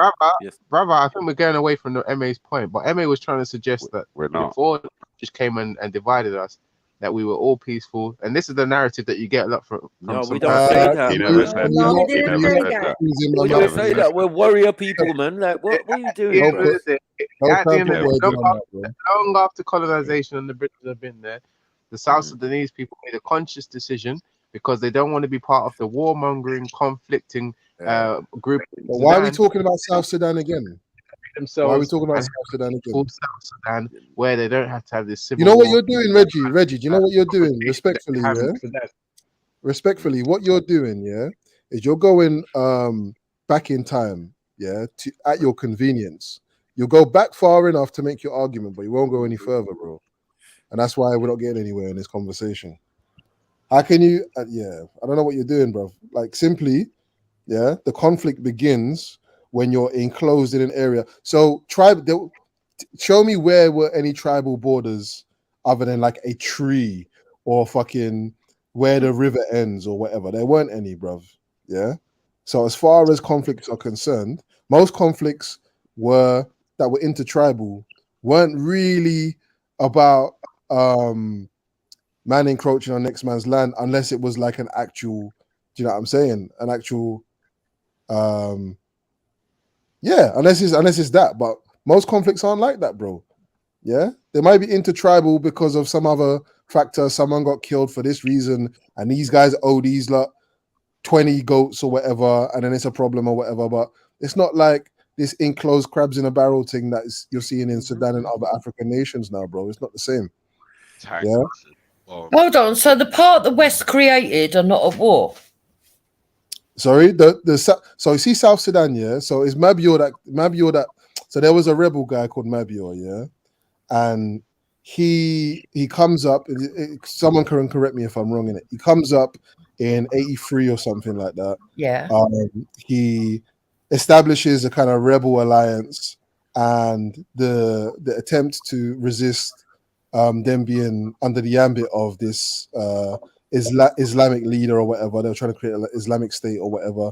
Brother, I think we're going away from the MA's point, but MA was trying to suggest that We're not. before just came and divided us, that we were all peaceful, and this is the narrative that you get a lot from No, some we don't say that, He man. never said No, that. he He didn't never say said that. that. We He don't never say said that. We're warrior people, man. Like, what are you doing? At the No, end of the day, no at the end of purple the words day, on that, bro. long after colonization and the British have been there, the South Sudanese people made a conscious decision because they don't want to be part of the warmongering, conflicting group. But why are we talking about South Sudan again? Why are we Themselves talking about and South Sudan again? full South Sudan, where they don't have to have this civil You know what war. you're doing, Reggie? Reggie, do you know what you're doing? Respectfully, Having yeah? Sudan. Respectfully, what you're doing, yeah, is you're going back in time, yeah, to at your convenience. You'll go back far enough to make your argument, but you won't go any further, bro. And that's why we're not getting anywhere in this conversation. How can you? Yeah, I don't know what you're doing, bro. Like simply, yeah, the conflict begins when you're enclosed in an area. So show me where were any tribal borders other than like a tree or fucking where the river ends or whatever. There weren't any, bruv. Yeah. So as far as conflicts are concerned, most conflicts that were intertribal weren't really about man encroaching on next man's land unless it was like an actual, do you know what I'm saying? An actual yeah, unless it's that, but most conflicts aren't like that, bro. Yeah, they might be intertribal because of some other factor. Someone got killed for this reason, and these guys owe these lot 20 goats or whatever, and then it's a problem or whatever. But it's not like this enclosed crabs in a barrel thing that you're seeing in Sudan and other African nations now, bro. It's not the same. Yeah. Hold on. So the part the West created are not at war. Sorry, so you see South Sudan, yeah. So it's Mabio that. So there was a rebel guy called Mabio, yeah, and he comes up. Someone can correct me if I'm wrong in it. He comes up in '83 or something like that. Yeah. He establishes a kind of rebel alliance, and the attempt to resist them being under the ambit of this Islamic leader or whatever. They were trying to create an Islamic state or whatever,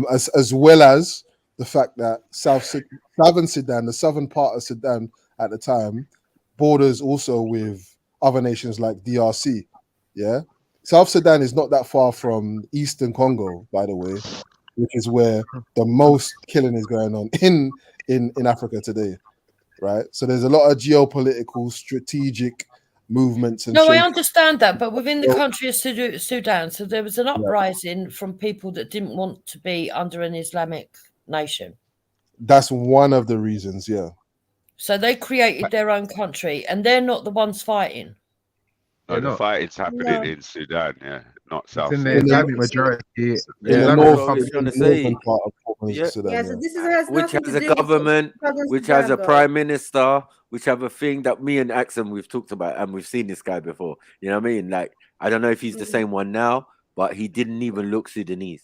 as well as the fact that southern Sudan, the southern part of Sudan at the time, borders also with other nations like DRC. Yeah, South Sudan is not that far from Eastern Congo, by the way, which is where the most killing is going on in Africa today. Right, so there's a lot of geopolitical, strategic movements and No, I shapes. understand that, but within the country of Sudan, so there was an uprising from people that didn't want to be under an Islamic nation. That's one of the reasons, yeah. So they created their own country, and they're not the ones fighting. No, the fighting's happening in Sudan, yeah, not South in the Sudan. Islamic majority. In the northern part of Yeah. Sudan. Yeah, so this has Which nothing has to a do with government, Southern which Sudan, has a though. prime minister, which have a thing that me and Axel we've talked about, and we've seen this guy before. You know what I mean? Like, I don't know if he's the same one now, but he didn't even look Sudanese.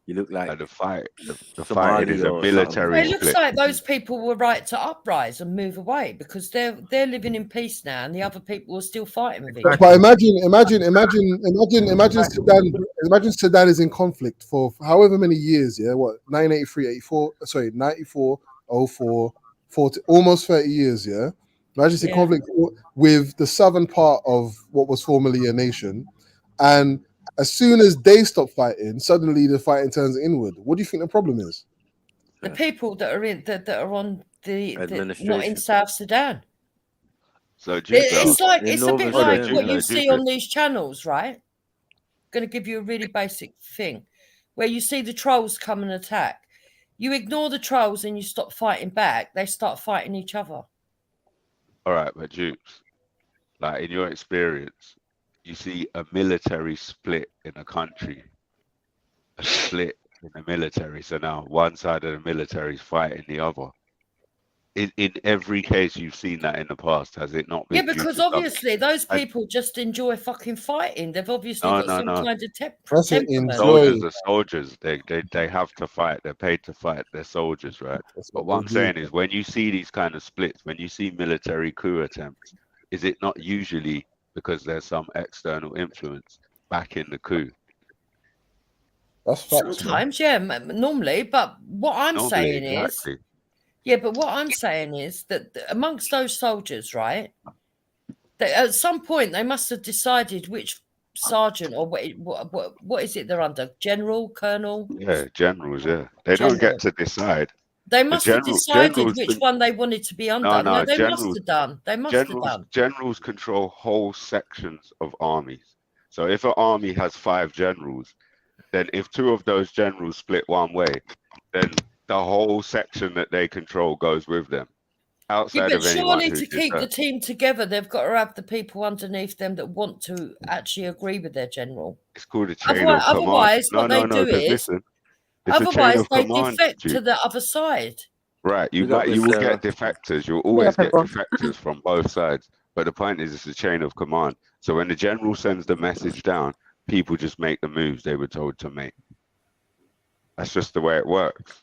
He looked like the fighting is Somali a or military It looks split. like those people were right to uprise and move away because they're living in peace now, and the other people are still fighting with each other. But imagine Sudan is in conflict for however many years, yeah? What, 1983, 84, sorry, 94, 04, 40, almost 30 years, yeah? Imagine it's in conflict with the southern part of what was formerly a nation, and as soon as they stop fighting, suddenly the fighting turns inward. What do you think the problem is? The people that are in that are on the not in Administration. South Sudan. So It's like it's a Northern bit like Sudan, what yeah. you see on these channels, right? Going to give you a really basic thing, where you see the trolls come and attack. You ignore the trolls and you stop fighting back. They start fighting each other. All right, but Jukes, like in your experience, you see a military split in a country, a split in the military. So now one side of the military is fighting the other. in every case you've seen that in the past, has it not been? Yeah, because obviously those people just enjoy fucking fighting. They've obviously got some kind of temperament. Soldiers are soldiers. They have to fight. They're paid to fight. They're soldiers, right? But what I'm saying is, when you see these kind of splits, when you see military coup attempts, is it not usually because there's some external influence back in the coup? That's facts, sometimes, yeah, normally. But what I'm saying is, yeah, but what I'm saying is that amongst those soldiers, right, that at some point they must have decided which sergeant or what is it they're under? General, colonel? Yeah, generals. Yeah, they don't get to decide. They must have decided which one they wanted to be under. No, they generals, must have done. They must have done. Generals control whole sections of armies. So if an army has 5 generals, then if 2 of those generals split one way, then the whole section that they control goes with them. Outside but of anyone surely who to keep the team together, they've got to have the people underneath them that want to actually agree with their general. It's called a chain of command. Otherwise, what they do is, otherwise they defect to the other side. Right, you will get defectors. You'll always get defectors from both sides. But the point is, it's a chain of command. So when the general sends the message down, people just make the moves they were told to make. That's just the way it works.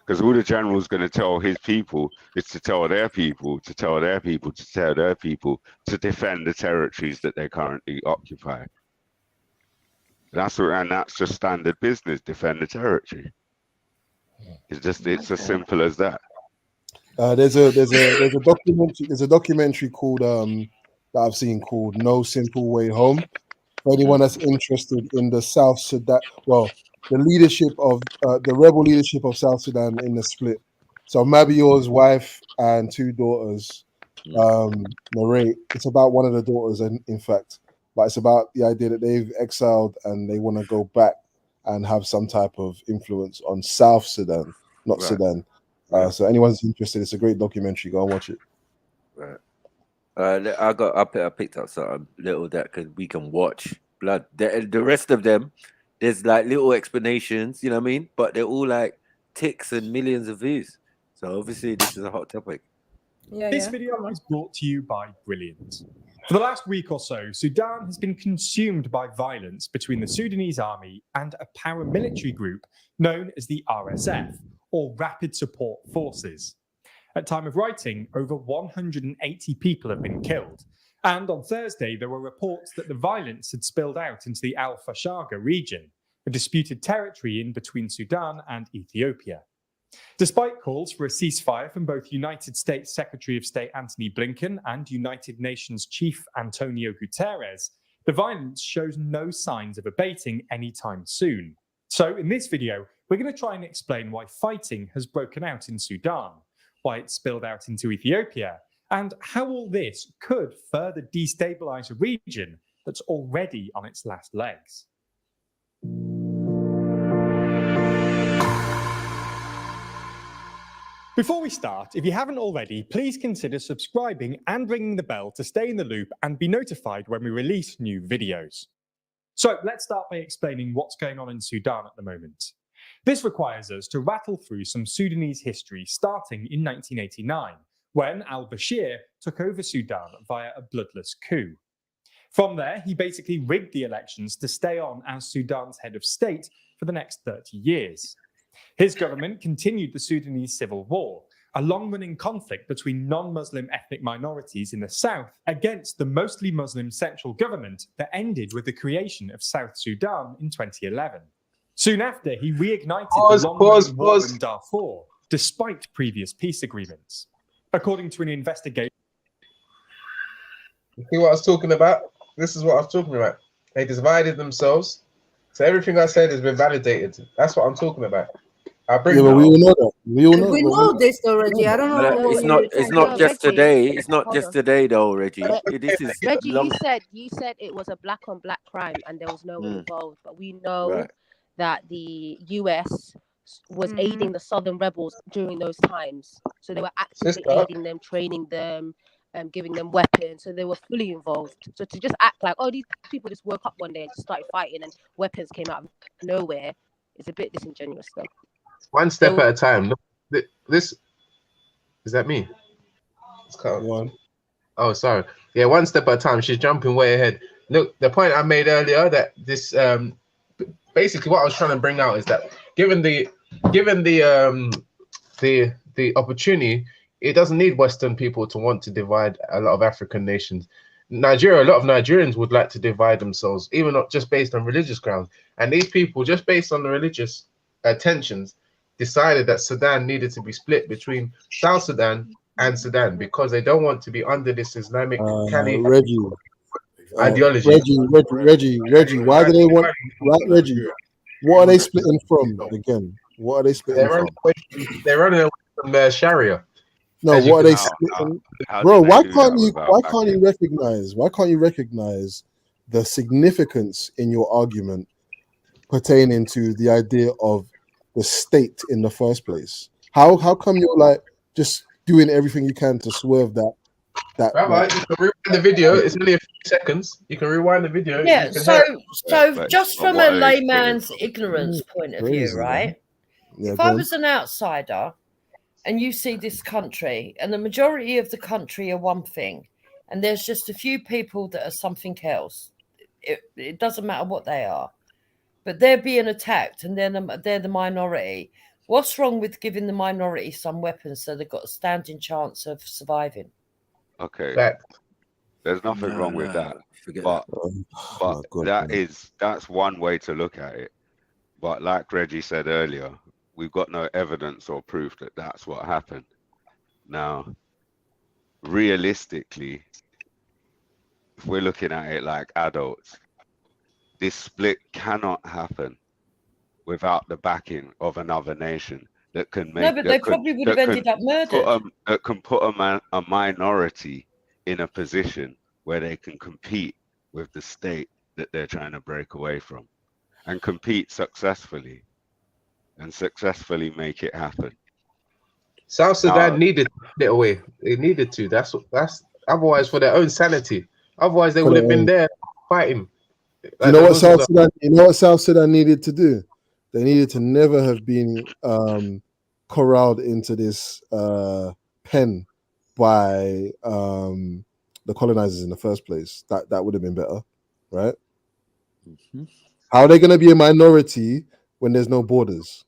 Because all the general's going to tell his people is to tell their people, to tell their people, to tell their people to defend the territories that they currently occupy. That's just standard business. Defend the territory. It's as simple as that. There's a documentary called that I've seen called No Simple Way Home. For anyone that's interested in the South Sudan, well, the leadership of the rebel leadership of South Sudan in the split. So Mabior's wife and 2 daughters narrate. It's about one of the daughters, in fact, but it's about the idea that they've exiled and they want to go back and have some type of influence on South Sudan, not Sudan. So anyone's interested, it's a great documentary. Go and watch it. Right. I picked up something little that we can watch. Blood. The rest of them, there's like little explanations, you know what I mean? But they're all like ticks and millions of views. So obviously this is a hot topic. This video is brought to you by Brilliant. For the last week or so, Sudan has been consumed by violence between the Sudanese army and a paramilitary group known as the RSF, or Rapid Support Forces. At time of writing, over 180 people have been killed. And on Thursday, there were reports that the violence had spilled out into the Al Fashaga region, a disputed territory in between Sudan and Ethiopia. Despite calls for a ceasefire from both United States Secretary of State Antony Blinken and United Nations Chief Antonio Guterres, the violence shows no signs of abating anytime soon. So in this video, we're going to try and explain why fighting has broken out in Sudan, why it spilled out into Ethiopia, and how all this could further destabilize a region that's already on its last legs. Before we start, if you haven't already, please consider subscribing and ringing the bell to stay in the loop and be notified when we release new videos. So let's start by explaining what's going on in Sudan at the moment. This requires us to rattle through some Sudanese history starting in 1989, when al-Bashir took over Sudan via a bloodless coup. From there, he basically rigged the elections to stay on as Sudan's head of state for the next 30 years. His government continued the Sudanese civil war, a long-running conflict between non-Muslim ethnic minorities in the south against the mostly Muslim central government that ended with the creation of South Sudan in 2011. Soon after, he reignited the long-running war in Darfur, despite previous peace agreements. According to an investigation... You see what I was talking about? This is what I was talking about. They divided themselves. So everything I said has been validated. That's what I'm talking about. But we all know that. We all know. We know this already. I don't know. It's not just today. It's not just today, though, Reggie. This is Reggie. You said it was a black on black crime and there was no one involved. But we know that the US was aiding the southern rebels during those times. So they were actively aiding them, training them, giving them weapons. So they were fully involved. So to just act like, oh, these people just woke up one day and just started fighting and weapons came out of nowhere is a bit disingenuous, though. One step at a time. This Is that me? It's One. Oh, sorry. Yeah, one step at a time. She's jumping way ahead. Look, the point I made earlier that this basically what I was trying to bring out is that given the opportunity, it doesn't need Western people to want to divide a lot of African nations. Nigeria, a lot of Nigerians would like to divide themselves, even not just based on religious grounds. And these people, just based on the religious tensions, decided that Sudan needed to be split between South Sudan and Sudan because they don't want to be under this Islamic Caliphate ideology. Reggie, why do they want? Reggie, what are they splitting from again? What are they splitting from? They're running away from Sharia. No, what are they splitting? Bro, why can't you recognize the significance in your argument pertaining to the idea of the state in the first place? How come you're like just doing everything you can to swerve that? Rabbi, you can rewind the video. It's only a few seconds. You can rewind the video. Yeah. So just from a layman's ignorance point of view, right? Yeah, if I was an outsider and you see this country and the majority of the country are one thing and there's just a few people that are something else, it doesn't matter what they are, but they're being attacked and they're the minority. What's wrong with giving the minority some weapons so they've got a standing chance of surviving? Okay, there's nothing wrong with that, but that's one way to look at it. But like Reggie said earlier, we've got no evidence or proof that that's what happened. Now, realistically, if we're looking at it like adults, this split cannot happen without the backing of another nation that can make. No, but they probably would have ended up murdered. That can put a minority in a position where they can compete with the state that they're trying to break away from, and compete successfully, and successfully make it happen. South Sudan needed to split away. They needed to. That's otherwise for their own sanity. Otherwise they would have been there fighting. You know what South Sudan needed to do? They needed to never have been corralled into this pen by the colonizers in the first place. That would have been better, right? How are they going to be a minority when there's no borders?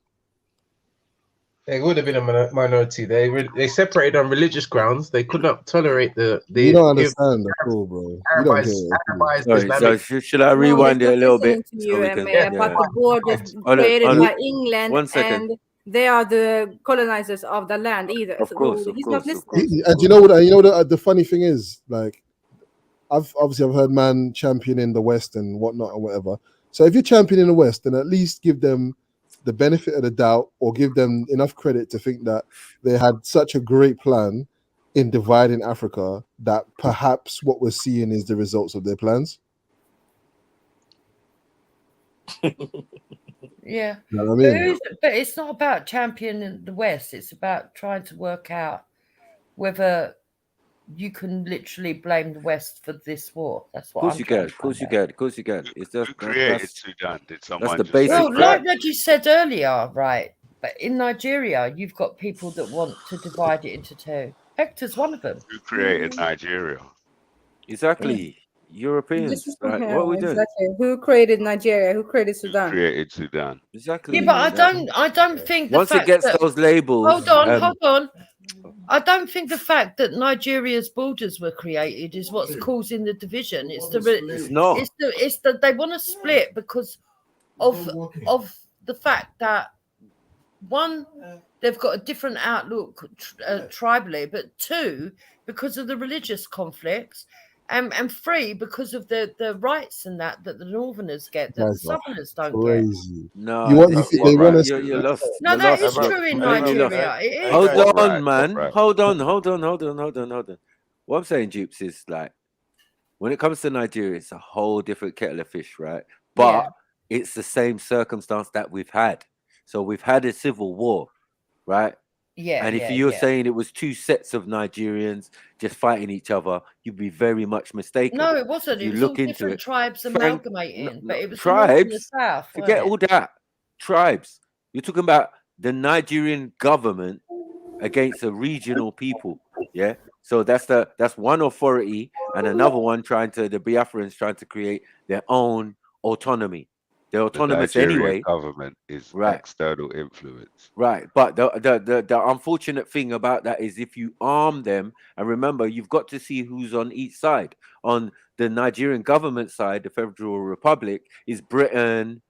They would have been a minority. They separated on religious grounds. They could not tolerate the. You don't understand at all, bro. You don't get it. So should I rewind it a little bit? But the borders created by England, and they are the colonizers of the land either. Of course. Not listening. And you know what? The funny thing is, like, I've heard man championing the West and whatnot and whatever. So if you're championing the West, then at least give them the benefit of the doubt, or give them enough credit to think that they had such a great plan in dividing Africa that perhaps what we're seeing is the results of their plans. Yeah, you know what I mean? But it's not about championing the West. It's about trying to work out whether you can literally blame the West for this war. That's what Of course you can. It's just Who created Sudan? Did someone? That's the basic. Well, like Reggie said earlier, right? But in Nigeria, you've got people that want to divide it into two. Hector's one of them. Who created Nigeria? Exactly. Europeans. What are we doing? Exactly. Who created Nigeria? Who created Sudan? Created Sudan. Exactly. Yeah, but I don't think once it gets those labels. Hold on. I don't think the fact that Nigeria's borders were created is what's causing the division. It's not. It's the they want to split because of the fact that one, they've got a different outlook tribally, but two, because of the religious conflicts, and three, because of the rights and that the Northerners get that the Southerners don't get. No, you're lost. No, that is true in Nigeria. Hold on, man. Hold on. What I'm saying, Dupes, is like when it comes to Nigeria, it's a whole different kettle of fish, right? But it's the same circumstance that we've had. So we've had a civil war, right? Yeah. And if you're saying it was two sets of Nigerians just fighting each other, you'd be very much mistaken. No, it wasn't. It was all different tribes amalgamating, but it was tribes. The South. Forget all that. Tribes. You're talking about the Nigerian government against a regional people. Yeah. So that's one authority, and another one the Biafrans trying to create their own autonomy. They're The autonomous Nigerian anyway. government is Right. external influence. Right, but the unfortunate thing about that is if you arm them, and remember, you've got to see who's on each side. On the Nigerian government side, the Federal Republic, is Britain,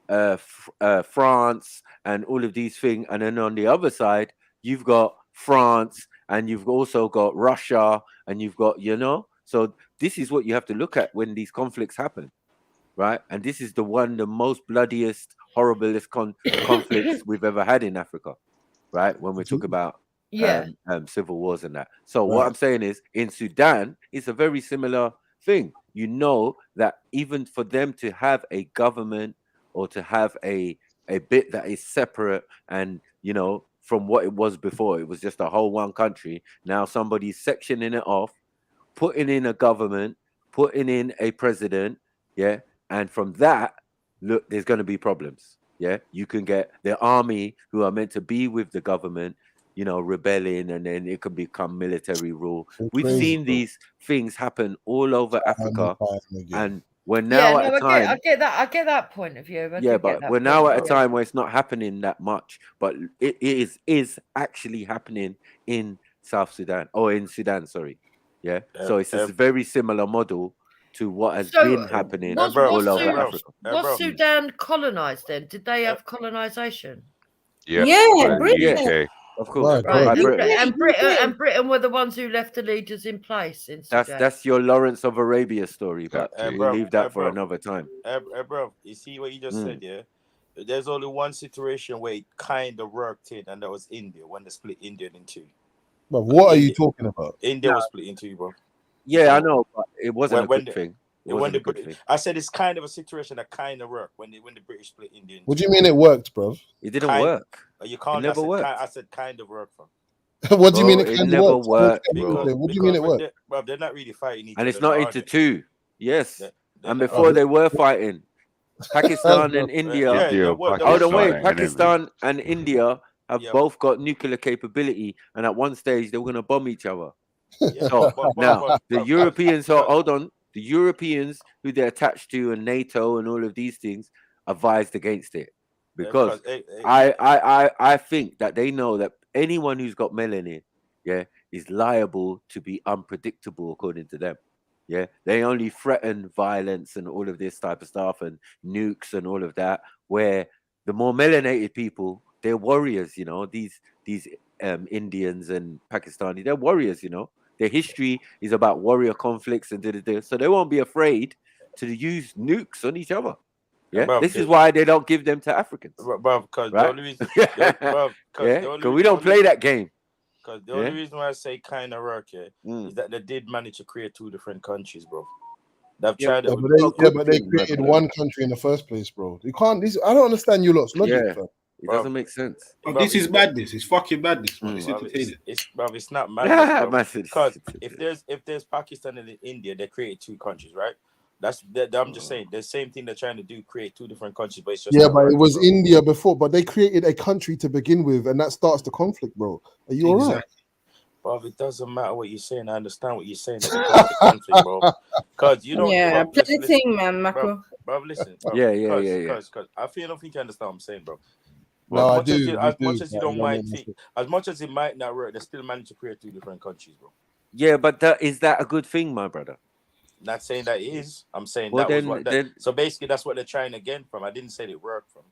France, and all of these things, and then on the other side, you've got France, and you've also got Russia, and you've got, so this is what you have to look at when these conflicts happen. Right, and this is the most bloodiest, horriblest conflicts we've ever had in Africa, right? When we talk about civil wars and that. So what I'm saying is, in Sudan, it's a very similar thing. You know that even for them to have a government or to have a bit that is separate and from what it was before, it was just a whole one country. Now somebody's sectioning it off, putting in a government, putting in a president, yeah. And from that, look, there's going to be problems. Yeah, you can get the army who are meant to be with the government, rebelling, and then it can become military rule. We've seen these things happen all over Africa, and we're now at a time. I get that point of view. But we're now at a time where it's not happening that much, but it is actually happening in South Sudan, or in Sudan. Sorry, yeah. So it's a very similar model to what has been happening all over Africa. Was Sudan colonized then? Did they have colonization? Britain. Of course. Right. And Britain were the ones who left the leaders in place in Sudan. That's your Lawrence of Arabia story, but we'll leave that for another time. Bro, you see what you just said, yeah? There's only one situation where it kind of worked in, and that was India, when they split India in two. But what are you talking about? India was split in two, bro. Yeah, I know, but it wasn't a good thing. I said it's kind of a situation that kind of worked when the British split India. What do you mean it worked, bro? It didn't work. You can't. It never worked. I said kind of worked, bro. What do you mean it kind never of worked, bro? bro? What do you mean it worked? Bro, they're not really fighting each other. And it's not into two. Yes. And before they were fighting, Pakistan and India. Hold on, wait. Pakistan and India have both got nuclear capability, and at one stage they were going to bomb each other. So now the Europeans, hold on, the Europeans who they're attached to and NATO and all of these things advised against it, because I think that they know that anyone who's got melanin, is liable to be unpredictable according to them. Yeah, they only threaten violence and all of this type of stuff and nukes and all of that, where the more melanated people, they're warriors, these Indians and Pakistani, they're warriors, Their history is about warrior conflicts and so they won't be afraid to use nukes on each other. Yeah, this is why they don't give them to Africans. Because right? the only reason, because we don't play that game. Because the only reason why I say kind of work is that they did manage to create two different countries, bro. They've tried but they created one country in the first place, bro. You can't. I don't understand you lot's logic. It doesn't make sense. This is madness. It's fucking madness. It's not madness. Because if there's Pakistan and India, they create two countries, right? I'm just saying the same thing they're trying to do, create two different countries, but it's just but it was India before, but they created a country to begin with, and that starts the conflict, bro. Are you all right? Bro, it doesn't matter what you're saying. I understand what you're saying. Conflict, bro. Because you don't. Yeah, play the thing, man, Mako. Bro, listen. Bro, Because I don't think you understand what I'm saying, bro. No, I do. As much as you don't mind, as much as it might not work, they still manage to create two different countries, bro. Yeah, but is that a good thing, my brother? Not saying that it is. I'm saying so basically that's what they're trying again from. I didn't say it worked from.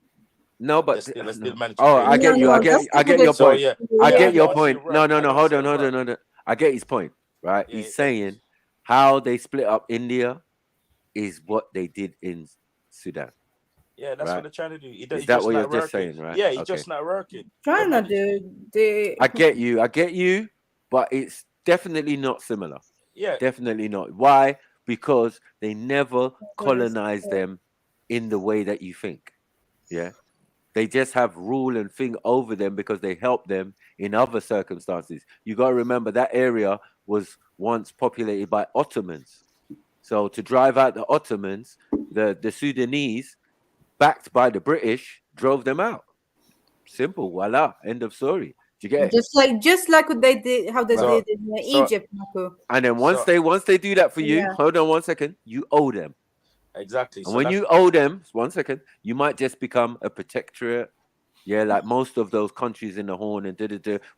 No, but they still manage. I get you. I get your point. I get your point. No. Hold on. I get his point. Right? He's saying how they split up India is what they did in Sudan. Yeah, that's what they're trying to do. Is that what you're just saying, right? Yeah, it's just not working. Trying to do. I get you, but it's definitely not similar. Yeah, definitely not. Why? Because they never colonized them in the way that you think. Yeah, they just have rule and thing over them because they help them in other circumstances. You got to remember that area was once populated by Ottomans. So to drive out the Ottomans, the Sudanese, backed by the British, drove them out. Simple, voila, end of story. Do you get it? Just like what they did, how they did in Egypt, Marco. And then once they do that for you, hold on 1 second, you owe them. Exactly. And when you owe them, 1 second, you might just become a protectorate. Yeah, like most of those countries in the Horn and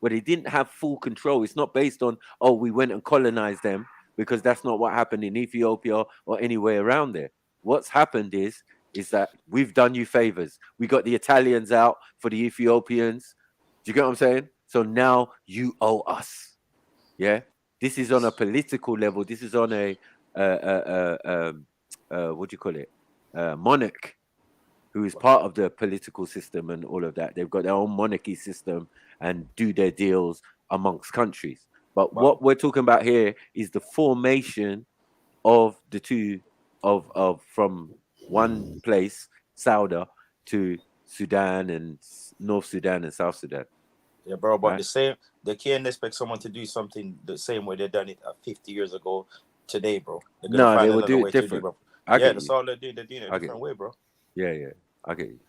where they didn't have full control. It's not based on, oh, we went and colonized them, because that's not what happened in Ethiopia or anywhere around there. What's happened is that we've done you favors. We got the Italians out for the Ethiopians. Do you get what I'm saying? So now you owe us. Yeah, this is on a political level. This is on a what do you call it? Monarch, who is part of the political system and all of that. They've got their own monarchy system and do their deals amongst countries. But what we're talking about here is the formation of the two of from one place, Sauda, to Sudan and North Sudan and South Sudan. Yeah, bro, but they can't expect someone to do something the same way they done it 50 years ago today, bro. No, they will do it different. That's all they do. They're doing it a different way, bro. Yeah, I get you.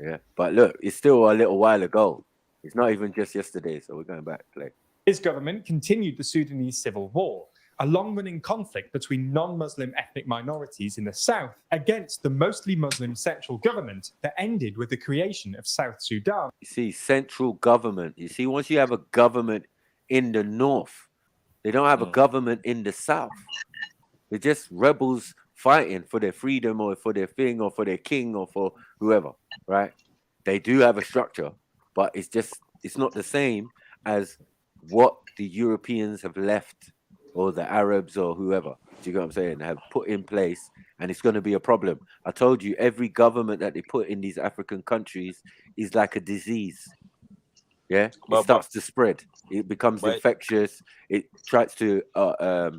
Yeah, but look, it's still a little while ago. It's not even just yesterday, so we're going back to play. His government continued the Sudanese civil war, a long-running conflict between non-Muslim ethnic minorities in the south against the mostly Muslim central government that ended with the creation of South Sudan. You see, central government. You see, once you have a government in the north, they don't have a government in the south. They're just rebels fighting for their freedom or for their thing or for their king or for whoever, right? They do have a structure, but it's not the same as what the Europeans have left, or the Arabs or whoever, do you get what I'm saying, have put in place, and it's going to be a problem. I told you, every government that they put in these African countries is like a disease. Yeah, it starts to spread. It becomes infectious. It tries to, what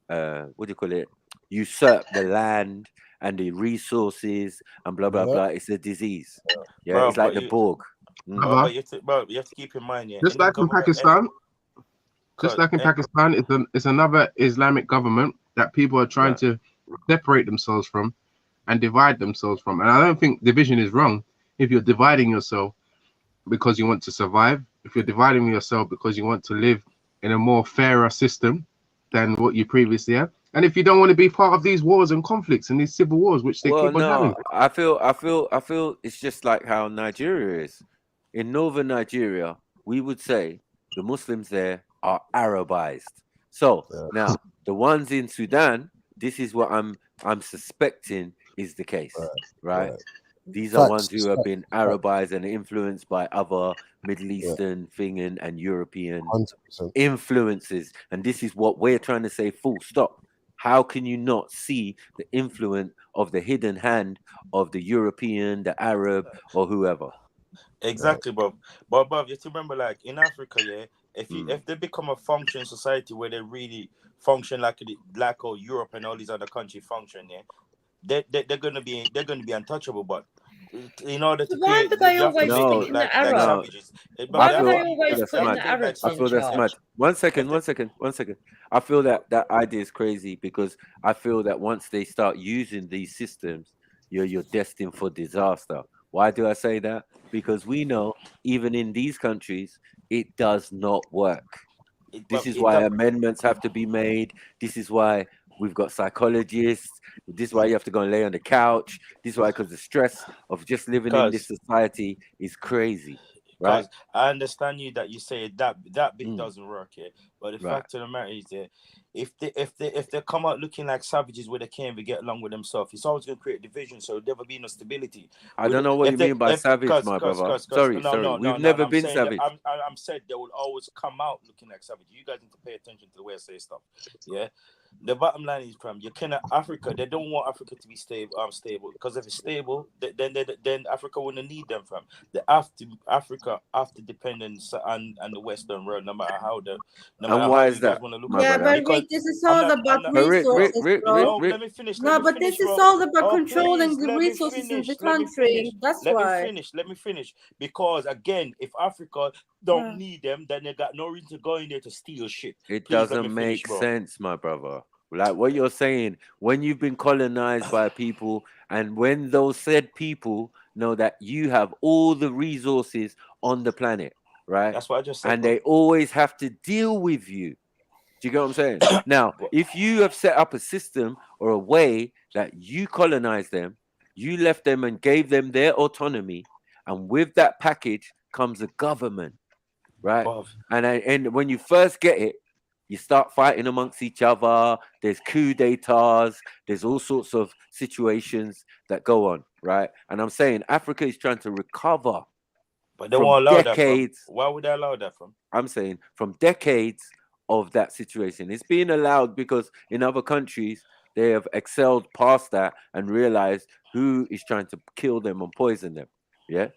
do you call it, usurp the land and the resources and blah, blah, blah. It's a disease. Yeah, bro, it's like the Borg. But you have to keep in mind, just like in Pakistan, it's another Islamic government that people are trying to separate themselves from and divide themselves from. And I don't think division is wrong if you're dividing yourself because you want to survive, if you're dividing yourself because you want to live in a more fairer system than what you previously had. And if you don't want to be part of these wars and conflicts and these civil wars, which they keep on having. I feel it's just like how Nigeria is. In northern Nigeria, we would say the Muslims there are Arabized. So now the ones in Sudan, this is what I'm suspecting is the case, right? These are ones who have been Arabized and influenced by other Middle Eastern thing and European 100%. Influences. And this is what we're trying to say, full stop. How can you not see the influence of the hidden hand of the European, the Arab, or whoever? Exactly, Bob. But Bob, you have to remember, like in Africa, if they become a functioning society where they really function like how Europe and all these other countries function, they're gonna be untouchable. But in order to why do they always put the Arabs? Why do they always put the Arabs? I feel that's mad. One second. I feel that idea is crazy because I feel that once they start using these systems, you're destined for disaster. Why do I say that? Because we know even in these countries, it does not work. This is why amendments have to be made. This is why we've got psychologists. This is why you have to go and lay on the couch. This is why, because the stress of just living in this society is crazy. Right? I understand you that you say that bit doesn't work here, but the fact of the matter is that if they come out looking like savages where they can't even get along with themselves, it's always going to create division. So there'll never be no stability. I don't know what you mean by savage, my brother. Sorry, we've never been savage. I'm said they will always come out looking like savages. You guys need to pay attention to the way I say stuff. Yeah. The bottom line is, you cannot Africa. They don't want Africa to be stable. Because if it's stable, then Africa wouldn't need them. Africa after dependence on the Western world, no matter how why is that? But this is all about resources, bro. Let me finish. No, but this is all about controlling the resources in the country. That's why. Let me finish. Because again, if Africa don't need them, then they got no reason to go in there to steal shit. It doesn't make sense, my brother. Like what you're saying, when you've been colonized by people, and when those said people know that you have all the resources on the planet, right? That's what I just said. And they always have to deal with you. Do you get what I'm saying? Now, if you have set up a system or a way that you colonized them, you left them and gave them their autonomy, and with that package comes a government, right? And when you first get it, you start fighting amongst each other. There's coup d'etats. There's all sorts of situations that go on, right? And I'm saying Africa is trying to recover. But they won't allow decades. that from. Why would they allow that from? I'm saying from decades of that situation. It's being allowed because in other countries, they have excelled past that and realized who is trying to kill them and poison them. Yeah.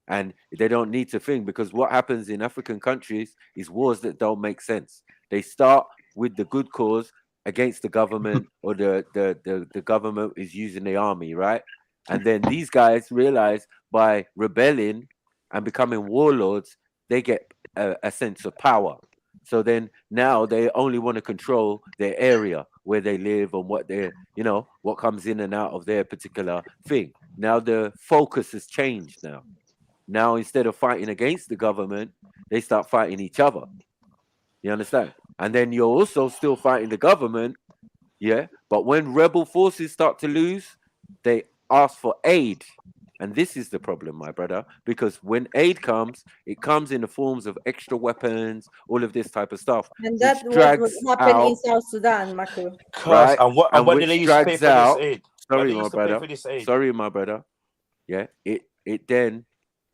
And they don't need to think, because what happens in African countries is wars that don't make sense. They start with the good cause against the government, or the government is using the army, right? And then these guys realize by rebelling and becoming warlords, they get a sense of power. So then now they only want to control their area where they live and what they're, you know, what comes in and out of their particular thing. Now the focus has changed now. Now, instead of fighting against the government, they start fighting each other. You understand? And then you're also still fighting the government, yeah? But when rebel forces start to lose, they ask for aid. And this is the problem, my brother, because when aid comes, it comes in the forms of extra weapons, all of this type of stuff. And that was what happened in South Sudan, Marco. Right? And what did they use to pay for this aid? Sorry, my brother. Sorry, my brother. Yeah, it then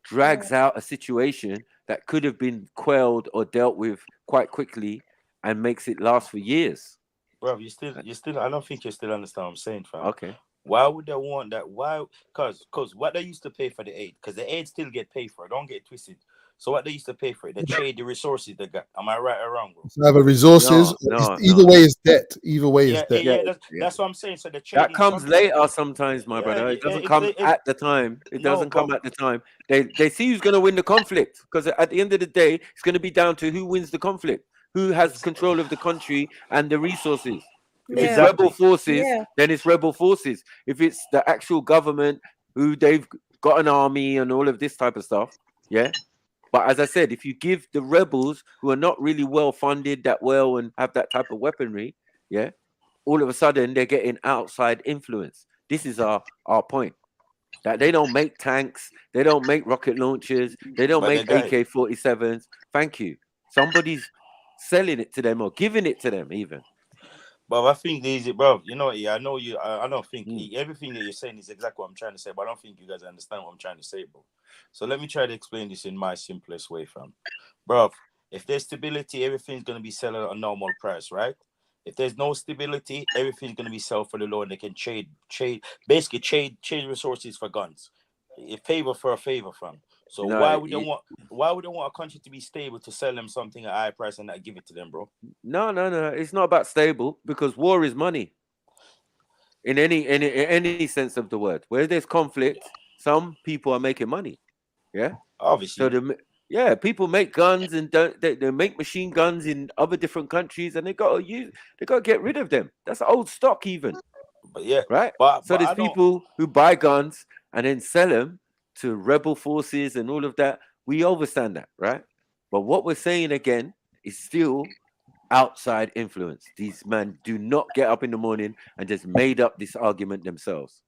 drags out a situation that could have been quelled or dealt with quite quickly and makes it last for years. Bro, you still I don't think you still understand what I'm saying, fam. Okay. Why would they want that? Why? Because what they used to pay for the aid, because the aid still get paid for. Don't get it twisted. So what they used to pay for it, they trade the resources they got. Am I right or wrong, bro? It's either resources, either way is debt. Either way is debt. Yeah, that's what I'm saying. So the that comes later sometimes, my brother. It doesn't come at the time. It doesn't come at the time. They see who's going to win the conflict, because at the end of the day, it's going to be down to who wins the conflict, who has control of the country and the resources. If it's rebel forces, then it's rebel forces. If it's the actual government, who they've got an army and all of this type of stuff, yeah. But as I said, if you give the rebels, who are not really well funded that well and have that type of weaponry, yeah, all of a sudden they're getting outside influence. This is our point. That they don't make tanks, they don't make rocket launchers, they don't make AK-47s. Thank you. Somebody's selling it to them or giving it to them even. But I think these, bro, you know, I know you. I don't think everything that you're saying is exactly what I'm trying to say, but I don't think you guys understand what I'm trying to say, bro. So let me try to explain this in my simplest way, fam. Bro, if there's stability, everything's gonna be selling at a normal price, right? If there's no stability, everything's gonna be sold for the low, and they can trade resources for guns. A favor for a favor, fam. So why would they want a country to be stable to sell them something at a high price and not give it to them, bro? No. It's not about stable, because war is money. In any sense of the word, where there's conflict, some people are making money. Yeah, obviously. So people make guns and they make machine guns in other different countries, and they got to get rid of them. That's old stock, even. But yeah, right. So there's people who buy guns and then sell them to rebel forces and all of that. We understand that, right? But what we're saying again is still outside influence. These men do not get up in the morning and just made up this argument themselves.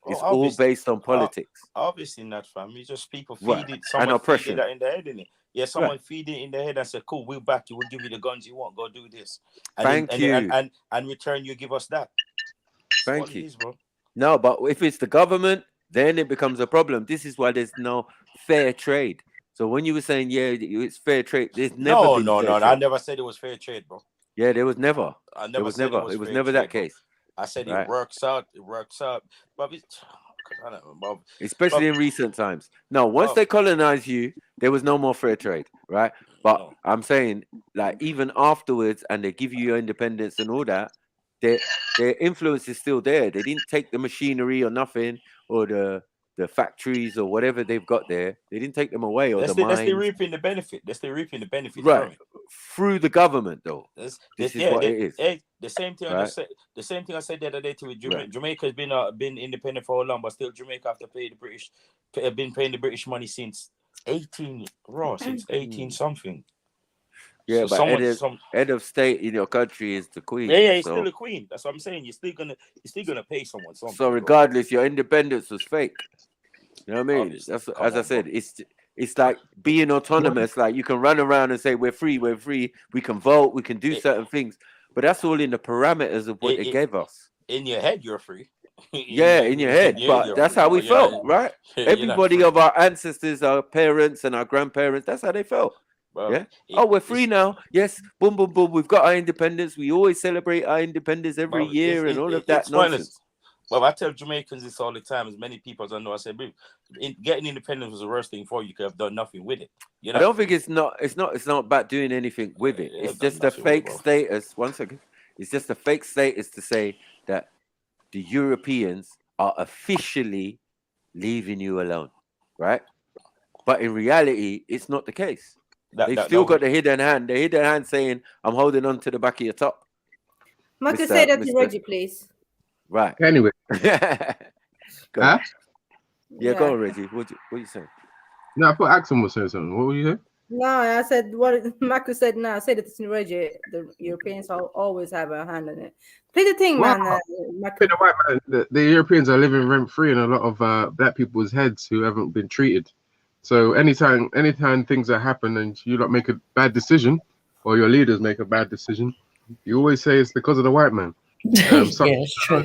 It's all based on politics. Obviously not, fam. It's just people feed Right. it. And Someone oppression. feed it in their head, innit? Yeah, someone Right. feed it in their head and say, "Cool, we'll back you. We'll give you the guns you want. Go do this." Thank you. And return, you give us that. Thank you. It is, bro. No, but if it's the government, then it becomes a problem. This is why there's no fair trade. So when you were saying, it's fair trade, there's never been fair trade. I never said it was fair trade, bro. Yeah, there was never. I never There was said never. It was never fair that trade, case. bro. I said Right. it works out. It works out. But it's, I don't know, Bob. Especially in recent times. No, once they colonize you, there was no more fair trade, right? But I'm saying, like, even afterwards, and they give you your independence and all that, their influence is still there. They didn't take the machinery or nothing, or the factories or whatever they've got there. They didn't take them away, or the mines. They're still reaping the benefit. They're still reaping the benefit. Right. Through the government, though. This is what it is. The same thing. Right? The same thing I said the other day to Jamaica. Right. Jamaica's been independent for a long, but still Jamaica have to pay the British. Been paying the British money since 18, Ross, it's 18 something. Yeah, So but head of state in your country is the queen. Yeah, it's so, still a queen. That's what I'm saying. You're still gonna pay someone something. So regardless, your independence was fake. You know what I mean? Obviously. That's Come as I on, said. It's like being autonomous. Like you can run around and say we're free. We can vote. We can do certain things. But that's all in the parameters of what they gave us. In your head, you're free. Yeah, in your head. But that's how we felt, right? Everybody of our ancestors, our parents, and our grandparents. That's how they felt. Bro, yeah. We're free now. Yes. Boom, boom, boom. We've got our independence. We always celebrate our independence every year and all of that nonsense. Well, I tell Jamaicans this all the time. As many people as I know, I say, getting independence was the worst thing for you. You could have done nothing with it. You know? I don't think it's not about doing anything with it. It's just a fake status. One second. It's just a fake status to say that the Europeans are officially leaving you alone, right? But in reality, it's not the case. They've still got the hidden hand. The hidden hand saying, "I'm holding on to the back of your top." Marcus, say that to Reggie, please. Right. Anyway. Go go on, Reggie. What you saying? No, I thought Axel was saying something. What were you saying? No, I said what Marcus said. No, I said it to Reggie. The Europeans always have a hand in it. Play the thing, man. The Europeans are living rent free in a lot of black people's heads who haven't been treated. So anytime things that happen and you don't make a bad decision, or your leaders make a bad decision, you always say it's because of the white man. Yeah, it's true.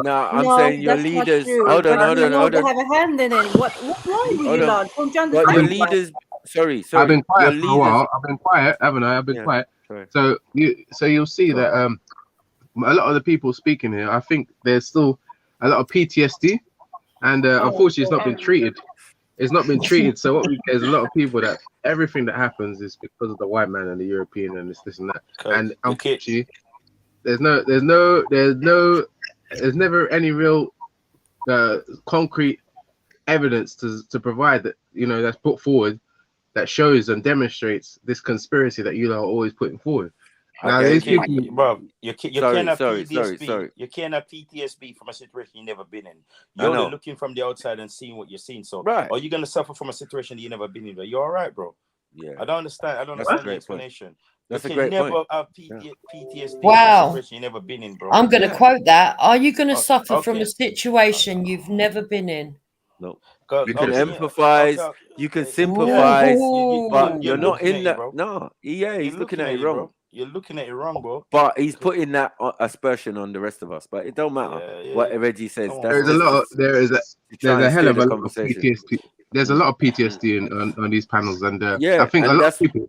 No, I'm saying your leaders. Hold on. They have a hand in it. What's wrong with you, Lord? Don't you understand? But your leaders. Sorry. I've been quiet for a while. I've been quiet, haven't I? I've been quiet. Sorry. So you'll see that a lot of the people speaking here, I think there's still a lot of PTSD, and unfortunately, it's not been treated. It's not been treated. So there's a lot of people that everything that happens is because of the white man and the European and this and that. And unfortunately, there's never any real concrete evidence to provide that that's put forward that shows and demonstrates this conspiracy that you are always putting forward. Now, these people, bro, you can't have PTSD. You can't have PTSD from a situation you've never been in. You're only looking from the outside and seeing what you're seeing. So, are you gonna suffer from a situation you've never been in? You're all right, bro. Yeah. I don't understand. The explanation. That's you a can great never point. have PTSD. Wow. From a situation you've never been in, bro. I'm going to quote that. Are you going to suffer from a situation you've never been in? No. You can empathize, you can sympathize, but you're not in that. No, he's looking at it wrong. Bro. You're looking at it wrong, bro. But he's putting that aspersion on the rest of us. But it don't matter what Reggie says. There's a hell of a lot of PTSD. There's a lot of PTSD on these panels, and I think a lot of people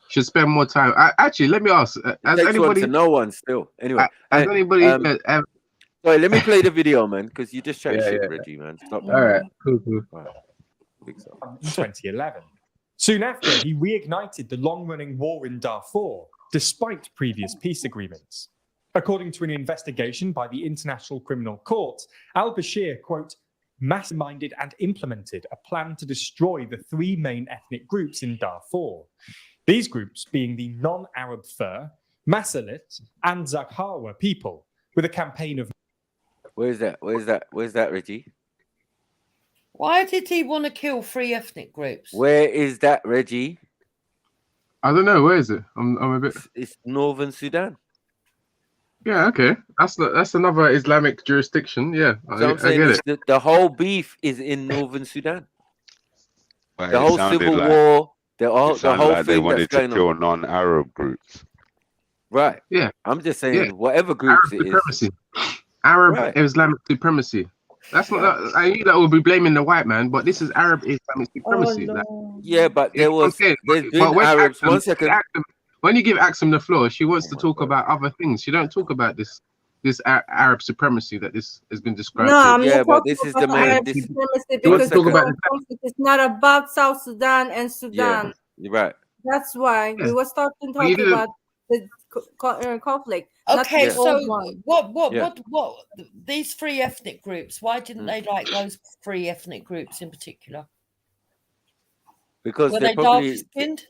should spend more time. Actually, let me ask: has anybody? No one still. Anyway, has anybody? Sorry, let me play the video, man, because you just chat shit, Reggie, man. Stop. All right, cool. Right. 2011. Soon after, he reignited the long-running war in Darfur, despite previous peace agreements. According to an investigation by the International Criminal Court, al-Bashir, quote, masterminded and implemented a plan to destroy the three main ethnic groups in Darfur. These groups being the non-Arab Fur, Masalit, and Zakhawa people, with a campaign of... Where's that, Reggie? Why did he want to kill three ethnic groups? Where is that, Reggie? I don't know. Where is it? I'm a bit... It's Northern Sudan. Yeah, okay. That's another Islamic jurisdiction. Yeah, I get it. The whole beef is in Northern Sudan. Well, the whole civil war, the whole like thing they wanted that's to kill non-Arab groups. Right. Yeah. I'm just saying, whatever groups Arab it supremacy. is. Arab Islamic supremacy. That's not. I knew that would be blaming the white man, but this is Arab Islamic supremacy. Yeah, but there's been Arabs. One second. When you give Axum the floor, she wants to talk about other things. She don't talk about this Arab supremacy that this has been described. No, but this is the main. Arab supremacy because it's not about South Sudan and Sudan. Yeah, you're right. That's why we were talking about the conflict. Okay, so what these three ethnic groups? Why didn't they like those three ethnic groups in particular? Because were they dark skinned?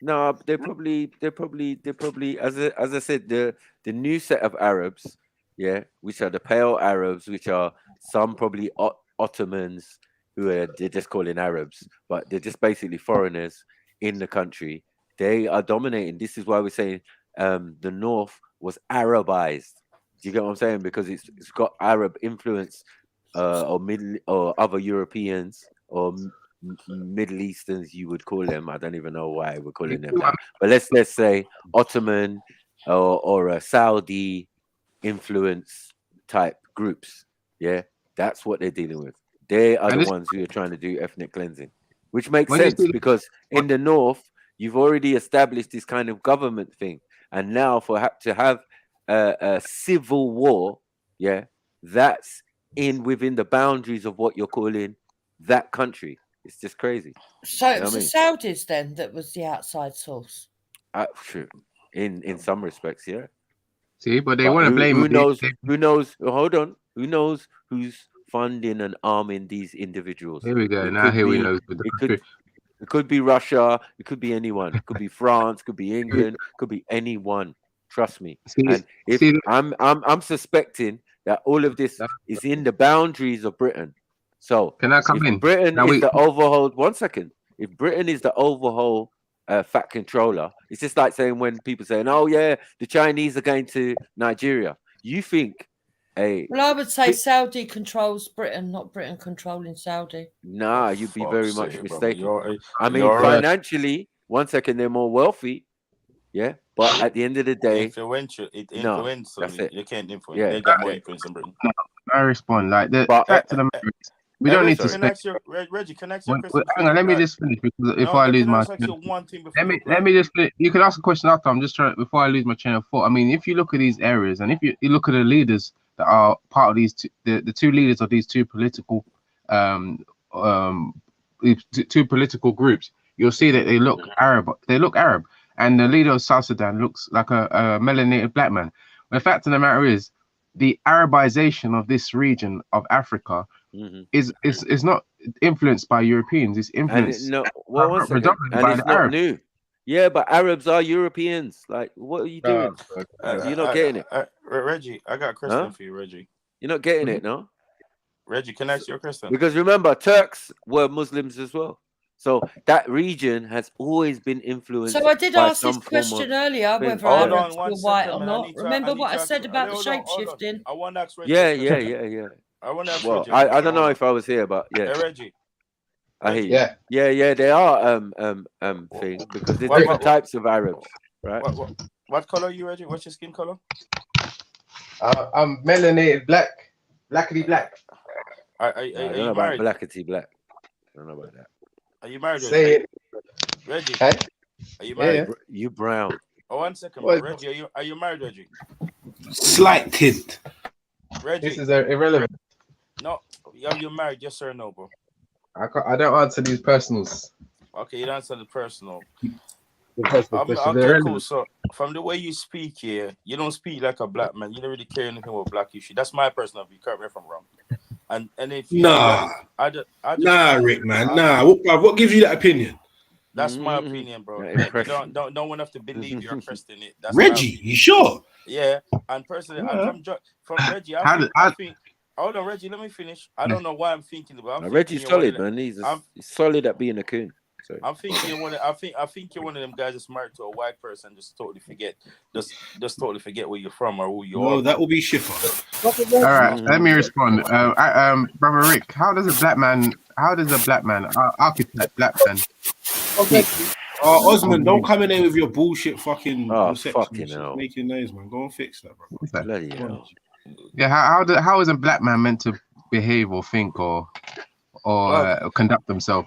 No, they're probably as I said, the new set of Arabs, which are the pale Arabs, which are some probably Ottomans, they're just calling Arabs, but they're just basically foreigners in the country. They are dominating. This is why we're saying the North was Arabized. Do you get what I'm saying? Because it's got Arab influence, or other Europeans or Middle Easterns, you would call them. I don't even know why we're calling them that. But let's say Ottoman or a Saudi influence type groups. Yeah, that's what they're dealing with. They are the ones who are trying to do ethnic cleansing, which makes sense because in the North, you've already established this kind of government thing. And now to have a civil war, yeah, that's within the boundaries of what you're calling that country. It's just crazy. So it was the Saudis then that was the outside source. In some respects, yeah. See, but they want to blame. Who knows? Hold on. Who knows who's funding and arming these individuals? Here we go. Now here we know. It could be Russia. It could be anyone. It could be France. Could be England. Could be anyone. Trust me. I'm suspecting that all of this is in the boundaries of Britain. So can I come in? Britain is the overhaul. 1 second. If Britain is the overhaul fat controller, it's just like saying when people saying, "Oh yeah, the Chinese are going to Nigeria." You think well, I would say Saudi controls Britain, not Britain controlling Saudi. Nah, you'd be very much mistaken. I mean, financially, 1 second, they're more wealthy. Yeah, but at the end of the day, influential. That's it. You can't influence. Yeah, They got more influence in Britain. I respond like the fact of the matter is, we don't need to spend. Reggie, connect your question. Hang on, let me just finish because if I lose my let me just finish. You can ask a question after. I'm just trying before I lose my chain of thought. I mean, if you look at these areas and if you look at the leaders that are part of these the two leaders of these two political groups, you'll see that they look Arab. They look Arab, and the leader of South Sudan looks like a melanated black man. The fact of the matter is, the Arabization of this region of Africa is not influenced by Europeans. It's influenced predominantly by the Arabs. New. Yeah, but Arabs are Europeans. Like, what are you doing? You're not getting it. Reggie, I got a question for you, Reggie. You're not getting it, no? Reggie, can I ask you a question? Because remember, Turks were Muslims as well. So that region has always been influenced. So I did ask this question earlier, whether Arabs were white or not. Remember what I said about the shape shifting? I want to ask Reggie. Yeah. I want to ask well, Reggie. I don't know if I was here, but yeah. Hey, Reggie. I hear you. Yeah. They are thing because there's different types of Arabs, right? What color are you, Reggie? What's your skin color? I'm melanated black, blackity black. Are you married? Blackity black. I don't know about that. Are you married? Say it, Reggie. Hey? Are you married? Yeah. You brown. Oh, 1 second, Reggie. Are you married, Reggie? Slight tint. Reggie. This is irrelevant. No, are you married? Yes or no, bro? I don't answer these personals. Okay, you don't answer the personal. Okay, cool. So from the way you speak here, you don't speak like a black man. You don't really care anything about black issue. That's my personal view. Correct me if I'm wrong. And if you Rick, man, what gives you that opinion? That's my opinion, bro. Don't want to believe you're questioning it. That's Reggie, you sure? Yeah, and personally, from Reggie, I think. Hold on, Reggie. Let me finish. I don't know why I'm thinking about. Reggie's solid, man. He's solid at being a coon. So. I'm thinking I think you're one of them guys that's married to a white person. Just totally forget where you're from or who you are. Oh, that will be Schiffer. All right, let me respond. Brother Rick, how does a black man, architect black man? Okay. Osman, don't come in there with your bullshit fucking hell. Making noise, man. Go and fix that, bro. Bloody hell. Yeah, how is a black man meant to behave or think or conduct himself?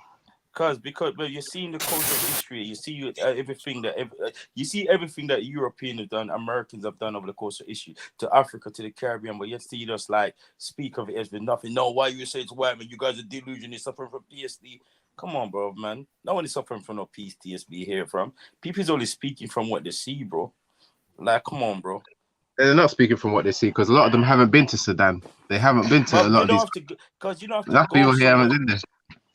Because you're seeing the course of history, you see everything that Europeans have done, Americans have done over the course of history to Africa, to the Caribbean, but yet see us like speak of it as been nothing. No, why you say it's white man? You guys are delusional, suffering from PTSD. Come on, bro, man. No one is suffering from no PTSD here from. People's only speaking from what they see, bro. Like, come on, bro. They're not speaking from what they see because a lot of them haven't been to Sudan. They haven't been to a lot of these. Because you don't have to go. People here haven't been there.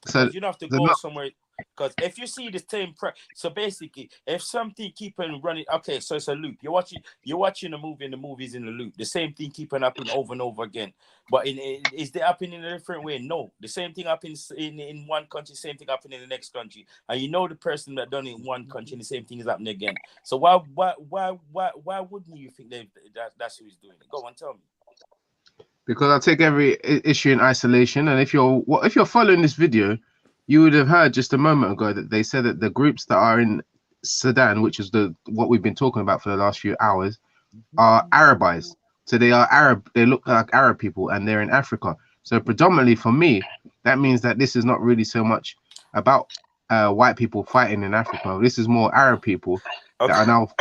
So you don't have to go somewhere. Because if you see the same so basically, if something keep on running, okay, so it's a loop. You're watching a movie, and the movie's in the loop. The same thing keep on happening over and over again. But is it happening in a different way? No. The same thing happens in one country, same thing happening in the next country. And you know the person that done it in one country, and the same thing is happening again. So why wouldn't you think that's who is doing it? Go on, tell me. Because I take every issue in isolation, and if you're following this video, you would have heard just a moment ago that they said that the groups that are in Sudan, which is what we've been talking about for the last few hours, are Arabized. So they are Arab. They look like Arab people, and they're in Africa. So predominantly for me, that means that this is not really so much about white people fighting in Africa. This is more Arab people that are now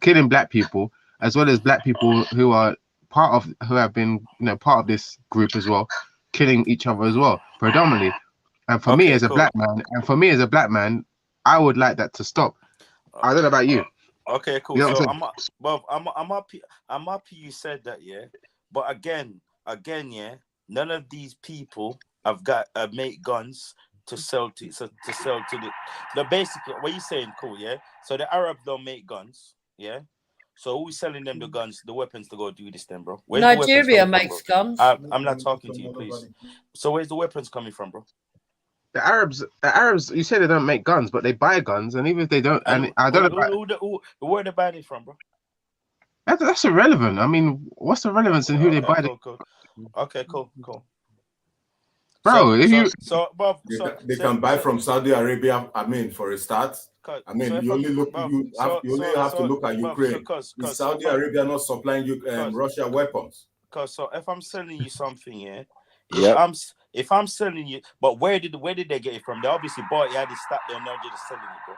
killing black people, as well as black people who have been part of this group as well, killing each other as well, predominantly. And for me as a black man, I would like that to stop. I don't know about you. Okay, cool. You know so I'm happy you said that, yeah. But again, yeah, none of these people have got make guns to sell to the basically what you saying, cool, yeah. So the Arabs don't make guns, yeah. So who's selling them the guns, the weapons to go do this then, bro? Nigeria makes guns. I'm not talking to you, please. So where's the weapons coming from, bro? The Arabs, you say they don't make guns, but they buy guns, and even if they don't, and I don't know where they buying it from, bro. That's irrelevant. I mean, what's the relevance in who they buy? Cool. Okay, cool. Bro, they can buy from Saudi Arabia. I mean, for a start. I mean, you only have to look at Ukraine. Is Saudi Arabia not supplying you Russia weapons? So if I'm selling you something, yeah. Yeah. If I'm selling you, but where did they get it from? They obviously bought it, had it stopped there, and now they're just selling it, bro.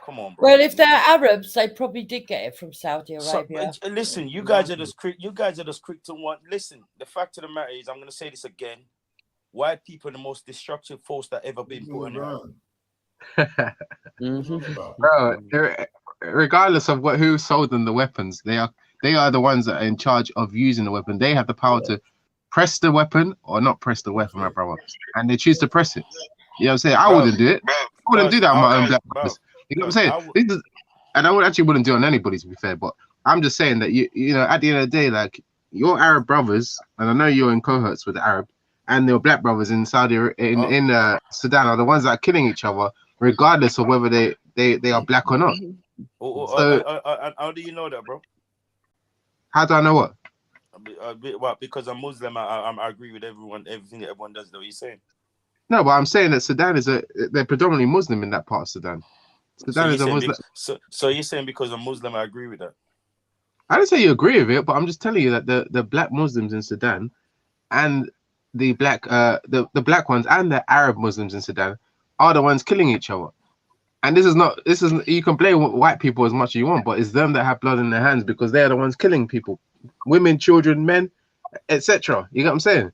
Come on, bro. Well, if they're Arabs, they probably did get it from Saudi Arabia. So, listen, you guys are just quick to want. Listen, the fact of the matter is, I'm gonna say this again. White people are the most destructive force that ever been put on earth. Bro, regardless of who sold them the weapons, they are the ones that are in charge of using the weapon. They have the power to press the weapon or not press the weapon, my brother, and they choose to press it. You know what I'm saying? I wouldn't do it. I wouldn't do that on my own black brothers. You know what I'm saying? And I wouldn't do it on anybody, to be fair. But I'm just saying that you know, at the end of the day, like your Arab brothers, and I know you're in cohorts with the Arab, and your black brothers in Sudan are the ones that are killing each other, regardless of whether they are black or not. How do you know that, bro? How do I know what? Well, because I'm Muslim, I agree with everything that everyone does. Though you're saying. No, but I'm saying that Sudan they're predominantly Muslim in that part of Sudan. Sudan is a Muslim. So you're saying because I'm Muslim, I agree with that. I didn't say you agree with it, but I'm just telling you that the black Muslims in Sudan and the black ones and the Arab Muslims in Sudan are the ones killing each other. And this is you can blame white people as much as you want, but it's them that have blood in their hands because they're the ones killing people, women, children, men, etc. You get what I'm saying?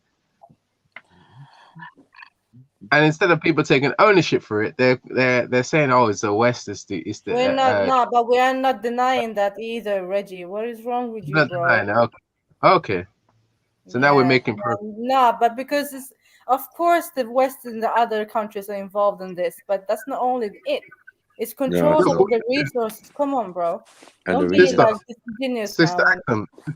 And instead of people taking ownership for it, they're saying, "Oh, it's the West, it's the." We're not, but we are not denying that either, Reggie. What is wrong with you, bro? Okay. So now we're making progress. No, but because of course the West and the other countries are involved in this, but that's not only it. It's control of the resources. Come on, bro. Don't be like disingenuous. Sister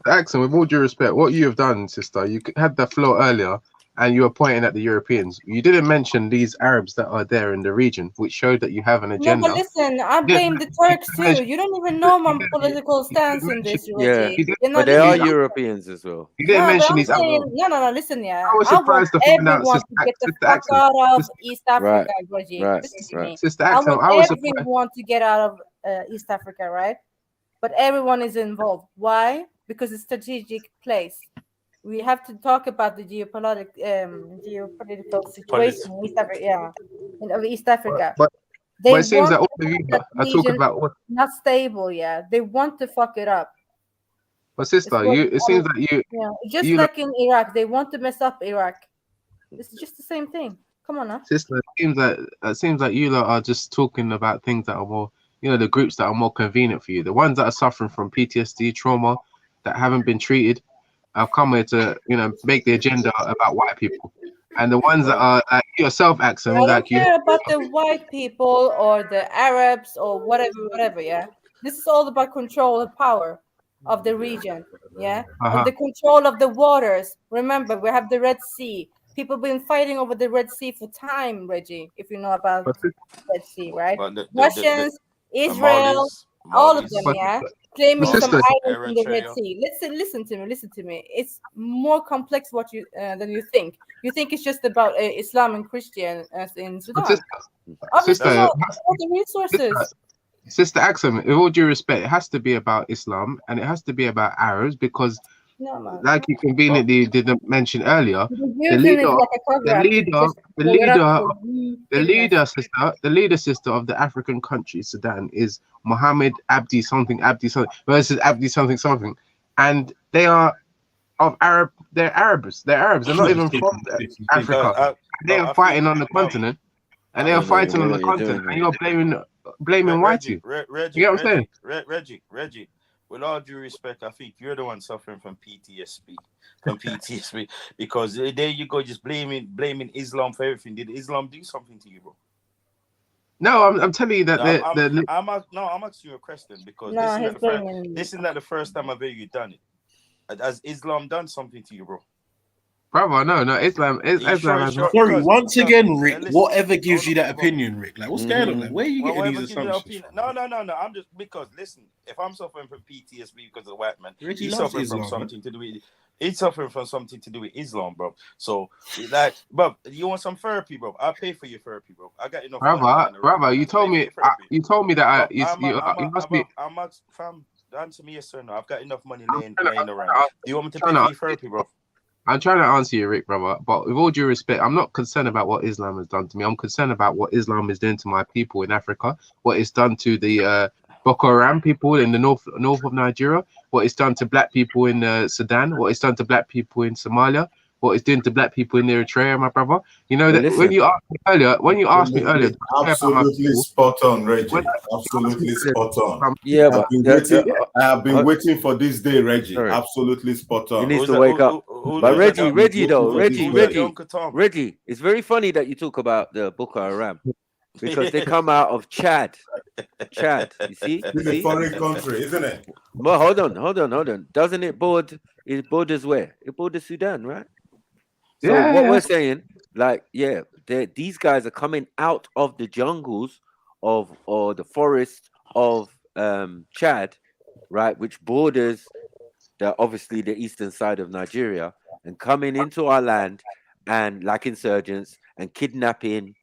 Axon, with all due respect, what you have done, sister, you had the floor earlier and you were pointing at the Europeans. You didn't mention these Arabs that are there in the region, which showed that you have an agenda. No, but listen, I blame the Turks too. You don't even know my political stance in this, Reggie. But they are Europeans as well. You didn't mention these Arabs. No, listen, yeah. I was surprised to find out, Sister Axon. Get the fuck out of East Africa, Reggie. Listen to me. Sister Axon, I was surprised. Everyone to get out of East Africa, right? But everyone is involved. Why? Because it's a strategic place. We have to talk about the geopolitical situation in East Africa. In East Africa. But it seems that all of you are talking about what not stable. Yeah, they want to fuck it up. But sister, it seems that you. Yeah, just like in Iraq, they want to mess up Iraq. It's just the same thing. Come on now. Sister, it seems like you lot are just talking about things that are more, the groups that are more convenient for you. The ones that are suffering from PTSD, trauma, that haven't been treated. I've come here to, make the agenda about white people. and the ones that are like yourself, accent, I don't like you. care about the white people or the Arabs or whatever. Yeah, this is all about control and power of the region. Yeah, of the control of the waters. Remember, we have the Red Sea. People been fighting over the Red Sea for time, Reggie. If you know about Red Sea, right? Russians, Israel, all of them, yeah, claiming some islands in the Red Sea. Listen to me. It's more complex what you than you think. You think it's just about Islam and Christian as in Sudan. Obviously, not. All the resources. Sister Axum, with all due respect, it has to be about Islam and it has to be about Arabs because, like you conveniently didn't mention earlier, the leader sister of the African country Sudan is Muhammad Abdi something versus Abdi something, and they are of Arab. They're Arabs. They're not even from Africa. They are fighting on the continent. And they are fighting on the continent, and you're blaming whitey. You get what I'm saying? Reggie, with all due respect, I think you're the one suffering from PTSD. Because there you go, just blaming Islam for everything. Did Islam do something to you, bro? No, I'm telling you that I'm asking you a question because this is not the first time I've heard you done it. Has Islam done something to you, bro? Brother, no, Islam has Sorry, once again, Rick, whatever gives you that opinion, Rick, like what's going on? Like, where are you getting these assumptions from? No, I'm just because listen, if I'm suffering from PTSD because of the white man, he's suffering from something to do with he's suffering from something to do with Islam, bro. So like, bro, you want some therapy, bro? I'll pay for your therapy, bro. I got enough. Brother, you told me that answer me yes or no. I've got enough money laying around. Do you want me to pay for your therapy, bro? I'm trying to answer you, Rick, brother, but with all due respect, I'm not concerned about what Islam has done to me. I'm concerned about what Islam is doing to my people in Africa, what it's done to the Boko Haram people in the north of Nigeria, what it's done to black people in Sudan, what it's done to black people in Somalia, what it's doing to black people in Eritrea, my brother. You know that when you asked me earlier, absolutely spot on, Reggie. Absolutely spot on. Yeah, but I have been waiting for this day, Reggie. Sorry. Absolutely spot on. You need to wake up. But Reggie, it's very funny that you talk about the Boko Haram because they come out of Chad. You see? It's a foreign country, isn't it? Well, hold on. Doesn't it borders where? It borders Sudan, right? So we're saying, like, these guys are coming out of the jungles or the forest of Chad, right, which borders obviously the eastern side of Nigeria, and coming into our land and like insurgents and kidnapping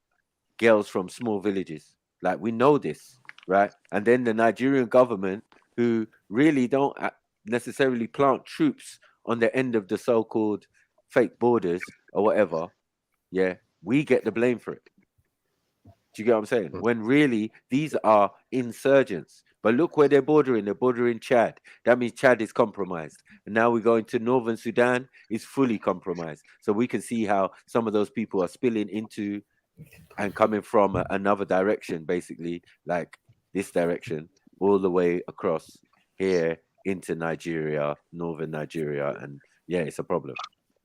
girls from small villages. Like, we know this, right? And then the Nigerian government, who really don't necessarily plant troops on the end of the so-called fake borders or whatever, we get the blame for it. Do you get what I'm saying? When really these are insurgents. But look where they're bordering Chad. That means Chad is compromised. And now we're going to northern Sudan, is fully compromised. So we can see how some of those people are spilling into and coming from another direction, basically, like this direction, all the way across here into Nigeria, northern Nigeria, and it's a problem.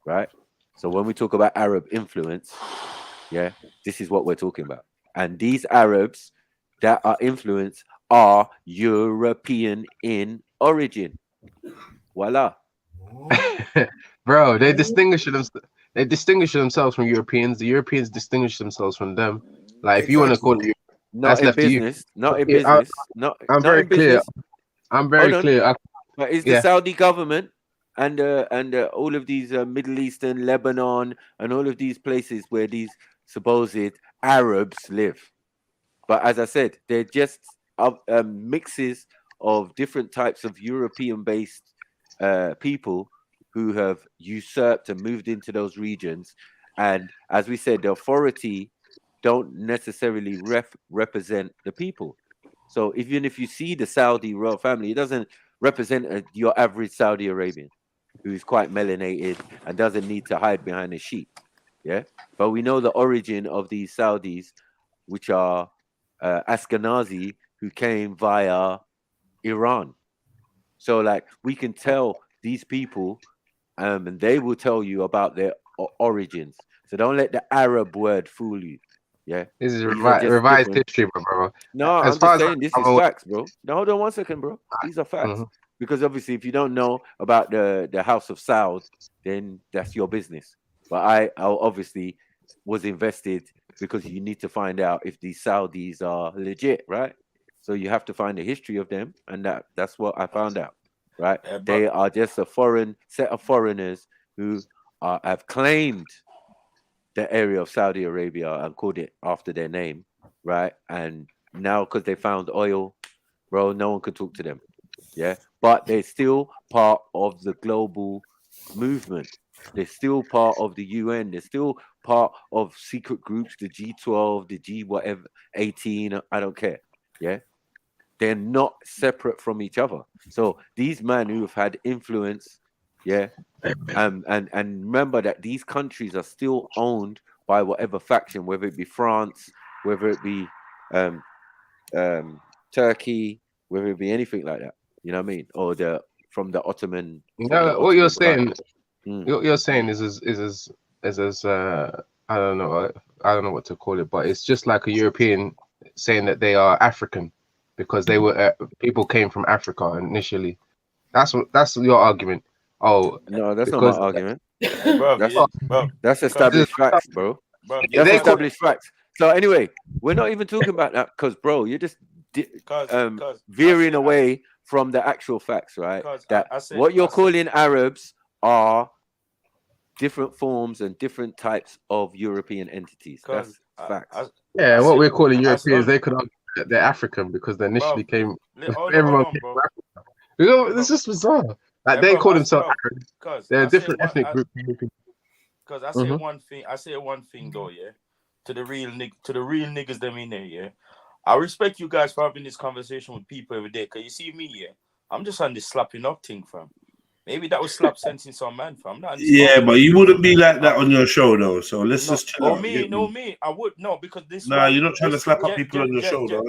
Right? So when we talk about Arab influence, this is what we're talking about. And these Arabs that are influenced are European in origin. Voila. Bro, they distinguish themselves from Europeans. The Europeans distinguish themselves from them. Like, if you want to call it, not in business. Not in business. I'm very clear. But is the Saudi government and all of these Middle Eastern, Lebanon, and all of these places where these supposed Arabs live. But as I said, they're just mixes of different types of European-based people who have usurped and moved into those regions. And as we said, the authority don't necessarily represent the people. So even if you see the Saudi royal family, it doesn't represent your average Saudi Arabian who's quite melanated and doesn't need to hide behind a sheet. But we know the origin of these Saudis, which are Ashkenazi, who came via Iran. So like, we can tell these people and they will tell you about their origins. So don't let the Arab word fool you. Yeah, this is These are revised different. history, bro. No, As I'm far just as saying this I'm is aware, facts, bro. No, hold on one second, bro. These are facts. Mhm. Because obviously, if you don't know about the House of Saud, then that's your business. But I obviously was invested because you need to find out if these Saudis are legit, right? So you have to find the history of them, and that's what I found out, right? They are just a foreign set of foreigners who have claimed the area of Saudi Arabia and called it after their name, right? And now because they found oil, bro, no one could talk to them. Yeah, but they're still part of the global movement. They're still part of the UN. They're still part of secret groups, the G12, the G whatever, 18. I don't care. Yeah, they're not separate from each other. So these men who have had influence, yeah, and remember that these countries are still owned by whatever faction, whether it be France, whether it be Turkey, whether it be anything like that. You know what I mean? Or from the Ottoman. What you're saying, what you're saying is I don't know what to call it, but it's just like a European saying that they are African because they were people came from Africa initially. That's your argument. Oh no, that's not my argument. That's established facts, bro. That's established facts. So anyway, we're not even talking about that because, bro, you're just veering away from the actual facts, right? What you're calling Arabs are different forms and different types of European entities. That's facts. Yeah, what we're calling Europeans, they could argue that they're African because they initially came. Everyone came from Africa. You know, it's just bizarre. Like they call themselves Arabs. They're a different ethnic group. Because I say one thing. I say one thing though, yeah. To the real niggas them in there, yeah. I respect you guys for having this conversation with people every day. Cause you see me, yeah. I'm just on this slapping up thing, fam. Maybe that was slap sensing some man, fam. Yeah, but you wouldn't be like that on your show, though. So let's just chill out. Me. I would because this. Nah, you're not trying to slap up people on your show, though.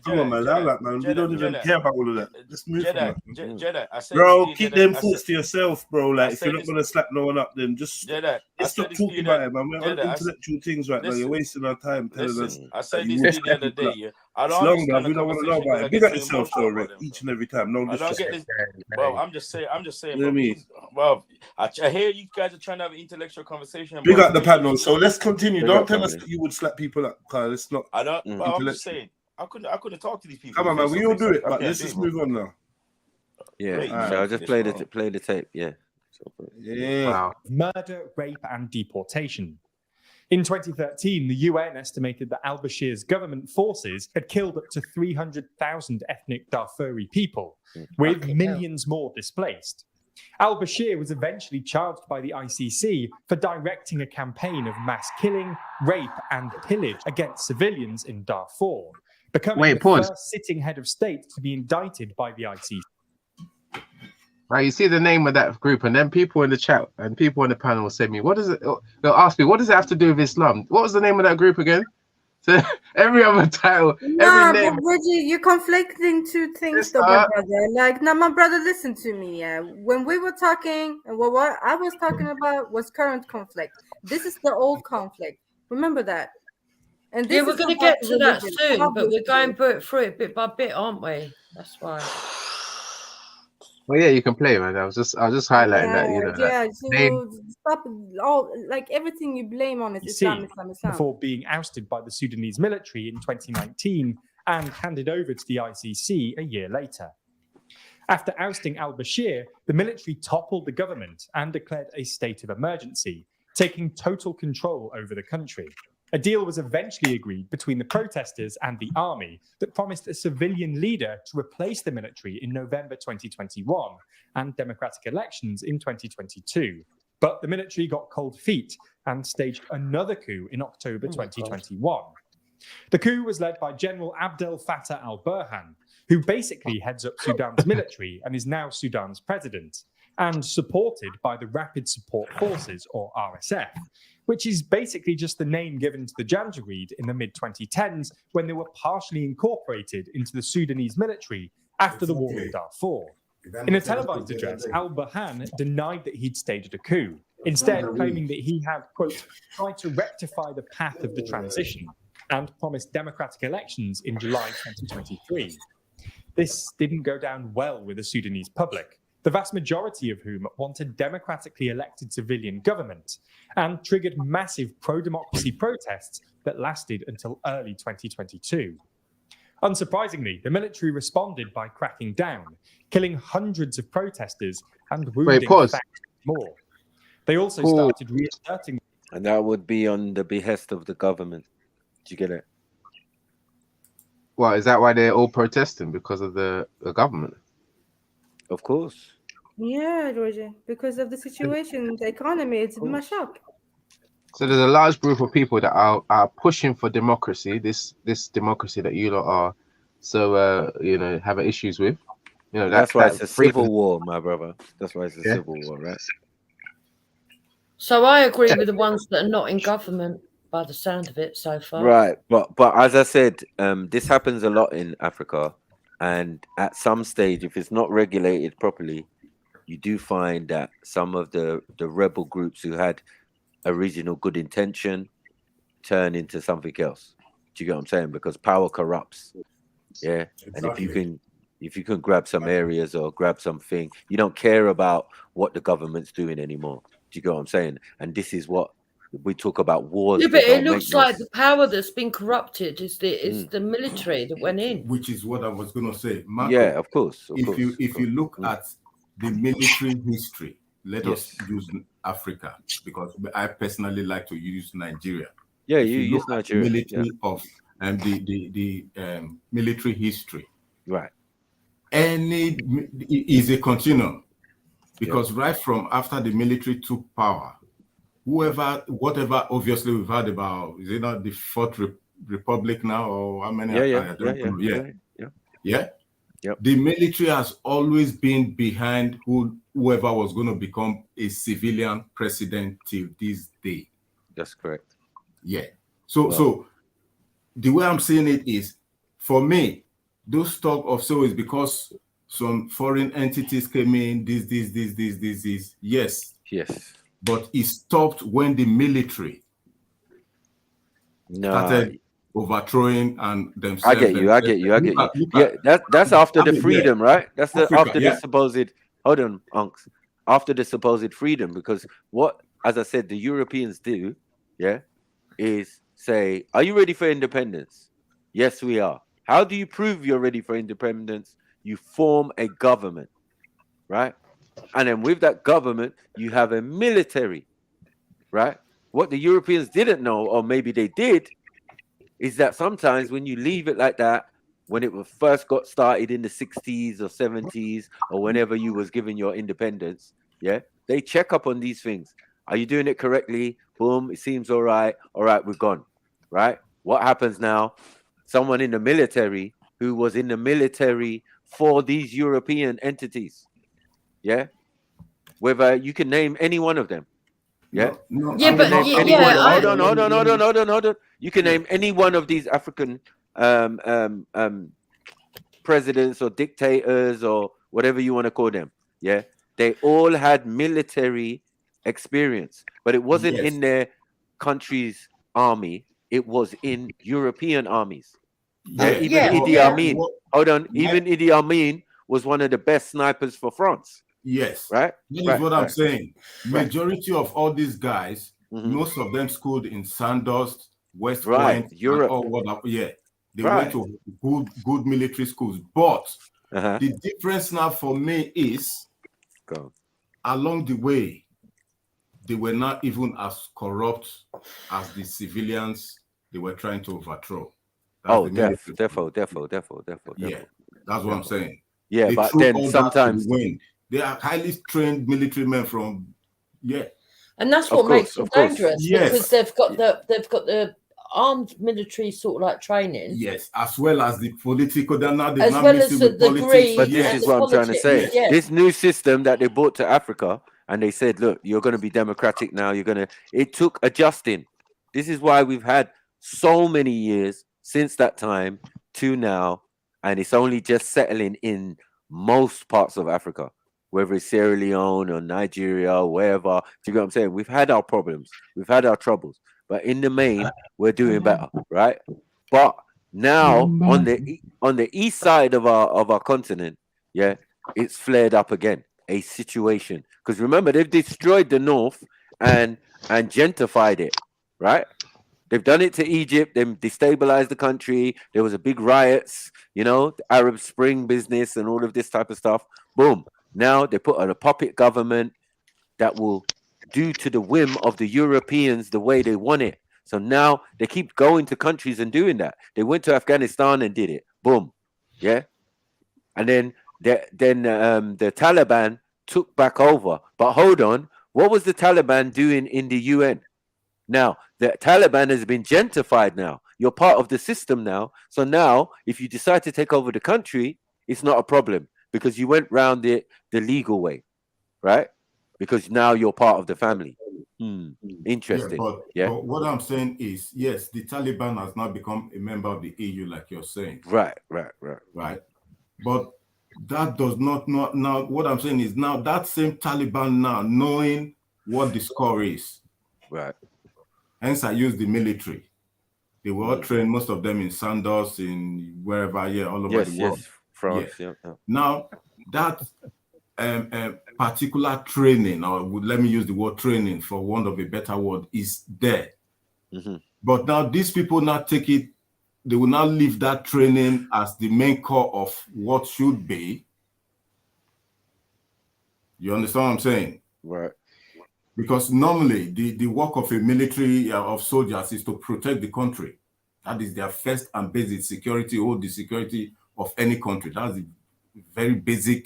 Come on, man. Man. We don't even care about all of that. Let's move from that. Bro, keep them thoughts to yourself, bro. Like, if you're not gonna slap no one up, then just let's stop talking about it, man. We're on intellectual things right now. You're wasting our time telling us. I said this the other day. Yeah, it's long, man. We don't want to know about it. Big up yourself, though, Rick. Each and every time. No disrespect. Bro, I'm just saying. You know what I mean? Well, I hear you guys are trying to have an intellectual conversation. Big up the panel. So let's continue. Don't tell us that you would slap people up, because it's not. I don't. Well, I'm just saying. I couldn't talk to these people. Come on, man. We all do it, but let's just move on now. Yeah. So I just play the tape. Yeah. Wow. Murder, rape, and deportation. In 2013, the UN estimated that al-Bashir's government forces had killed up to 300,000 ethnic Darfuri people, with millions more displaced. Al-Bashir was eventually charged by the ICC for directing a campaign of mass killing, rape, and pillage against civilians in Darfur, becoming the first sitting head of state to be indicted by the ICC. Right, you see the name of that group, and then people in the chat and people in the panel will say to me, what does it, they'll ask me, what does it have to do with Islam? What was the name of that group again? So every other title, every name. But Reggie, you're conflicting two things, though, my brother. Like, now, my brother, listen to me. Yeah, when we were talking, what I was talking about was current conflict. This is the old conflict. Remember that. And this we're going to get to that soon, but we're going through it bit by bit, aren't we? That's why. Well, yeah, you can play, man. I was just highlighting that, you know. Yeah, so stop all, like, everything you blame on is Islam. Before being ousted by the Sudanese military in 2019 and handed over to the ICC a year later. After ousting al-Bashir, the military toppled the government and declared a state of emergency, taking total control over the country. A deal was eventually agreed between the protesters and the army that promised a civilian leader to replace the military in November 2021 and democratic elections in 2022. But the military got cold feet and staged another coup in October 2021. The coup was led by General Abdel Fattah al-Burhan, who basically heads up Sudan's military and is now Sudan's president, and supported by the Rapid Support Forces, or RSF, which is basically just the name given to the Janjaweed in the mid-2010s when they were partially incorporated into the Sudanese military after the war in Darfur. In a televised address, al-Burhan denied that he'd staged a coup, instead claiming that he had, quote, tried to rectify the path of the transition and promised democratic elections in July 2023. This didn't go down well with the Sudanese public, the vast majority of whom wanted democratically elected civilian government, and triggered massive pro-democracy protests that lasted until early 2022. Unsurprisingly, the military responded by cracking down, killing hundreds of protesters and wounding thousands more. They also started reasserting. And that would be on the behest of the government. Do you get it? Well, is that why they're all protesting? Because of the government? Of course. Yeah, Roger, because of the situation, the economy, it's mashed up. So there's a large group of people that are pushing for democracy, this democracy that you lot are so having issues with. You know, that's why it's a civil war, my brother. That's why it's a civil war, right? So I agree with the ones that are not in government, by the sound of it so far. Right, but as I said, this happens a lot in Africa, and at some stage, if it's not regulated properly, you do find that some of the rebel groups who had original good intention turn into something else. Do you get what I'm saying? Because power corrupts. Yeah. Exactly. And if you can grab some areas or grab something, you don't care about what the government's doing anymore. Do you get what I'm saying? And this is what we talk about, wars. Yeah, but it looks like the power that's been corrupted is the military that went in. Which is what I was going to say. Marco, yeah, of course. If you look at the military history, let us use Africa, because I personally like to use Nigeria. Yeah, you use Nigeria. Military of the military history. Right. Any is a continuum, because right from after the military took power, whatever, obviously we've heard about, is it not the Fourth Republic now, or how many? Yeah. Yep. The military has always been behind whoever was going to become a civilian president till this day. That's correct. Yeah. So the way I'm seeing it is, for me, those talk of is because some foreign entities came in, this. Yes. Yes. But it stopped when the military started overthrowing and themselves. I get you. Yeah, that's after the freedom, right? That's after the supposed. Hold on, Unks. After the supposed freedom, because what, as I said, the Europeans do, is say, "Are you ready for independence?" Yes, we are. How do you prove you're ready for independence? You form a government, right? And then with that government, you have a military, right? What the Europeans didn't know, or maybe they did, is that sometimes when you leave it like that, when it first got started in the 60s or 70s, or whenever you was given your independence, they check up on these things. Are you doing it correctly? Boom, it seems all right. All right, we're gone, right? What happens now? Someone in the military who was in the military for these European entities, whether you can name any one of them. Hold on. You can name any one of these African presidents or dictators or whatever you want to call them. Yeah, they all had military experience, but it wasn't in their country's army. It was in European armies. Idi Amin. Hold on. Even Idi Amin was one of the best snipers for France. Yes. Right? That is what I'm saying. Majority of all these guys, most of them schooled in Sandhurst, West Point, Europe. They went to good military schools. But the difference now for me is, along the way, they were not even as corrupt as the civilians they were trying to overthrow. Defo. Yeah, that's what I'm saying. Yeah, they but then sometimes they are highly trained military men from and that's what makes them dangerous, because they've got the armed military sort of like training. Yes, as well as the political. They're not as well as the degree. But this is what I'm trying to say. This new system that they brought to Africa, and they said, look, you're going to be democratic now. It took adjusting. This is why we've had so many years since that time to now, and it's only just settling in most parts of Africa. whether it's Sierra Leone or Nigeria or wherever. Do you get what I'm saying? We've had our problems, we've had our troubles, but in the main, we're doing better, right? But now on the east side of our continent, yeah, it's flared up again, a situation. Because remember, they've destroyed the north and gentrified it, right? They've done it to Egypt. They've destabilized the country. There was a big riots, you know, the Arab Spring business and all of this type of stuff. Boom. Now they put on a puppet government that will do to the whim of the Europeans the way they want it. So now they keep going to countries and doing that. They went to Afghanistan and did it. Boom. Yeah. And then the Taliban took back over. But hold on. What was the Taliban doing in the UN? Now, the Taliban has been gentrified now. You're part of the system now. So now, if you decide to take over the country, it's not a problem because you went round it the legal way, right? Because now you're part of the family. Interesting. But what I'm saying is, yes, the Taliban has now become a member of the EU, like you're saying. Right. But that does not now. What I'm saying is now that same Taliban now knowing what the score is. Right. Hence, I use the military. They were all trained, most of them in Sandos, in wherever, all over the world. France, yeah. Now, that particular training, or let me use the word training for want of a better word, is there. But now these people now take it, they will now leave that training as the main core of what should be. You understand what I'm saying? Right. Because normally the work of a military of soldiers is to protect the country. That is their first and basic security, or the security of any country. That's the very basic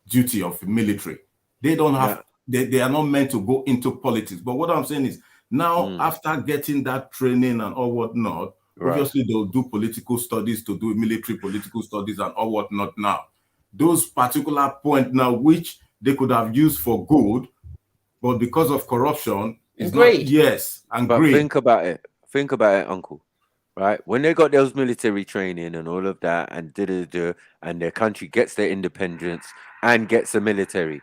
duty of the military. They don't have, they are not meant to go into politics. But what I'm saying is now, after getting that training and all whatnot, obviously they'll do political studies, to do military political studies and all whatnot now. Those particular points now, which they could have used for good, but because of corruption, it's greed. Not, yes, and but greed. Think about it, uncle. Right? When they got those military training and all of that, and and their country gets their independence and gets a military.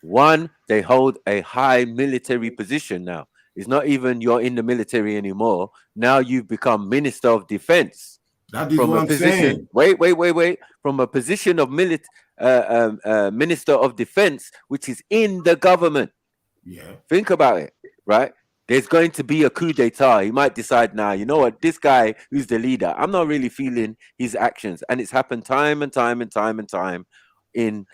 One, they hold a high military position now. It's not even you're in the military anymore. Now you've become Minister of Defense. That is what I'm saying. Wait. From a position of Minister of Defense, which is in the government. Yeah. Think about it, right? There's going to be a coup d'etat. He might decide now, you know what, this guy who's the leader, I'm not really feeling his actions. And it's happened time and time in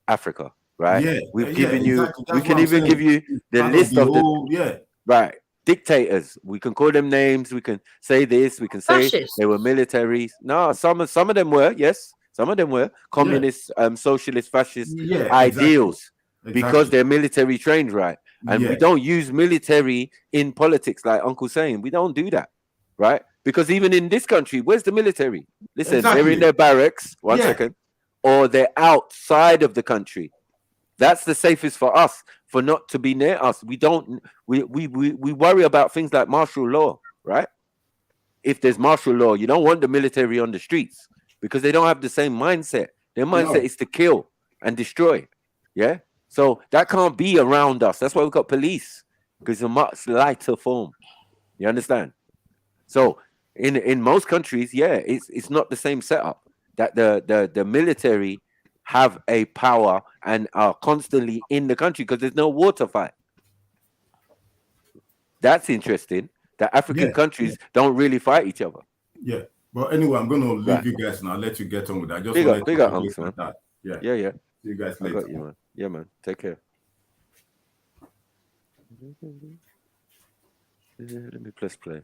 Africa, right? Yeah. We've given you, exactly. we can even give you the list of the right, dictators. We can call them names. We can say this. We can say they were militaries. No, some of them were, yes. Some of them were communist, socialist, fascist ideals because they're military trained, right? And we don't use military in politics, like Uncle's saying. We don't do that, right? Because even in this country, where's the military? Listen, they're in their barracks, one second, or they're outside of the country. That's the safest for us, for not to be near us. We worry about things like martial law, right? If there's martial law, you don't want the military on the streets because they don't have the same mindset. Their mindset is to kill and destroy, yeah? So that can't be around us. That's why we've got police, because it's a much lighter form. You understand? So in most countries, it's not the same setup. That the military have a power and are constantly in the country because there's no water fight. That's interesting. That African countries don't really fight each other. Yeah. But anyway, I'm going to leave you guys now. I'll let you get on with that. Big up, Hunks, man. Yeah. See you guys later. I got you, man. Yeah, man. Take care. Let me press play.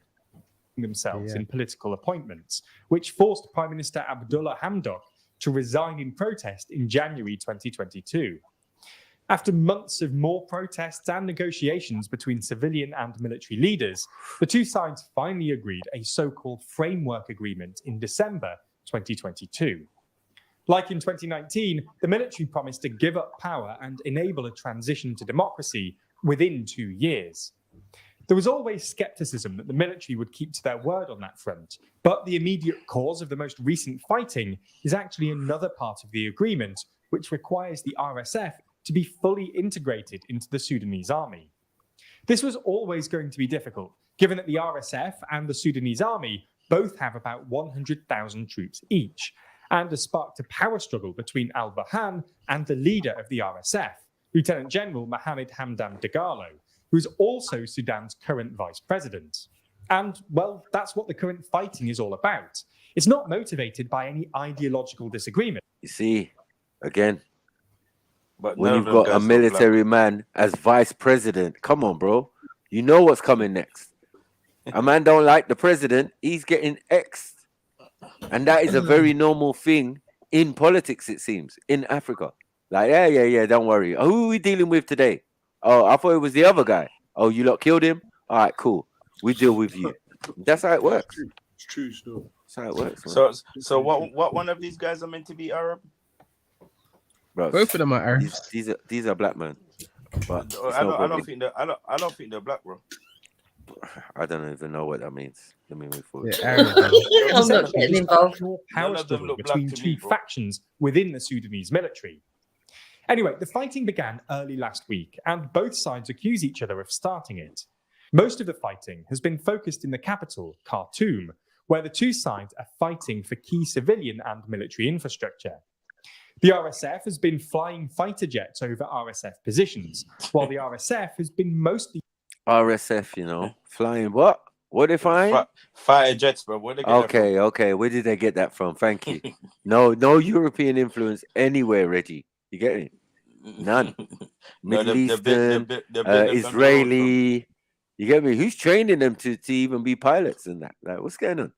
Themselves in political appointments, which forced Prime Minister Abdullah Hamdok to resign in protest in January 2022. After months of more protests and negotiations between civilian and military leaders, the two sides finally agreed a so-called framework agreement in December 2022. Like in 2019, the military promised to give up power and enable a transition to democracy within 2 years. There was always skepticism that the military would keep to their word on that front, but the immediate cause of the most recent fighting is actually another part of the agreement, which requires the RSF to be fully integrated into the Sudanese army. This was always going to be difficult, given that the RSF and the Sudanese army both have about 100,000 troops each, and has sparked a power struggle between al-Burhan and the leader of the RSF, Lieutenant General Mohammed Hamdan Dagalo, who is also Sudan's current vice president. And, well, that's what the current fighting is all about. It's not motivated by any ideological disagreement. You see, again, But when none you've of them got a guys look military man as vice president, come on, bro. You know what's coming next. A man don't like the president, he's getting X'd. And that is a very normal thing in politics, it seems, in Africa. Like, yeah, don't worry. Who are we dealing with today? Oh, I thought it was the other guy. Oh, you lot killed him? All right, cool. We deal with you. That's how it works. It's true still. That's how it works. Man. So what one of these guys are meant to be Arab? Bro, both of them are Arabs. These are black men. But I don't think they're black, bro. I don't even know what that means. Let me move forward. I'm not getting involved. Power struggle between two factions within the Sudanese military. Anyway, the fighting began early last week, and both sides accuse each other of starting it. Most of the fighting has been focused in the capital, Khartoum, where the two sides are fighting for key civilian and military infrastructure. The RSF has been flying fighter jets over RSF positions, while the RSF has been mostly... RSF, you know, flying what? What they flying? Fighter jets, bro. Where they get that from? Okay. Where did they get that from? Thank you. No European influence anywhere, Reggie. You get it? None. Middle Eastern, Israeli. You get me? Who's training them to even be pilots and that? Like, what's going on?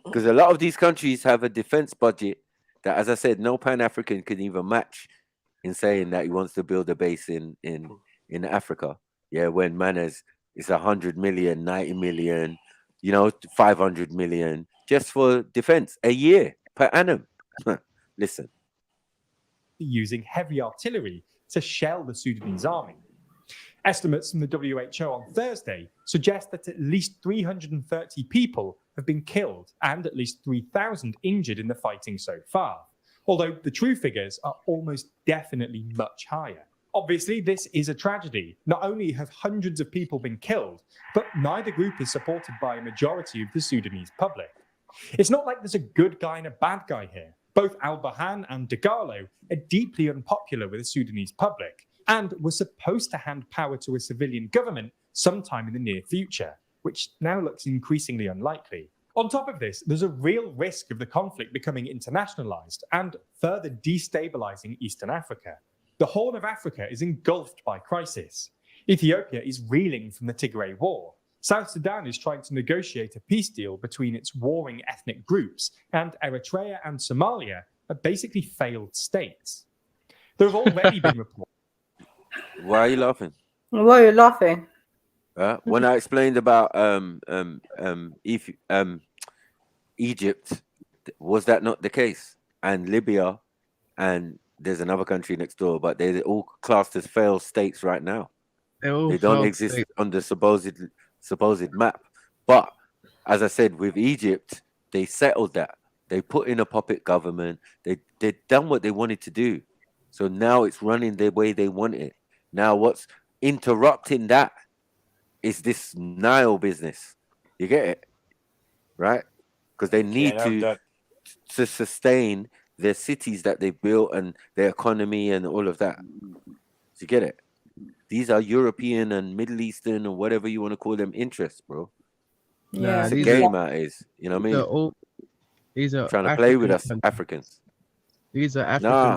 Because a lot of these countries have a defense budget that, as I said, no Pan-African can even match in saying that he wants to build a base in Africa. Yeah, when manners is 100 million, 90 million, 500 million just for defense a year per annum. Listen. Using heavy artillery to shell the Sudanese army. Estimates from the WHO on Thursday suggest that at least 330 people have been killed and at least 3,000 injured in the fighting so far, although the true figures are almost definitely much higher. Obviously, this is a tragedy. Not only have hundreds of people been killed, but neither group is supported by a majority of the Sudanese public. It's not like there's a good guy and a bad guy here. Both al-Burhan and Dagalo are deeply unpopular with the Sudanese public and were supposed to hand power to a civilian government sometime in the near future, which now looks increasingly unlikely. On top of this, there's a real risk of the conflict becoming internationalized and further destabilizing Eastern Africa. The Horn of Africa is engulfed by crisis. Ethiopia is reeling from the Tigray War. South Sudan is trying to negotiate a peace deal between its warring ethnic groups, and Eritrea and Somalia are basically failed states. There have already been reports. Why are you laughing? Why are you laughing? When I explained about Egypt, was that not the case? And Libya, and there's another country next door, but they're all classed as failed states right now. They don't exist on the supposed map. But as I said, with Egypt, they settled that. They put in a puppet government. They've done what they wanted to do. So now it's running the way they want it. Now what's interrupting that is this Nile business. You get it? Right? Because they need to sustain their cities that they built and their economy and all of that. You get it? These are European and Middle Eastern or whatever you want to call them interests, bro. Yeah, it's a game out is. You know what I mean? These are trying to play with us Africans. These are African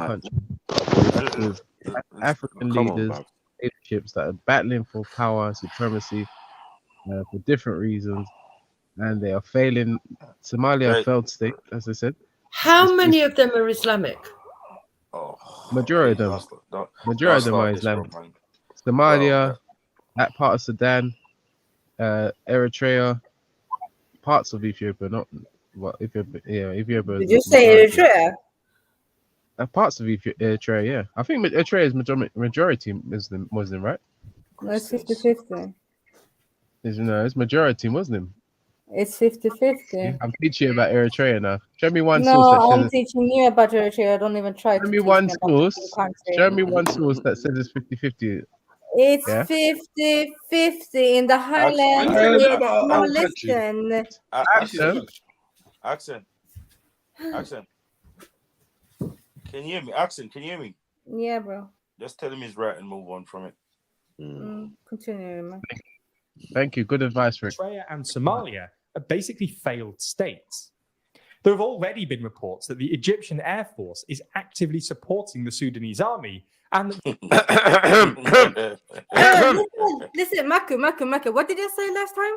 countries with African leaders, leaderships that are battling for power, supremacy for different reasons, and they are failing. Somalia failed state, as I said. How many of them are Islamic? Majority of them. Majority of them are Islamic. Somalia, that part of Sudan, Eritrea, parts of Ethiopia, not what Ethiopia. Yeah, Ethiopia. Did you say Eritrea? Parts of Eritrea, yeah. I think Eritrea is majority Muslim, right? No, it's 50-50. It's majority Muslim. It's 50-50. I'm teaching you about Eritrea now. Show me one No, source that I'm says teaching you about Eritrea. Don't even try to show me teach one me about the source. country. Show me one source that says it's 50-50. It's Yeah. 50-50 in the highlands. No, listen. Accent. Can you hear me? Accent, can you hear me? Yeah, bro. Just tell him he's right and move on from it. Continue, man. Thank you. Good advice, Rick. Eritrea and Somalia are basically failed states. There have already been reports that the Egyptian Air Force is actively supporting the Sudanese army and listen, Maku, what did I say last time?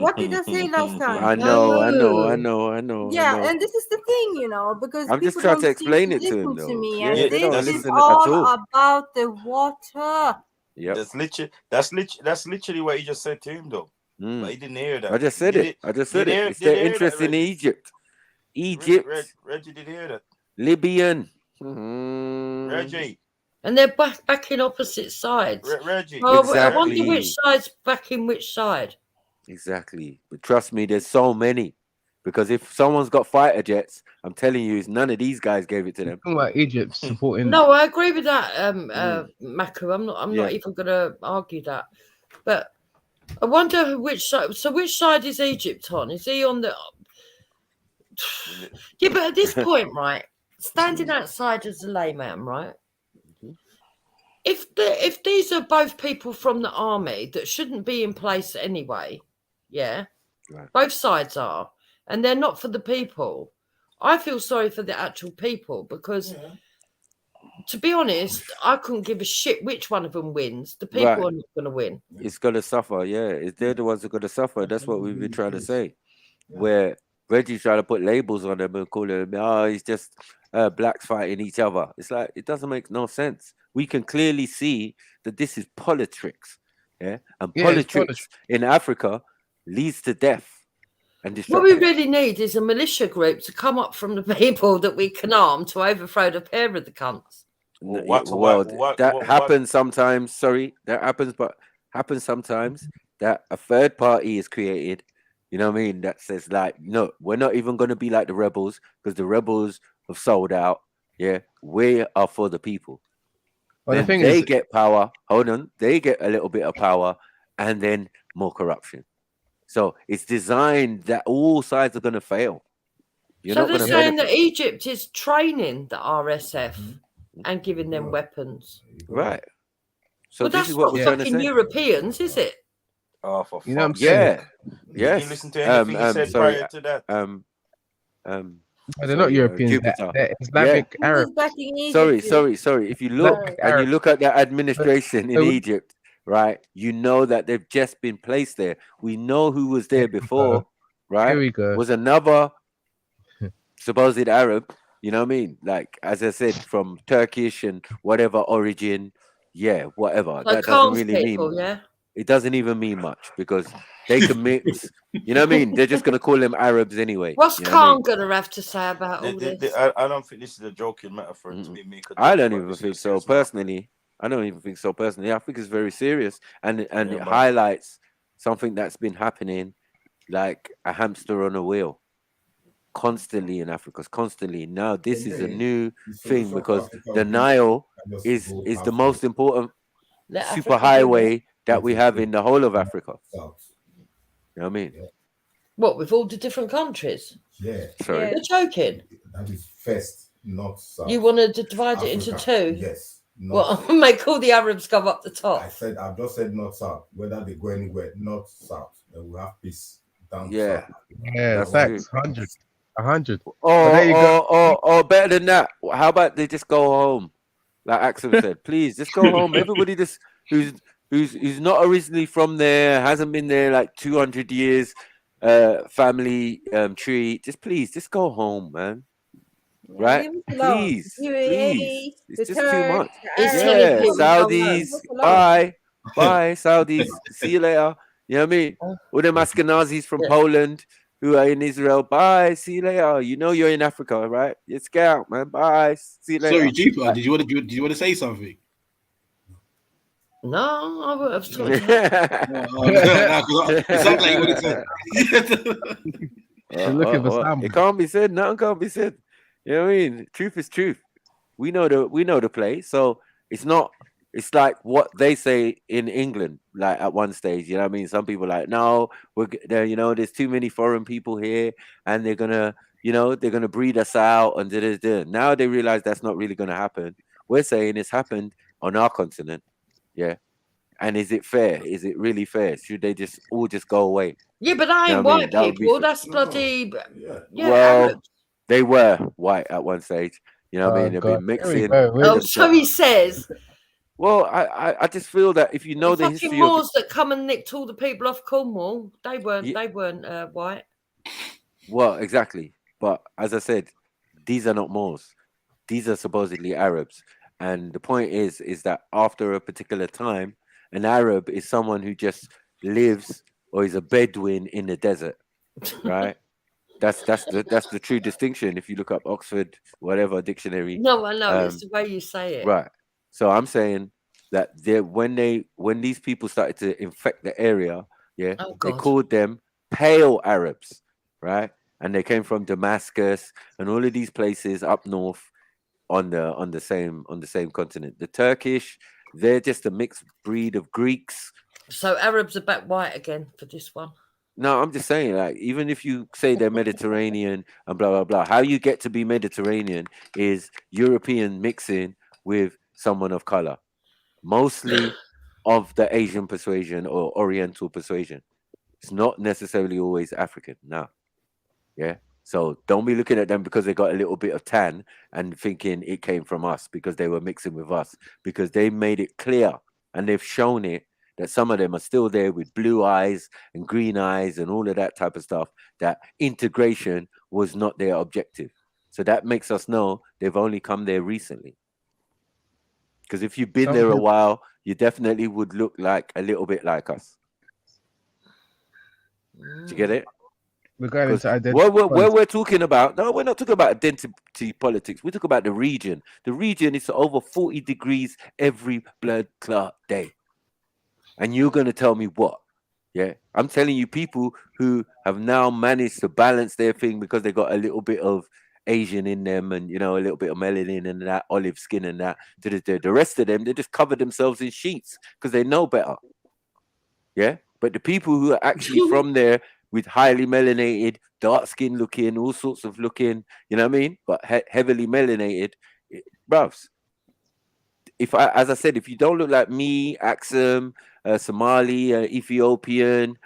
What did I say last time? I know. Yeah, and this is the thing, you know, because I'm just people trying don't to explain seem it to listen him, to though. me, Yeah, and they don't this is listen at all all. about the water. Yep. That's literally what he just said to him, though. But he didn't hear that. I just said it. It's their interest in Egypt. Reggie did hear that. Libyan. Reggie. And they're backing opposite sides. Reggie. Well, Exactly. I wonder which side's backing which side. Exactly. But trust me, there's so many. Because if someone's got fighter jets, I'm telling you, none of these guys gave it to them. Talking about Egypt supporting. No, I agree with that, Maku. I'm not even going to argue that. But I wonder which side. So which side is Egypt on? Is he on the? Yeah, but at this point, right, standing outside as a layman, right? If these are both people from the army that shouldn't be in place anyway, yeah, both sides are, and they're not for the people. I feel sorry for the actual people because, to be honest, I couldn't give a shit which one of them wins. The people are not going to win. It's going to suffer, yeah. They're the ones who are going to suffer. That's what we've been trying to say. Where Reggie's trying to put labels on them and call them, it's just blacks fighting each other. It's like, it doesn't make no sense. We can clearly see that this is politics, yeah? And politics in Africa leads to death and destruction. What we really need is a militia group to come up from the people that we can arm to overthrow the pair of the cunts. That happens sometimes. Sorry, that happens, but happens sometimes that a third party is created. You know what I mean? That says like, no, we're not even going to be like the rebels because the rebels have sold out. Yeah, we are for the people. Well, the thing they get power. Hold on, they get a little bit of power, and then more corruption. So it's designed that all sides are going to fail. So they're saying that Egypt is training the RSF and giving them weapons. Right. So well, this that's is what not we're trying to fucking say. Europeans, is it? Oh, for you know what I'm saying? Yes. You listen to anything he said prior to that. They're not Europeans. They're Islamic Arab. Sorry. If you look and you look at the administration in Egypt, right, you know that they've just been placed there. We know who was there before, right? Here we go. Was another supposed Arab. You know what I mean? Like, as I said, from Turkish and whatever origin, whatever. Like that doesn't really people, mean. It doesn't even mean much because they can mix. You know what I mean? They're just going to call them Arabs anyway. What's you know Khan going to have to say about all this? I don't think this is a joking metaphor to me. I don't even think so personally. I think it's very serious and it highlights something that's been happening like a hamster on a wheel constantly in Africa. Constantly. Now this is a new thing because the Nile is the most important superhighway that we have in the whole of Africa. You know what I mean? What, with all the different countries? Yeah. Sorry. You're joking. That is first, not south. You want to divide it into two? Yes. Well, make all the Arabs come up the top. I've just said north south. Whether they go anywhere, north south, then we'll have peace down south. Yeah, facts. 100. Or better than that. How about they just go home? Like Axel said, please just go home. Everybody just who's not originally from there, hasn't been there like 200 years, family tree. Just go home, man. Right? Please. It's just too much. Saudis. Bye, Saudis. See you later. You know what I mean? All them Ashkenazis from Poland who are in Israel. Bye. See you later. You know you're in Africa, right? Let's get out, man. Bye. See you later. Sorry, Jeeper, did you want to say something? No, I would have told you. It sounds like you wanted to. It can't be said. Nothing can't be said. You know what I mean? Truth is truth. We know the play. So it's not. It's like what they say in England. Like at one stage, you know what I mean? Some people are like, no, we're there. You know, there's too many foreign people here, and they're gonna breed us out and da. Now they realize that's not really gonna happen. We're saying it's happened on our continent. Yeah. And is it fair? Is it really fair? Should they all just go away? Yeah, but I ain't white people. That's bloody. Yeah, well, Arabs. they were white at one stage. You know what I mean? They've been mixing. Oh, so he says. Well, I just feel that if you know the history of Moors that come and nicked all the people off Cornwall, they weren't white. Well, exactly. But as I said, these are not Moors. These are supposedly Arabs. And the point is that after a particular time, an Arab is someone who just lives or is a Bedouin in the desert, right? That's the true distinction. If you look up Oxford, whatever dictionary. No, I know it's the way you say it, right? So I'm saying that when these people started to infect the area, they called them pale Arabs, right? And they came from Damascus and all of these places up north on the same continent. The Turkish, they're just a mixed breed of Greeks. So Arabs are back white again for this one. No, I'm just saying, like, even if you say they're Mediterranean and blah, blah, blah, how you get to be Mediterranean is European mixing with someone of color, mostly of the Asian persuasion or Oriental persuasion. It's not necessarily always African. No. Yeah. So don't be looking at them because they got a little bit of tan and thinking it came from us because they were mixing with us, because they made it clear and they've shown it that some of them are still there with blue eyes and green eyes and all of that type of stuff, that integration was not their objective. So that makes us know they've only come there recently. Because if you've been there a while, you definitely would look like a little bit like us. Do you get it? We're going into identity. What we're talking about, no, we're not talking about identity politics. We're talking about the region. The region is over 40 degrees every blood clot day. And you're going to tell me what? Yeah, I'm telling you, people who have now managed to balance their thing because they got a little bit of Asian in them and, you know, a little bit of melanin and that olive skin and that. The rest of them, they just cover themselves in sheets because they know better. Yeah, but the people who are actually from there with highly melanated, dark skin looking, all sorts of looking, you know what I mean? But heavily melanated, bruvs. As I said, if you don't look like me, Axum, Somali, Ethiopian,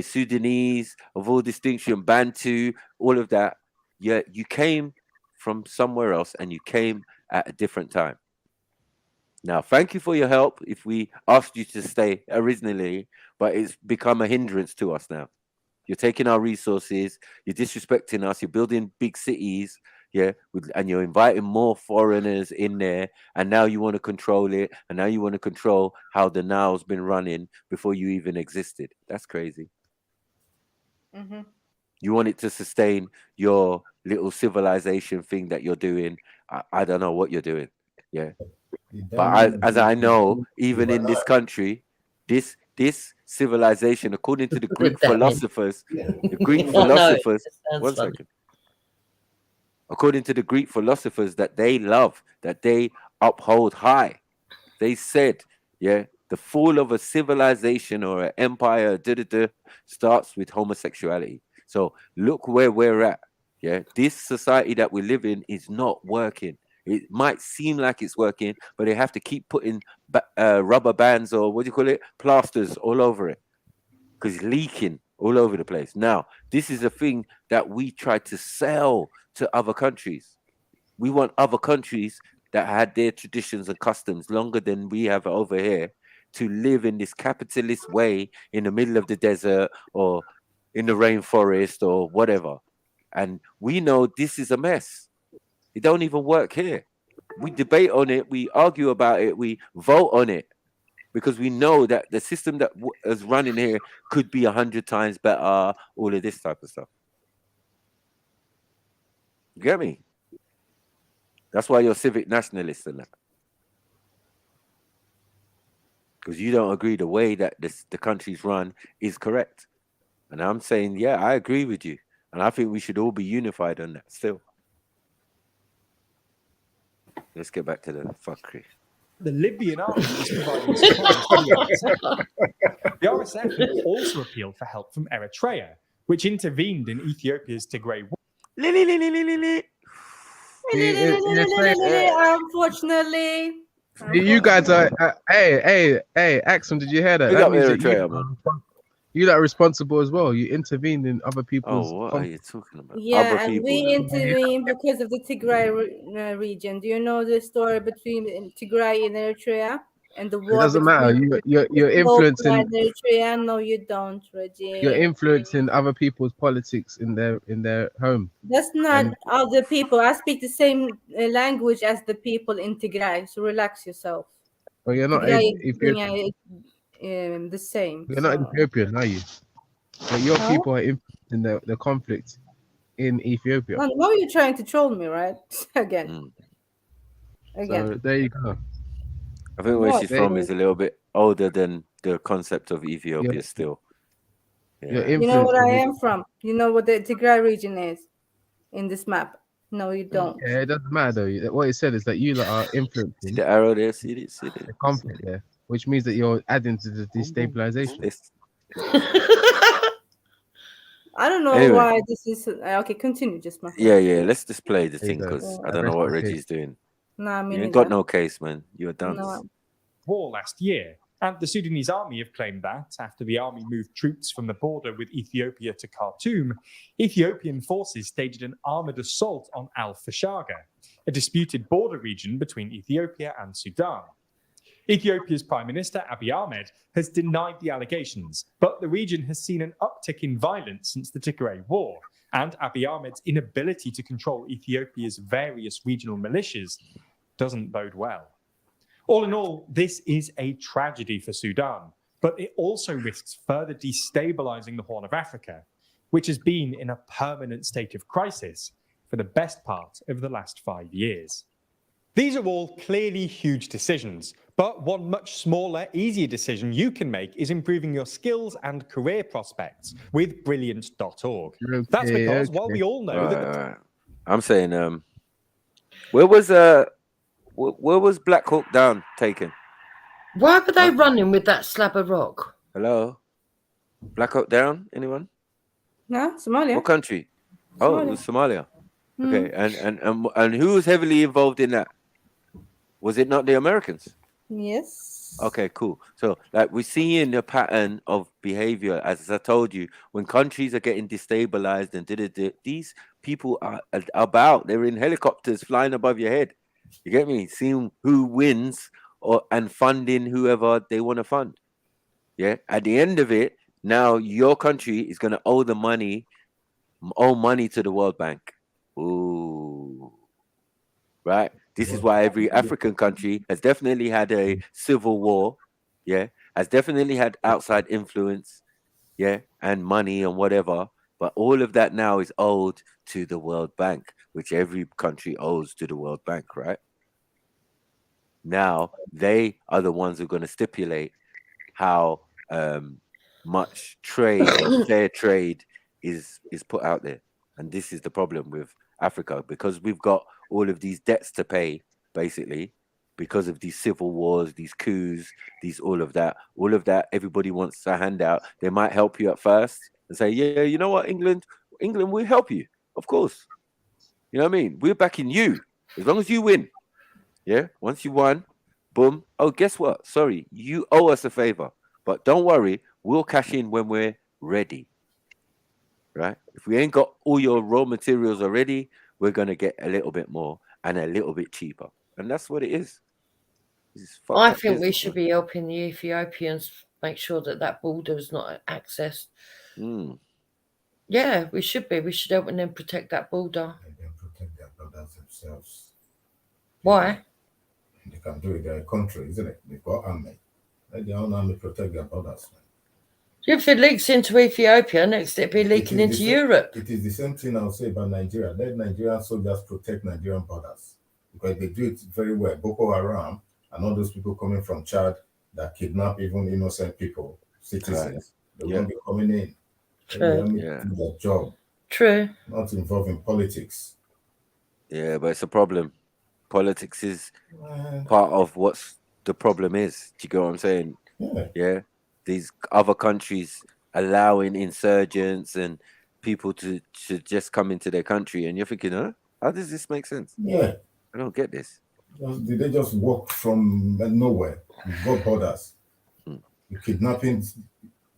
Sudanese, of all distinction, Bantu, all of that, yeah, you came from somewhere else and you came at a different time. Now, thank you for your help if we asked you to stay originally, but it's become a hindrance to us now. You're taking our resources, you're disrespecting us, you're building big cities, yeah, and you're inviting more foreigners in there, and now you want to control it, and now you want to control how the Nile's been running before you even existed. That's crazy. Mm-hmm. You want it to sustain your little civilization thing that you're doing. I don't know what you're doing, yeah. But as I know, even in this country, this civilization, according to the Greek philosophers, one second. According to the Greek philosophers that they love, that they uphold high, they said, yeah, the fall of a civilization or an empire starts with homosexuality. So look where we're at. Yeah, this society that we live in is not working. It might seem like it's working, but they have to keep putting rubber bands or what do you call it, plasters all over it, because it's leaking all over the place. Now, this is a thing that we try to sell to other countries. We want other countries that had their traditions and customs longer than we have over here to live in this capitalist way in the middle of the desert or in the rainforest or whatever. And we know this is a mess. It don't even work here. We debate on it, we argue about it, we vote on it, because we know that the system that is running here could be 100 times better, all of this type of stuff. You get me? That's why you're civic nationalists and that. because you don't agree the way that the country's run is correct. And I'm saying, yeah, I agree with you. And I think we should all be unified on that still. Let's get back to the fuckery. The Libyan army is providing supplies to the RSF. The RSF have also appealed for help from Eritrea, which intervened in Ethiopia's Tigray war. Unfortunately. You guys are hey, Axum, did you hear that? Big That up means that Eritrea, man. you are responsible as well. You intervened in other people's. Oh, what are you talking about? Yeah, Other and people. we intervened because of the Tigray region. Do you know the story between Tigray and Eritrea and the war? It doesn't matter. You're influencing. Eritrea. No, you don't, Reggie. You're influencing other people's politics in their home. That's not other people. I speak the same language as the people in Tigray. So relax yourself. Well, you're not Ethiopian. The same. You're not Ethiopian, are you? But your people are influencing the conflict in Ethiopia. No, you're trying to troll me, right? Again. So there you go. I think where she's from is a little bit older than the concept of Ethiopia still. Yeah. You know what I am from? You know what the Tigray region is in this map? No, you don't. Yeah, it doesn't matter though. What it said is that you lot are influencing the arrow there, see it. The conflict there, which means that you're adding to the destabilization. I don't know why this is okay. Continue, just my friend. Yeah. Let's display the thing because I don't know what Reggie's doing. Nah, you ain't got no case, man. You're done. War last year, and the Sudanese army have claimed that after the army moved troops from the border with Ethiopia to Khartoum, Ethiopian forces staged an armored assault on Al-Fashaga, a disputed border region between Ethiopia and Sudan. Ethiopia's Prime Minister Abiy Ahmed has denied the allegations, but the region has seen an uptick in violence since the Tigray War, and Abiy Ahmed's inability to control Ethiopia's various regional militias doesn't bode well. All in all, this is a tragedy for Sudan, but it also risks further destabilizing the Horn of Africa, which has been in a permanent state of crisis for the best part of the last 5 years. These are all clearly huge decisions, but one much smaller, easier decision you can make is improving your skills and career prospects with brilliant.org. That's because while we all know that I'm saying where was Black Hawk Down taken? Why were they running with that slab of rock? Hello? Black Hawk Down? Anyone? No, Somalia. What country? Oh, it was Somalia. Okay, and who was heavily involved in that? Was it not the Americans? Yes. Okay, cool. So, like, we're seeing a pattern of behavior, as I told you, when countries are getting destabilized and these people are about. They're in helicopters flying above your head. You get me? Seeing who wins and funding whoever they want to fund. Yeah. At the end of it, now your country is going to owe money to the World Bank. Ooh. Right. This is why every African country has definitely had a civil war. Yeah. Has definitely had outside influence. Yeah. And money and whatever. But all of that now is owed to the World Bank, which every country owes to the World Bank, right? Now, they are the ones who are going to stipulate how much trade, fair trade is put out there. And this is the problem with Africa, because we've got all of these debts to pay, basically, because of these civil wars, these coups, all of that, everybody wants a handout. They might help you at first and say, yeah, you know what, England will help you. Of course. You know what I mean? We're backing you as long as you win. Yeah. Once you won, boom. Oh, guess what? Sorry, you owe us a favor, but don't worry. We'll cash in when we're ready. Right? If we ain't got all your raw materials already, we're going to get a little bit more and a little bit cheaper. And that's what it is. I think we should be helping the Ethiopians make sure that border is not accessed. Yeah, we should be. We should help them protect that border. They can protect their brothers themselves. Why? They can do it. They're a country, isn't it? They've got army. Let their own army protect their brothers. If it leaks into Ethiopia, next it'll be leaking into Europe. It is the same thing I'll say about Nigeria. Let Nigerian soldiers protect Nigerian borders, because they do it very well. Boko Haram and all those people coming from Chad, that kidnap even innocent people, citizens. They Yeah. won't be coming in. True. Let me Yeah. do their job. True. Not involving politics. Yeah, but it's a problem. Politics is part of what's the problem is. Do you get what I'm saying? Yeah. These other countries allowing insurgents and people to just come into their country, and you're thinking, huh? How does this make sense? Yeah. I don't get this. Did they just walk from nowhere? You've got borders. You're kidnapping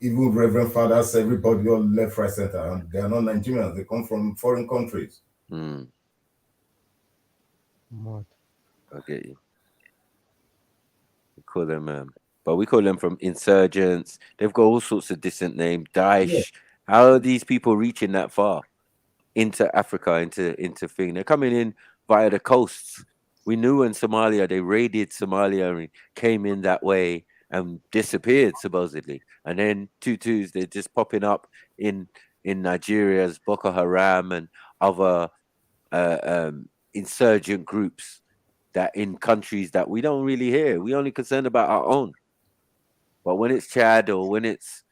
even reverend fathers, everybody all left, right, center, and they are not Nigerians. They come from foreign countries. I get you. We call them, but we call them from insurgents. They've got all sorts of distant names. Daesh. Yeah. How are these people reaching that far into Africa, into thing? They're coming in via the coasts. We knew in Somalia they raided Somalia and came in that way and disappeared supposedly. And then Tutus, they're just popping up in Nigeria's Boko Haram and other insurgent groups that in countries that we don't really hear. We only concerned about our own. But when it's Chad or when it's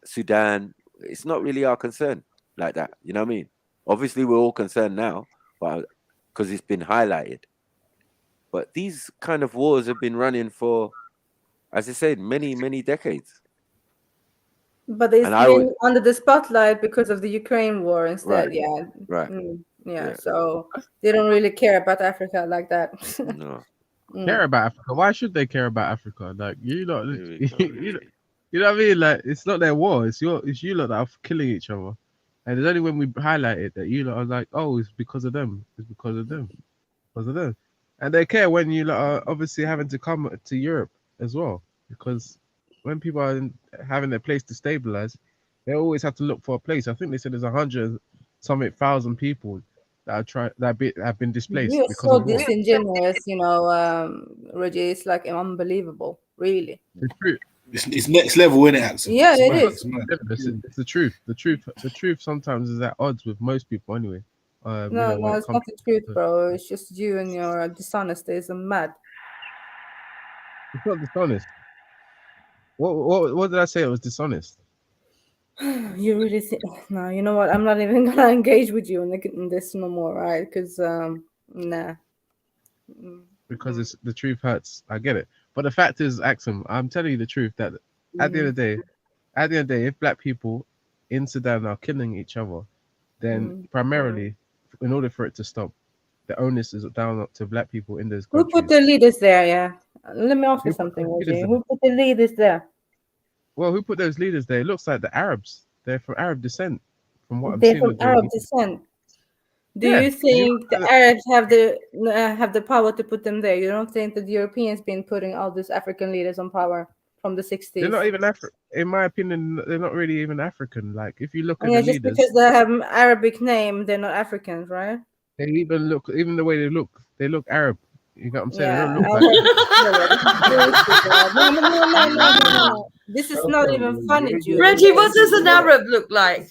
Sudan, it's not really our concern like that. You know what I mean? Obviously, we're all concerned now, but because it's been highlighted. But these kind of wars have been running for, as I said, many, many decades. But it's been under the spotlight because of the Ukraine war instead. Right. Yeah. Right. Yeah. So they don't really care about Africa like that. No. Care about Africa? Why should they care about Africa? Like you know, you know what I mean? Like it's not their war. It's you lot that are killing each other. And it's only when we highlight it that you lot are like, oh, it's because of them. It's because of them. Because of them. And they care when you lot are obviously having to come to Europe as well. Because when people are having their place to stabilize, they always have to look for a place. I think they said there's 100,000 people that have been displaced. You're because so of war. disingenuous, Reggie. It's like unbelievable, really. It's true. It's next level, isn't it, Axel? Yeah, it is. It's the truth. The truth sometimes is at odds with most people anyway. No, it's not the truth, bro. It's just you and your dishonesty is mad. It's not dishonest. What did I say? It was dishonest. You really think? No, you know what? I'm not even gonna engage with you in this no more, right? Because nah. Because the truth hurts. I get it. But the fact is, Axel, I'm telling you the truth that at the end of the day, if black people in Sudan are killing each other, then primarily, in order for it to stop, the onus is down to black people in those countries. Who put the leaders there? Yeah. Let me ask you something, Reggie. Who put the leaders there? Well, who put those leaders there? It looks like the Arabs. They're from Arab descent, from what I'm They're seeing. from Arab descent. Do you think the Arabs have the power to put them there? You don't think that the Europeans been putting all these African leaders on power from the 60s? They're not even African. In my opinion, they're not really even African. Like if you look at the just leaders, because they have an Arabic name, they're not Africans, right? They even the way they look Arab. You got what I'm saying? Yeah, they don't look no. This is not even funny, Jude. Reggie, what does an Arab look like?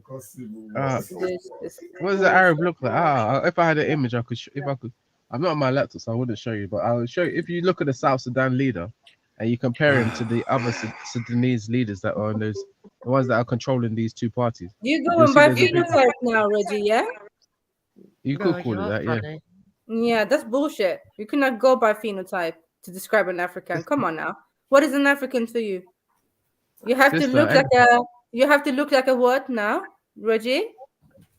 What does the Arab look like? If I had an image, I could. I'm not on my laptop, so I wouldn't show you. But I will show you. If you look at the South Sudan leader, and you compare him to the other Sudanese leaders that are on the ones that are controlling these two parties. You're going by phenotype now, Reggie. Yeah. You could call it that, yeah. Yeah, that's bullshit. You cannot go by phenotype to describe an African. Come on now. What is an African to you? You have to look like a. You have to look like a what now, Reggie?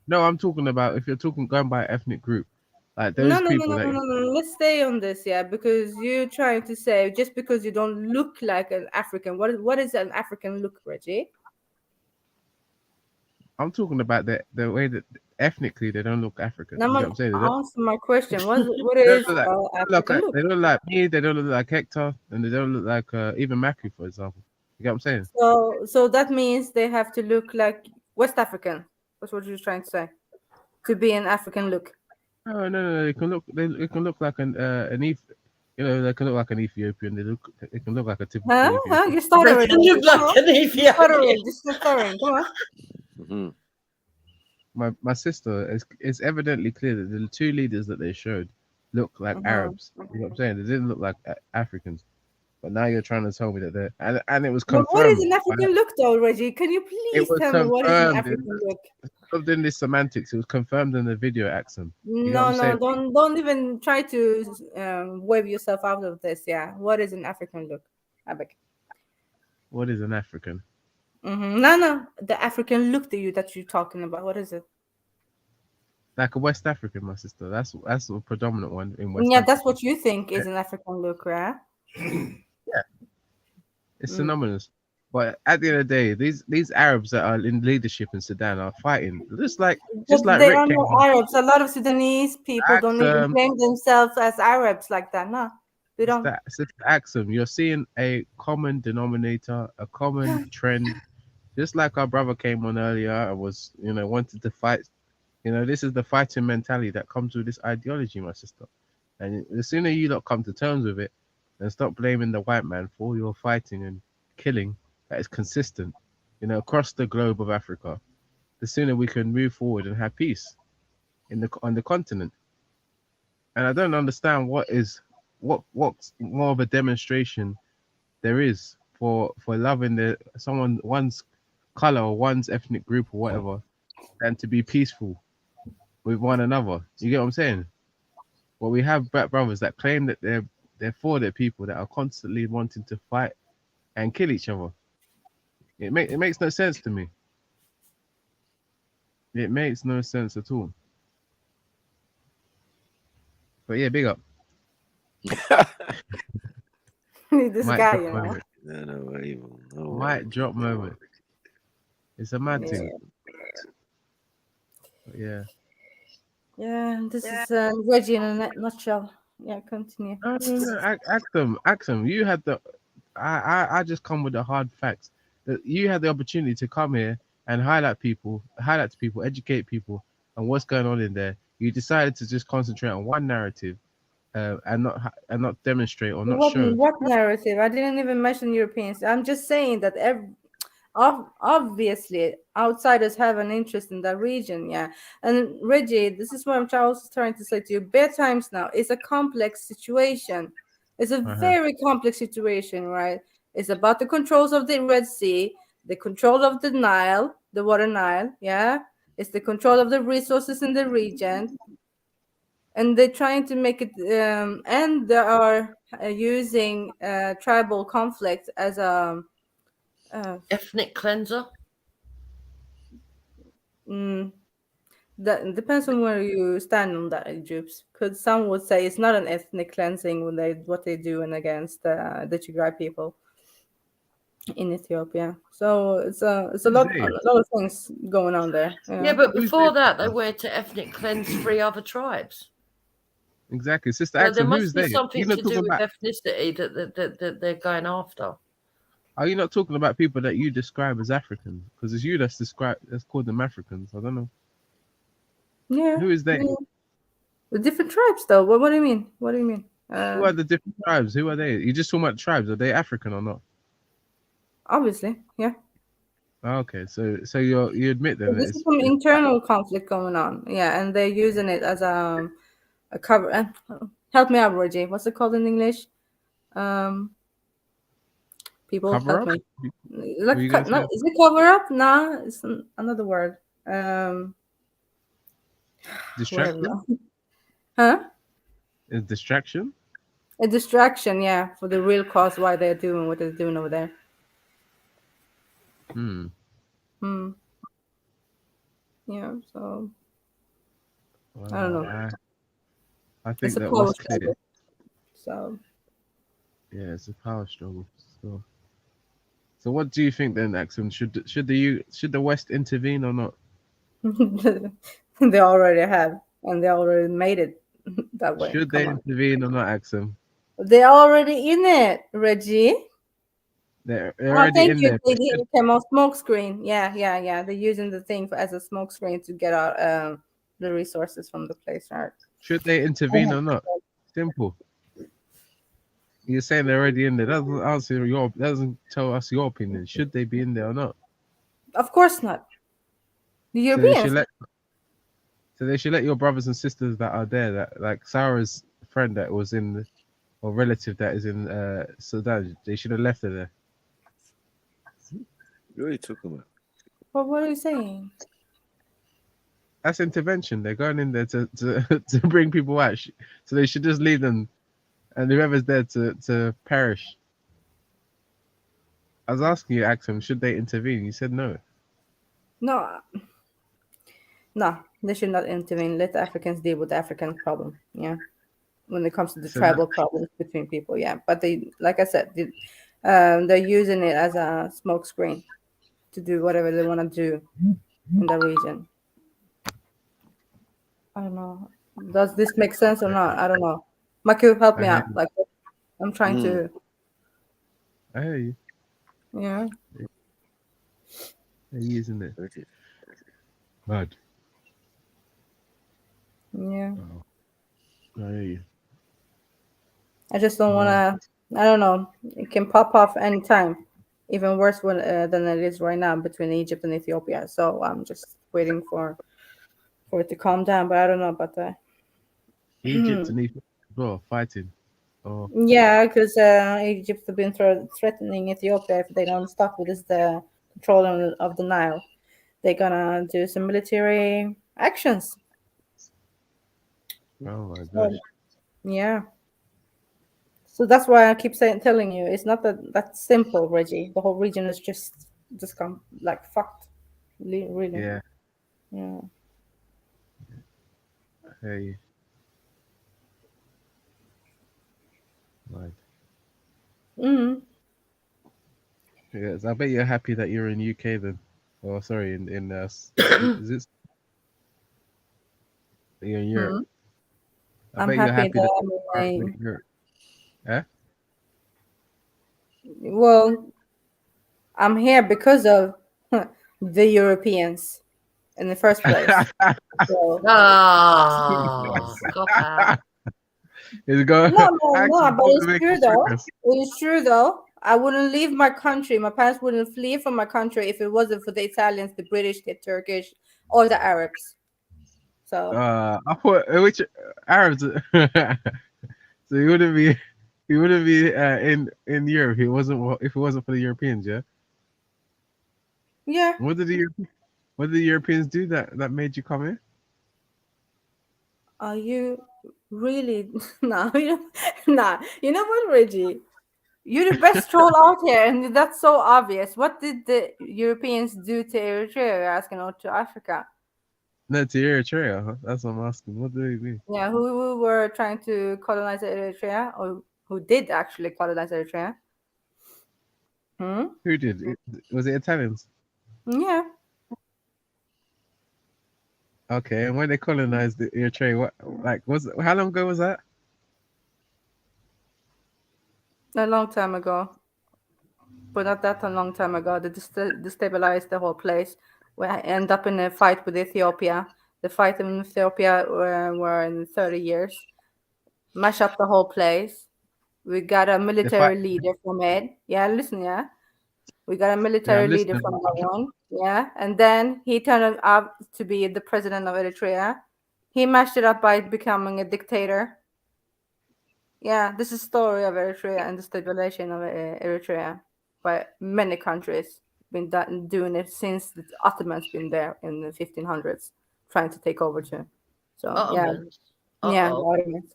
No, I'm talking about if you're going by ethnic group, like those people. No. Let's stay on this, yeah, because you're trying to say just because you don't look like an African, what is an African look, Reggie? I'm talking about the way that ethnically they don't look African. No, you know what I'm saying? Answer my question. What is African look? They don't look like me. They don't look like Hector, and they don't look like even Maku, for example. You get what I'm saying? So that means they have to look like West African. That's what you're trying to say. To be an African look. No. They can look like an they can look like an Ethiopian. They can look like a typical Ethiopian. You stuttering. They look like an Ethiopian. Just stuttering. Come on. Mm-hmm. My sister, it's evidently clear that the two leaders that they showed look like Arabs. You know what I'm saying? They didn't look like Africans. But now you're trying to tell me that they're and it was But what is confirmed. an African look, though, Reggie? Can you It please was tell me what is an confirmed. African look? In this semantics, it was confirmed in the video, Axum. You know what No, I'm no, saying? don't even try to wave yourself out of this. Yeah, what is an African look, Abek? What is an African? No, the African look that you're talking about. What is it? Like a West African, my sister. That's the predominant one in West Yeah, Africa. that's what you think is an African look, right? Yeah, it's synonymous. But at the end of the day, these Arabs that are in leadership in Sudan are fighting just like They Rick are came not on. Arabs. A lot of Sudanese people don't even claim themselves as Arabs like that. No, they don't. Sister Axum, you're seeing a common denominator, a common trend. Just like our brother came on earlier, I was, wanted to fight. This is the fighting mentality that comes with this ideology, my sister. And the sooner you lot come to terms with it and stop blaming the white man for all your fighting and killing that is consistent, across the globe of Africa, the sooner we can move forward and have peace on the continent. And I don't understand what's more of a demonstration there is for loving one's color or one's ethnic group or whatever, than to be peaceful with one another. You get what I'm saying? Well, we have black brothers that claim that they're for their people that are constantly wanting to fight and kill each other. It makes no sense to me. It makes no sense at all. But yeah, big up. This Mic guy, drop moment. Mic drop moment. It's a mad thing. But yeah. Yeah, this is Reggie in a nutshell. Yeah, continue. Axum, you had the. I just come with the hard facts. That you had the opportunity to come here and highlight to people, educate people on what's going on in there. You decided to just concentrate on one narrative, and not demonstrate or not show. What narrative? I didn't even mention Europeans. I'm just saying that obviously outsiders have an interest in that region. Yeah, and Reggie, this is what I'm also trying to say to you. Bedtimes now is a complex situation. It's a very complex situation, right? It's about the controls of the Red Sea, the control of the Nile, the water Nile. Yeah, it's the control of the resources in the region. And they're trying to make it, and they are using tribal conflict as a ethnic cleanser. That depends on where you stand on that, Jupes. Because some would say it's not an ethnic cleansing when what they're doing against the Tigray people in Ethiopia. So it's a lot of things going on there. Yeah, but before that, they were to ethnic cleanse 3 other tribes. Exactly, Sister So Axum, there must who's be they? something to do with ethnicity that they're going after. Are you not talking about people that you describe as Africans? Because it's you that's called them Africans. I don't know. Yeah. Who is they? Yeah. The different tribes, though. What do you mean? What do you mean? Who are the different tribes? Who are they? You just talking about tribes. Are they African or not? Obviously, yeah. Okay, so you admit that This is some internal conflict going on. Yeah, and they're using it as a cover. Help me out, Reggie. What's it called in English? People cover help up? me. Is it cover up? No, it's another word. Distraction? Huh? Is distraction? A distraction, yeah, for the real cause why they're doing what they're doing over there. Yeah, so well, I don't know. I think that was clear. So yeah, it's a power struggle. So what do you think then, Axum? Should the West intervene or not? They already have, and they already made it that way. Should they intervene or not, Axum? They're already in it, Reggie. They're already in there. They did a smoke screen. Yeah. They're using the thing as a smoke screen to get out the resources from the place, right? Should they intervene or not? Simple. You're saying they're already in there. Doesn't tell us your opinion. Should they be in there or not? Of course not. The Europeans. So they should let your brothers and sisters that are there, that like Sarah's friend that was in or relative that is in Sudan. They should have left her there. What are you talking about? Well, what are you saying? That's intervention. They're going in there to to bring people out. So they should just leave them, and whoever's there to perish. I was asking you, Axum, should they intervene? You said no. No, they should not intervene. Let the Africans deal with the African problem. Yeah, when it comes to the tribal problems between people. Yeah, but they, like I said, they're using it as a smokescreen to do whatever they want to do in the region. I don't know. Does this make sense or not? I don't know. Maku, help me out. Like, I'm trying to. I hear you. Yeah. Isn't it? Mad. Yeah. Oh. I hear you. I just don't want to. I don't know. It can pop off anytime. Even worse than it is right now between Egypt and Ethiopia. So I'm just waiting for it to calm down. But I don't know about that. Egypt and Ethiopia fighting. Oh. Yeah, because Egypt have been threatening Ethiopia if they don't stop with the control of the Nile. They're gonna do some military actions. Oh my gosh. Yeah. So that's why I keep telling you, it's not that simple, Reggie. The whole region is just come like fucked. Really. Yeah. Yeah. Hey. Right. Yes, I bet you're happy that you're in UK then. Oh, sorry, in is it? You're in Europe. I bet you're happy that I'm in Europe. Eh? Well, I'm here because of the Europeans in the first place. So. It's going. No, but it's true though. It's true though. I wouldn't leave my country. My parents wouldn't flee from my country if it wasn't for the Italians, the British, the Turkish, or the Arabs. So. I thought which Arabs. So he wouldn't be in Europe. If it wasn't for the Europeans, yeah. Yeah. What did the Europeans do that made you come here? Are you really? No, nah. You know what, Reggie? You're the best troll out here, and that's so obvious. What did the Europeans do to Eritrea? You're asking, or to Africa? No, to Eritrea. Huh? That's what I'm asking. What do they do? Yeah, who were trying to colonize Eritrea, or who did actually colonize Eritrea? Who did? Was it Italians? Yeah. Okay, and when they colonized Eritrea, how long ago was that? A long time ago, but not that a long time ago. They destabilized the whole place. We end up in a fight with Ethiopia. The fight in Ethiopia were in 30 years. Mash up the whole place. We got a military leader from it. Yeah, listen, yeah. We got a military leader from that one. Yeah, and then he turned up to be the president of Eritrea. He mashed it up by becoming a dictator. Yeah, this is the story of Eritrea and the stabilization of Eritrea by many countries. Been doing it since the Ottomans been there in the 1500s, trying to take over too. So Ottomans. Yeah, the Ottomans.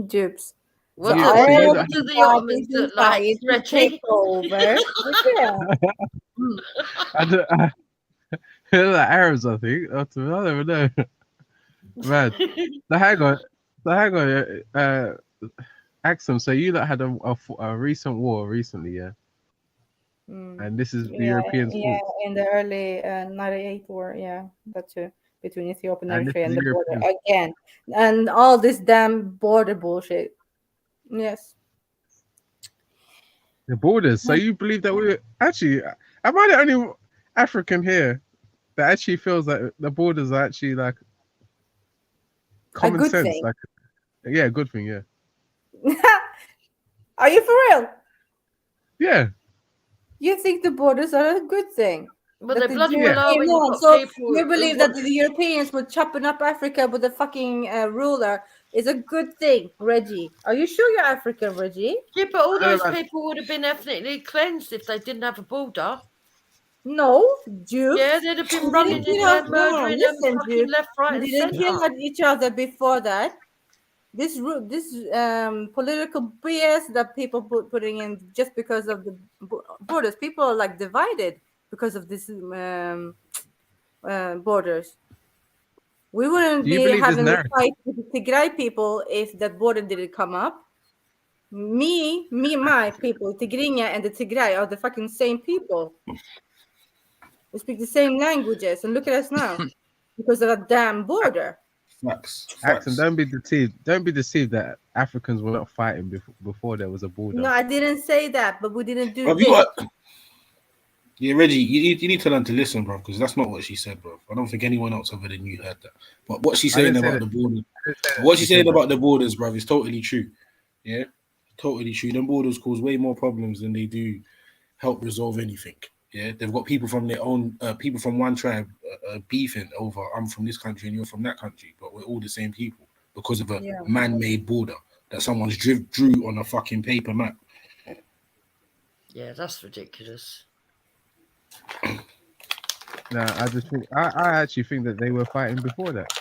Dupes. What do the Ottomans look like? Take over. They're like Arabs, I think. I don't even know. Man, so hang on. Axum, so you had a recent war recently, yeah? And this is the Europeans' fault. Yeah, in the early 98 war, yeah, that too, between Ethiopia and Eritrea and the border again. And all this damn border bullshit. Yes. The borders. So you believe that we actually, am I the only African here that actually feels that the borders are actually like common a good sense? Thing. Like, yeah, good thing, yeah. Are you for real? Yeah. You think the borders are a good thing? But they bloody well are. So you believe that the Europeans were chopping up Africa with a fucking ruler is a good thing, Reggie. Are you sure you're African, Reggie? Yeah, but all those people would have been ethnically cleansed if they didn't have a border. No, Jews. Yeah, they'd have been We running didn't in kill there, us. murdering them Listen, fucking Jews. left, right, We and didn't centre. kill each other before that. This political BS that people putting in just because of the borders. People are like divided because of this borders. We wouldn't be having a fight with the Tigray people if that border didn't come up. My people, Tigrinya and the Tigray are the fucking same people. We speak the same languages, and look at us now because of a damn border. Axon, don't be deceived. Don't be deceived that Africans were not fighting before there was a border. No, I didn't say that, but we didn't do this. Yeah, Reggie, you need to learn to listen, bro, because that's not what she said, bro. I don't think anyone else other than you heard that. But what she's saying about the borders, bro, is totally true. Yeah, totally true. Them borders cause way more problems than they do help resolve anything. Yeah, they've got people from their own, people from one tribe beefing over, I'm from this country and you're from that country, but we're all the same people because of a man-made border that someone's drew on a fucking paper map. Yeah, that's ridiculous. No, I just think I actually think that they were fighting before that.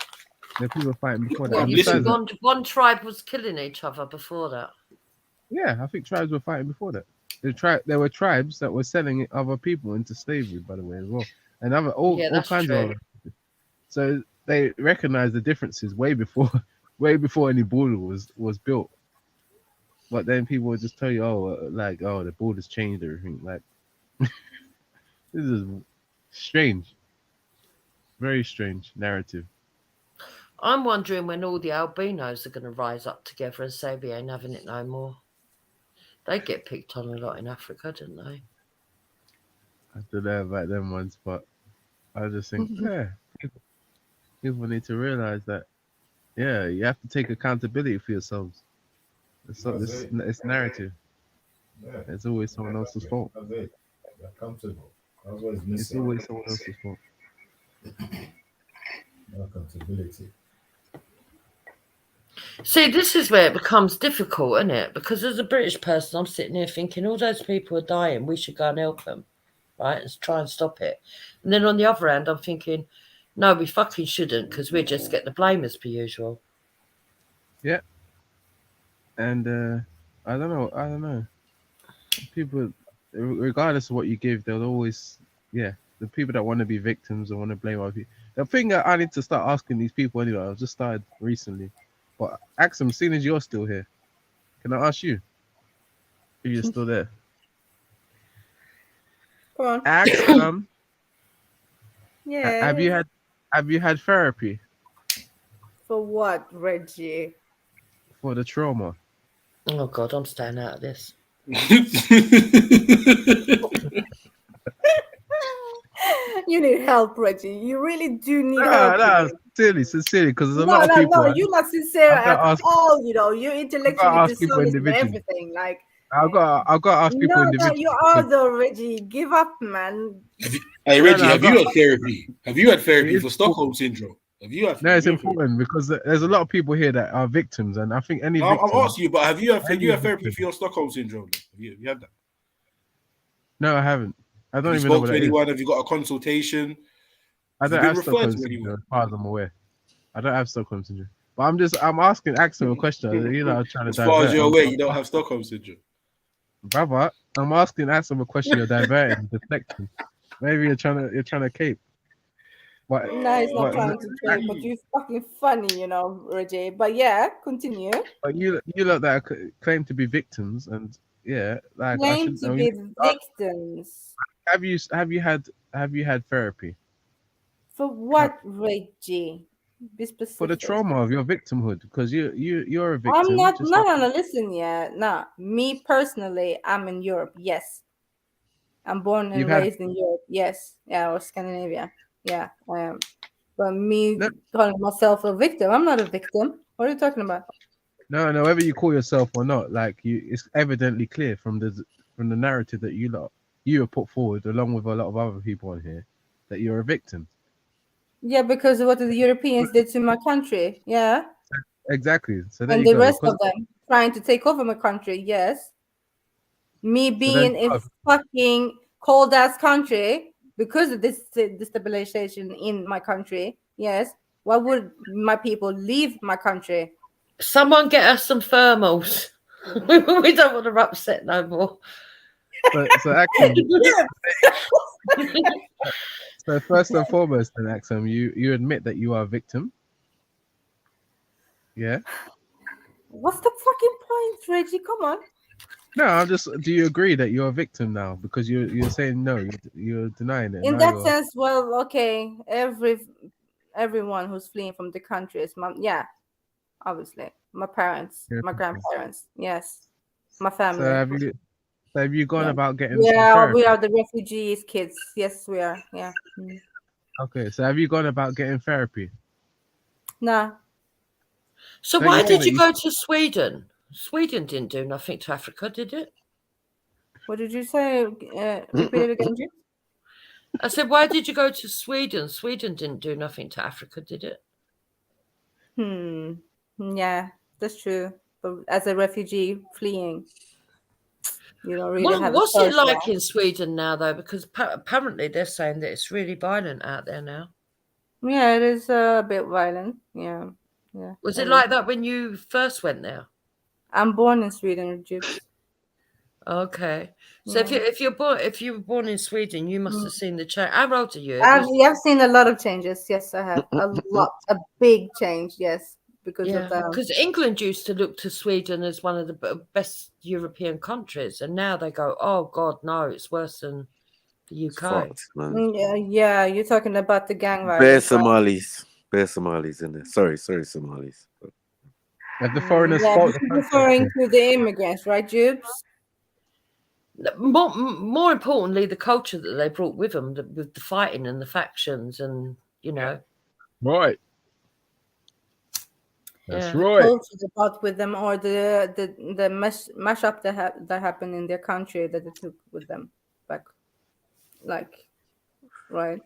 The people were fighting before that. Well, you think one tribe was killing each other before that? Yeah, I think tribes were fighting before that. There were tribes that were selling other people into slavery, by the way, as well, and all kinds of other. So they recognized the differences way before any border was built. But then people would just tell you, the borders changed everything. Like, this is strange, very strange narrative. I'm wondering when all the albinos are going to rise up together and say we ain't having it no more. They get picked on a lot in Africa, didn't they? I don't know about them ones, but I just think, people need to realize that, you have to take accountability for yourselves. It's narrative. It's always someone else's fault. Accountable. It's always someone else's fault. No accountability. See, this is where it becomes difficult, isn't it? Because as a British person, I'm sitting here thinking all those people are dying. We should go and help them, right? Let's try and stop it. And then on the other hand, I'm thinking, no, we fucking shouldn't because we just get the blame as per usual. Yeah. And I don't know. People, regardless of what you give, they'll always, the people that want to be victims or want to blame other people. The thing that I need to start asking these people anyway, I've just started recently. But Axum, seeing as you're still here, can I ask you if you're still there? Go on. Axum, yeah. Have you had therapy? For what, Reggie? For the trauma. Oh God, I'm staying out of this. You need help, Reggie. You really do need help. Sincerely, because there's a lot of people. No, you're not sincere at all. You know, you're intellectually dishonest and everything. Like, I've got to ask people individually. You are though, Reggie. Give up, man. Hey, Reggie, have you had therapy? Have you had therapy for Stockholm syndrome? Have you had? No, it's important because there's a lot of people here that are victims, and I think any. I'm asking you, but have you had therapy for your Stockholm syndrome? Have you had that? No, I haven't. I don't even know what to anyone. Have you got a consultation? I don't have Stockholm syndrome, as far as I'm aware. I don't have Stockholm syndrome, but I'm asking Axel a question. You know, I'm trying to. As far as you're aware, you don't have Stockholm syndrome, brother. I'm asking Axel a question. You're diverting, deflecting. Maybe you're trying to cape. No, he's not trying to cape, but you're fucking funny, you know, Reggie. But yeah, continue. But you look that claim to be victims, and claim to be victims. Have you had therapy? For what, Reggie? Be specific. For the trauma of your victimhood, because you're a victim. I'm not. No. Listen, no. Me personally, I'm in Europe. Yes, I'm born and raised in Europe. Yes, or Scandinavia. Yeah, I am. But me calling myself a victim, I'm not a victim. What are you talking about? No, whether you call yourself or not, it's evidently clear from the narrative that you have put forward, along with a lot of other people on here, that you're a victim. Yeah, because of what the Europeans did to my country. Yeah. Exactly. So there And you the go. rest of them trying to take over my country. Yes. Me being in fucking cold ass country because of this destabilization in my country. Yes. Why would my people leave my country? Someone get us some thermals. We don't want to upset no more. So Axum, so first and foremost, then Axum, you admit that you are a victim. Yeah. What's the fucking point, Reggie? Come on. No, I'm just. Do you agree that you're a victim now? Because you're saying no, you're denying it. In now that you're... sense, well, okay, everyone who's fleeing from the country is obviously my parents, my grandparents, yes, my family. So have you gone about getting we some therapy? are the refugees kids. Yes, we are. Yeah. Okay, so have you gone about getting therapy? No. So why did you go to Sweden? Sweden didn't do nothing to Africa, did it? What did you say? Repeat it again, Jim. I said, why did you go to Sweden? Sweden didn't do nothing to Africa, did it? Yeah, that's true. But as a refugee fleeing, you don't really have. What's it like in Sweden now, though? Because apparently they're saying that it's really violent out there now. Yeah, it is a bit violent. Yeah. Was it like that when you first went there? I'm born in Sweden, Jibs. Okay, so if you were born in Sweden, you must have seen the change. How old are you? I've seen a lot of changes. Yes, I have a big change. Yes, because of that. Because England used to look to Sweden as one of the best European countries, and now they go, oh God, no, it's worse than the UK. Fucked, man. Yeah, you're talking about the gang violence. Bare Somalis in there. Sorry, Somalis. Have the foreigners referring to the immigrants, right, Jubes? More importantly, the culture that they brought with them, with the fighting and the factions, and right. That's right. Culture they brought with them, or the mashup that happened in their country that they took with them back, right?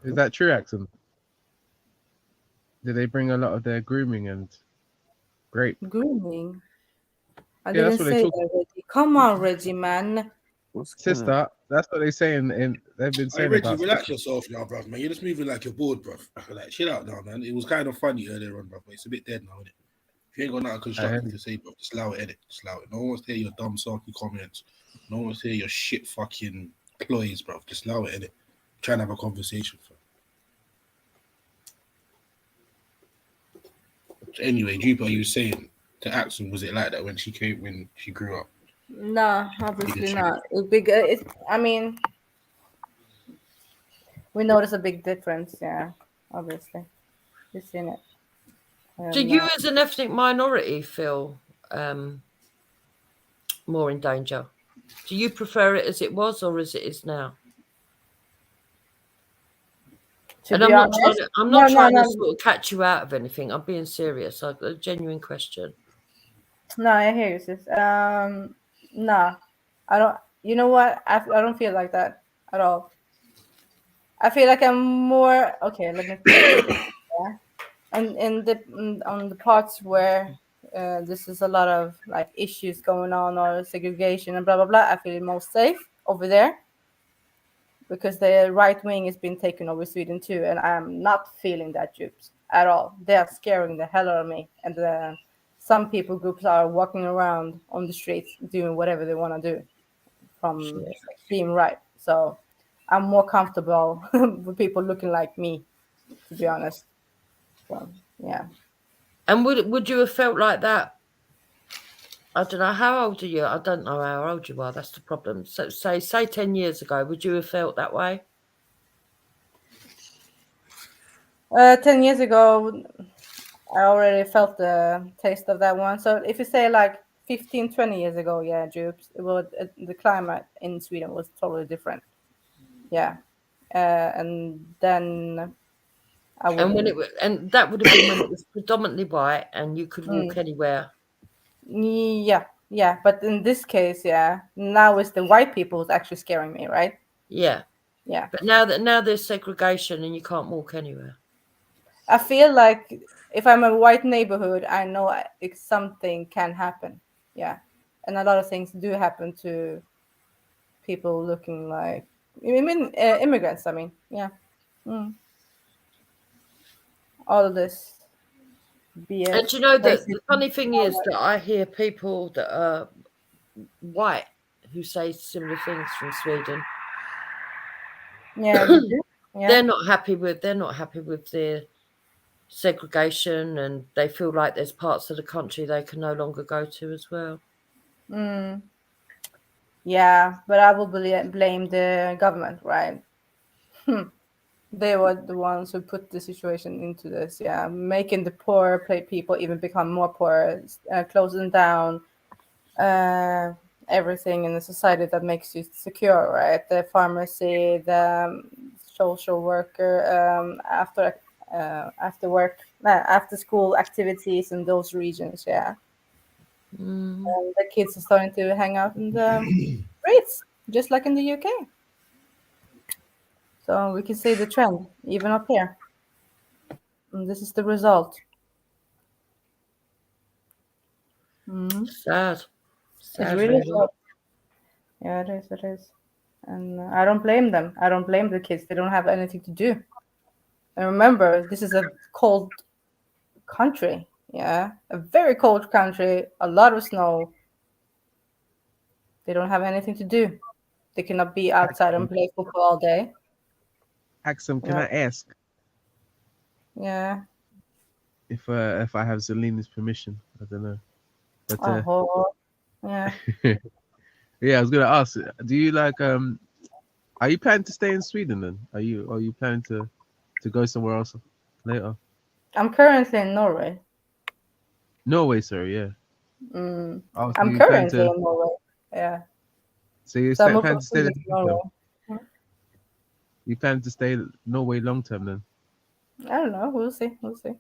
Is that true, Axum? Did they bring a lot of their grooming and grooming? I didn't say that, Reggie. Come on, Reggie, man. Sister, that's what they say they've been saying. Reggie, relax yourself now, bruv, man. You're just moving like you're bored, bruv. Like, chill out now, man. It was kind of funny earlier on, bruv, but it's a bit dead now, isn't it? If you ain't got nothing constructive to say, bruv, just allow it, edit. Just allow it. No one wants to hear your dumb, sarky comments. No one wants to hear your shit fucking ploys, bruv. Just allow it, edit. Try and have a conversation, fam. So anyway, Jupiter, you were saying to Axel, was it like that when she grew up? No, obviously not. I mean, we notice a big difference. Yeah, obviously, we've seen it. Do you, as an ethnic minority, feel more in danger? Do you prefer it as it was or as it is now? And I'm not trying to sort of catch you out of anything. I'm being serious. A genuine question. No, I hear you, sis. No, I don't. You know what? I don't feel like that at all. I feel like I'm more okay. Let me. And on the parts where this is a lot of like issues going on or segregation and blah blah blah, I feel most safe over there because the right wing has been taken over Sweden too, and I'm not feeling that Jews at all. They are scaring the hell out of me, and some people groups are walking around on the streets doing whatever they want to do from extreme right. So I'm more comfortable with people looking like me, to be honest. So, yeah. And would you have felt like that? I don't know. How old are you? I don't know how old you are. That's the problem. So say 10 years ago, would you have felt that way? 10 years ago, I already felt the taste of that one. So if you say like 15, 20 years ago, yeah, Jupes, the climate in Sweden was totally different. Yeah. And then and that would have been when it was predominantly white and you could walk anywhere. Yeah. But in this case, yeah, now it's the white people who's actually scaring me, right? Yeah. But now there's segregation and you can't walk anywhere. I feel like if I'm a white neighborhood, I know if something can happen. Yeah, and a lot of things do happen to people looking like immigrants. I mean, yeah. All of this BS. And you know that the funny thing is that I hear people that are white who say similar things from Sweden. Yeah, they do. Yeah. They're not happy with the segregation, and they feel like there's parts of the country they can no longer go to as well. Yeah, but I will blame the government, right? They were the ones who put the situation into this. Yeah, making the poor people even become more poor, closing down everything in the society that makes you secure, right? The pharmacy, the social worker, after work, after school activities in those regions. Yeah. And the kids are starting to hang out in the streets, just like in the UK. So we can see the trend, even up here. And this is the result. Sad. It's really sad. Yeah, it is. It is. And I don't blame them. I don't blame the kids. They don't have anything to do. And remember, this is a cold country. Yeah, a very cold country, a lot of snow. They don't have anything to do. They cannot be outside and play football all day. Axum, can I ask? Yeah. If I have Zelina's permission, I don't know. But yeah. yeah, I was gonna ask. Do you like are you planning to stay in Sweden then? Are you planning to go somewhere else later? I'm currently in Norway. Norway, sorry, yeah. So I'm currently in Norway. Yeah. So you So plan to stay there? You plan to stay in Norway long term then? I don't know. We'll see. We'll see.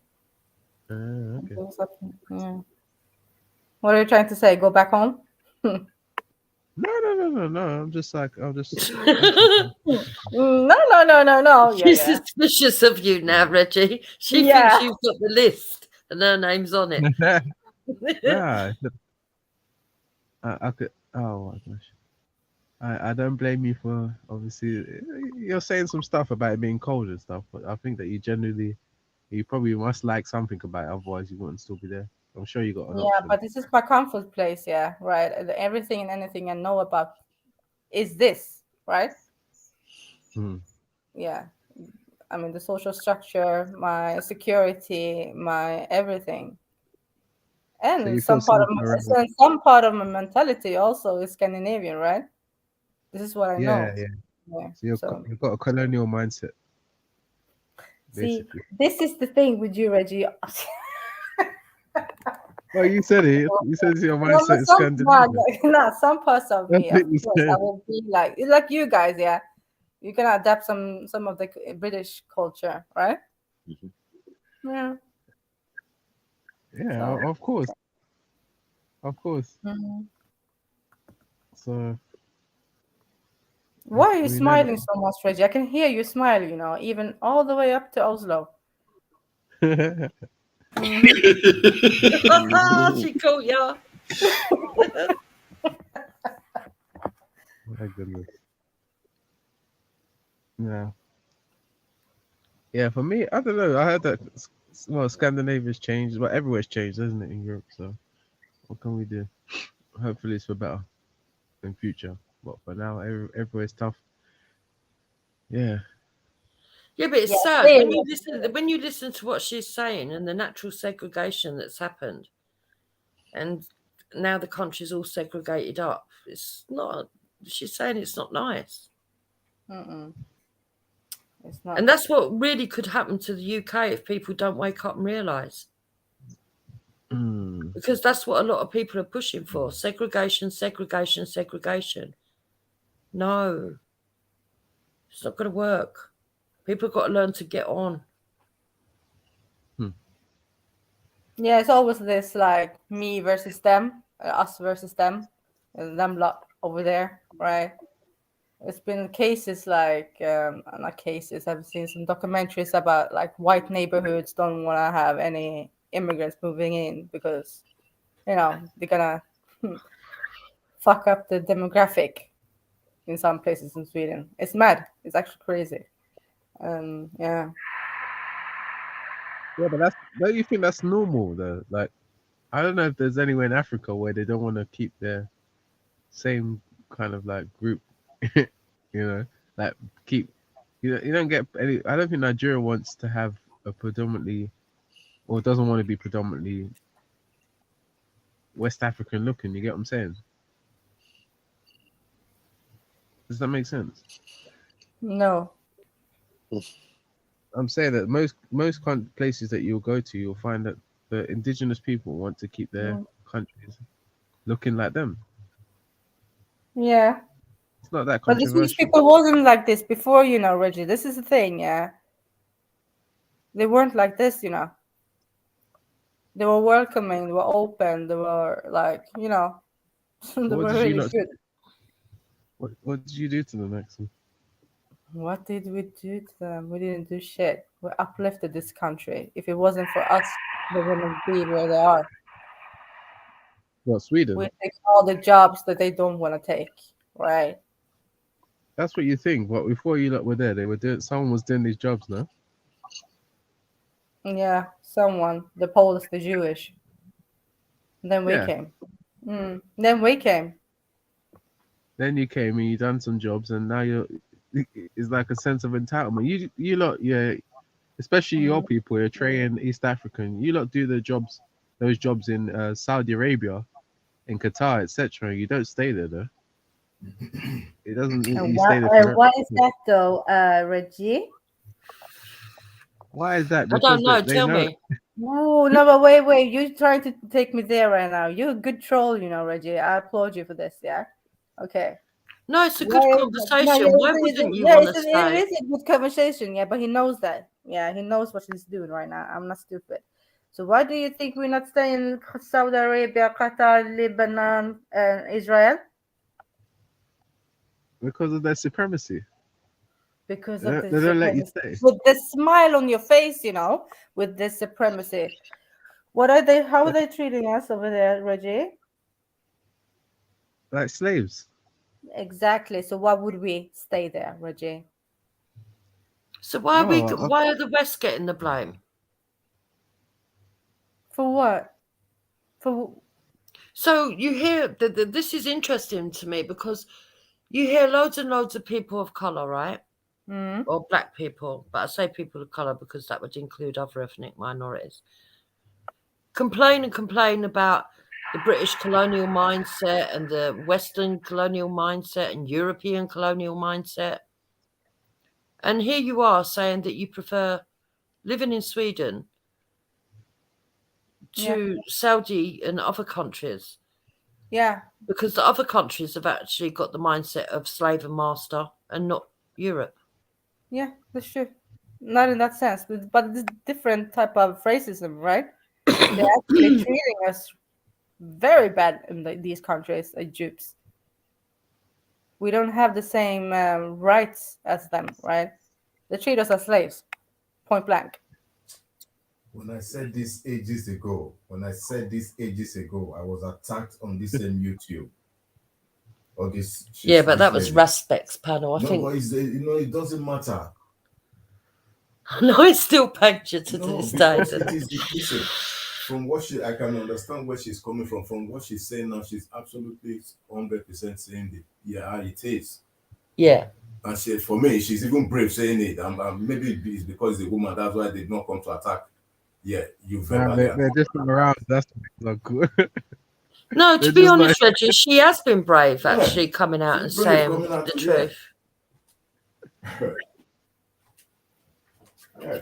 Okay. Yeah. What are you trying to say? Go back home? No. I'm just. No. She's suspicious of you now, Reggie. She thinks you've got the list and her name's on it. Nah, I could. Oh my gosh. I don't blame you for, obviously you're saying some stuff about it being cold and stuff, but I think that you probably must like something about it, otherwise you wouldn't still be there. I'm sure you got an option. But this is my comfort place, yeah, right? Everything and anything I know about is this, right? Yeah. I mean, the social structure, my security, my everything. And some part of my mentality also is Scandinavian, right? This is what I know. Yeah. So you've got a colonial mindset. Basically. See, this is the thing with you, Reggie. Well, you said it. You said your mindset is Scandinavian. Some parts of me, of course, I will be like you guys, yeah. You can adapt some of the British culture, right? Yeah. Yeah, of course. So. Why are you smiling so much, Reggie? I can hear you smile, even all the way up to Oslo. She caught ya. My goodness. Yeah, for me, I don't know. I heard that, Scandinavia's changed, but everywhere's changed, isn't it, in Europe? So what can we do? Hopefully it's for better in future. But for now, everywhere's tough. Yeah. Yeah, but it's sad when you listen to what she's saying and the natural segregation that's happened, and now the country's all segregated up. It's not. She's saying it's not nice. It's not. And that's what really could happen to the UK if people don't wake up and realise. Because that's what a lot of people are pushing for: segregation. No, it's not going to work. People have got to learn to get on. Yeah, it's always this like me versus them, us versus them, and them lot over there, right? It's been cases like not cases. I've seen some documentaries about like white neighborhoods don't want to have any immigrants moving in because they're gonna fuck up the demographic in some places in Sweden. It's mad. It's actually crazy. Yeah. Yeah, but don't you think that's normal though? Like, I don't know if there's anywhere in Africa where they don't want to keep their same kind of like group, like keep, you don't get any. I don't think Nigeria wants to have a predominantly, or doesn't want to be predominantly West African looking. You get what I'm saying? Does that make sense? No. I'm saying that most places that you'll go to, you'll find that the indigenous people want to keep their countries looking like them. Yeah. It's not that But controversial. these people wasn't like this before, Reggie. This is the thing, yeah. They weren't like this, They were welcoming, they were open, they were like, they were really good. What did you do to them, Axel? What did we do to them? We didn't do shit. We uplifted this country. If it wasn't for us, they wouldn't be where they are. Well, Sweden. We take all the jobs that they don't want to take, right? That's what you think. But before you lot were there, someone was doing these jobs, no? Yeah, someone. The Polish, the Jewish. Then we came. Then we came. Then you came and you done some jobs, and now it's like a sense of entitlement. You lot, yeah, especially your people, Eritrean, East African. You lot do those jobs in Saudi Arabia, in Qatar, etc. You don't stay there, though. It doesn't. Why is that though, Reggie? Why is that? I don't know. Tell me. No, but wait. You're trying to take me there right now. You're a good troll, Reggie. I applaud you for this. Yeah. Okay. No, it's a good conversation. Why wouldn't you want to stay? It is a good conversation, yeah, but he knows that. Yeah, he knows what he's doing right now. I'm not stupid. So why do you think we're not staying in Saudi Arabia, Qatar, Lebanon, and Israel? Because of their supremacy. Because they of the don't let you stay. With the smile on your face, with the supremacy. How are they treating us over there, Reggie? Like slaves. Exactly. So why would we stay there, Reggie? So why are the West getting the blame? For what? So you hear this is interesting to me because you hear loads and loads of people of color, right? Or black people, but I say people of color because that would include other ethnic minorities. Complain about the British colonial mindset and the Western colonial mindset and European colonial mindset. And here you are saying that you prefer living in Sweden to Saudi and other countries. Yeah. Because the other countries have actually got the mindset of slave and master and not Europe. Yeah, that's true. Not in that sense, but it's different type of racism, right? They're actually treating us very bad in these countries as Jews. We don't have the same rights as them, right? They treat us as slaves, point blank. When I said this ages ago, I was attacked on this same YouTube. Or this. Yeah, but that was Respect's panel, I think. But it doesn't matter. No, it's still punctured to this day. Listen, from what I can understand where she's coming from. From what she's saying now, she's absolutely 100% saying that. Yeah, it is. Yeah. And for me, she's even brave saying it. Maybe it's because the woman. That's why they did not come to attack. Yeah, they're just not around. That's not good. No, to be honest, Reggie, she has been brave actually coming out and saying the truth. Yeah.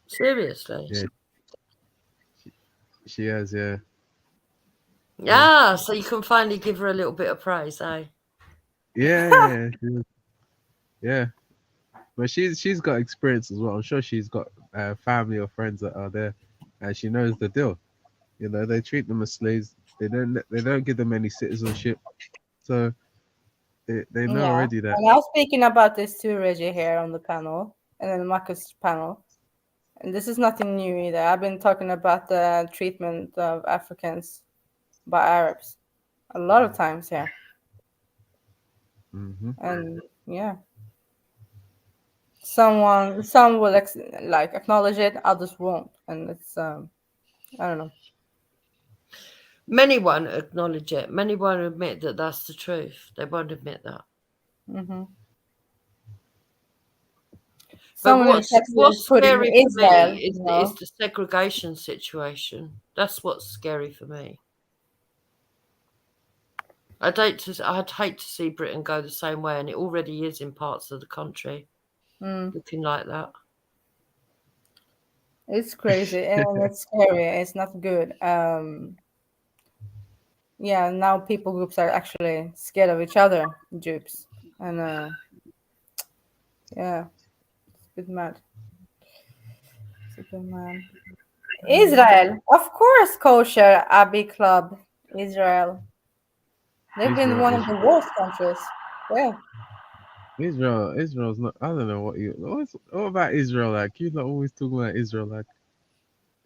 Seriously. Yeah. She has, yeah. Yeah, so you can finally give her a little bit of praise, eh? Yeah. Yeah. But she's got experience as well. I'm sure she's got family or friends that are there, and she knows the deal. They treat them as slaves. They don't give them any citizenship, so they know Yeah, already that. and I was speaking about this too, Reggie, here on the panel, and then Marcus' panel. And this is nothing new either. I've been talking about the treatment of Africans by Arabs a lot of times here. And yeah, some will acknowledge it, others won't, and it's I don't know. Many won't acknowledge it. Many won't admit that that's the truth. They won't admit that. But what's scary for me is the segregation situation. That's what's scary for me. I'd hate to see Britain go the same way, and it already is in parts of the country, looking like that. It's crazy and it's scary. It's not good. Yeah, now people groups are actually scared of each other, dupes, and yeah, it's a bit mad. Israel, of course, kosher Abbey Club, Israel. They've been one of the worst countries. Yeah. Israel's not. I don't know what about Israel like. You're not always talking about Israel like.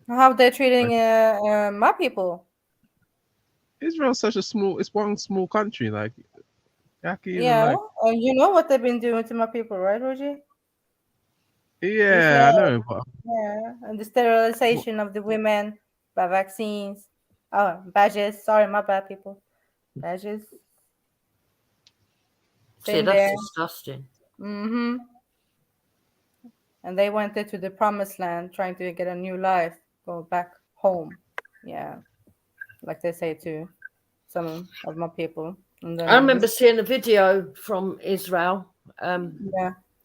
How they're treating my people. Israel's such a small. It's one small country. Like, yeah, you know what they've been doing to my people, right, Roger? Yeah, I know. But... yeah, and the sterilization of the women by vaccines. Oh, badges. Sorry, my bad, people. Badges. See, that's disgusting. And they went into the promised land trying to get a new life, go back home. Yeah, like they say to some of my people. And then I remember seeing a video from Israel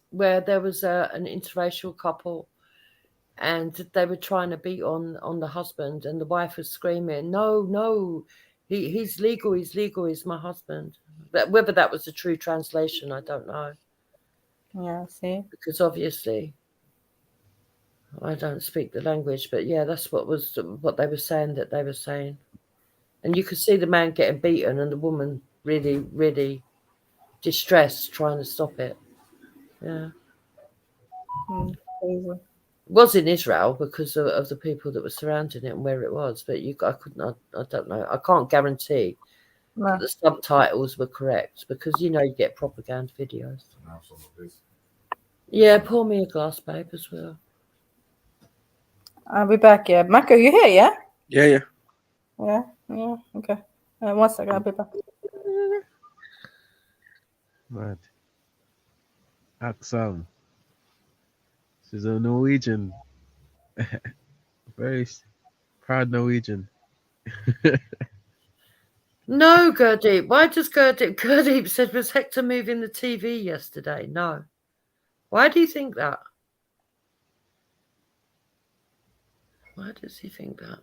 where there was an interracial couple, and they were trying to beat on the husband, and the wife was screaming, no, he's legal, he's my husband. But whether that was a true translation, I don't know. Yeah, see? Because obviously I don't speak the language, but yeah, that's what they were saying that they were saying. And you could see the man getting beaten and the woman really, really distressed trying to stop it. Yeah. Crazy. It was in Israel because of the people that were surrounding it and where it was, but I don't know. I can't guarantee that the subtitles were correct because, you get propaganda videos. Yeah, pour me a glass, babe, as well. I'll be back, yeah. Marco, you here, yeah? Yeah. Yeah, okay. 1 second, I'll be back. Mad. Aksam. She's a Norwegian. Very proud Norwegian. No, Gurdeep. Why does Gurdeep said, was Hector moving the TV yesterday? No. Why do you think that? Why does he think that?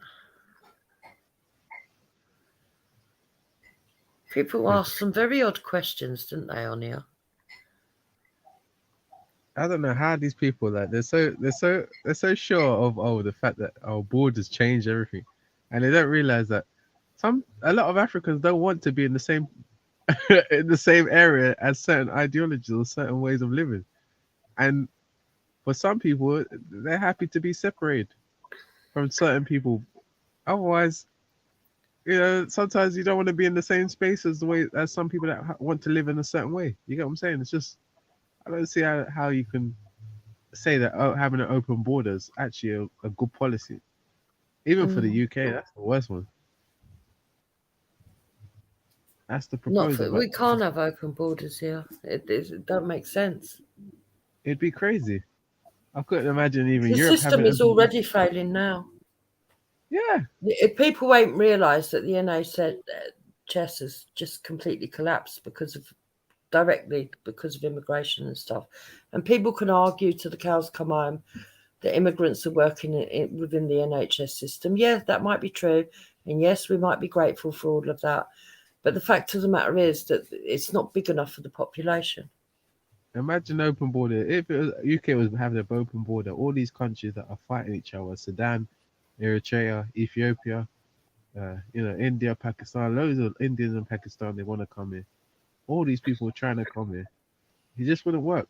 People ask some very odd questions, didn't they, on here? I don't know how these people they're so sure of the fact that our borders change everything, and they don't realize that a lot of Africans don't want to be in the same area as certain ideologies or certain ways of living, and for some people they're happy to be separated from certain people. Otherwise, sometimes you don't want to be in the same space as some people that want to live in a certain way. You get what I'm saying? It's just, I don't see how you can say that having an open border is actually a good policy. Even for the UK, that's the worst one. That's the proposal. We can't have open borders here. It don't make sense. It'd be crazy. I couldn't imagine even the Europe system is already failing now. Yeah. If people won't realise that the NHS has just completely collapsed directly because of immigration and stuff, and people can argue till the cows come home that immigrants are working within the NHS system. Yeah, that might be true, and yes, we might be grateful for all of that. But the fact of the matter is that it's not big enough for the population. Imagine open border. If UK was having an open border, all these countries that are fighting each other, Sudan, Eritrea, Ethiopia, India, Pakistan, loads of Indians in Pakistan, they want to come here. All these people are trying to come here. It just wouldn't work.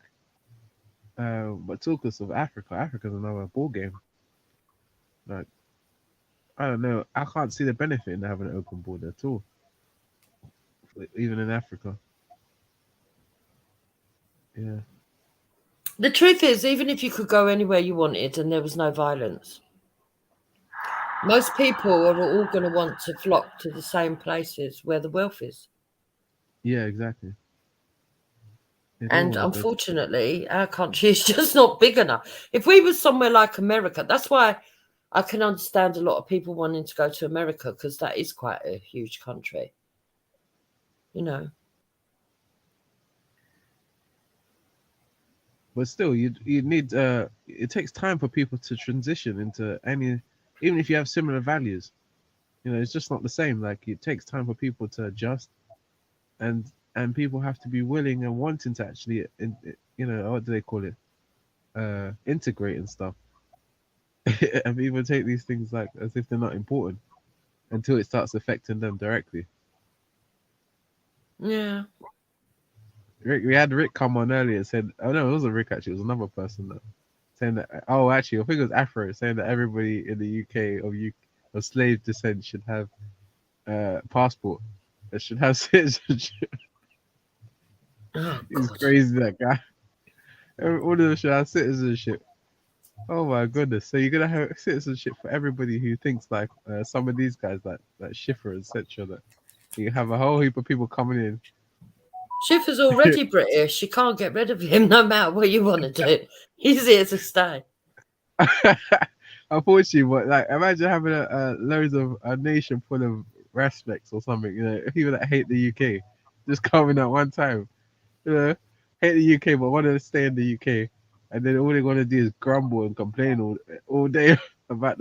But talk us of Africa. Africa's another ball game. Like, I don't know. I can't see the benefit in having an open border at all. Even in Africa. Yeah. The truth is, even if you could go anywhere you wanted and there was no violence, most people are all going to want to flock to the same places where the wealth is. Yeah, exactly. And unfortunately, our country is just not big enough. If we were somewhere like America, that's why I can understand a lot of people wanting to go to America, because that is quite a huge country. But still, you need it takes time for people to transition into any, even if you have similar values. It's just not the same. Like, it takes time for people to adjust, and people have to be willing and wanting to actually, what do they call it? Integrate and stuff. And people take these things like as if they're not important until it starts affecting them directly. Yeah. We had Rick come on earlier and said, oh no, it wasn't Rick actually, it was another person saying that, actually, I think it was Afro, saying that everybody in the UK of slave descent should have passport. They should have citizenship. He's crazy, that guy. All of them should have citizenship. Oh my goodness. So you're gonna have citizenship for everybody who thinks like some of these guys, like Schiffer, etc. That you have a whole heap of people coming in. Schiffer's already British. You can't get rid of him no matter what you want to do. He's here to stay. Unfortunately, but like, imagine having loads of a nation full of respects or something. People that hate the UK just coming at one time. Hate the UK but want to stay in the UK, and then all they're gonna do is grumble and complain all day about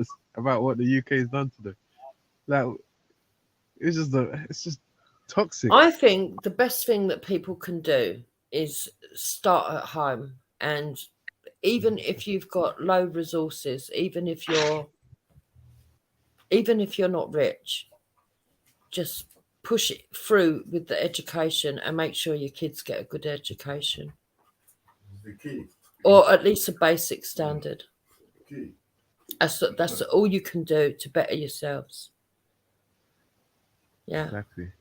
what the UK has done to them. Like, it's just toxic. I think the best thing that people can do is start at home, and even if you've got low resources, even if you're not rich, just push it through with the education and make sure your kids get a good education. The key. Or at least a basic standard. The key. That's all you can do to better yourselves. Yeah. Exactly.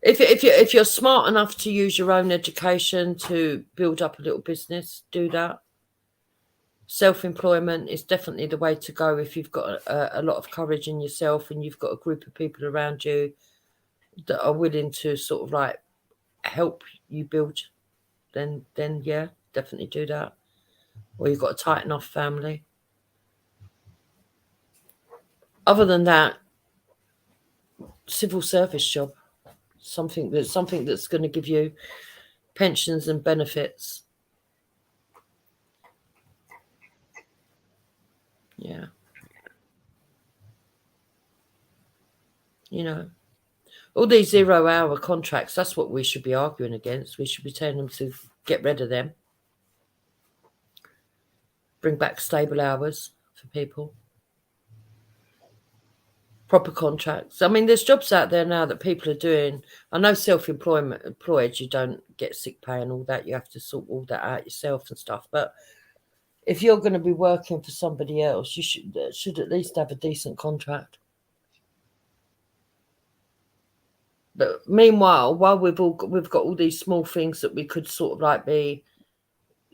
If you're smart enough to use your own education to build up a little business, do that. Self-employment is definitely the way to go if you've got a lot of courage in yourself and you've got a group of people around you that are willing to sort of like help you build. Then yeah, definitely do that. Or you've got a tight enough family. Other than that, civil service job, something that's going to give you pensions and benefits. Yeah. All these 0-hour contracts, that's what we should be arguing against. We should be telling them to get rid of them. Bring back stable hours for people. Proper contracts. I mean, there's jobs out there now that people are doing. I know employed, you don't get sick pay and all that. You have to sort all that out yourself and stuff. But if you're going to be working for somebody else, you should at least have a decent contract. But meanwhile, while we've got all these small things that we could sort of like be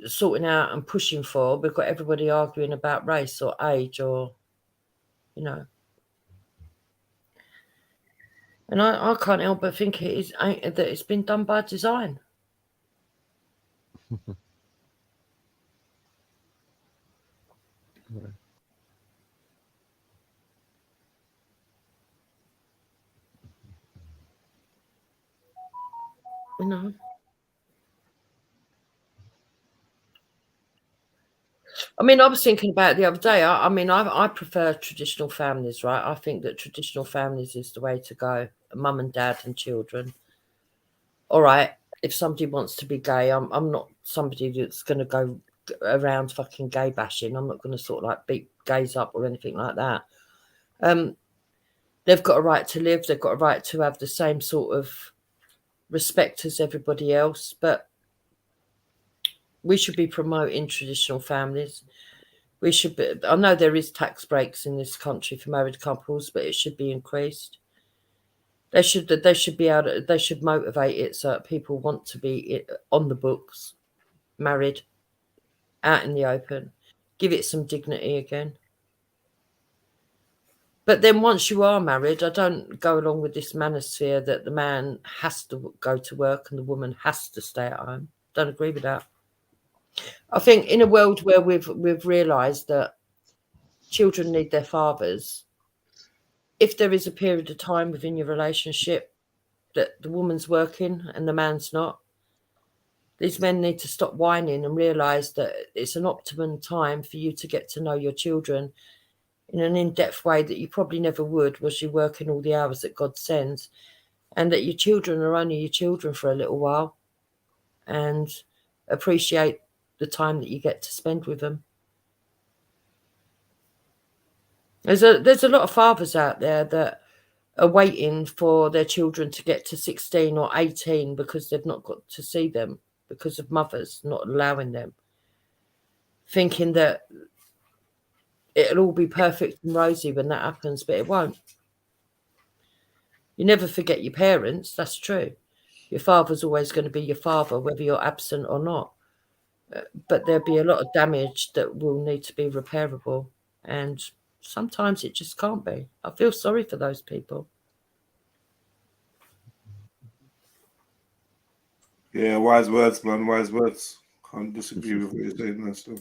sorting out and pushing for, we've got everybody arguing about race or age or, And I can't help but think that it's been done by design. I mean, I was thinking about it the other day. I prefer traditional families, right? I think that traditional families is the way to go. Mum and dad and children. All right, if somebody wants to be gay, I'm not somebody that's going to go around fucking gay bashing. I'm not going to sort of like beat gays up or anything like that. They've got a right to live. They've got a right to have the same sort of respect as everybody else. But we should be promoting traditional families. We should be. I know there is tax breaks in this country for married couples, but it should be increased. They should be able to, they should motivate it so that people want to be on the books, married, out in the open. Give it some dignity again. But then once you are married, I don't go along with this manosphere that the man has to go to work and the woman has to stay at home. Don't agree with that. I think in a world where we've realised that children need their fathers, if there is a period of time within your relationship that the woman's working and the man's not, these men need to stop whining and realise that it's an optimum time for you to get to know your children in an in-depth way that you probably never would was you working all the hours that God sends, and that your children are only your children for a little while, and appreciate the time that you get to spend with them. There's a lot of fathers out there that are waiting for their children to get to 16 or 18 because they've not got to see them because of mothers not allowing them, thinking that it'll all be perfect and rosy when that happens, but it won't. You never forget your parents, that's true. Your father's always going to be your father, whether you're absent or not. But there'll be a lot of damage that will need to be repairable. And sometimes it just can't be. I feel sorry for those people. Yeah, wise words, man, wise words. Can't disagree with what you're saying there still.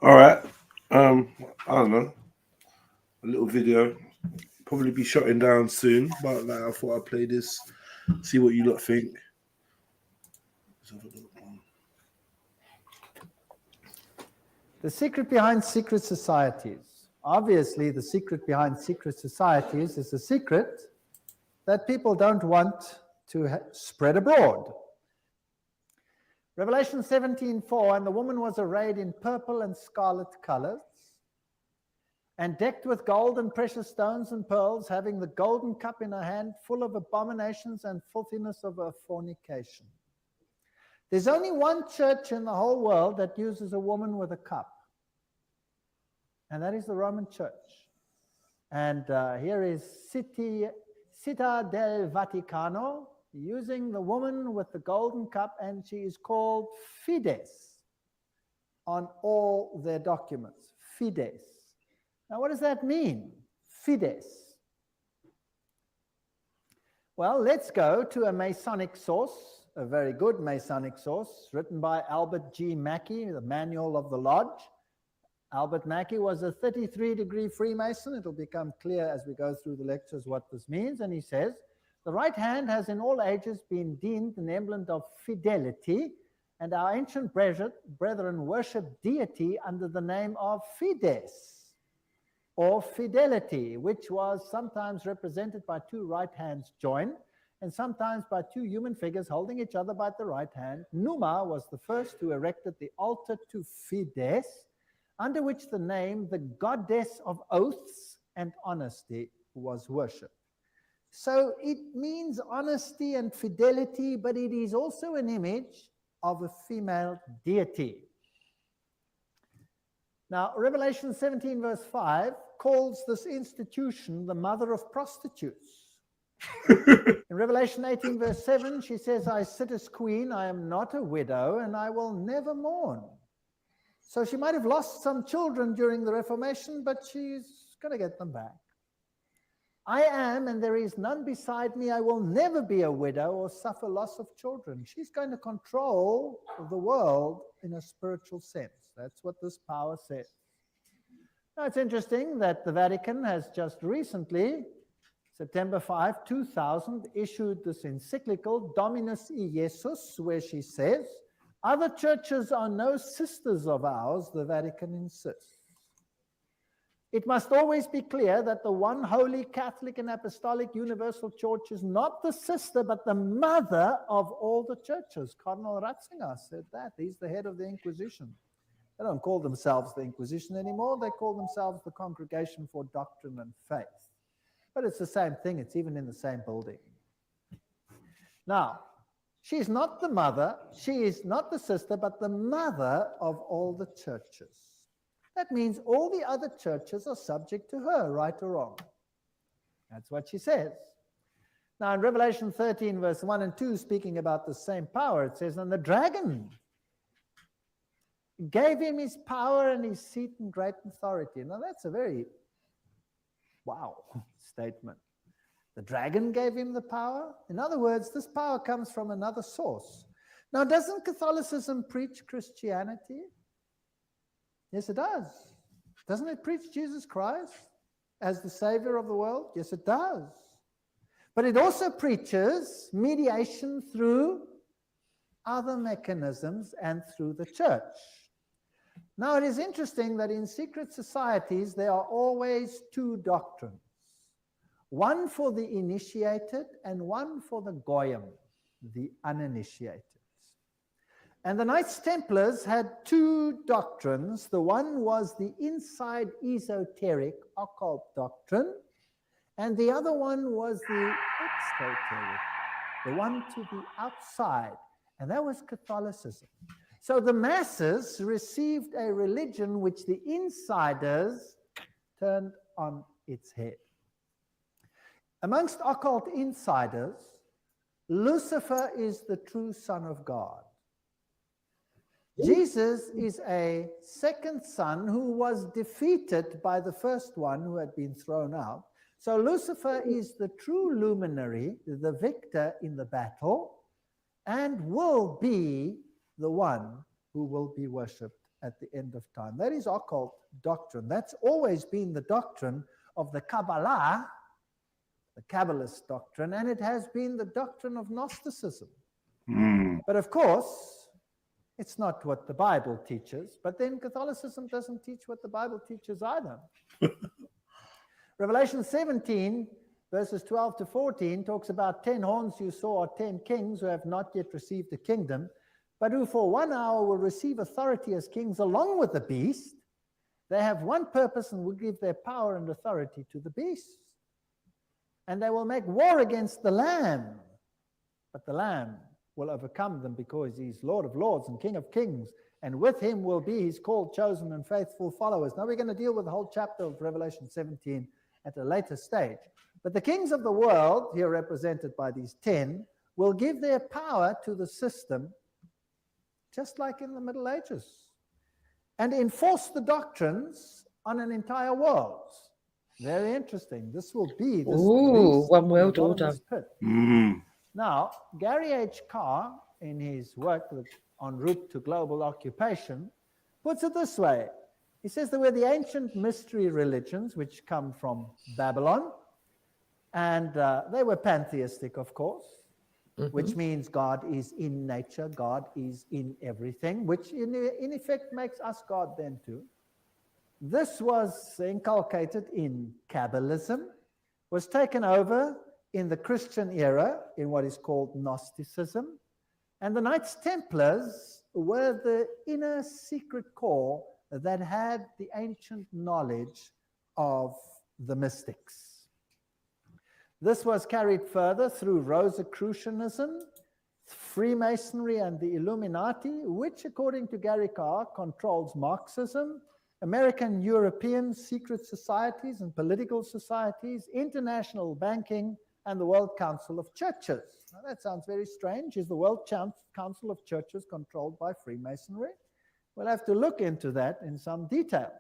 All right. I don't know. A little video. Probably be shutting down soon, but like, I thought I'd play this, see what you lot think. Let's have a look. The secret behind secret societies. Obviously, the secret behind secret societies is a secret that people don't want to spread abroad. Revelation 17:4, and the woman was arrayed in purple and scarlet colors, and decked with gold and precious stones and pearls, having the golden cup in her hand, full of abominations and filthiness of her fornication. There's only one church in the whole world that uses a woman with a cup, and that is the Roman Church. And here is Città del Vaticano, using the woman with the golden cup, and she is called Fides on all their documents. Fides. Now, what does that mean? Fides. Well, let's go to a Masonic source, a very good Masonic source, written by Albert G. Mackey, the Manual of the Lodge. Albert Mackey was a 33-degree Freemason. It'll become clear as we go through the lectures what this means. And he says, the right hand has in all ages been deemed an emblem of fidelity, and our ancient brethren worshiped deity under the name of Fides, or fidelity, which was sometimes represented by two right hands joined, and sometimes by two human figures holding each other by the right hand. Numa was the first who erected the altar to Fides, under which the name, the goddess of oaths and honesty, was worshipped. So it means honesty and fidelity, but it is also an image of a female deity. Now, Revelation 17 verse 5 calls this institution the mother of prostitutes. In Revelation 18 verse 7, she says, I sit as queen, I am not a widow, and I will never mourn. So she might have lost some children during the Reformation, but she's going to get them back. I am, and there is none beside me. I will never be a widow or suffer loss of children. She's going to control the world in a spiritual sense. That's what this power says. Now, it's interesting that the Vatican has just recently, September 5, 2000, issued this encyclical, Dominus Iesus, where she says, other churches are no sisters of ours, the Vatican insists. It must always be clear that the one holy Catholic and Apostolic Universal Church is not the sister, but the mother of all the churches. Cardinal Ratzinger said that. He's the head of the Inquisition. They don't call themselves the Inquisition anymore. They call themselves the Congregation for Doctrine and Faith. But it's the same thing. It's even in the same building. Now, she's not the mother. She is not the sister, but the mother of all the churches. That means all the other churches are subject to her, right or wrong. That's what she says. Now, in Revelation 13, verse 1 and 2, speaking about the same power, it says, and the dragon gave him his power and his seat and great authority. Now, that's a very, wow, statement. The dragon gave him the power. In other words, this power comes from another source. Now, doesn't Catholicism preach Christianity? Yes, it does. Doesn't it preach Jesus Christ as the Savior of the world? Yes, it does. But it also preaches mediation through other mechanisms and through the church. Now, it is interesting that in secret societies, there are always two doctrines. One for the initiated and one for the goyim, the uninitiated. And the Knights Templars had two doctrines. The one was the inside esoteric occult doctrine, and the other one was the exoteric, the one to the outside, and that was Catholicism. So the masses received a religion which the insiders turned on its head. Amongst occult insiders, Lucifer is the true Son of God. Jesus is a second son who was defeated by the first one who had been thrown out. So Lucifer is the true luminary, the victor in the battle, and will be the one who will be worshipped at the end of time. That is occult doctrine. That's always been the doctrine of the Kabbalah, the Kabbalist doctrine, and it has been the doctrine of Gnosticism. But of course, it's not what the Bible teaches, but then Catholicism doesn't teach what the Bible teaches either. Revelation 17, verses 12 to 14, talks about 10 horns you saw are 10 kings who have not yet received the kingdom, but who for 1 hour will receive authority as kings along with the beast. They have one purpose and will give their power and authority to the beast. And they will make war against the Lamb, but the Lamb will overcome them because he's Lord of lords and King of kings, and with him will be his called, chosen, and faithful followers. Now we're going to deal with the whole chapter of Revelation 17 at a later stage. But the kings of the world, here represented by these 10, will give their power to the system, just like in the Middle Ages, and enforce the doctrines on an entire world. Very interesting. This will be this one world order. Now, Gary H. Carr, in his work on Route to Global Occupation, puts it this way. He says there were the ancient mystery religions, which come from Babylon, and they were pantheistic, of course, which means God is in nature, God is in everything, which in effect makes us God then too. This was inculcated in Kabbalism, was taken over in the Christian era in what is called Gnosticism, and the Knights Templars were the inner secret core that had the ancient knowledge of the mystics. This was carried further through Rosicrucianism, Freemasonry, and the Illuminati, which, according to Gary Carr, controls Marxism, American European secret societies and political societies, international banking, and the World Council of Churches. Now, that sounds very strange. Is the World Council of Churches controlled by Freemasonry? We'll have to look into that in some detail.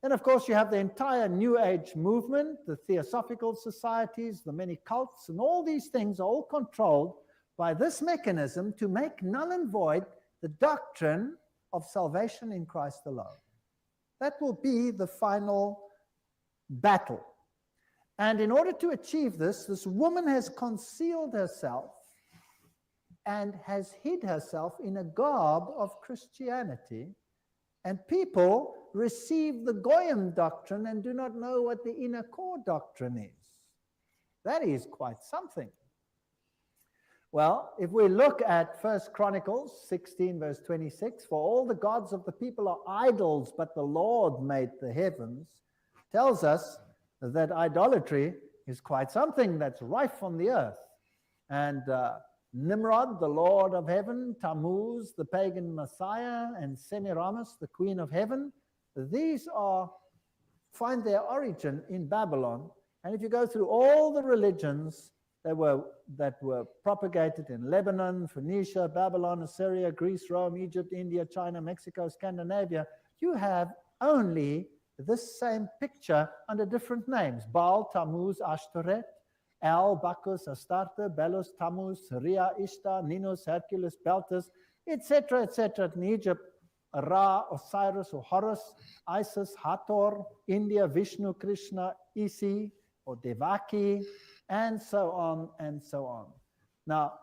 And of course, you have the entire New Age movement, the Theosophical societies, the many cults, and all these things are all controlled by this mechanism to make null and void the doctrine of salvation in Christ alone. That will be the final battle. And in order to achieve this, this woman has concealed herself and has hid herself in a garb of Christianity, and people receive the Goyim doctrine and do not know what the inner core doctrine is. That is quite something. Well, if we look at 1 Chronicles 16, verse 26, for all the gods of the people are idols, but the Lord made the heavens, tells us that idolatry is quite something that's rife on the earth. And Nimrod, the Lord of heaven, Tammuz, the pagan Messiah, and Semiramis, the queen of heaven, these find their origin in Babylon. And if you go through all the religions that were propagated in Lebanon, Phoenicia, Babylon, Assyria, Greece, Rome, Egypt, India, China, Mexico, Scandinavia, you have only this same picture under different names: Baal, Tammuz, Ashtoreth, El, Bacchus, Astarte, Belus, Tammuz, Rhea, Ishtar, Ninus, Hercules, Beltus, etc., etc. In Egypt, Ra, Osiris, or Horus, Isis, Hathor, India, Vishnu, Krishna, Isi, or Devaki, and so on and so on. Now,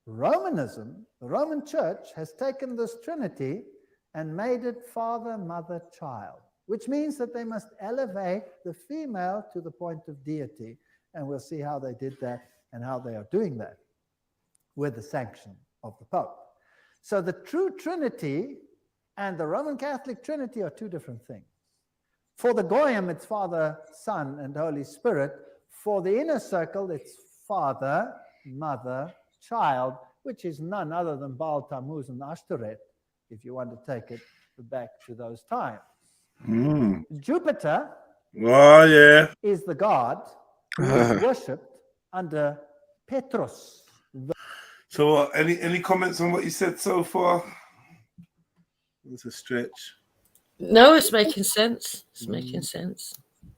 Romanism, the Roman Church, has taken this Trinity and made it father, mother, child, which means that they must elevate the female to the point of deity. And we'll see how they did that and how they are doing that with the sanction of the Pope. So the true Trinity and the Roman Catholic Trinity are two different things. For the Goyim, it's Father, Son, and Holy Spirit. For the inner circle, it's Father, Mother, Child, which is none other than Baal, Tammuz, and Ashtoreth, if you want to take it back to those times. Jupiter is the god who is worshipped under Petrus. So, any comments on what you said so far? It's a stretch. No, it's making sense. It's making sense. I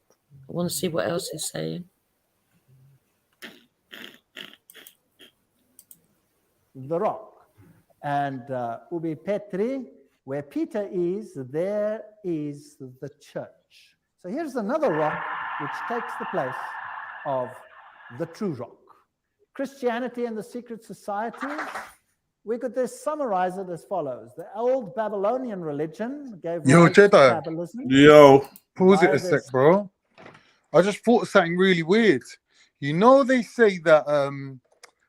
want to see what else he's saying. The rock. And Ubi Petri, where Peter is, there is the church. So here's another rock which takes the place of the true rock. Christianity and the secret societies, we could just summarize it as follows. The old Babylonian religion gave rise to Kabbalism. Pause it a sec, bro. I just thought of something really weird. You know, they say that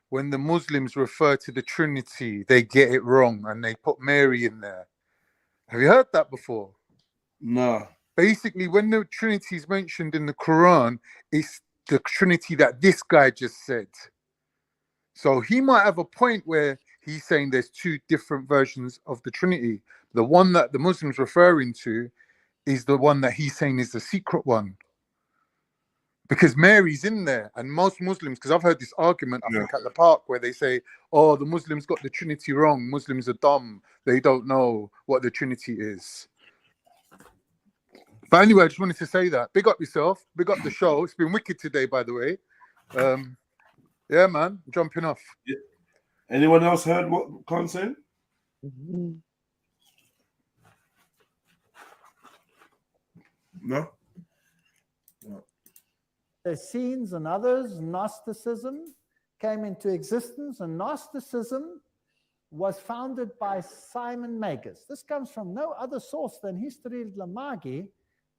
when the Muslims refer to the Trinity, they get it wrong and they put Mary in there. Have you heard that before? No. Basically, when the Trinity is mentioned in the Quran, it's the Trinity that this guy just said. So he might have a point where he's saying there's two different versions of the Trinity. The one that the Muslims referring to is the one that he's saying is the secret one. Because Mary's in there, and most Muslims, because I've heard this argument, I think, at the park, where they say, oh, the Muslims got the Trinity wrong. Muslims are dumb. They don't know what the Trinity is. But anyway, I just wanted to say that. Big up yourself. Big up the show. It's been wicked today, by the way. Yeah, man. Jumping off. Yeah. Anyone else heard what Khan said? No? The Essenes and others, Gnosticism came into existence, and Gnosticism was founded by Simon Magus. This comes from no other source than History of Lamagi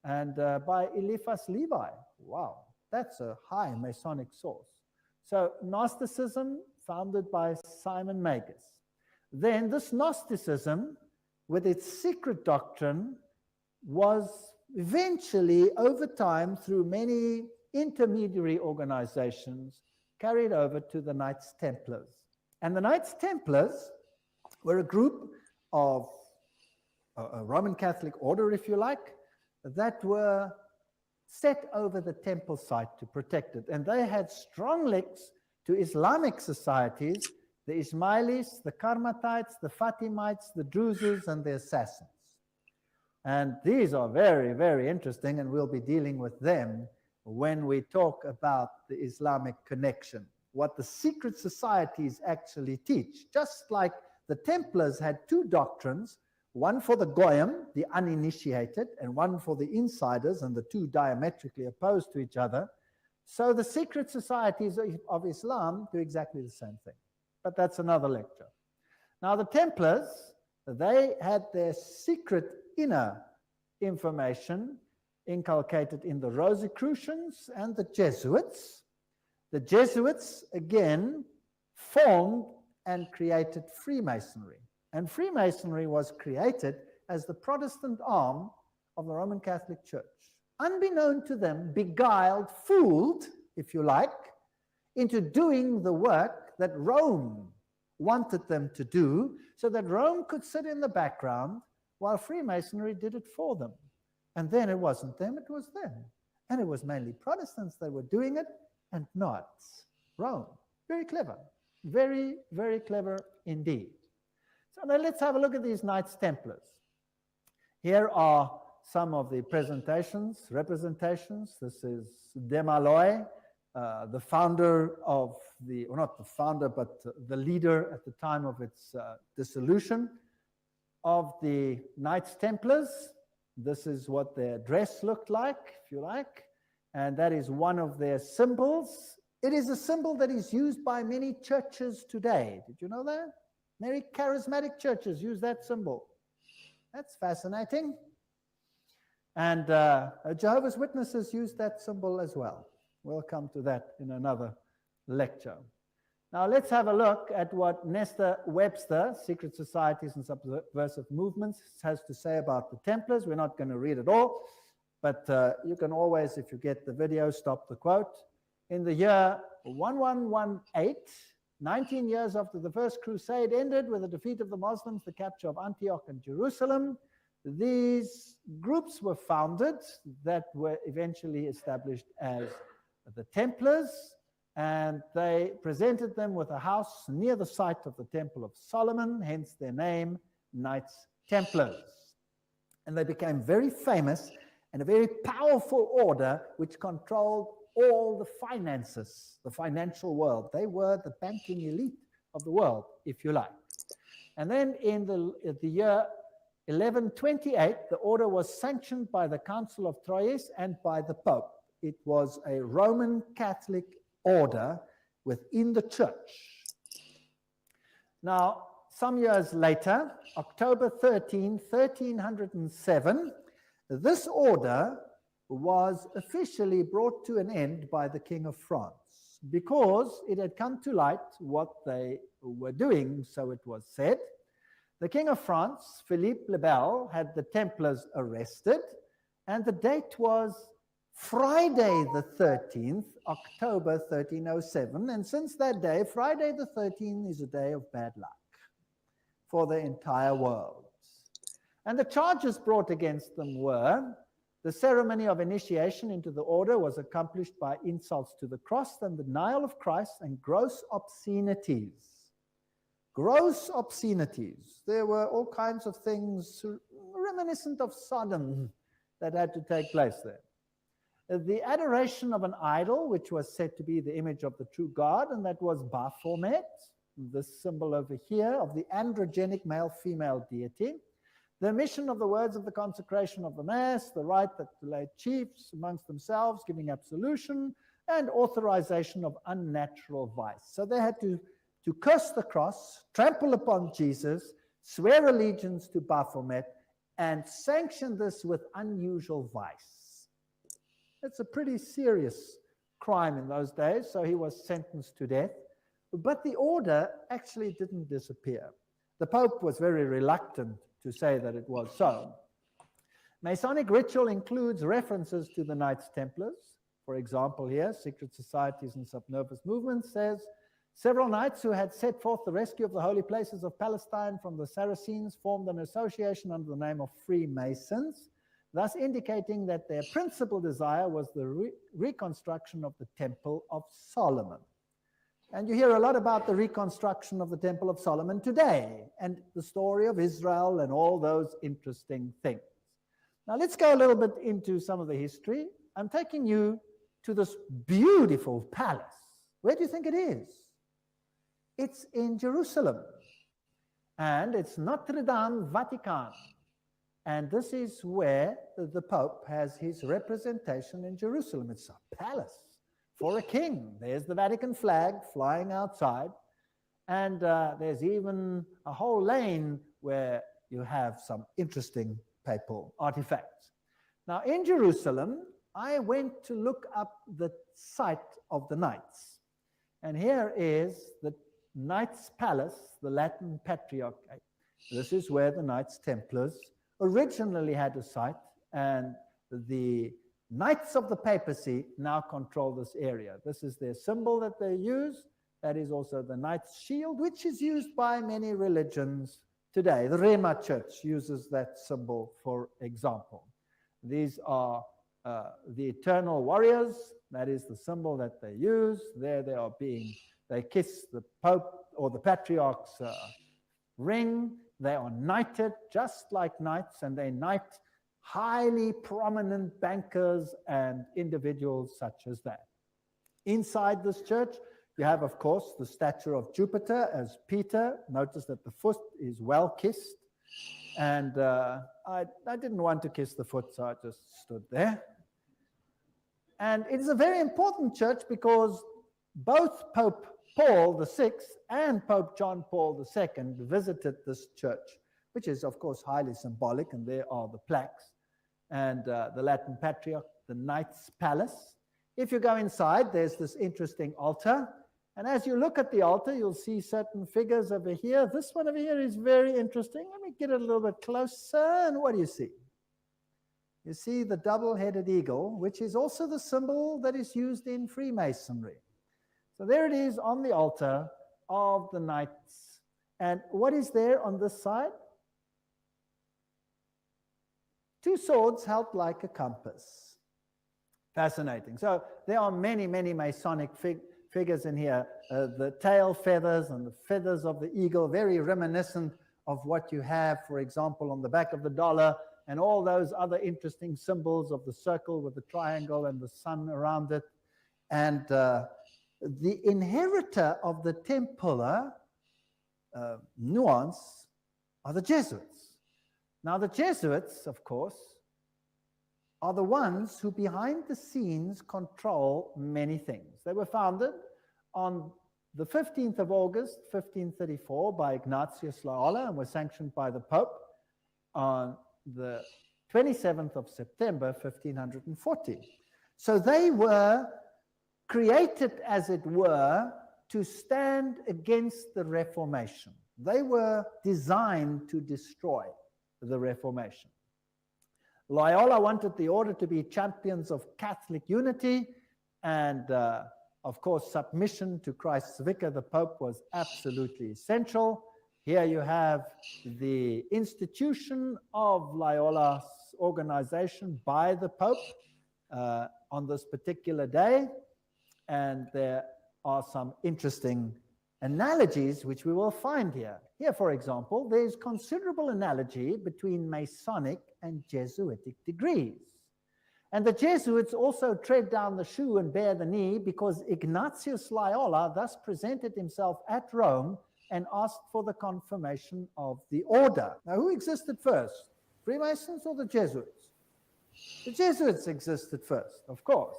and by Eliphas Levi. Wow, that's a high Masonic source. So Gnosticism founded by Simon Magus. Then this Gnosticism, with its secret doctrine, was eventually, over time, through many intermediary organizations, carried over to the Knights Templars. And the Knights Templars were a group of a Roman Catholic order, if you like, that were set over the temple site to protect it. And they had strong links to Islamic societies, the Ismailis, the Karmatites, the Fatimites, the Druzes, and the Assassins. And these are very, very interesting, and we'll be dealing with them when we talk about the Islamic connection, what the secret societies actually teach. Just like the Templars had two doctrines, one for the Goyim, the uninitiated, and one for the insiders, and the two diametrically opposed to each other. So the secret societies of Islam do exactly the same thing. But that's another lecture. Now the Templars, they had their secret inner information inculcated in the Rosicrucians and the Jesuits. The Jesuits, again, formed and created Freemasonry. And Freemasonry was created as the Protestant arm of the Roman Catholic Church. Unbeknown to them, beguiled, fooled, if you like, into doing the work that Rome wanted them to do, so that Rome could sit in the background while Freemasonry did it for them. And then it wasn't them, it was them. And it was mainly Protestants that were doing it and not Rome. Very clever. Very, very clever indeed. So now let's have a look at these Knights Templars. Here are some of the representations. This is Desmalloy, the founder of the, or not the founder, but the leader at the time of its dissolution of the Knights Templars. This is what their dress looked like, if you like, and that is one of their symbols. It is a symbol that is used by many churches today. Did you know that? Many charismatic churches use that symbol. That's fascinating. And Jehovah's Witnesses use that symbol as well. We'll come to that in another lecture. Now let's have a look at what Nestor Webster, Secret Societies and Subversive Movements, has to say about the Templars. We're not going to read it all, but you can always, if you get the video, stop the quote. In the year 1118, 19 years after the First Crusade ended with the defeat of the Muslims, the capture of Antioch and Jerusalem, these groups were founded that were eventually established as the Templars, and they presented them with a house near the site of the Temple of Solomon, hence their name, Knights Templars. And they became very famous and a very powerful order which controlled all the finances, the financial world. They were the banking elite of the world, if you like. And then in the year 1128, the order was sanctioned by the Council of Troyes and by the Pope. It was a Roman Catholic order within the church. Now, some years later, October 13, 1307, this order was officially brought to an end by the King of France because it had come to light what they were doing, so it was said. The King of France, Philippe le Bel, had the Templars arrested, and the date was Friday the 13th, October 1307, and since that day, Friday the 13th is a day of bad luck for the entire world. And the charges brought against them were: the ceremony of initiation into the order was accomplished by insults to the cross and the denial of Christ and gross obscenities. Gross obscenities. There were all kinds of things reminiscent of Sodom that had to take place there. The adoration of an idol, which was said to be the image of the true God, and that was Baphomet, this symbol over here of the androgenic male-female deity. The omission of the words of the consecration of the Mass, the right that the lay chiefs amongst themselves giving absolution, and authorization of unnatural vice. So they had to curse the cross, trample upon Jesus, swear allegiance to Baphomet, and sanction this with unusual vice. It's a pretty serious crime in those days, so he was sentenced to death. But the order actually didn't disappear. The Pope was very reluctant to say that it was so. Masonic ritual includes references to the Knights Templars. For example, here, Secret Societies and Subversive Movements says, several knights who had set forth the rescue of the holy places of Palestine from the Saracens formed an association under the name of Freemasons, thus indicating that their principal desire was the reconstruction of the Temple of Solomon. And you hear a lot about the reconstruction of the Temple of Solomon today and the story of Israel and all those interesting things. Now let's go a little bit into some of the history. I'm taking you to this beautiful palace. Where do you think it is? It's in Jerusalem. And it's Notre Dame Vatican. And this is where the Pope has his representation in Jerusalem. It's a palace for a king. There's the Vatican flag flying outside. And there's even a whole lane where you have some interesting papal artifacts. Now in Jerusalem, I went to look up the site of the Knights. And here is Knights Palace, the Latin Patriarchate. This is where the Knights Templars originally had a site, and the Knights of the Papacy now control this area. This is their symbol that they use. That is also the Knight's Shield, which is used by many religions today. The Rema Church uses that symbol, for example. These are the Eternal Warriors. That is the symbol that they use. There they are they kiss the Pope or the Patriarch's ring. They are knighted just like knights, and they knight highly prominent bankers and individuals such as that. Inside this church, you have, of course, the statue of Jupiter as Peter. Notice that the foot is well kissed. And I didn't want to kiss the foot, so I just stood there. And it is a very important church because both Pope Paul VI and Pope John Paul II visited this church, which is, of course, highly symbolic, and there are the plaques. And the Latin Patriarch, the Knights Palace. If you go inside, there's this interesting altar. And as you look at the altar, you'll see certain figures over here. This one over here is very interesting. Let me get it a little bit closer. And what do you see? You see the double-headed eagle, which is also the symbol that is used in Freemasonry. So there it is on the altar of the Knights. And what is there on this side? Two swords held like a compass. Fascinating. So there are many, many Masonic figures in here. The tail feathers and the feathers of the eagle, very reminiscent of what you have, for example, on the back of the dollar, and all those other interesting symbols of the circle with the triangle and the sun around it. And the inheritor of the Templar nuance are the Jesuits. Now, the Jesuits, of course, are the ones who behind the scenes control many things. They were founded on the 15th of August, 1534 by Ignatius Loyola and were sanctioned by the Pope on the 27th of September, 1540. So they were created, as it were, to stand against the Reformation. They were designed to destroy the Reformation. Loyola wanted the order to be champions of Catholic unity, and of course, submission to Christ's vicar, the Pope, was absolutely essential. Here you have the institution of Loyola's organization by the Pope on this particular day, and there are some interesting analogies which we will find here. Here, for example, there's considerable analogy between Masonic and Jesuitic degrees. And the Jesuits also tread down the shoe and bear the knee because Ignatius Loyola thus presented himself at Rome and asked for the confirmation of the order. Now, who existed first? Freemasons or the Jesuits? The Jesuits existed first, of course.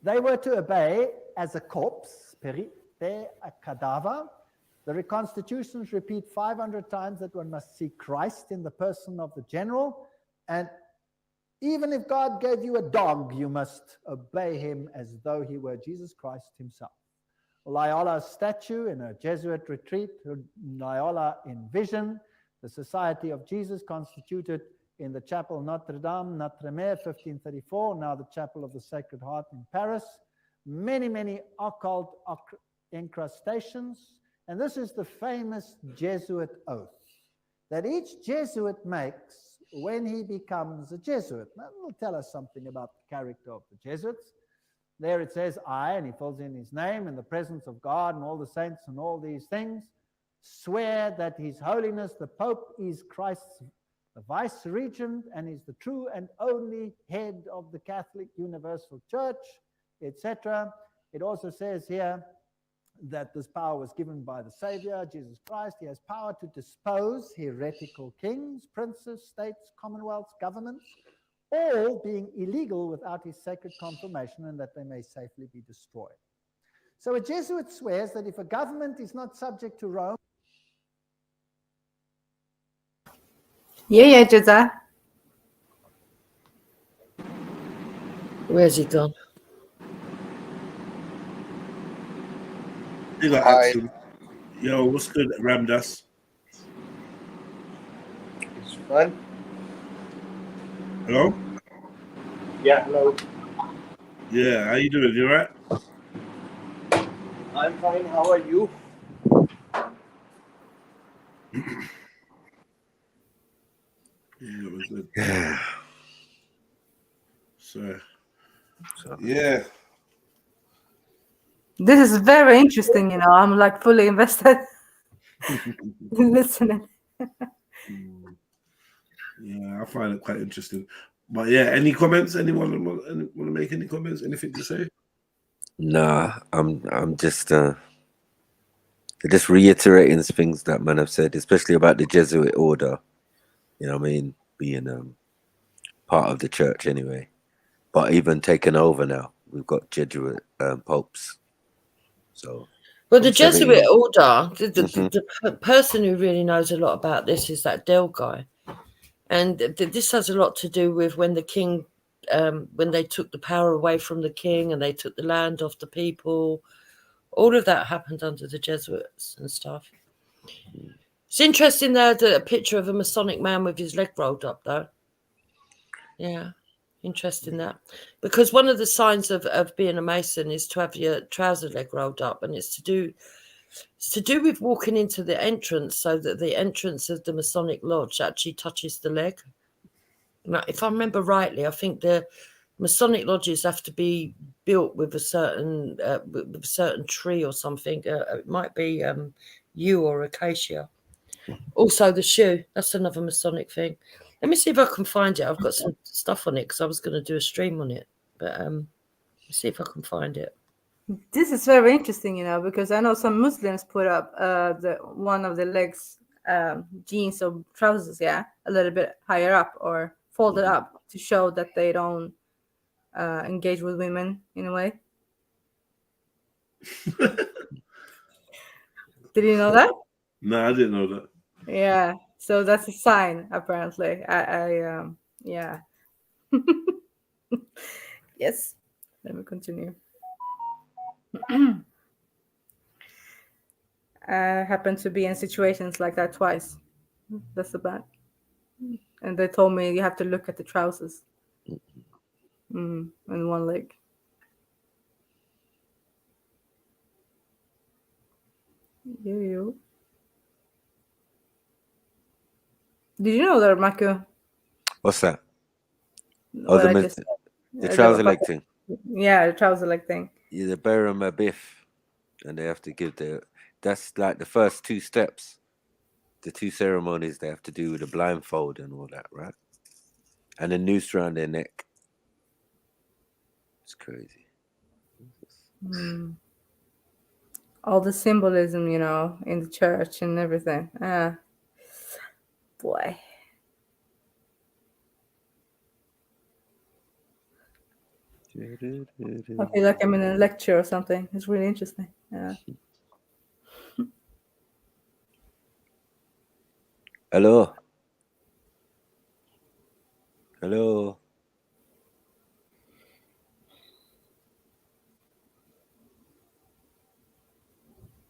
They were to obey as a corpse, perite, a cadaver. The reconstitutions repeat 500 times that one must see Christ in the person of the general, and even if God gave you a dog, you must obey him as though he were Jesus Christ himself. Loyola's statue in a Jesuit retreat, Loyola in vision, the Society of Jesus constituted in the Chapel Notre Dame, Notre Dame, 1534, now the Chapel of the Sacred Heart in Paris. Many, many occult incrustations, and this is the famous Jesuit oath that each Jesuit makes when he becomes a Jesuit. That will tell us something about the character of the Jesuits. There it says, I, and he fills in his name, in the presence of God and all the saints and all these things, swear that His Holiness the Pope is Christ's the vice-regent and is the true and only head of the Catholic Universal Church, etc. It also says here that this power was given by the Savior, Jesus Christ. He has power to dispose heretical kings, princes, states, commonwealths, governments, all being illegal without his sacred confirmation, and that they may safely be destroyed. So a Jesuit swears that if a government is not subject to Rome... Yeah, Jada. Where's he gone? You got Axel. Yo, what's good, Ramdas? It's fun. Hello? Yeah, hello. Yeah, how you doing? You alright? I'm fine. How are you? Yeah, it was good. Yeah. So, yeah. This is very interesting, you know. I'm like fully invested in listening. Yeah, I find it quite interesting. But yeah, any comments? Anyone want to make any comments? Anything to say? Nah, I'm just reiterating things that man have said, especially about the Jesuit order. You know what I mean? Being part of the church anyway. But even taken over now. We've got Jesuit popes. So well, the Jesuit order, Mm-hmm. the person who really knows a lot about this is that Dell guy. And this has a lot to do with when the king, when they took the power away from the king and they took the land off the people. All of that happened under the Jesuits and stuff. It's interesting there, a picture of a Masonic man with his leg rolled up, though. Yeah, interesting that. Because one of the signs of being a Mason is to have your trouser leg rolled up, and it's to do with walking into the entrance so that the entrance of the Masonic lodge actually touches the leg. Now, if I remember rightly, I think the Masonic lodges have to be built with a certain tree or something. It might be yew or acacia. Also, the shoe. That's another Masonic thing. Let me see if I can find it. I've got some stuff on it because I was going to do a stream on it. But let's see if I can find it. This is very interesting, you know, because I know some Muslims put up one of the legs, jeans or trousers, a little bit higher up or folded up to show that they don't engage with women in a way. Did you know that? No, I didn't know that. Yeah, so that's a sign apparently. Yeah. Yes. Let me continue. I happened to be in situations like that twice. That's the bad. And they told me you have to look at the trousers. And one leg. You. Did you know that, Marco? What's that? Oh, the trouser leg thing. Yeah, the trouser leg thing. Yeah, they bury them a biff, and they have to give that's like the first two steps. The two ceremonies they have to do with the blindfold and all that, right? And a noose around their neck. It's crazy. All the symbolism, you know, in the church and everything. Boy. I feel like I'm in a lecture or something. It's really interesting. Yeah. Hello. Hello.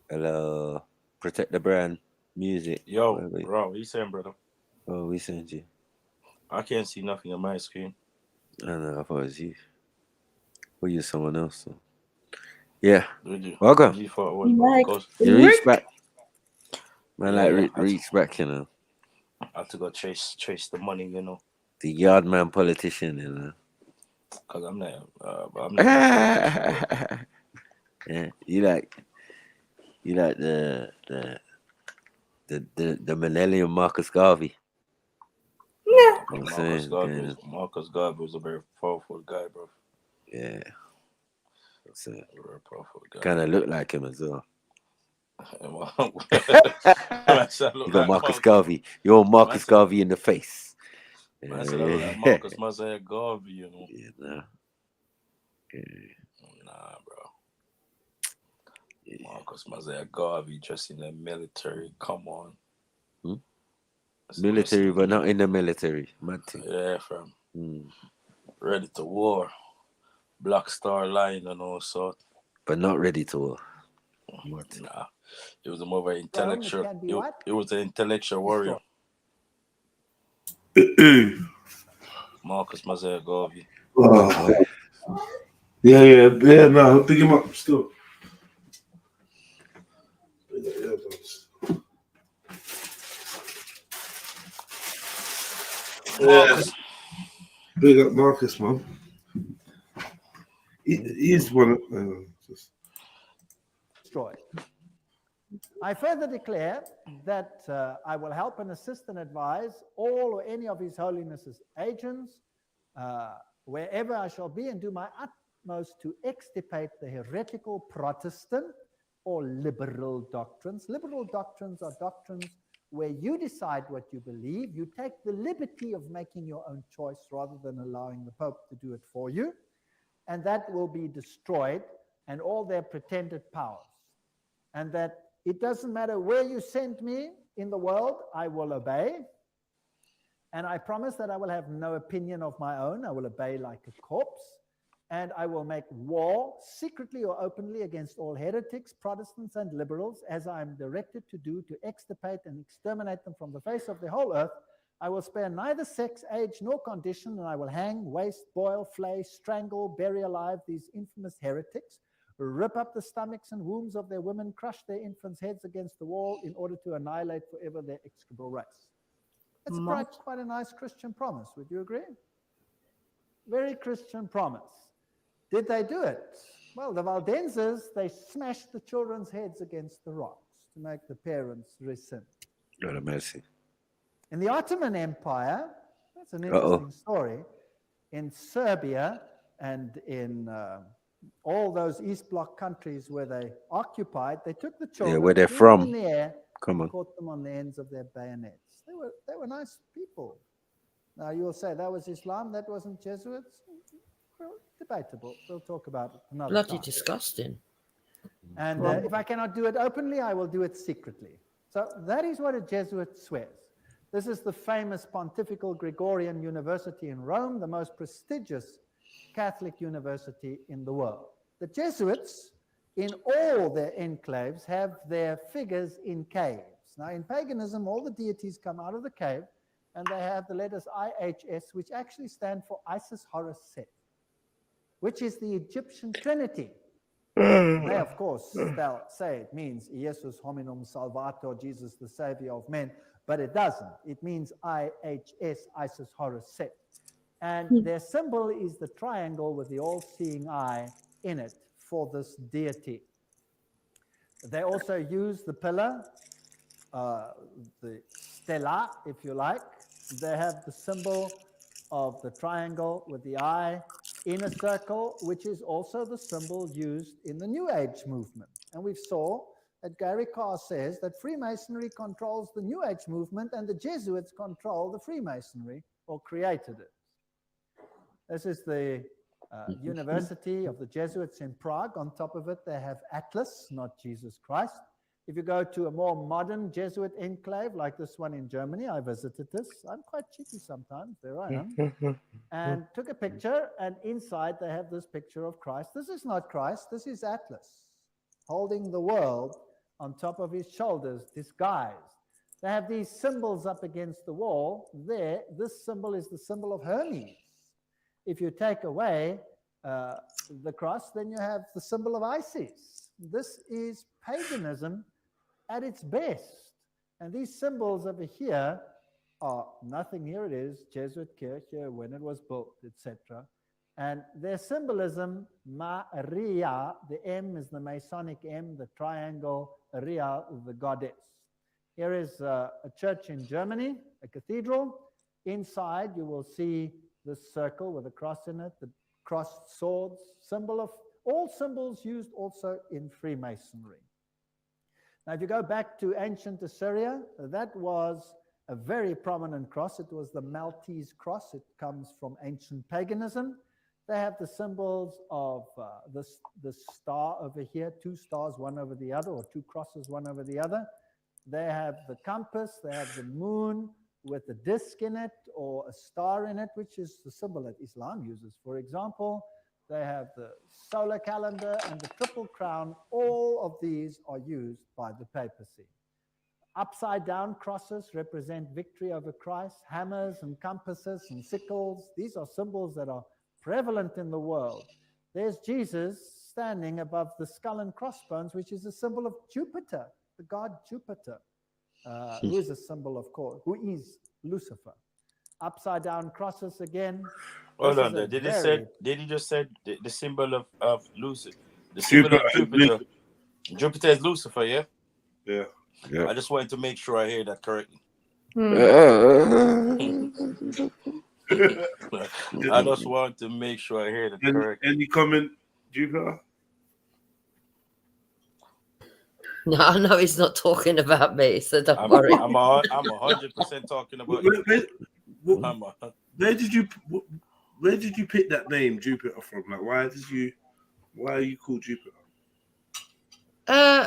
Hello. Protect the brand. Music. Yo, bro, what you saying, brother? Oh, we sent you. I can't see nothing on my screen. I know, I thought it was you. Or you someone else. So. Yeah. Welcome. You reach back. Man, reach back, you know. I have to go chase the money, you know. The yard man politician, you know. Cause I'm not yeah, you like the millennium Marcus Garvey. Yeah. Marcus Garvey was a very powerful guy, bro. Yeah. So, very powerful guy. Kind of look like him as well. You got Marcus Garvey. You're Marcus Garvey in the face. I said I look like Marcus Mosiah Garvey, you know. Yeah, nah. Nah, bro. Marcus Mosiah Garvey dressed in the military. Come on. Military, but not in the military. Yeah, fam. Ready to war. Black Star Line and all sort. But not ready to war. Nah, it was a more of an Rome, it intellectual. can be what? It was an intellectual warrior. Marcus Mazur Garvey. Oh. Yeah. No, pick him up still. Marcus. Big up Marcus, man. He's one of destroyed. I further declare that I will help and assist and advise all or any of His Holiness's agents wherever I shall be, and do my utmost to extirpate the heretical Protestant or liberal doctrines. Liberal doctrines are doctrines where you decide what you believe. You take the liberty of making your own choice rather than allowing the Pope to do it for you. And that will be destroyed, and all their pretended powers. And that it doesn't matter where you send me in the world, I will obey. And I promise that I will have no opinion of my own. I will obey like a corpse. And I will make war secretly or openly against all heretics, Protestants, and liberals, as I am directed to do, to extirpate and exterminate them from the face of the whole earth. I will spare neither sex, age, nor condition, and I will hang, waste, boil, flay, strangle, bury alive these infamous heretics, rip up the stomachs and wombs of their women, crush their infants' heads against the wall in order to annihilate forever their execrable race. It's quite a nice Christian promise. Would you agree? Very Christian promise. Did they do it? Well, the Waldenses, they smashed the children's heads against the rocks to make the parents resent. God have mercy. In the Ottoman Empire, that's an interesting story. In Serbia and in all those East Bloc countries where they occupied, they took the children, where they're threw them from. in the air, Come on. and caught them on the ends of their bayonets. They were nice people. Now you will say that was Islam, that wasn't Jesuits. Well, debatable. We'll talk about it another Bloody time. disgusting. And if I cannot do it openly, I will do it secretly. So that is what a Jesuit swears. This is the famous Pontifical Gregorian University in Rome, the most prestigious Catholic university in the world. The Jesuits, in all their enclaves, have their figures in caves. Now, in paganism, all the deities come out of the cave, and they have the letters IHS, which actually stand for Isis, Horus, Set, which is the Egyptian Trinity. They, of course, say it means Jesus hominum salvator, Jesus the Savior of men, but it doesn't. It means IHS, Isis, Horus, Set. And their symbol is the triangle with the all-seeing eye in it for this deity. They also use the pillar, the stela, if you like. They have the symbol of the triangle with the eye in a circle, which is also the symbol used in the New Age movement. And we saw that Gary Carr says that Freemasonry controls the New Age movement and the Jesuits control the Freemasonry, or created it. This is the University of the Jesuits in Prague. On top of it, they have Atlas, not Jesus Christ. If you go to a more modern Jesuit enclave, like this one in Germany, I visited this. I'm quite cheeky sometimes. There I am. And took a picture, and inside they have this picture of Christ. This is not Christ. This is Atlas, holding the world on top of his shoulders, disguised. They have these symbols up against the wall. There, this symbol is the symbol of Hermes. If you take away the cross, then you have the symbol of Isis. This is paganism at its best. And these symbols over here are nothing. Here it is, Jesuit Kirche, when it was built, etc. And their symbolism, Maria, the M is the Masonic M, the triangle, Ria, the goddess. Here is a church in Germany, a cathedral. Inside, you will see this circle with a cross in it, the crossed swords, symbol of all symbols used also in Freemasonry. Now, if you go back to ancient Assyria, that was a very prominent cross. It was the Maltese cross. It comes from ancient paganism. They have the symbols of the star over here, two stars, one over the other, or two crosses, one over the other. They have the compass. They have the moon with a disc in it or a star in it, which is the symbol that Islam uses. For example, They have the solar calendar and the triple crown. All of these are used by the papacy. Upside down crosses represent victory over Christ. Hammers and compasses and sickles. These are symbols that are prevalent in the world. There's Jesus standing above the skull and crossbones, which is a symbol of Jupiter, the god Jupiter, who is a symbol of course, who is Lucifer. Upside down crosses again. Hold on there. Did he just say the symbol of Lucifer? The symbol of Jupiter. Jupiter is Lucifer, yeah? Yeah. I just wanted to make sure I hear that correctly. I just want to make sure I hear that correctly. Any comment, Jupiter? No, I know he's not talking about me, so don't worry. I'm 100% talking about you. Where did you pick that name Jupiter from? Like, why are you called Jupiter?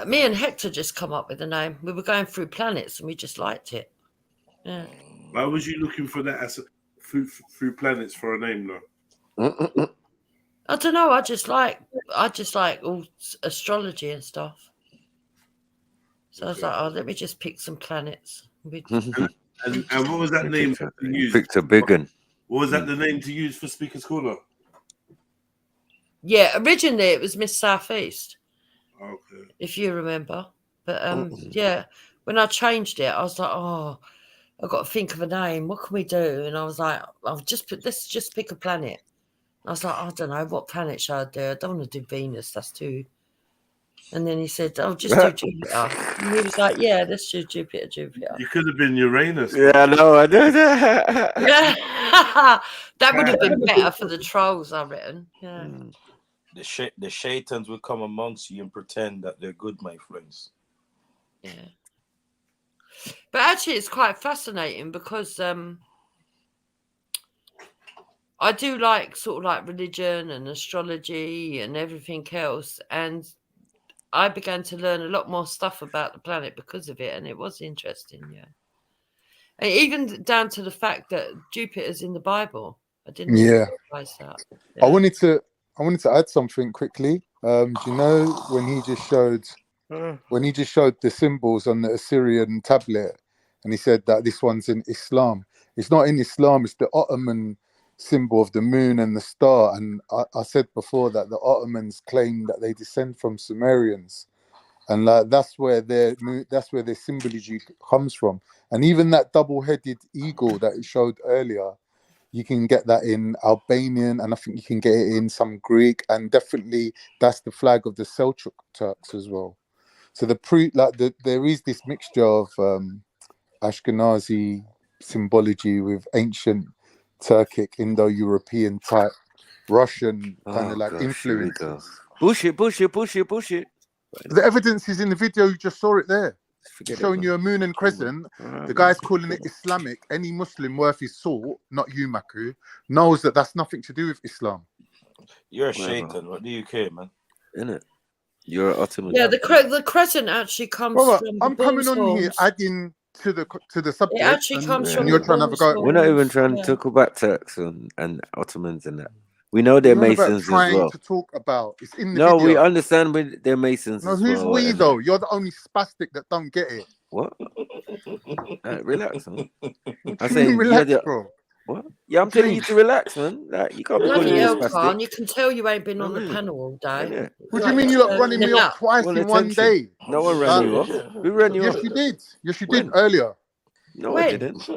Me and Hector just come up with the name. We were going through planets and we just liked it. Yeah. Why was you looking for that as through planets for a name though? I don't know. I just like all astrology and stuff. So I was like, oh, let me just pick some planets. And what was that name to use? Victor Biggin. What was that the name to use for Speaker's Corner? Yeah, originally it was Miss Southeast. Okay. If you remember. But yeah, when I changed it, I was like, oh, I've got to think of a name. What can we do? And I was like, let's just pick a planet. I was like, I don't know, what planet should I do? I don't want to do Venus, that's too. And then he said, oh, just do Jupiter. And he was like, yeah, let's do Jupiter. You could have been Uranus. Yeah, I know, I know that. Yeah. That would have been better for the trolls, I reckon. Yeah. The shaitans will come amongst you and pretend that they're good, my friends. Yeah. But actually, it's quite fascinating because I do like sort of like religion and astrology and everything else. And I began to learn a lot more stuff about the planet because of it. And it was interesting, yeah. And even down to the fact that Jupiter's in the Bible. I didn't realize that. Yeah. I wanted to add something quickly. Do you know when he just showed the symbols on the Assyrian tablet, and he said that this one's in Islam? It's not in Islam. It's the Ottoman symbol of the moon and the star. And I said before that the Ottomans claim that they descend from Sumerians, and like that's where their symbology comes from. And even that double-headed eagle that it showed earlier, you can get that in Albanian, and I think you can get it in some Greek, and definitely that's the flag of the Seljuk Turks as well. So there is this mixture of Ashkenazi symbology with ancient Turkic, Indo-European type, Russian kind of like influences. Push it. The evidence is in the video. You just saw it there. Showing you a moon and crescent. The guy's calling it Islamic. Any Muslim worth his salt, not you, Maku, knows that that's nothing to do with Islam. You're a shaitan. What do you care, man? Innit? You're an Ottoman. Yeah, the crescent actually comes from. I'm coming on here adding to the subject. It actually comes from. You're trying to have a go. We're not even trying to talk about Turks and Ottomans and that. We know they're Masons as well. To talk about it's in the video. We understand they're Masons. No, who's we though? You're the only spastic that don't get it. What? Relax, man. I say relax, bro. What? Yeah, I'm telling you to relax, man. Like you can't be calling me spastic. You can tell you ain't been on the panel all day. Yeah. What do you mean you lot running me off twice in one day? No one ran you off. Who ran you off? Yes, you did. Yes, you did earlier. No, I didn't.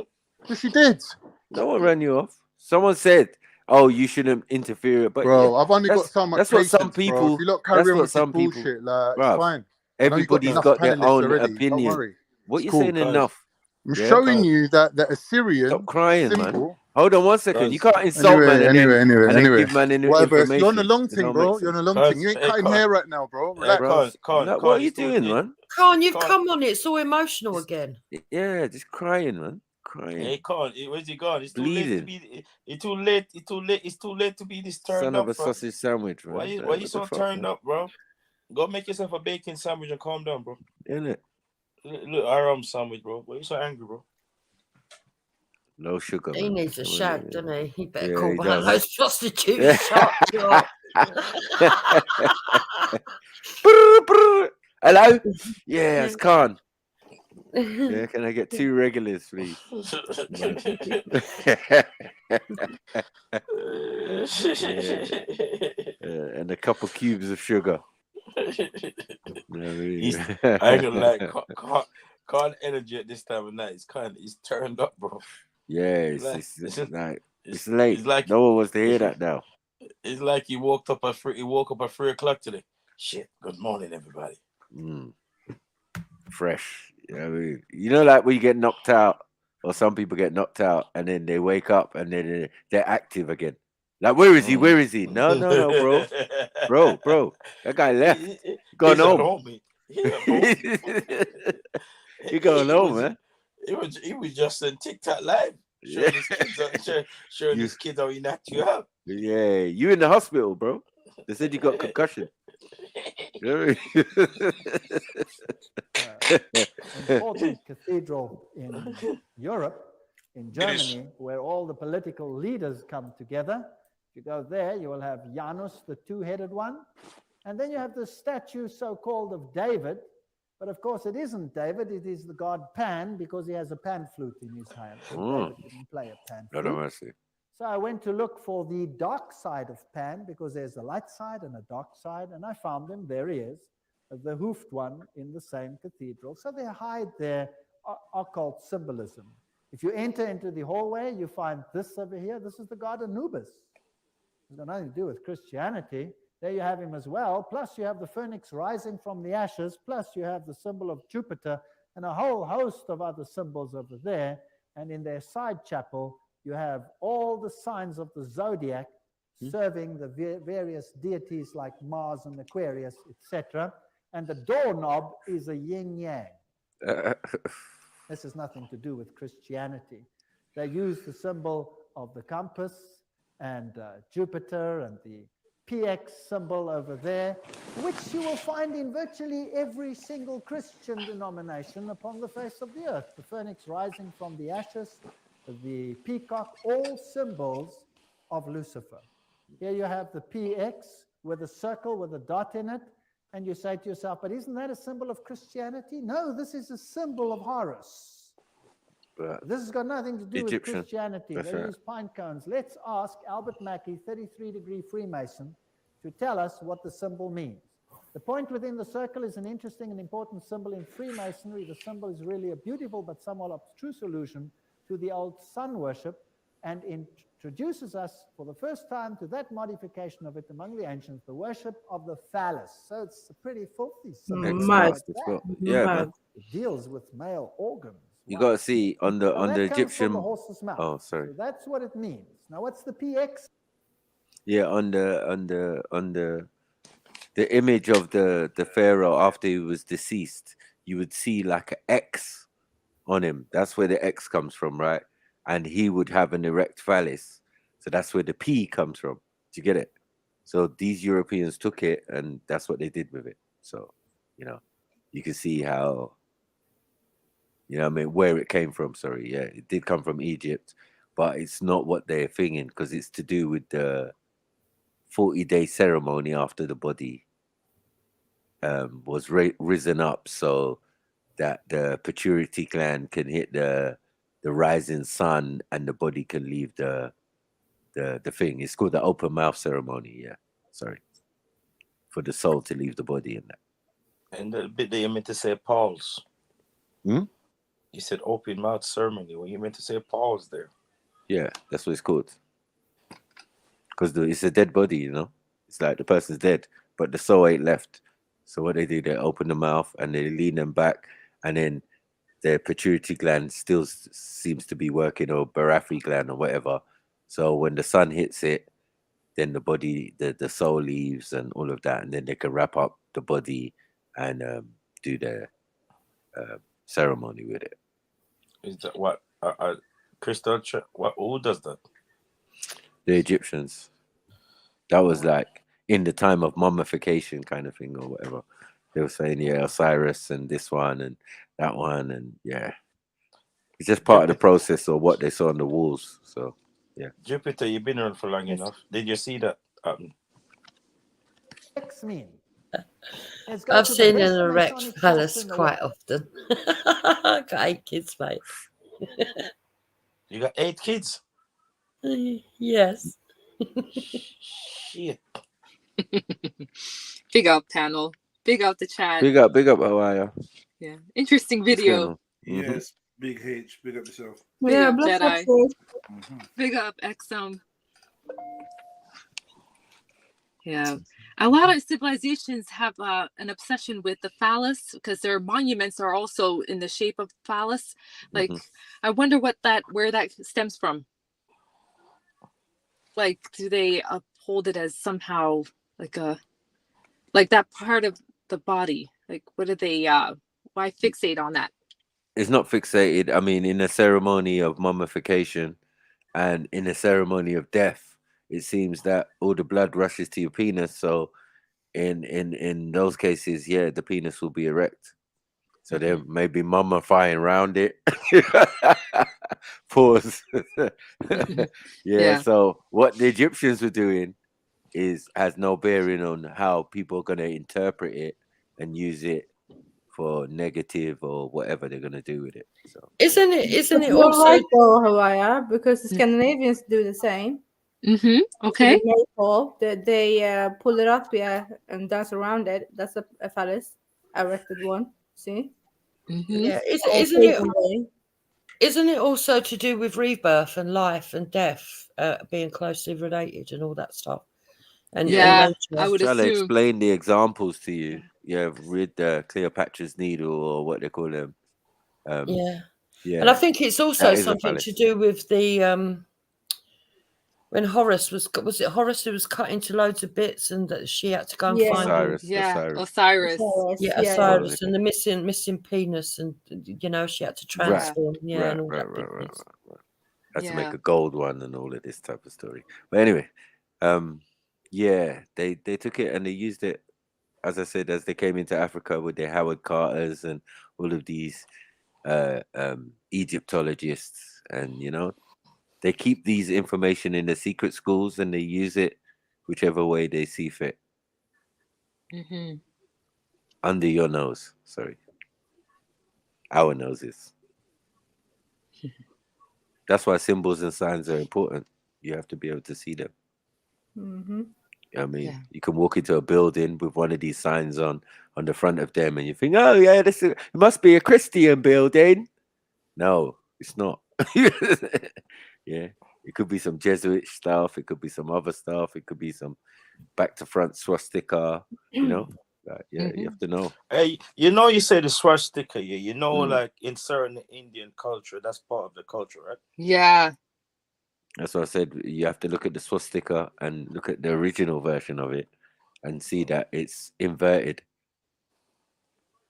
Yes, you did. No one ran you off. Someone said, "Oh, you shouldn't interfere." But bro, I've only got so much. That's what some people. Bro. If you look carry on with some bullshit, like it's fine. Everybody's got their own opinion. What you saying enough? I'm showing you that the Assyrian. Stop crying, symbol, man. Hold on 1 second. You can't insult man. Anyway. Give man information. You're on a long thing, bro. You're on a long thing. You ain't cutting hair right now, bro. Relax. What are you doing, man? Khan, you've come on. It's all emotional again. Yeah, just crying, man. Crying. Hey, Khan, where's he gone? It's too late to be. It's too late. It's too late to be this turned Son up. of a sausage sandwich, bro. Why you so turned up, bro? Go make yourself a bacon sandwich and calm down, bro. Innit? Look, aram sandwich, bro. Why you so angry, bro? No sugar. He needs a shag, doesn't he? He better Yeah, call he one of does. those prostitutes. Hello? Yeah, it's Khan. Yeah, can I get 2 regulars, please? Yeah. And a couple cubes of sugar. You know what I mean? I ain't gonna lie, Khan energy at this time of night is it's turned up, bro. Yeah, it's late. It's like no one wants to hear that now. It's like he woke up at 3 o'clock today. Shit. Good morning, everybody. Fresh. You know what I mean? You know, like when you get knocked out, or some people get knocked out, and then they wake up and then they're active again. Like, where is he? Where is he? No, bro. That guy left. Gone home. He going home, man. He was just on TikTok live. Showing his kids how he knocked you out. Yeah, you in the hospital, bro. They said you got concussion. Important cathedral in Europe, in Germany, where all the political leaders come together. If you go there, you will have Janus, the two-headed one. And then you have the statue, so-called, of David. But of course, it isn't David. It is the god Pan, because he has a pan flute in his hand. David didn't play a pan flute. So I went to look for the dark side of Pan, because there's a light side and a dark side. And I found him. There he is, the hoofed one in the same cathedral. So they hide their occult symbolism. If you enter into the hallway, you find this over here. This is the god Anubis. It's got nothing to do with Christianity. There you have him as well. Plus you have the phoenix rising from the ashes. Plus you have the symbol of Jupiter and a whole host of other symbols over there. And in their side chapel, you have all the signs of the zodiac serving the various deities like Mars and Aquarius, etc. And the doorknob is a yin-yang. This has nothing to do with Christianity. They use the symbol of the compass and Jupiter and the PX symbol over there, which you will find in virtually every single Christian denomination upon the face of the earth. The phoenix rising from the ashes, the peacock, all symbols of Lucifer. Here you have the PX with a circle with a dot in it, and you say to yourself, but isn't that a symbol of Christianity? No, this is a symbol of Horus. This has got nothing to do with Christianity. They use pine cones. Let's ask Albert Mackey, 33-degree Freemason, to tell us what the symbol means. The point within the circle is an interesting and important symbol in Freemasonry. The symbol is really a beautiful but somewhat abstruse allusion to the old sun worship, and introduces us for the first time to that modification of it among the ancients, the worship of the phallus. So it's a pretty filthy symbol. Yeah, it deals with male organs. You got to see on the Egyptian. The horse's mouth. Oh, sorry. So that's what it means. Now, what's the PX? Yeah, on the image of the pharaoh after he was deceased, you would see like an X on him. That's where the X comes from, right? And he would have an erect phallus, so that's where the P comes from. Do you get it? So these Europeans took it, and that's what they did with it. So, you know, you can see how. You know what I mean? Where it came from, sorry. Yeah, it did come from Egypt, but it's not what they're thinking, because it's to do with the 40-day ceremony after the body was risen up, so that the pituitary gland can hit the rising sun and the body can leave the thing. It's called the open mouth ceremony, yeah. Sorry. For the soul to leave the body in that. And the bit that you meant to say pause. Hmm? You said open mouth ceremony when you meant to say pause there. Yeah, that's what it's called. Because it's a dead body, you know. It's like the person's dead, but the soul ain't left. So what they do, they open the mouth and they lean them back, and then their pituitary gland still seems to be working, or Barafi gland or whatever. So when the sun hits it, then the body, the soul leaves and all of that, and then they can wrap up the body and do their ceremony with it. Is that what Crystal? Who does that? The Egyptians. That was like in the time of mummification kind of thing or whatever. They were saying, yeah, Osiris and this one and that one, and yeah, it's just part of the process or what they saw on the walls. So yeah. Jupiter, you've been around for long enough. Did you see that sex mean? Let's go I've to the seen best an erect Masonic source phallus in the quite world. often. I've got 8 kids, mate. You got 8 kids? Yes. Shit. Big up, panel. Big up the chat. Big up, how are you? Yeah, interesting What's going video. on? Yes, Big H, big up yourself. Big Yeah, up bless up, Jedi. sis. Big up XM. Yeah, a lot of civilizations have an obsession with the phallus because their monuments are also in the shape of phallus. Like, I wonder where that stems from. Like, do they uphold it as somehow like that part of the body? Like, what do they? Why fixate on that? It's not fixated. I mean, in a ceremony of mummification and in a ceremony of death, it seems that all the blood rushes to your penis. So in those cases, yeah, the penis will be erect. So they're maybe mummifying around it. Pause. Yeah, so what the Egyptians were doing has no bearing on how people are going to interpret it and use it for negative or whatever they're going to do with it. So Isn't it You're also right though, Hawaii, because the Scandinavians do the same. Okay. The maypole, they pull it up, and dance around it. That's a phallus, erected one. See? Yeah, All isn't pagan way. it also to do with rebirth and life and death being closely related and all that stuff? And yeah, nature? I would shall I assume. explain the examples to you? Yeah, read the Cleopatra's Needle or what they call them. Yeah, and I think it's also that is a something phallus. to do with the when Horus was it Horus who was cut into loads of bits and that she had to go and find him? Osiris. Yeah, yeah. Osiris and the missing penis, and she had to transform. Right. And all that business. Had to make a gold one and all of this type of story. But anyway, they took it and they used it, as I said, as they came into Africa with their Howard Carters and all of these Egyptologists, and they keep these information in the secret schools and they use it whichever way they see fit. Under your nose, sorry. Our noses. That's why symbols and signs are important. You have to be able to see them. I mean, you can walk into a building with one of these signs on the front of them and you think, oh yeah, it must be a Christian building. No, it's not. Yeah, it could be some Jesuit stuff. It could be some other stuff. It could be some back to front swastika, you have to know. Hey, you say the swastika, like in certain Indian culture, that's part of the culture, right? Yeah. That's what I said. You have to look at the swastika and look at the original version of it and see that it's inverted.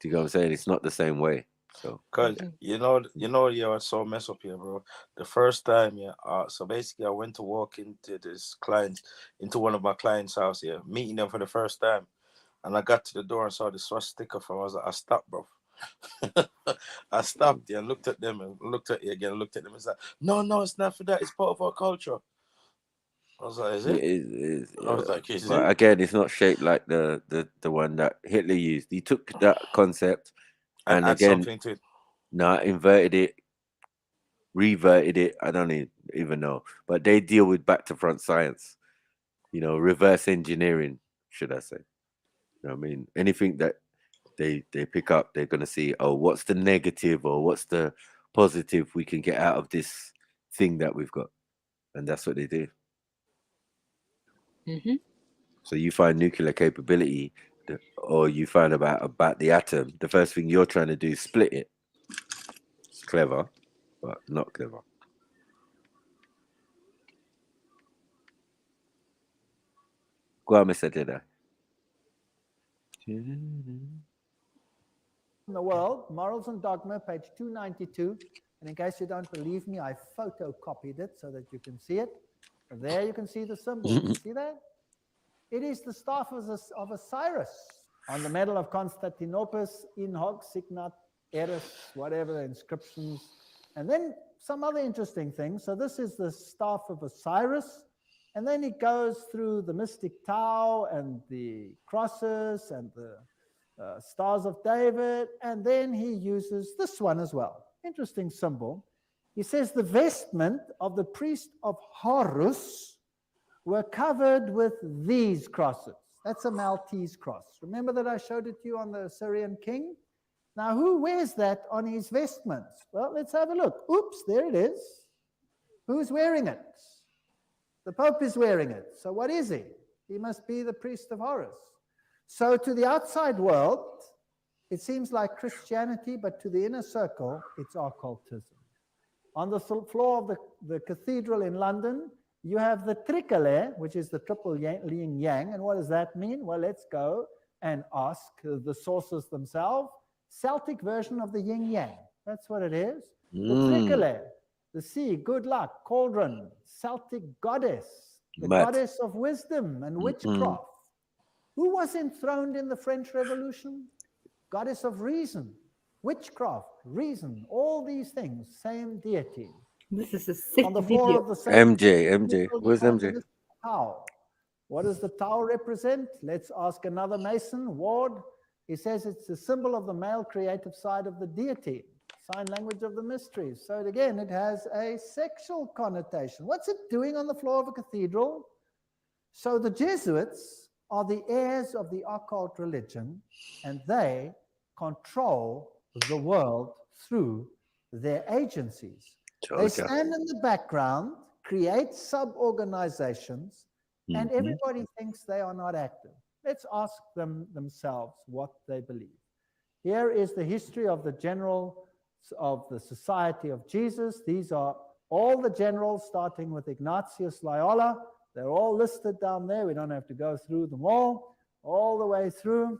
Do you know what I'm saying? It's not the same way. So, cause I so mess up here, bro. The first time, so basically I went to walk into one of my clients' house, meeting them for the first time. And I got to the door and saw the swastika from. I was like, I stopped, bro. I stopped and looked at them and looked at it again, looked at them and said, no, it's not for that. It's part of our culture. I was like, is it? It is. I was like, is but it? again, it's not shaped like the one that Hitler used. He took that concept and again, something to it. Inverted it, reverted it. I don't even know. But they deal with back to front science, reverse engineering, should I say. You know what I mean? Anything that they pick up, they're going to see, oh, what's the negative or what's the positive we can get out of this thing that we've got. And that's what they do. So you find nuclear capability or you find about the atom, the first thing you're trying to do is split it. It's clever, but not clever. Go on, Mr. Jedi. In the world, Morals and Dogma, page 292. And in case you don't believe me, I photocopied it so that you can see it. And there you can see the symbol. You see that? It is the staff of Osiris on the medal of Constantinople, in hoc signat eris, whatever the inscriptions. And then some other interesting things. So this is the staff of Osiris. And then he goes through the mystic Tau and the crosses and the stars of David, and then he uses this one as well. Interesting symbol. He says the vestment of the priest of Horus were covered with these crosses. That's a Maltese cross. Remember that I showed it to you on the Syrian king? Now, who wears that on his vestments? Well, let's have a look. Oops, there it is. Who's wearing it? The Pope is wearing it. So what is he? He must be the priest of Horus. So to the outside world, it seems like Christianity, but to the inner circle, it's occultism. On the floor of the cathedral in London, you have the tricolor, which is the triple yin yang. And what does that mean? Well, let's go and ask the sources themselves. Celtic version of the yin yang. That's what it is. The tricolor, the sea, good luck, cauldron, Celtic goddess, the goddess of wisdom and witchcraft. Who was enthroned in the French Revolution? Goddess of reason, witchcraft, reason, all these things, same deity. This is a sick on the floor of the MJ, where's MJ? Tau. What does the Tau represent? Let's ask another Mason, Ward. He says it's a symbol of the male creative side of the deity, sign language of the mysteries. So again, it has a sexual connotation. What's it doing on the floor of a cathedral? So the Jesuits are the heirs of the occult religion, and they control the world through their agencies. They stand in the background, create sub-organizations, and everybody thinks they are not active. Let's ask them themselves what they believe. Here is the history of the general of the Society of Jesus. These are all the generals, starting with Ignatius Loyola. They're all listed down there. We don't have to go through them all the way through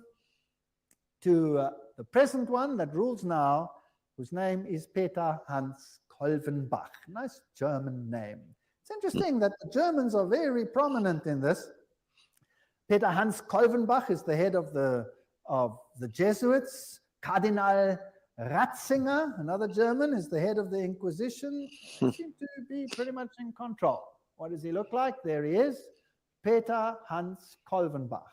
to the present one that rules now, whose name is Peter Hans Kolvenbach. Nice German name. It's interesting that the Germans are very prominent in this. Peter Hans Kolvenbach is the head of the Jesuits. Cardinal Ratzinger, another German, is the head of the Inquisition. They seem to be pretty much in control. What does he look like? There he is, Peter Hans Kolvenbach.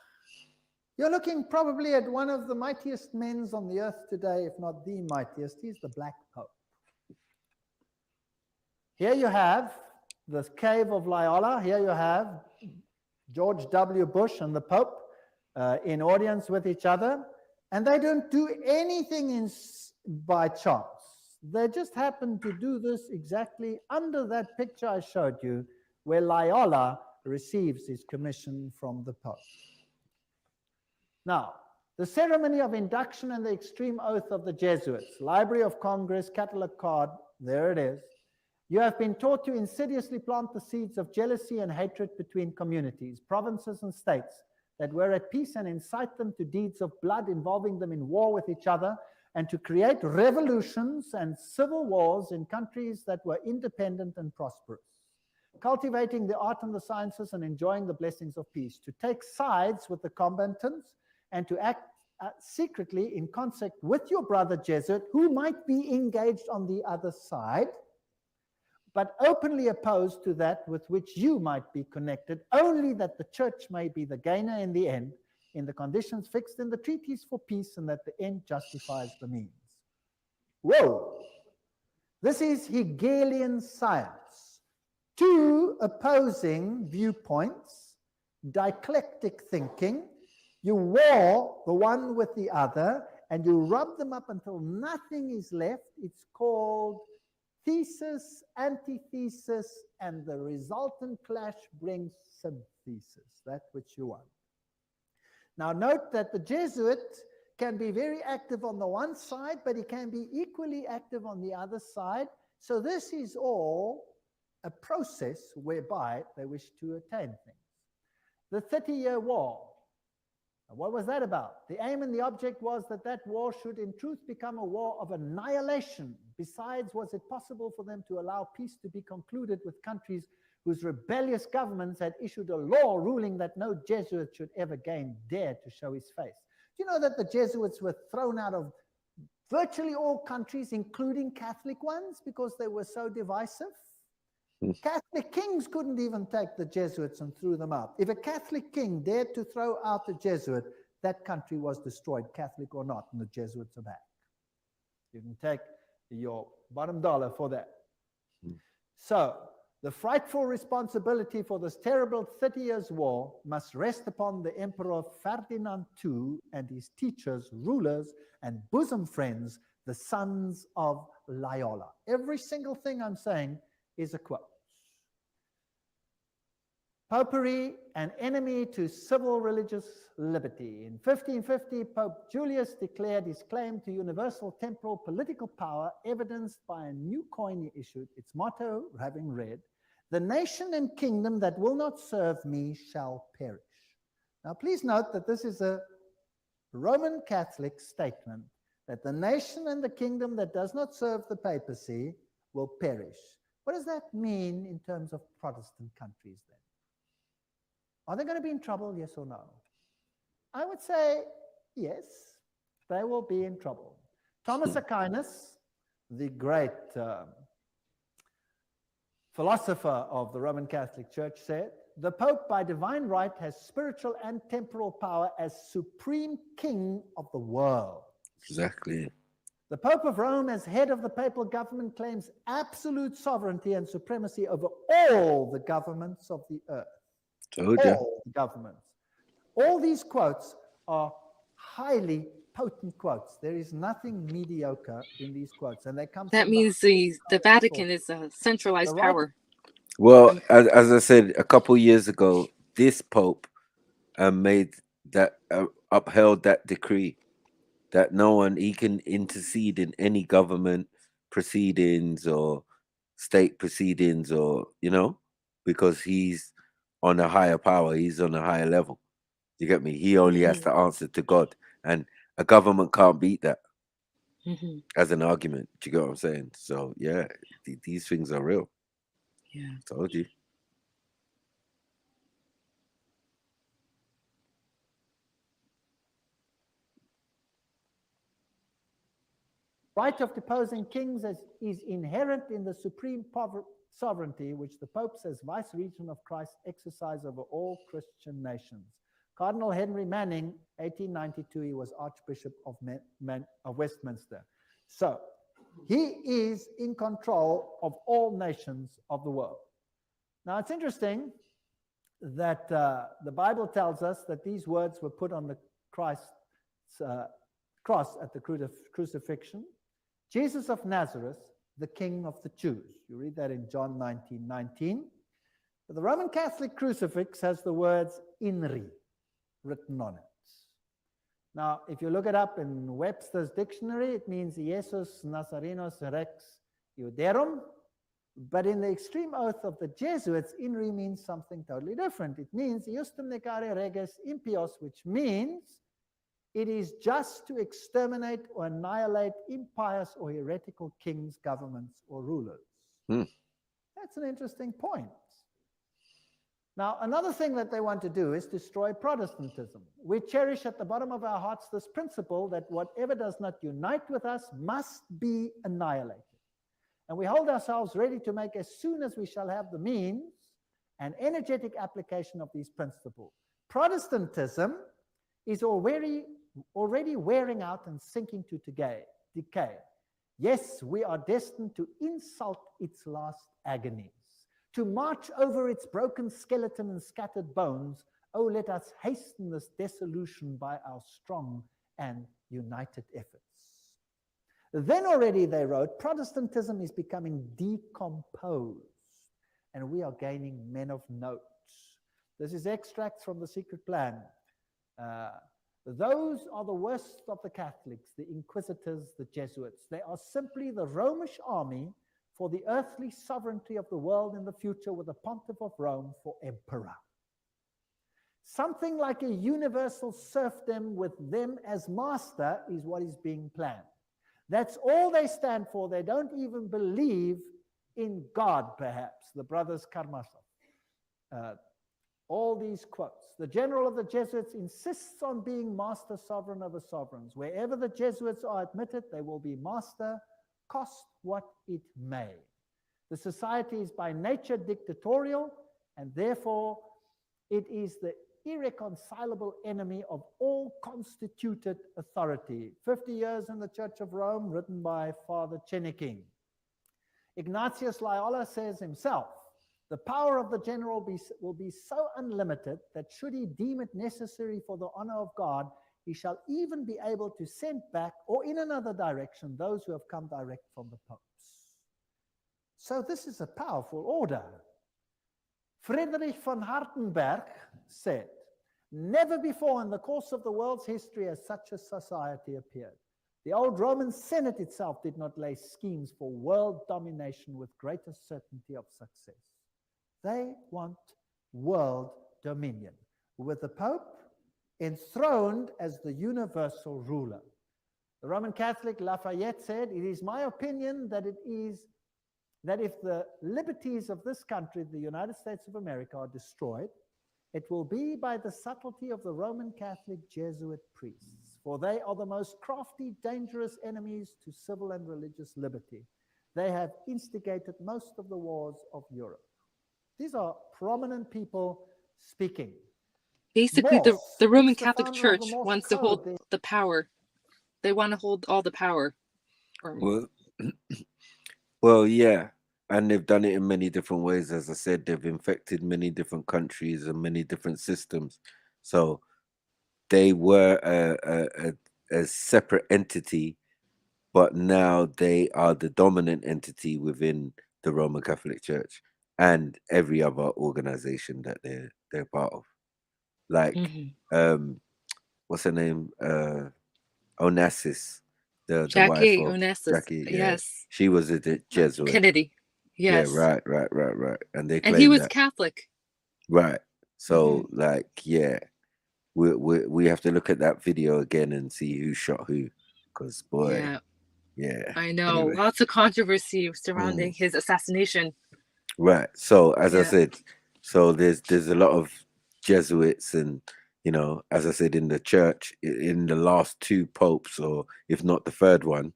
You're looking probably at one of the mightiest men on the earth today, if not the mightiest. He's the Black Pope. Here you have the cave of Loyola. Here you have George W. Bush and the Pope in audience with each other. And they don't do anything by chance. They just happen to do this exactly under that picture I showed you, where Loyola receives his commission from the Pope. Now, the ceremony of induction and the extreme oath of the Jesuits, Library of Congress, catalog card, there it is. You have been taught to insidiously plant the seeds of jealousy and hatred between communities, provinces and states that were at peace, and incite them to deeds of blood, involving them in war with each other, and to create revolutions and civil wars in countries that were independent and prosperous. Cultivating the art and the sciences and enjoying the blessings of peace, to take sides with the combatants and to act secretly in concert with your brother Jesuit, who might be engaged on the other side, but openly opposed to that with which you might be connected, only that the church may be the gainer in the end, in the conditions fixed in the treaties for peace, and that the end justifies the means. Whoa! This is Hegelian science. Two opposing viewpoints, dialectic thinking. You war the one with the other, and you rub them up until nothing is left. It's called thesis, antithesis, and the resultant clash brings synthesis, that which you want. Now note that the Jesuit can be very active on the one side, but he can be equally active on the other side. So this is all a process whereby they wish to attain things. The 30-Year War. What was that about? The aim and the object was that that war should in truth become a war of annihilation. Besides, was it possible for them to allow peace to be concluded with countries whose rebellious governments had issued a law ruling that no Jesuit should ever again dare to show his face? Do you know that the Jesuits were thrown out of virtually all countries, including Catholic ones, because they were so divisive? Catholic kings couldn't even take the Jesuits and threw them out. If a Catholic king dared to throw out a Jesuit, that country was destroyed, Catholic or not, and the Jesuits are back. You can take your bottom dollar for that. So, the frightful responsibility for this terrible 30 Years' War must rest upon the Emperor Ferdinand II and his teachers, rulers, and bosom friends, the sons of Loyola. Every single thing I'm saying is a quote. Popery, an enemy to civil religious liberty. In 1550, Pope Julius declared his claim to universal temporal political power, evidenced by a new coin he issued, its motto having read, "The nation and kingdom that will not serve me shall perish." Now, please note that this is a Roman Catholic statement, that the nation and the kingdom that does not serve the papacy will perish. What does that mean in terms of Protestant countries then? Are they going to be in trouble, yes or no? I would say yes, they will be in trouble. Thomas Aquinas, the great philosopher of the Roman Catholic Church, said, "The Pope by divine right has spiritual and temporal power as supreme king of the world." Exactly. The Pope of Rome, as head of the papal government, claims absolute sovereignty and supremacy over all the governments of the earth. Told ya. All the governments. All these quotes are highly potent quotes. There is nothing mediocre in these quotes, and they come. That means the Vatican is a centralized power. Well, as I said a couple years ago, this Pope made that upheld that decree that no one he can intercede in any government proceedings or state proceedings, or because he's on a higher power, he's on a higher level. You get me? He only has to answer to God, and a government can't beat that as an argument. Do you get what I'm saying? So yeah, these things are real. Yeah, told you. Right of deposing kings is inherent in the supreme sovereignty which the Pope, as vice-regent of Christ, exercise over all Christian nations. Cardinal Henry Manning, 1892, he was Archbishop of Westminster. So, he is in control of all nations of the world. Now, it's interesting that the Bible tells us that these words were put on the Christ's cross at the crucifixion. Jesus of Nazareth, the King of the Jews. You read that in John 19:19. But the Roman Catholic crucifix has the words "INRI" written on it. Now, if you look it up in Webster's dictionary, it means Jesus Nazarenos Rex Iuderum. But in the extreme oath of the Jesuits, "INRI" means something totally different. It means "Iustum necare reges impios," which means it is just to exterminate or annihilate impious or heretical kings, governments, or rulers. That's an interesting point. Now, another thing that they want to do is destroy Protestantism. We cherish at the bottom of our hearts this principle that whatever does not unite with us must be annihilated. And we hold ourselves ready to make, as soon as we shall have the means, an energetic application of these principles. Protestantism is already wearing out and sinking to decay. Yes, we are destined to insult its last agonies, to march over its broken skeleton and scattered bones. Oh, let us hasten this dissolution by our strong and united efforts. Then already, they wrote, Protestantism is becoming decomposed, and we are gaining men of note. This is extracts from The Secret Plan. Those are the worst of the Catholics, the Inquisitors, the Jesuits. They are simply the Romish army for the earthly sovereignty of the world in the future, with the Pontiff of Rome for emperor. Something like a universal serfdom with them as master is what is being planned. That's all they stand for. They don't even believe in God, perhaps, the brothers Karamazov. All these quotes. The general of the Jesuits insists on being master sovereign over sovereigns. Wherever the Jesuits are admitted, they will be master, cost what it may. The society is by nature dictatorial, and therefore it is the irreconcilable enemy of all constituted authority. 50 Years in the Church of Rome, written by Father Cheniking. Ignatius Loyola says himself, the power of the general will be so unlimited that should he deem it necessary for the honor of God, he shall even be able to send back or in another direction those who have come direct from the popes. So this is a powerful order. Friedrich von Hartenberg said, never before in the course of the world's history has such a society appeared. The old Roman Senate itself did not lay schemes for world domination with greater certainty of success. They want world dominion, with the Pope enthroned as the universal ruler. The Roman Catholic Lafayette said, it is my opinion that if the liberties of this country, the United States of America, are destroyed, it will be by the subtlety of the Roman Catholic Jesuit priests, for they are the most crafty, dangerous enemies to civil and religious liberty. They have instigated most of the wars of Europe. These are prominent people speaking. Basically, the Roman Catholic Church wants to hold the power. They want to hold all the power. Well, yeah. And they've done it in many different ways. As I said, they've infected many different countries and many different systems. So they were a separate entity, but now they are the dominant entity within the Roman Catholic Church and every other organization that they're part of. Like, what's her name? Onassis, the Jackie wife of Onassis. Jackie. Yeah. Yes. She was a Jesuit. Kennedy. Yes. Yeah, right. And they And he was that. Catholic. Right. So, like, yeah, we have to look at that video again and see who shot who, because boy, yeah. I know. Anyway. Lots of controversy surrounding his assassination. Right. So, as I said, so there's a lot of Jesuits, and you know, as I said, in the church, in the last two popes, or if not the third one,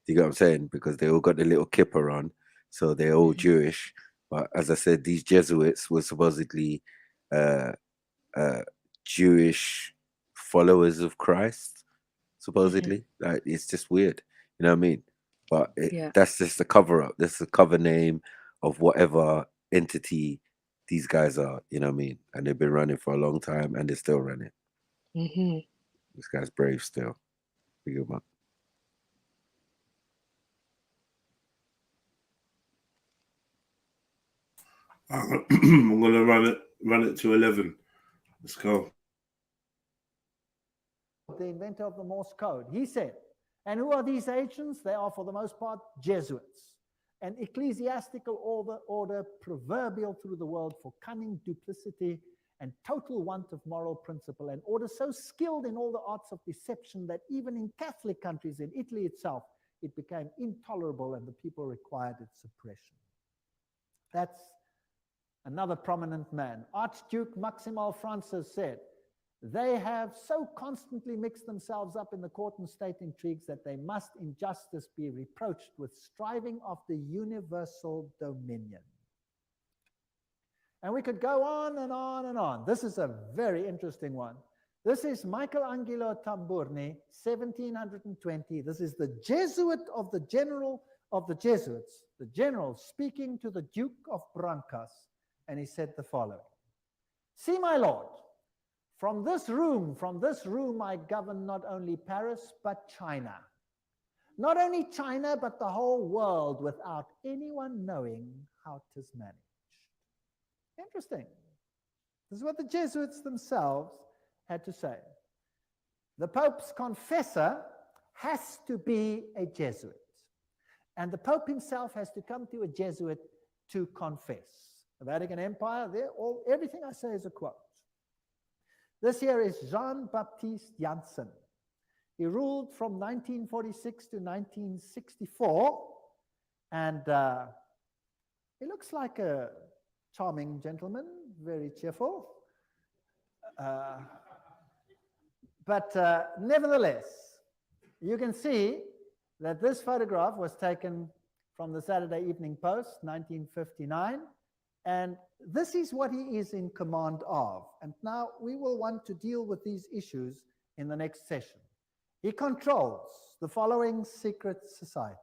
you get what I'm saying? Because they all got the little kipper on, so they're all Jewish. But as I said, these Jesuits were supposedly Jewish followers of Christ, supposedly. Like, it's just weird, you know what I mean? But that's just a cover up. That's a cover name of whatever entity these guys are, you know what I mean? And they've been running for a long time, and they're still running. This guy's brave still. Big him up. I'm gonna run it to 11. Let's go. The inventor of the Morse code, he said, and who are these agents? They are for the most part Jesuits, an ecclesiastical order proverbial through the world for cunning, duplicity, and total want of moral principle, an order so skilled in all the arts of deception that even in Catholic countries, in Italy itself, it became intolerable and the people required its suppression. That's another prominent man. Archduke Maximal Francis said, they have so constantly mixed themselves up in the court and state intrigues that they must in justice be reproached with striving after universal dominion. And we could go on and on and on. This is a very interesting one. This is Michelangelo Tamburni, 1720. This is the Jesuit of the general of the Jesuits, the general speaking to the Duke of Brancas, and he said the following: "See, my lord, from this room I govern not only Paris, but China. Not only China, but the whole world without anyone knowing how 'tis managed." Interesting. This is what the Jesuits themselves had to say. The Pope's confessor has to be a Jesuit. And the Pope himself has to come to a Jesuit to confess. The Vatican Empire, everything I say is a quote. This here is Jean-Baptiste Janssen. He ruled from 1946 to 1964, and he looks like a charming gentleman, very cheerful. But nevertheless, you can see that this photograph was taken from the Saturday Evening Post, 1959. And this is what he is in command of. And now we will want to deal with these issues in the next session. He controls the following secret societies.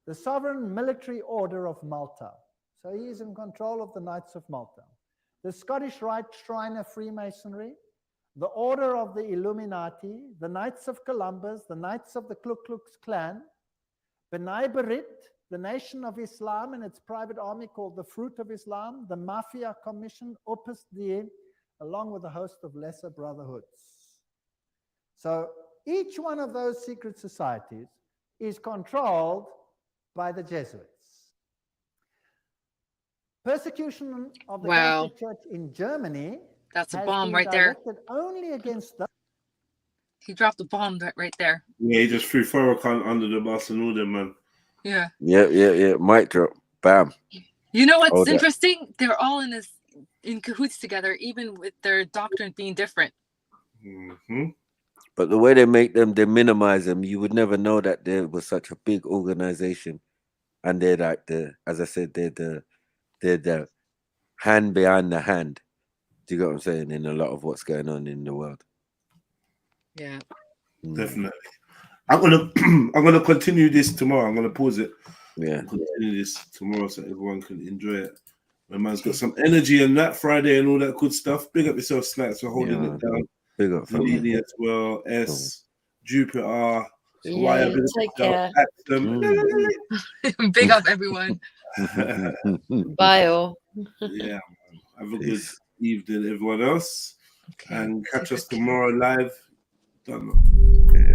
The Sovereign Military Order of Malta. So he is in control of the Knights of Malta. The Scottish Rite Shriner Freemasonry, the Order of the Illuminati, the Knights of Columbus, the Knights of the Ku Klux Klan, B'nai B'rith, the Nation of Islam and its private army called the Fruit of Islam, the Mafia Commission, Opus Dei, along with a host of lesser brotherhoods. So each one of those secret societies is controlled by the Jesuits. Persecution of the Catholic Church in Germany. That's a bomb right there. Only against the He dropped a bomb right there. Yeah, he just threw Farrakhan under the bus and all them, man. Yeah. Yeah. Mic drop. Bam. You know what's interesting? They're all in cahoots together, even with their doctrine being different. But the way they make them, they minimize them. You would never know that there was such a big organization, and they're like as I said, they're the hand behind the hand. Do you get what I'm saying? In a lot of what's going on in the world. Yeah. Definitely. I'm gonna continue this tomorrow. I'm gonna pause it. Yeah. Continue this tomorrow so everyone can enjoy it. My man's got some energy on that Friday and all that good stuff. Big up yourself, Snacks, for holding it down. Big up, Lily as well. S, Jupiter. Yeah, take care. Big up everyone. Bye all. Yeah, have a good evening, everyone else. Okay. And catch us tomorrow live. Don't know. Okay.